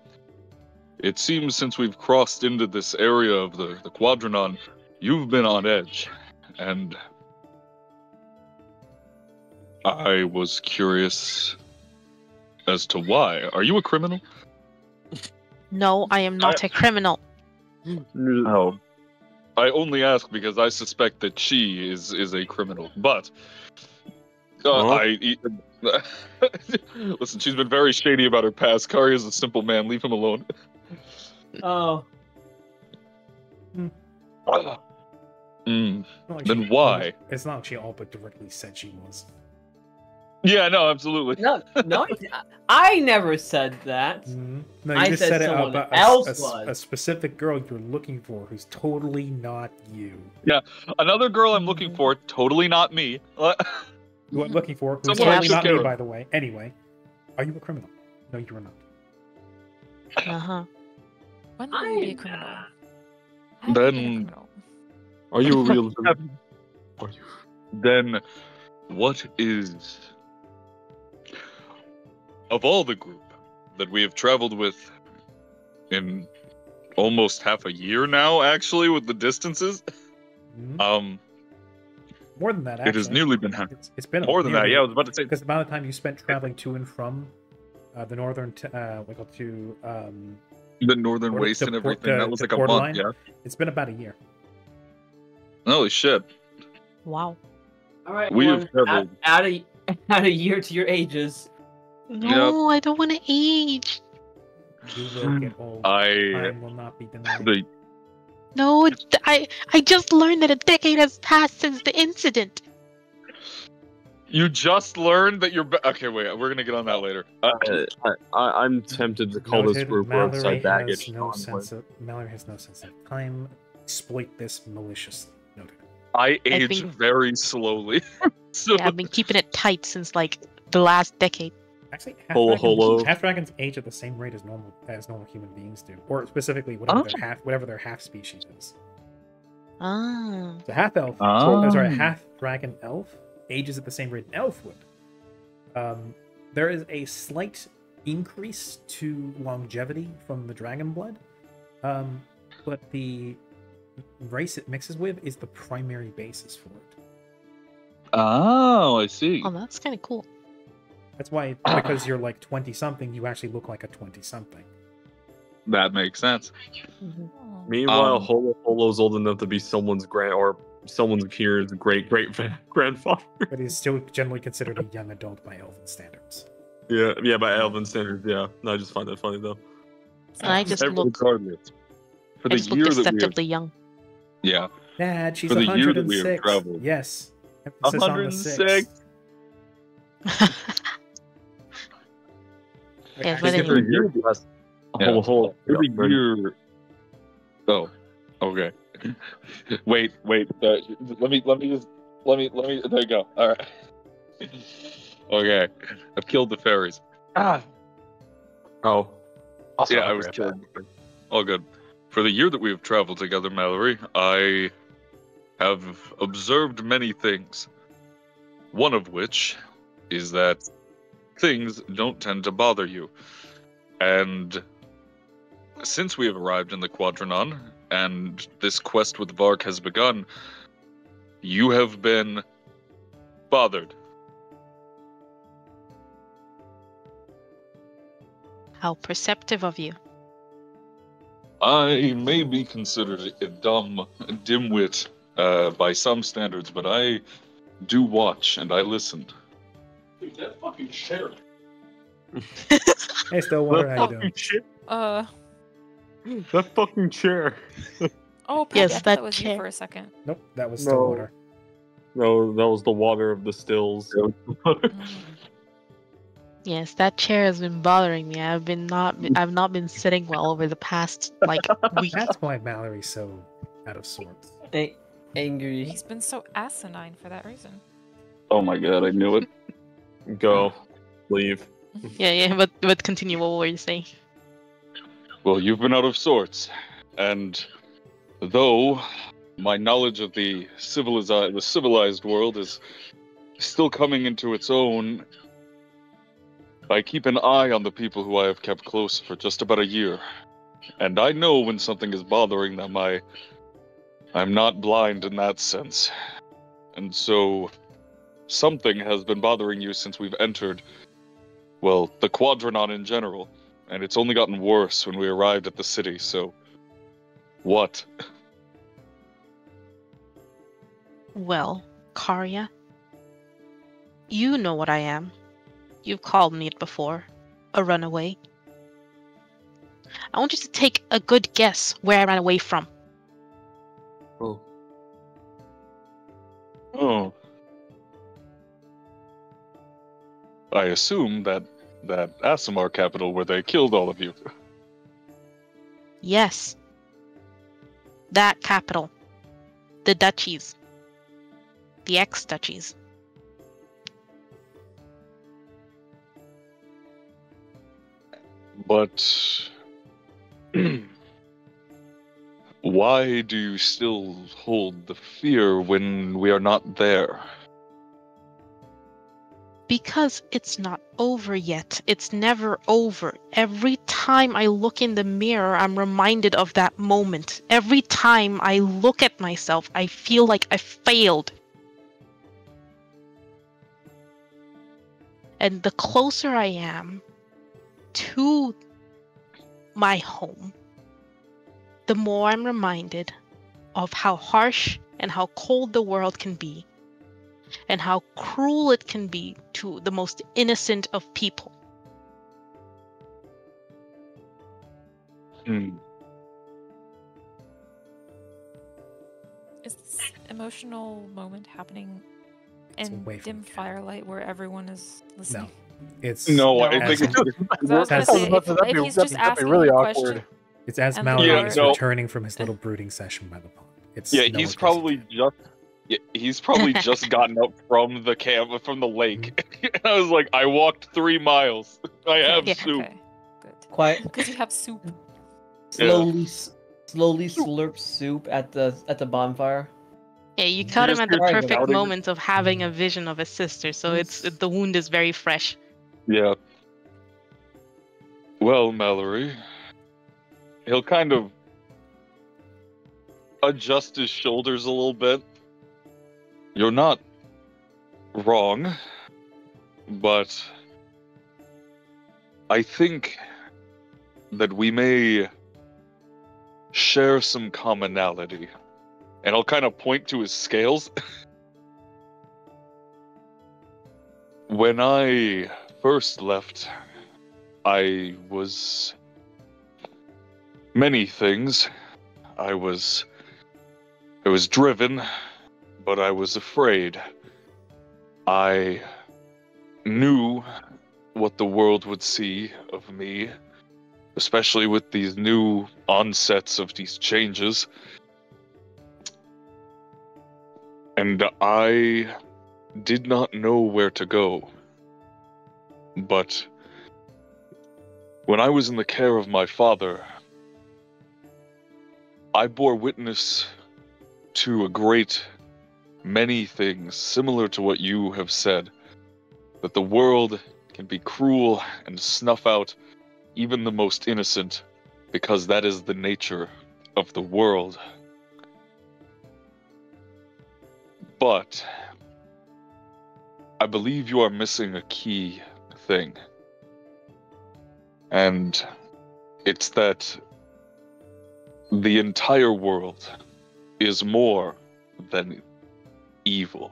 It seems since we've crossed into this area of the Quadranon, you've been on edge. And I was curious as to why. Are you a criminal? No, I am not a criminal. Oh. I only ask because I suspect that she is a criminal. But listen, she's been very shady about her past. Kari is a simple man. Leave him alone. Oh. Then why? It's not like she all but directly said she was. Yeah, no, absolutely. No, I never said that. No, you I just said said it someone about else was. a specific girl you're looking for who's totally not you. Yeah, another girl I'm looking for, totally not me. Who I'm looking for, who's Someone totally else not me, took care by the way. Anyway, are you a criminal? No, you are not. Uh-huh. When will you be a criminal? Then, are you a real? Then, what is of all the group that we have traveled with in almost half a year now? Actually, with the distances, more than that. Actually, it has nearly been it's been more than that. Yeah, I was about to say because the amount of time you spent traveling to and from the northern, the northern waste and everything. That was like a month. Yeah, it's been about a year. Holy shit! Wow. All right, we have traveled. Add a year to your ages. No, I don't want to age. You will get old. Time will not be denied. No, I just learned that a decade has passed since the incident. You just learned that you're okay. Wait, we're gonna get on that later. I'm tempted to call this group roadside baggage. Mallory has no sense of time. Exploit this maliciously. Noted. I age very slowly. So... Yeah, I've been keeping it tight since like the last decade. Actually, half dragons age at the same rate as normal human beings do, or specifically whatever their half species is. Ah. The half elf, half dragon elf ages at the same rate an elf would. There is a slight increase to longevity from the dragon blood, but the race it mixes with is the primary basis for it. Oh, I see. Oh, that's kind of cool. That's why, because you're like 20-something, you actually look like a 20-something. That makes sense. Meanwhile, Holo's old enough to be someone's peer's great-great-grandfather. But he's still generally considered a young adult by elven standards. Yeah, by elven standards, yeah. No, I just find that funny, though. And I just look deceptively young. Yeah. Dad, she's for the 106. year that we have traveled. Yes. Emphasis 106. Yeah, for the year. Oh, okay. Wait. Let me. There you go. All right. Okay, I've killed the fairies. Oh. Also, yeah, I was killing. All good. For the year that we have traveled together, Mallory, I have observed many things. One of which is that things don't tend to bother you. And since we have arrived in the Quadranon, and this quest with Vark has begun, you have been bothered. How perceptive of you. I may be considered a dimwit by some standards, but I do watch and I listen. Dude, that fucking chair. Hey, Stillwater, how you doing? That fucking chair. Oh, Peppy, Yes, I thought that that was you chair. for a second. Nope, that was No. Stillwater. No, that was the water of the stills. Yes, that chair has been bothering me. I've not been sitting well over the past week. That's why Mallory's so out of sorts. Angry. He's been so asinine for that reason. Oh my god, I knew it. Go. Leave. Yeah, but continue. What were you saying? Well, you've been out of sorts, and though my knowledge of the civilized world is still coming into its own, I keep an eye on the people who I have kept close for just about a year, and I know when something is bothering them. I'm not blind in that sense, and so something has been bothering you since we've entered, well, the Quadranon in general, and it's only gotten worse when we arrived at the city, so what? Well, Karya, you know what I am. You've called me it before. A runaway. I want you to take a good guess where I ran away from. Oh. I assume that Asimar capital where they killed all of you. Yes. That capital. The duchies. The ex-duchies. But why do you still hold the fear when we are not there? Because it's not over yet. It's never over. Every time I look in the mirror, I'm reminded of that moment. Every time I look at myself, I feel like I failed. And the closer I am to my home, the more I'm reminded of how harsh and how cold the world can be, and how cruel it can be to the most innocent of people. Is this emotional moment happening in away from dim the camera. firelight where everyone is listening? No. It's No, No. I think it's 'Cause I was gonna say, if he's just asking really a awkward. question, it's as and Mallory the is other- returning from his little brooding session by the pond. It's yeah, no he's one probably pays attention. he's probably just gotten up from the lake. I was like, I walked 3 miles. I have Yeah. soup. Okay, good. Quiet. Because you have soup. Slowly slurp soup at the bonfire. Yeah, you caught him just at the hear perfect shouting. moment of having a vision of his sister, so the wound is very fresh. Yeah. Well, Mallory, he'll kind of adjust his shoulders a little bit. You're not wrong, but I think that we may share some commonality. And I'll kind of point to his scales. When I first left, I was many things. I was driven, but I was afraid. I knew what the world would see of me, especially with these new onsets of these changes. And I did not know where to go. But when I was in the care of my father, I bore witness to a great many things similar to what you have said. That the world can be cruel and snuff out even the most innocent, because that is the nature of the world. But I believe you are missing a key thing. And it's that the entire world is more than evil.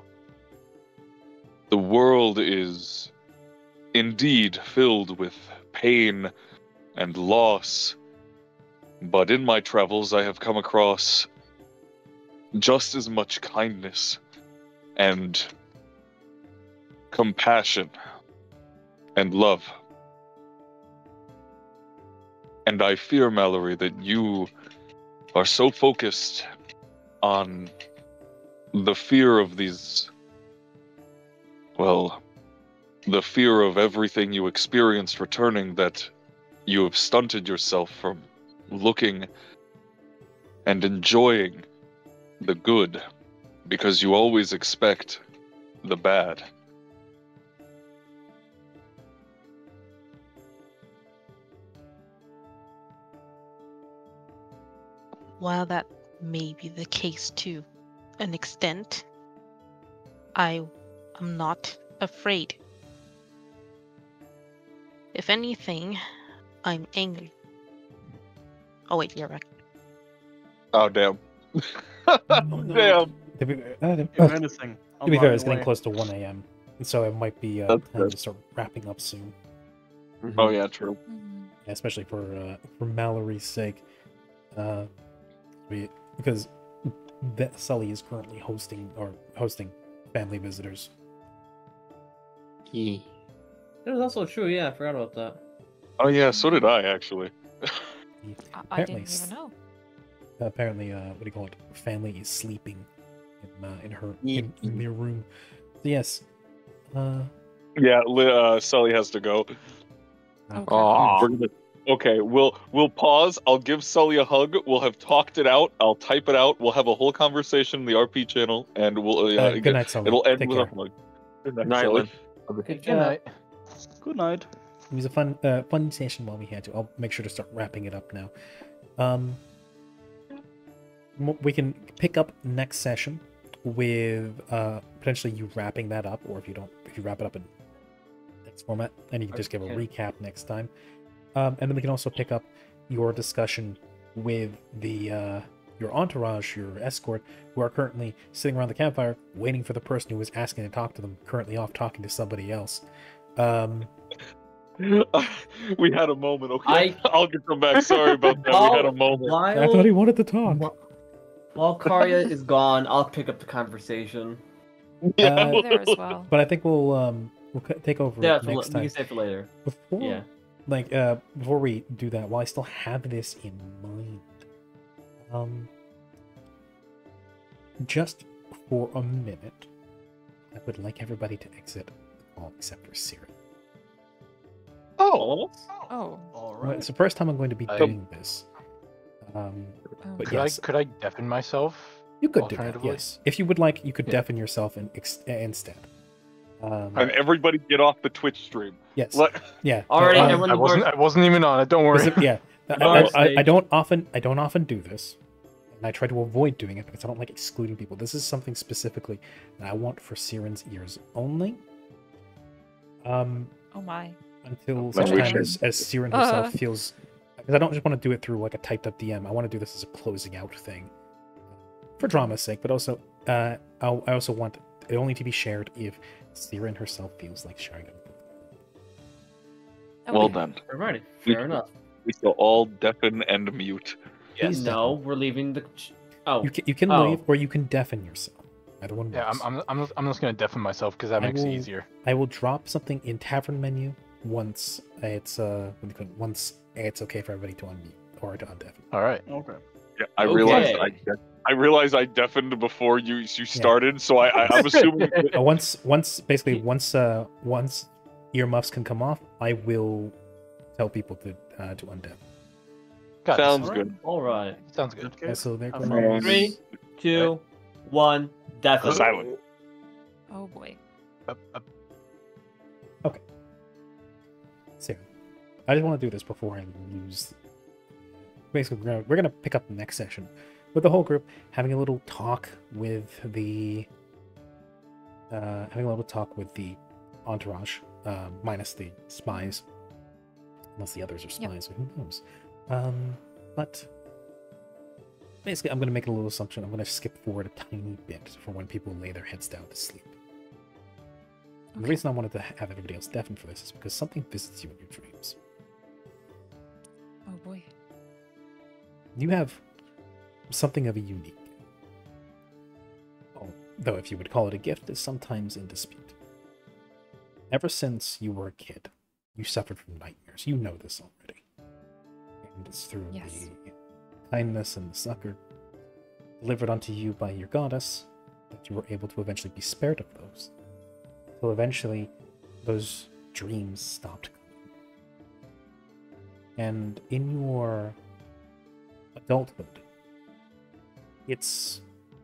The world is indeed filled with pain and loss, but in my travels I have come across just as much kindness and compassion and love. And I fear, Mallory, that you are so focused on the fear of these, well, the fear of everything you experienced returning, that you have stunted yourself from looking and enjoying the good, because you always expect the bad. While that may be the case to an extent, I am not afraid. If anything, I'm angry. Oh wait, you're right. Oh, damn. Damn. To be, You're menacing. to be fair, it's getting close to 1 a.m. So it might be That's time good. to start wrapping up soon. Oh, yeah, true. Yeah, especially for Mallory's sake. Because Sully is currently hosting family visitors. Yeah. That was also true. Yeah, I forgot about that. Oh, yeah, so did I, actually. I didn't even know. Apparently, what do you call it? Family is sleeping in her Yeah. in their room. So yes. Yeah, Sully has to go. Okay. Aw. We're gonna- Okay, we'll pause. I'll give Sully a hug. We'll have talked it out. I'll type it out. We'll have a whole conversation in the RP channel, and we'll Good night, Sully. it'll end Take with care. a hug. Good night, Night, Sully. Lynn. Good Good night. Good night. It was a fun session while we had to. I'll make sure to start wrapping it up now. We can pick up next session with potentially you wrapping that up, or if you wrap it up in next format, and you can just give a recap next time. And then we can also pick up your discussion with your entourage, your escort, who are currently sitting around the campfire waiting for the person who was asking to talk to them, currently off talking to somebody else. We had a moment. Okay, I'll get them back. Sorry about that. We had a moment. I thought he wanted to talk. While Karya is gone, I'll pick up the conversation. Yeah, I'll be there as well. But I think we'll take over Yeah, next we time. can save for later. Before, Yeah. Before we do that, while I still have this in mind, just for a minute, I would like everybody to exit the call except for Siren. Oh. Oh. All It's the first time I'm going to be doing this. But Could yes, I deafen myself? you could do that. alternatively? Yes, if you would like, you could deafen yourself instead. And everybody get off the Twitch stream. Yes. Let- Yeah. Alright, um, everyone. I wasn't even on it. Don't worry. Yeah. I don't often do this, and I try to avoid doing it because I don't like excluding people. This is something specifically that I want for Siren's ears only. Oh my. Until That's such time weird. as Siren herself feels, because I don't just want to do it through like a typed up DM. I want to do this as a closing out thing, for drama's sake. But also, I also want it only to be shared if Siren herself feels like sharing it. Well Okay. done. Alrighty, fair enough. We shall all deafen and mute. Please No, we're leaving the. Oh, You can Oh. leave or you can deafen yourself. Either one Yeah, works. I'm just gonna deafen myself because that I makes it will- easier. I will drop something in tavern menu once it's once it's okay for everybody to unmute or to undeafen. All right. Okay. Yeah, I Okay. realized I deafened before you started, so I'm assuming. Once earmuffs can come off, I will tell people to undeafen. Got it. Sounds good. Alright. Sounds good. Okay. So there Have goes. fun. 3, 2, 1, definitely. Silent. Oh boy. So, I just want to do this before I lose. Basically, we're gonna pick up the next session with the whole group having a little talk with the entourage, minus the spies, unless the others are spies. Who knows? But basically, I'm gonna make a little assumption. I'm gonna skip forward a tiny bit for when people lay their heads down to sleep. And the reason I wanted to have everybody else deafened for this is because something visits you in your dreams. Oh boy. You have something of a unique. though if you would call it a gift, is sometimes in dispute. Ever since you were a kid, you suffered from nightmares. You know this already. And it's through Yes. the kindness and the succor delivered unto you by your goddess that you were able to eventually be spared of those. So eventually, those dreams stopped coming. And in your adulthood, it's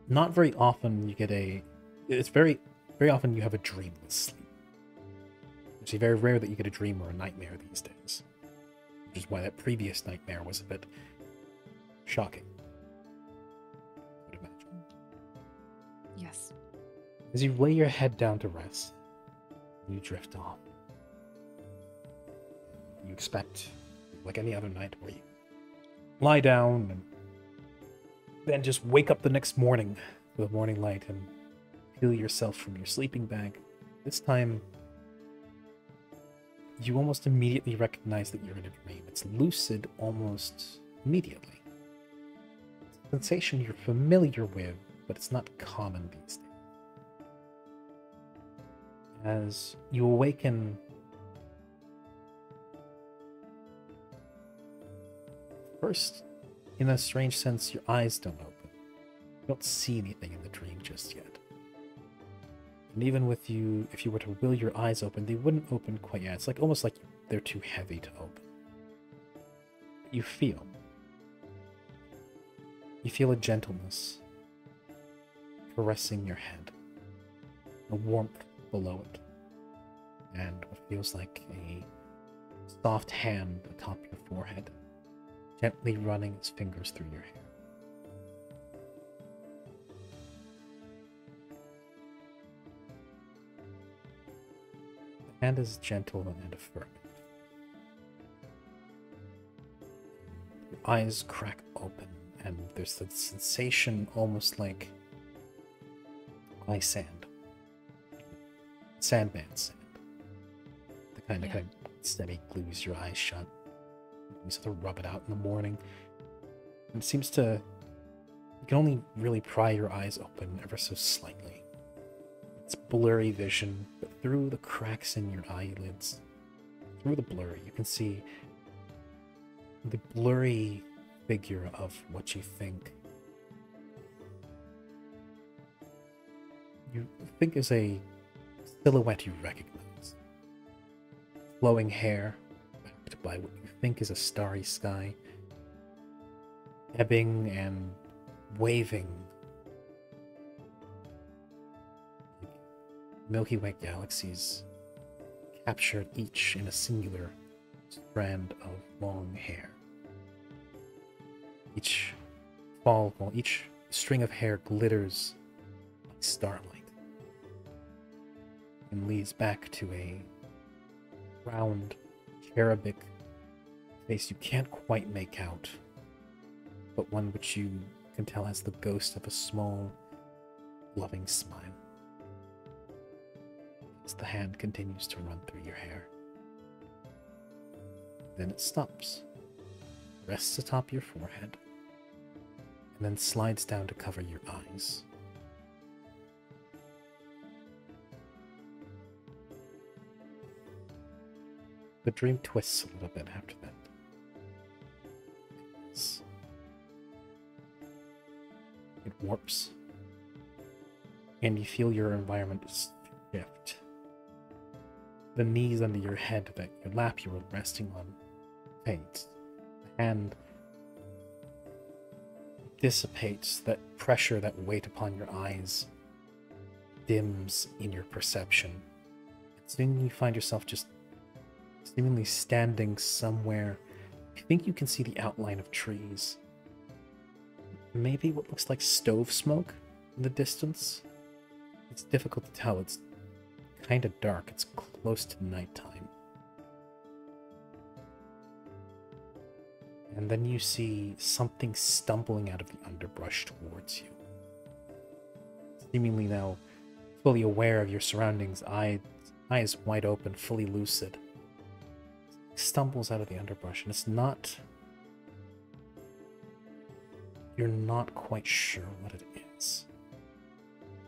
not very often you get it's very often you have a dreamless sleep. It's very rare that you get a dream or a nightmare these days, which is why that previous nightmare was a bit shocking, I would imagine. Yes. As you lay your head down to rest, you drift off. You expect, like any other night, where you lie down and then just wake up the next morning with morning light and feel yourself from your sleeping bag. This time, you almost immediately recognize that you're in a dream. It's lucid almost immediately. It's a sensation you're familiar with, but it's not common these days. As you awaken, first, in a strange sense, your eyes don't open. You don't see anything in the dream just yet. And even with you, if you were to will your eyes open, they wouldn't open quite yet. It's like almost like they're too heavy to open. You feel a gentleness caressing your head, a warmth below it, and what feels like a soft hand atop your forehead, gently running its fingers through your hair. The hand is gentle and affirming. Your eyes crack open, and there's the sensation almost like eye sand. Sandman sand. The kind of steady glues your eyes shut. You sort of rub it out in the morning. And it seems to... You can only really pry your eyes open ever so slightly. It's blurry vision, but through the cracks in your eyelids, through the blur, you can see the blurry figure of what you think is a silhouette you recognize. Flowing hair, backed by what you think is a starry sky, ebbing and waving like Milky Way galaxies, captured each in a singular strand of long hair. Each string of hair glitters like starlight and leads back to a round, cherubic face you can't quite make out, but one which you can tell has the ghost of a small, loving smile. As the hand continues to run through your hair. Then it stops, rests atop your forehead, and then slides down to cover your eyes. The dream twists a little bit after that. It warps, and you feel your environment shift. The knees under your head that your lap you were resting on fades. The hand dissipates, that pressure, that weight upon your eyes dims in your perception. And soon you find yourself just seemingly standing somewhere. You think you can see the outline of trees. Maybe what looks like stove smoke in the distance. It's difficult to tell. It's kind of dark. It's close to nighttime. And then you see something stumbling out of the underbrush towards you. Seemingly now fully aware of your surroundings, eyes wide open, fully lucid. Stumbles out of the underbrush, and it's not... You're not quite sure what it is.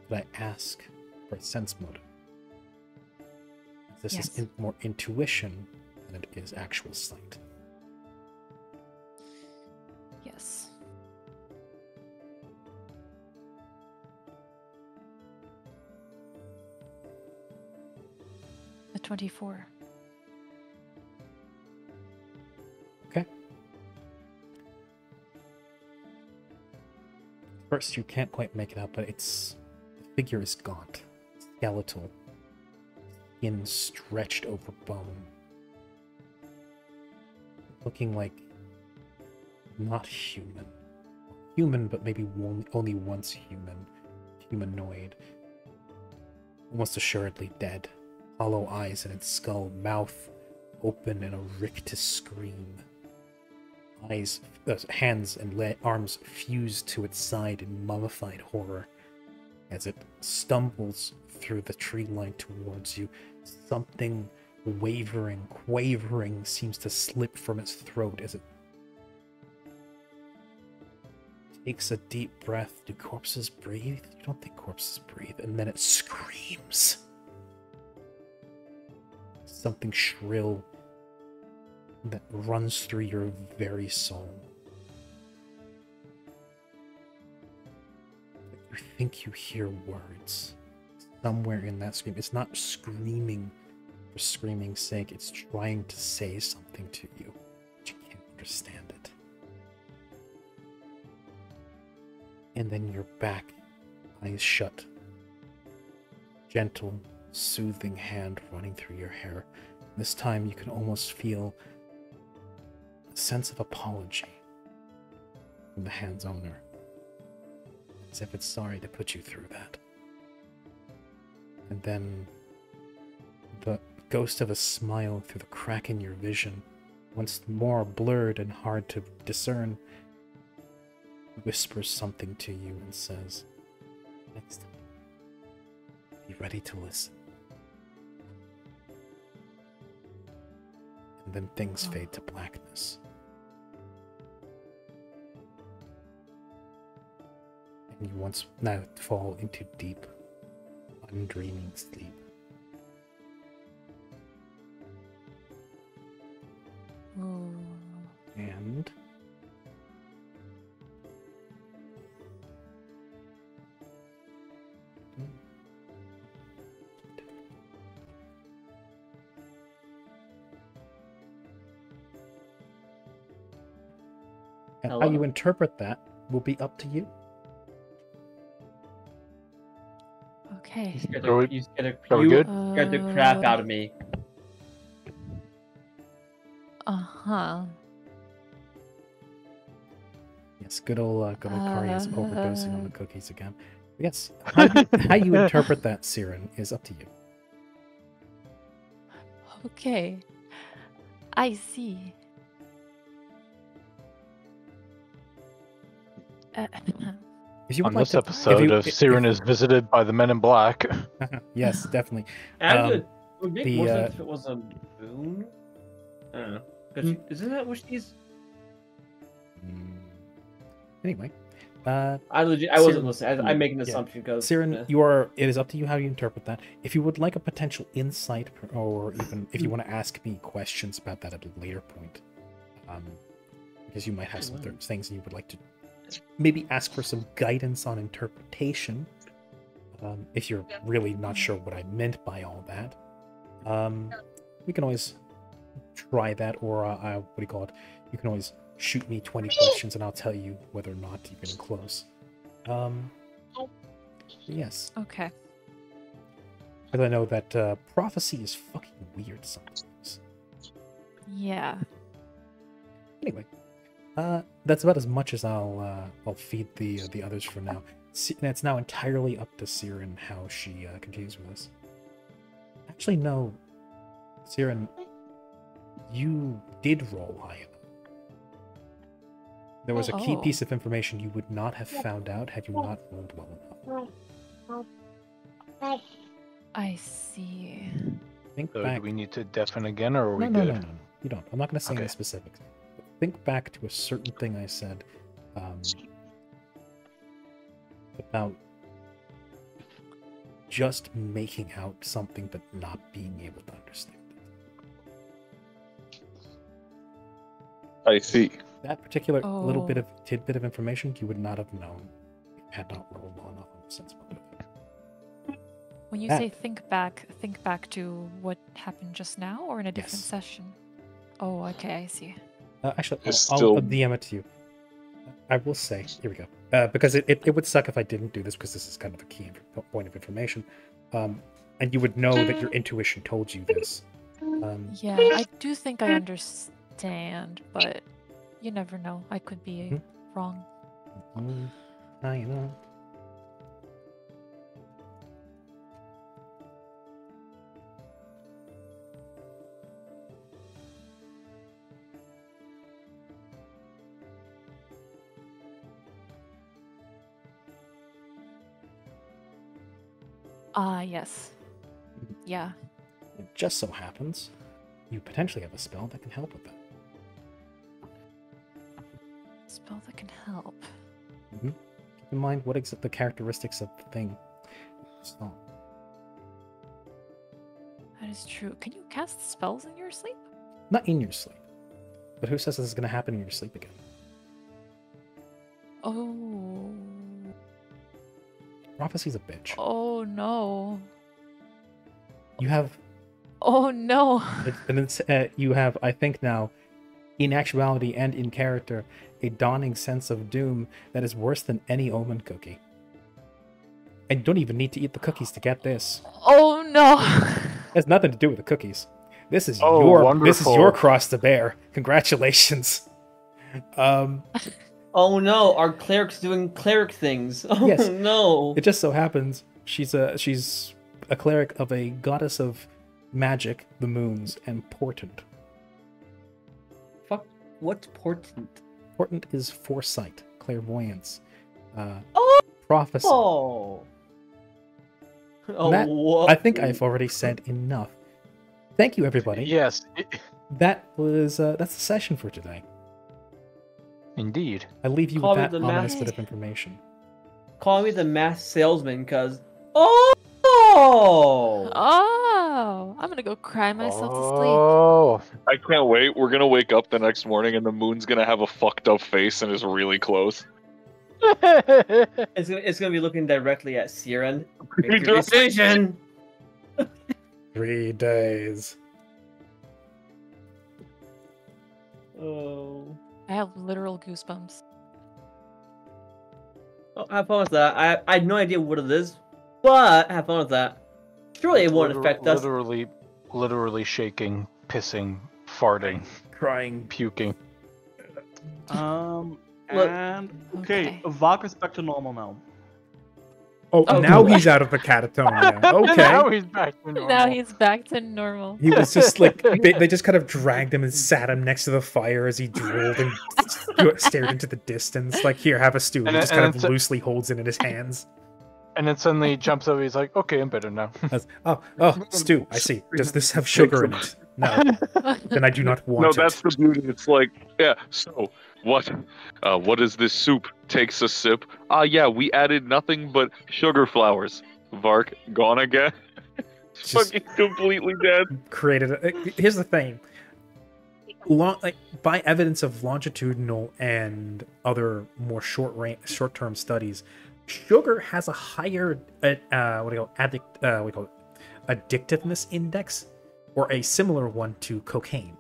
could I ask for a sense motive? This Yes. is more intuition than it is actual sight. Yes. A 24. Okay. First, you can't quite make it out, but the figure is gaunt, skeletal, skin stretched over bone, looking like not human, but maybe only once humanoid, almost assuredly dead, hollow eyes in its skull, mouth open in a rictus scream. Eyes, hands and arms fused to its side in mummified horror. As it stumbles through the tree line towards you, something quavering seems to slip from its throat as it takes a deep breath. Do corpses breathe? You don't think corpses breathe. And then it screams. Something shrill that runs through your very soul. You think you hear words somewhere in that scream. It's not screaming for screaming's sake. It's trying to say something to you, but you can't understand it. And then you're back, eyes shut. Gentle, soothing hand running through your hair. This time you can almost feel a sense of apology from the hand's owner, as if it's sorry to put you through that. And then the ghost of a smile through the crack in your vision, once more blurred and hard to discern, whispers something to you and says, next time, be ready to listen. And then things fade to blackness. And you once now fall into deep, undreaming sleep. And how you interpret that will be up to you. Okay. You scared Are we good? scared the crap out of me. Uh-huh. Yes, good old Kari is overdosing on the cookies again. Yes, how you interpret that, Siren, is up to you. Okay. I see. If you would On like this to- episode of Siren is visited by the Men in Black. Yes, definitely. It would make more the, sense if it was a boon. I don't know. 'Cause isn't that what she's? Anyway, I wasn't listening. I'm making an assumption because Siren, it is up to you how you interpret that. If you would like a potential insight, or even if you want to ask me questions about that at a later point, because you might have some things you would like to maybe ask for some guidance on interpretation, if you're really not sure what I meant by all that, we can always try that, or what do you call it? You can always shoot me 20 questions and I'll tell you whether or not you're getting close. Yes. Okay. Because I know that prophecy is fucking weird sometimes. Yeah. Anyway, that's about as much as I'll feed the others for now. It's now entirely up to Siren how she continues with this. Actually, no, Siren, you did roll high enough. There was a key piece of information you would not have found out had you not rolled well enough. I see. Think So back. do we need to deafen again, or are we No, good? no. You don't. I'm not going to say any Okay. specifics. Think back to a certain thing I said about just making out something but not being able to understand it. I see. That particular little bit Oh. of tidbit of information you would not have known if you had not rolled well enough on the sense motive. When you That- say think back to what happened just now, or in a different Yes. session? Oh, okay, I see. Actually, It's I'll still- DM it to you. I will say, here we go. Because it would suck if I didn't do this, because this is kind of a key point of information. And you would know that your intuition told you this. Yeah, I do think I understand, but you never know. I could be wrong. I know. Ah, yes. Yeah. It just so happens you potentially have a spell that can help with that. Spell that can help. Keep in mind what the characteristics of the thing. So, That is true. Can you cast spells in your sleep? not in your sleep. But who says this is going to happen in your sleep again? Oh. Prophecy's a bitch. Oh no. You have Oh no. and it's, you have, I think now, in actuality and in character, a dawning sense of doom that is worse than any omen cookie. And you don't even need to eat the cookies to get this. Oh no. It has nothing to do with the cookies. This is Oh, this is your wonderful. cross to bear. Congratulations. Oh no, our cleric's doing cleric things. Oh Yes. no. It just so happens she's a cleric of a goddess of magic, the moons, and portent. Fuck. What's portent? Portent is foresight, clairvoyance, Oh. prophecy. Oh. Oh, That- what? I think I've already said enough. Thank you, everybody. Yes, That's the session for today. indeed. I leave you Call with me that the ominous master. bit of information. Call me the masked salesman, cause. Oh. Oh, I'm gonna go cry myself to sleep. Oh, I can't wait. We're gonna wake up the next morning and the moon's gonna have a fucked up face and is really close. It's gonna be looking directly at Siren. Make your decision. 3 days. Oh. I have literal goosebumps. Oh, have fun with that. I had no idea what it is, but have fun with that. Surely it won't affect us. Literally shaking, pissing, farting, Crying. puking. Look- And okay, Okay. Varka's back to normal now. Oh, Oh, now cool. he's out of the catatonia. Okay. Now he's back to normal. Now he's back to normal. He was just like they just kind of dragged him and sat him next to the fire as he drooled and stared into the distance. Like, here, have a stew. He And just then- kind and of then- loosely holds it in his hands. And then suddenly he jumps up. He's like, "Okay, I'm better now." Oh, stew. I see. Does this have sugar in it? No. Then I do not want No, it. that's the beauty. It's like, yeah. So what is this soup? Takes a sip. Yeah, we added nothing but sugar flowers. Vark gone again. Just- Fucking completely dead. Created. Here's the thing. By evidence of longitudinal and other more short-term studies, sugar has a higher addictiveness index, or a similar one to cocaine.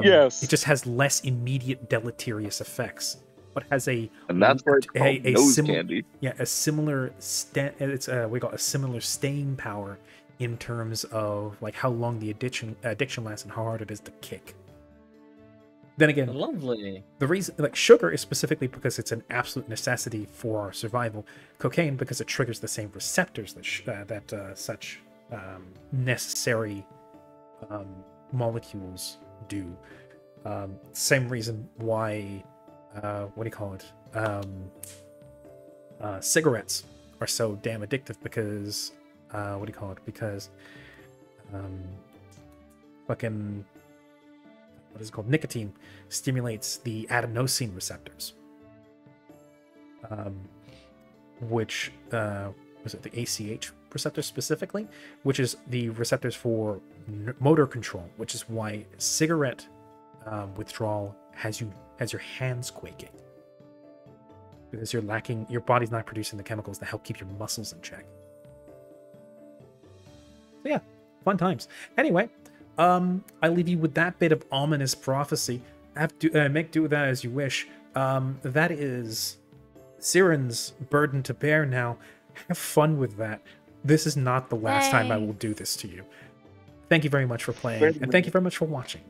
Yes. It just has less immediate deleterious effects, but has a And that's why it's called nose candy. Yeah, a similar it's a similar staying power in terms of like how long the addiction lasts and how hard it is to kick. Then again, Lovely. the reason, like, sugar is specifically because it's an absolute necessity for our survival. Cocaine because it triggers the same receptors that such necessary molecules do. Same reason why cigarettes are so damn addictive, because because fucking what is it called? Nicotine stimulates the adenosine receptors, which was it the ACH receptors specifically, which is the receptors for motor control, which is why cigarette withdrawal has your hands quaking. Because your body's not producing the chemicals that help keep your muscles in check. So yeah, fun times. Anyway, I leave you with that bit of ominous prophecy. Make do with that as you wish. That is Siren's burden to bear now. Have fun with that. This is not the last time I will do this to you. Thank you very much for playing, and thank you very much for watching.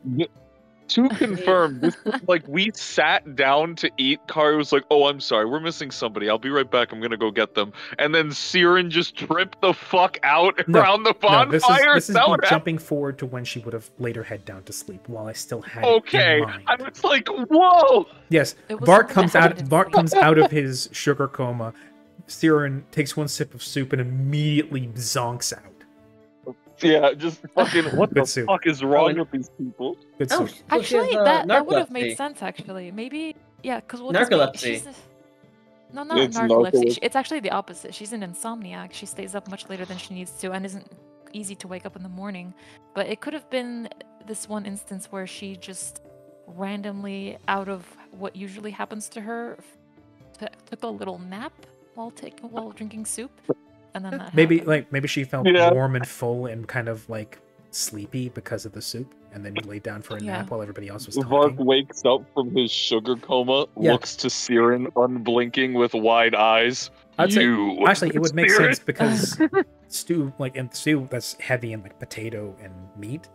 To confirm, this was like we sat down to eat. Kari was like, "Oh, I'm sorry, we're missing somebody. I'll be right back. I'm gonna go get them." And then Siren just tripped the fuck out around the bonfire. This is me jumping forward to when she would have later head down to sleep, while I still had it in mind. I was like, "Whoa!" Yes, Bart comes out of his sugar coma. Siren takes one sip of soup and immediately zonks out. Yeah, just fucking what the soup. fuck is wrong with these people? Good soup. Actually, that would have made sense. Actually, maybe because narcolepsy. No, not It's narcolepsy. narcolepsy. It's actually the opposite. She's an insomniac. She stays up much later than she needs to, and isn't easy to wake up in the morning. But it could have been this one instance where she just randomly, out of what usually happens to her, took a little nap while drinking soup. And then maybe she felt warm and full and kind of like sleepy because of the soup, and then laid down for a nap while everybody else was talking. Vark wakes up from his sugar coma, looks to Siren unblinking with wide eyes. Actually, it would make sense because stew that's heavy in like potato and meat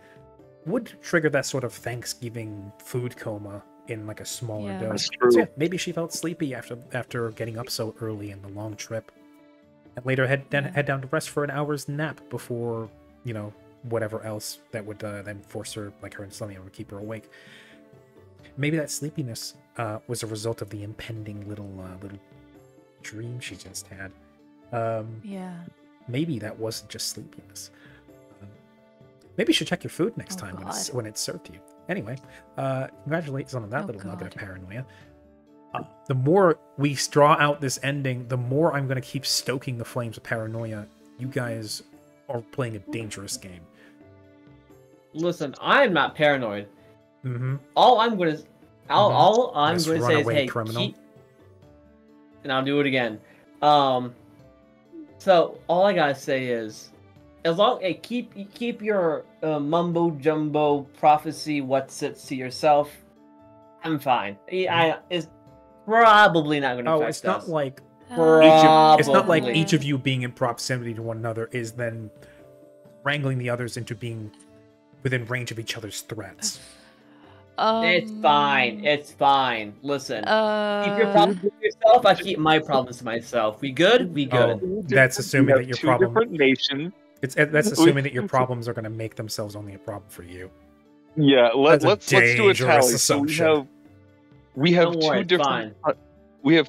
would trigger that sort of Thanksgiving food coma in like a smaller dose. That's true. So maybe she felt sleepy after getting up so early in the long trip. And later head down to rest for an hour's nap before, whatever else that would then force her, like her insomnia, would keep her awake. Maybe that sleepiness was a result of the impending little dream she just had. Maybe that wasn't just sleepiness. Maybe you should check your food next time when it's served to you. Anyway, congratulations on that little nugget of paranoia. The more we draw out this ending, the more I'm going to keep stoking the flames of paranoia. You guys are playing a dangerous game. Listen, I'm not paranoid. Mm-hmm. All I'm going to say is, hey, criminal. And I'll do it again. So all I gotta say is, keep your mumbo jumbo prophecy what's it to yourself. I'm fine. It's probably not going to affect us. It's not like each of you being in proximity to one another is then wrangling the others into being within range of each other's threats. It's fine. It's fine. Listen, keep your problems to yourself. I keep my problems to myself. We good? We good. That's assuming that your problem. Different nations. That's assuming that your problems are going to make themselves only a problem for you. Yeah, let's do a tally. Assumption. So we have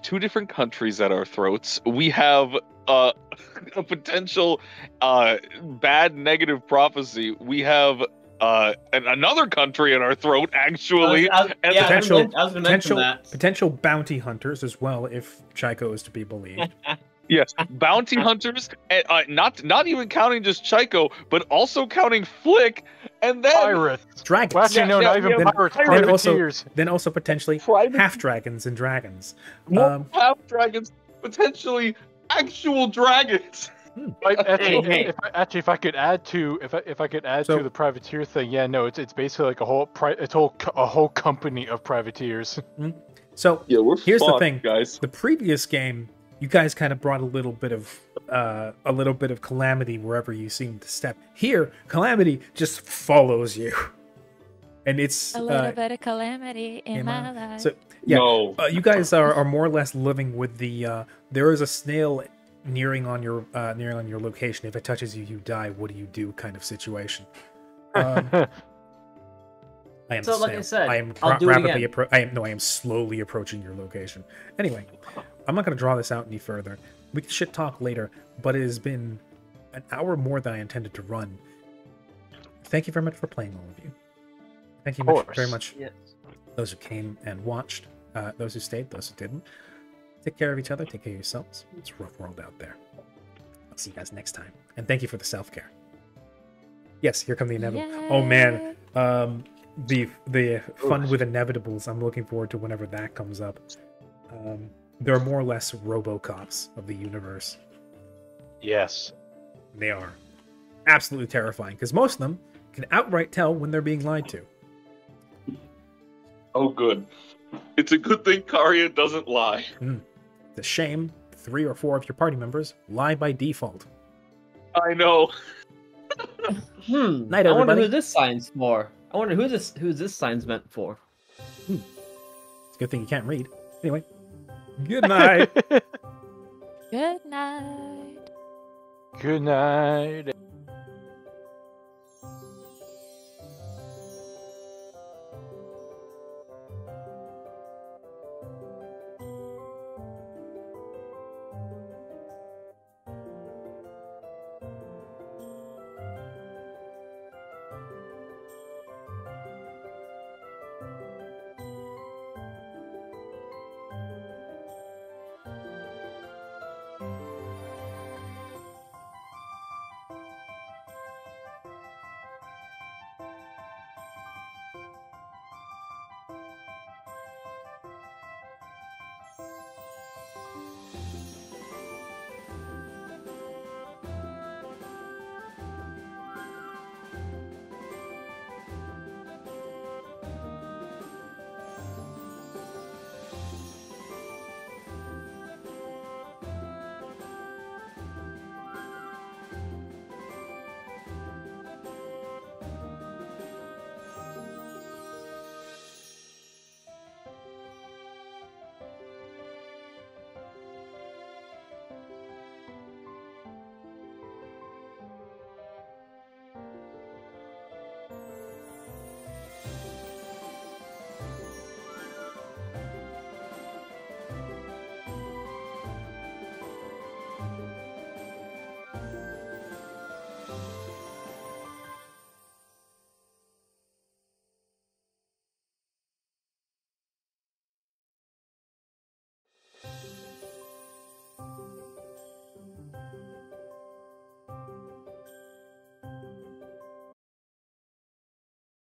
two different countries at our throats. We have a potential bad negative prophecy. We have another country in our throat, actually. Potential bounty hunters as well, if Chico is to be believed. Yes, bounty hunters, not even counting just Chico, but also counting Flick, and then pirates, dragons. Well, actually, not even pirates. Then also potentially half dragons and dragons. Half dragons, potentially actual dragons. If I could add to the privateer thing, it's basically like a whole company of privateers. So here's the thing, guys. The previous game, you guys kind of brought a little bit of calamity wherever you seem to step. Here, calamity just follows you, and it's a little bit of calamity in my life. So you guys are more or less living with the. There is a snail nearing on your location. If it touches you, you die. What do you do? Kind of situation. I am like I said, I am I am slowly approaching your location. Anyway, I'm not going to draw this out any further. We can shit talk later, but it has been an hour more than I intended to run. Thank you very much for playing, all of you. Thank you very much. Yes. Those who came and watched, those who stayed, those who didn't. Take care of each other. Take care of yourselves. It's a rough world out there. I'll see you guys next time. And thank you for the self-care. Yes, here come the inevitable. Oh man, the fun with inevitables. I'm looking forward to whenever that comes up. They're more or less RoboCops of the universe. Yes. They are absolutely terrifying because most of them can outright tell when they're being lied to. Oh, good. It's a good thing Karya doesn't lie. It's a shame 3 or 4 of your party members lie by default. I know. Night, I wonder everybody. who this sign's for. I wonder who this sign's meant for. It's a good thing you can't read. Anyway, good night. Good night. Good night.